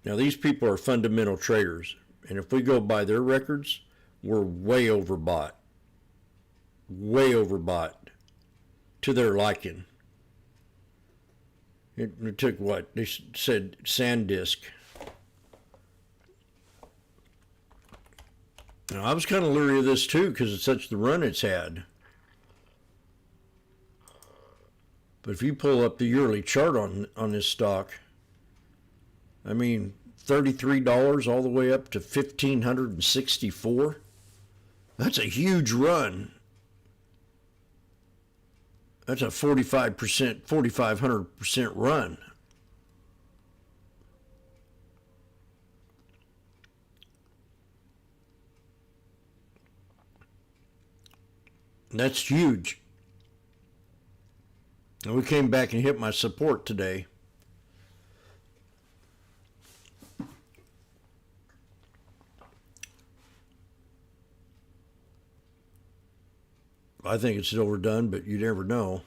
Now, these people are fundamental traders. And if we go by their records, we're way overbought. Way overbought to their liking. It took what? They said SanDisk. Now, I was kind of leery of this too because it's such the run it's had. But if you pull up the yearly chart on this stock, I mean, $33 all the way up to $1,564. That's a huge run. That's a 45%, 4,500% run. That's huge. And we came back and hit my support today. I think it's overdone, but you never know.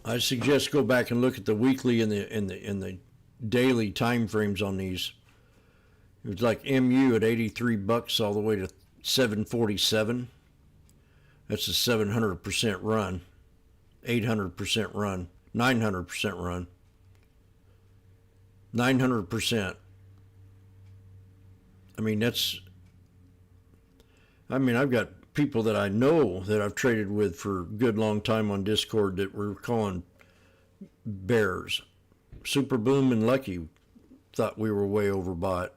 I suggest go back and look at the weekly and the daily time frames on these. It was like MU at $83 all the way to $747. That's a 700% run, 800% run, 900% run. 900%. I mean, I've got people that I know that I've traded with for a good long time on Discord that we're calling bears. Super Boom and Lucky thought we were way overbought.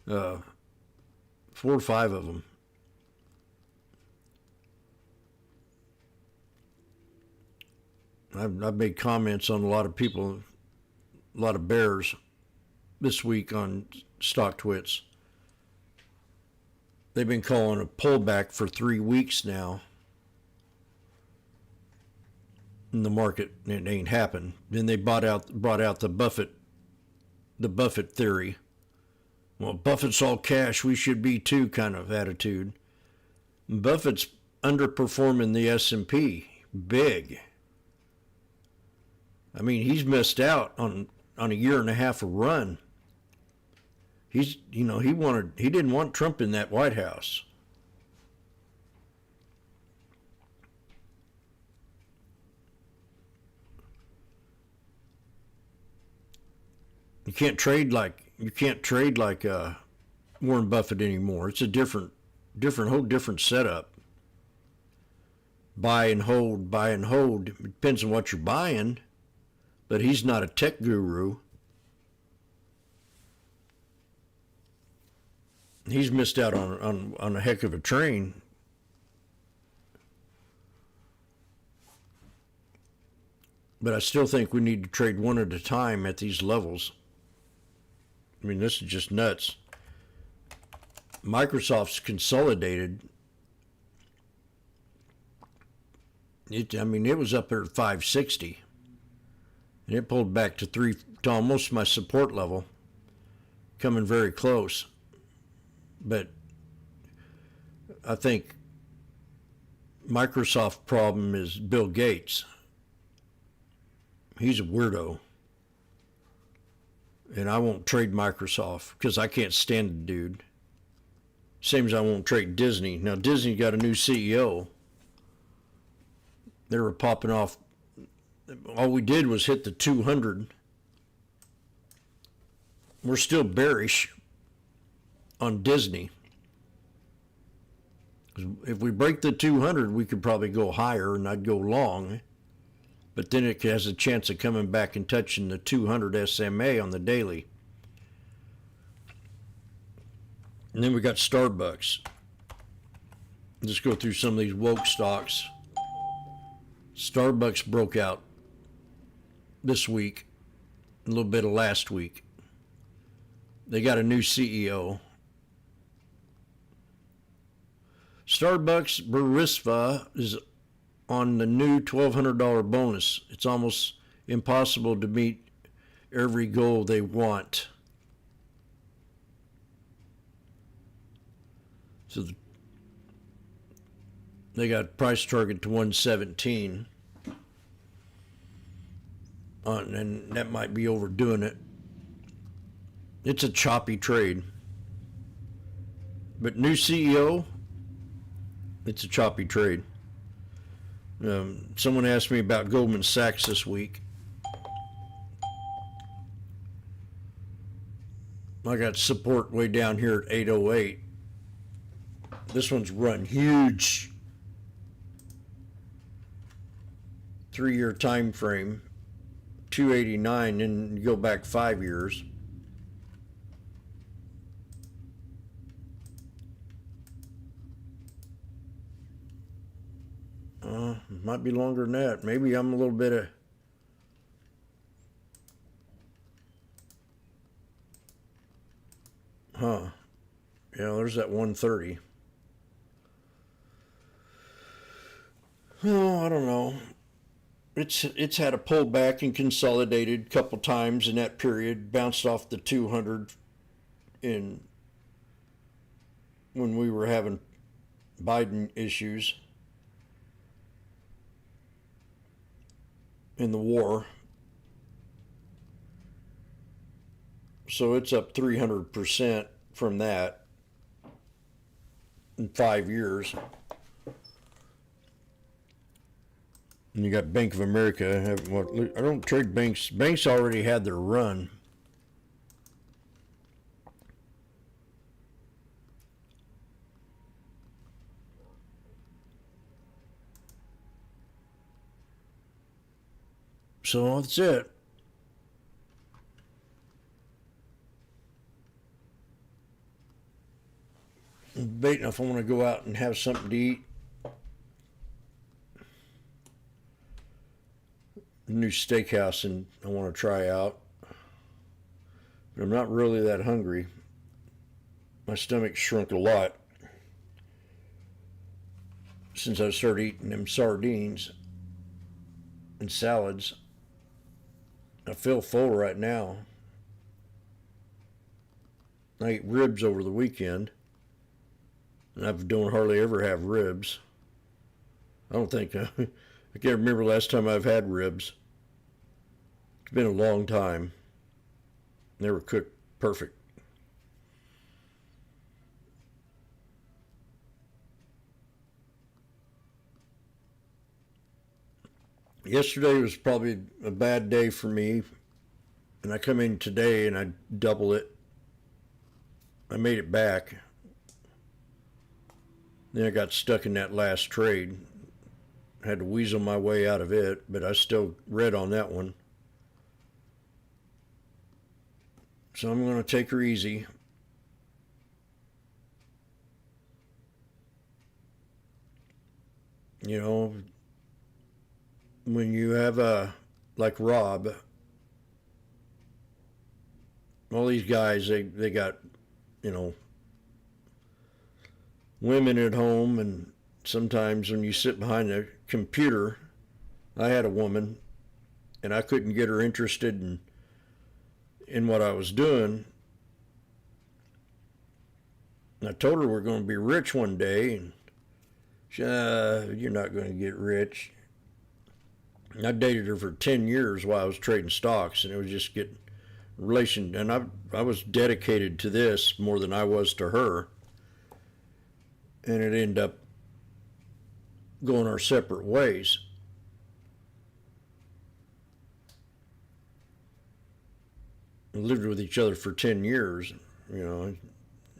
4 or 5 of them. I've made comments on a lot of people, a lot of bears this week on Stock Twits. They've been calling a pullback for 3 weeks now. In the market, it ain't happened. Then they brought out the Buffett theory. Well, Buffett's all cash, we should be too kind of attitude. Buffett's underperforming the S&P big. I mean, he's missed out on a year and a half of run. He didn't want Trump in that White House. You can't trade like Warren Buffett anymore. It's a whole different setup. Buy and hold. It depends on what you're buying, but he's not a tech guru. He's missed out on a heck of a train. But I still think we need to trade one at a time at these levels. I mean, this is just nuts. Microsoft's consolidated. It was up there at 560. And it pulled back to almost my support level. Coming very close. But I think Microsoft's problem is Bill Gates. He's a weirdo. And I won't trade Microsoft because I can't stand the dude. Same as I won't trade Disney. Now, Disney got a new CEO. They were popping off. All we did was hit the 200. We're still bearish on Disney. If we break the 200, we could probably go higher and I'd go long. But then it has a chance of coming back and touching the 200 SMA on the daily. And then we got Starbucks. Let's go through some of these woke stocks. Starbucks broke out this week, a little bit of last week. They got a new CEO. Starbucks Barisfa is on the new $1,200 bonus. It's almost impossible to meet every goal they want. So they got price target to 117. And that might be overdoing it. It's a choppy trade. But new CEO, it's a choppy trade. Someone asked me about Goldman Sachs this week. I got support way down here at 808. This one's run huge. 3-year time frame, 289, and you go back 5 years. Might be longer than that. Maybe I'm a little bit of... Yeah, there's that 130. Oh, I don't know. It's had a pullback and consolidated a couple times in that period. Bounced off the 200 when we were having Biden issues. In the war. So it's up 300% from that in 5 years. And you got Bank of America. I don't trade banks. Banks already had their run. So that's it. I'm debating if I want to go out and have something to eat. A new steakhouse and I want to try out. But I'm not really that hungry. My stomach shrunk a lot since I started eating them sardines and salads. I feel full right now. I ate ribs over the weekend, and I don't hardly ever have ribs. I don't think, I can't remember last time I've had ribs. It's been a long time. They were cooked perfect. Yesterday was probably a bad day for me, and I come in today and I double it. I made it back. Then I got stuck in that last trade. I had to weasel my way out of it, but I still read on that one. So I'm going to take her easy. You know, when you have like Rob, all these guys, they got, you know, women at home, and sometimes when you sit behind a computer, I had a woman and I couldn't get her interested in what I was doing. And I told her we're going to be rich one day, and she, you're not going to get rich. And I dated her for 10 years while I was trading stocks, and it was just getting relation. And I was dedicated to this more than I was to her. And it ended up going our separate ways. We lived with each other for 10 years, you know.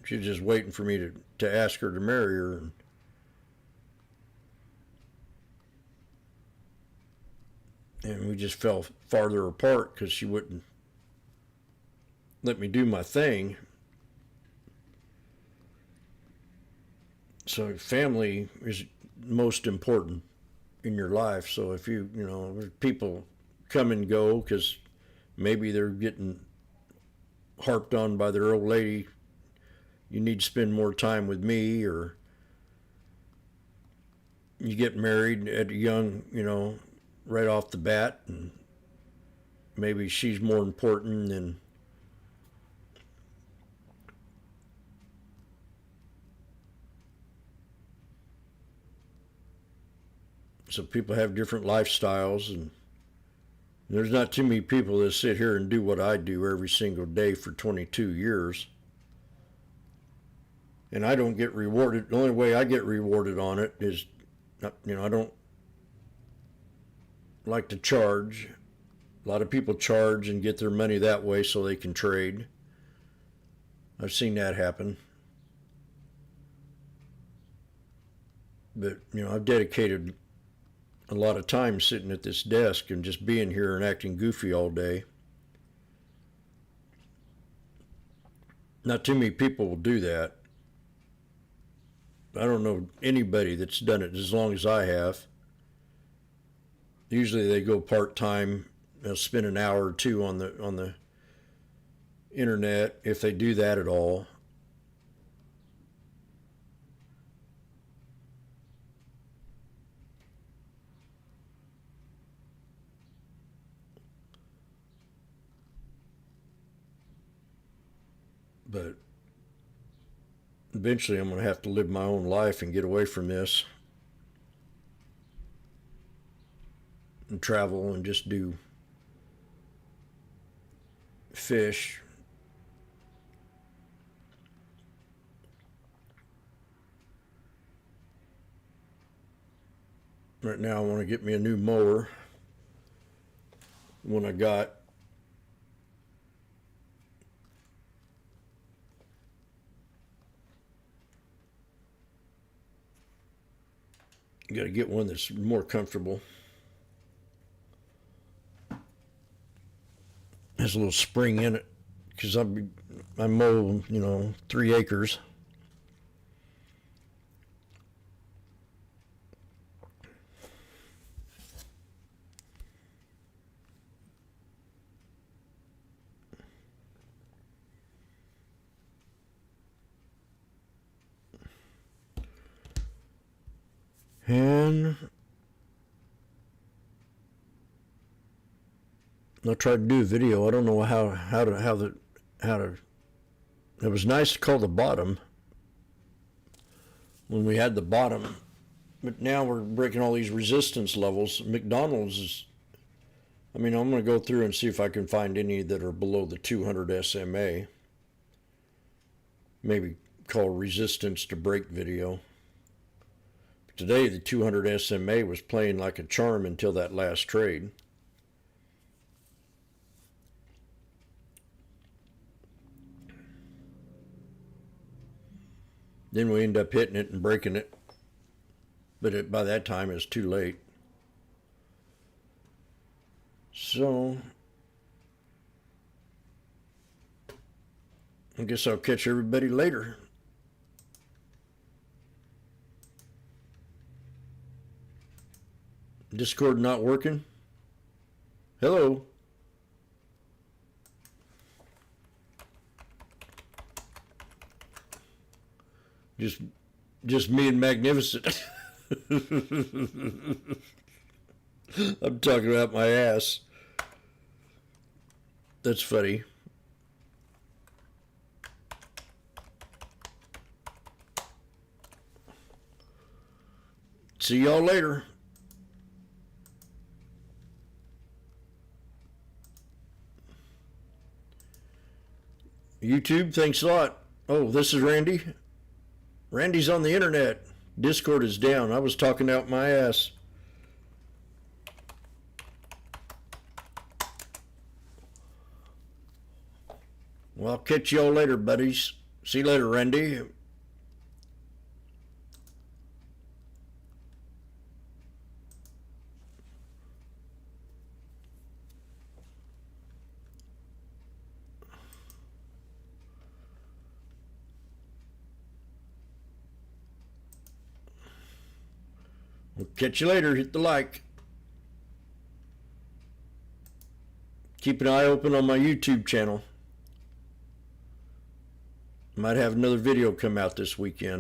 She was just waiting for me to ask her to marry her. And we just fell farther apart because she wouldn't let me do my thing. So family is most important in your life. So if you know, people come and go because maybe they're getting harped on by their old lady, you need to spend more time with me, or you get married at a young, you know, right off the bat, and maybe she's more important than so people have different lifestyles, and there's not too many people that sit here and do what I do every single day for 22 years. And I don't get rewarded. The only way I get rewarded on it is, you know, I don't like to charge. A lot of people charge and get their money that way so they can trade. I've seen that happen. But, you know, I've dedicated a lot of time sitting at this desk and just being here and acting goofy all day. Not too many people will do that. I don't know anybody that's done it as long as I have. Usually they go part-time, they'll spend an hour or two on the internet, if they do that at all. But eventually I'm going to have to live my own life and get away from this and travel and just do fish. Right now I want to get me a new mower. One I got you got to get one that's more comfortable. Has a little spring in it because I mow, 3 acres. And I tried to do a video. I don't know how to. It was nice to call the bottom when we had the bottom, but now we're breaking all these resistance levels. McDonald's is. I'm going to go through and see if I can find any that are below the 200 SMA. Maybe call resistance to break video. Today, the 200 SMA was playing like a charm until that last trade. Then we end up hitting it and breaking it. But by that time, it's too late. So, I guess I'll catch everybody later. Discord not working? Hello? Just me and Magnificent. I'm talking about my ass. That's funny. See y'all later. YouTube, thanks a lot. Oh, this is Randy. Randy's on the internet. Discord is down. I was talking out my ass. Well, I'll catch y'all later, buddies. See you later, Randy. We'll catch you later. Hit the like. Keep an eye open on my YouTube channel. Might have another video come out this weekend.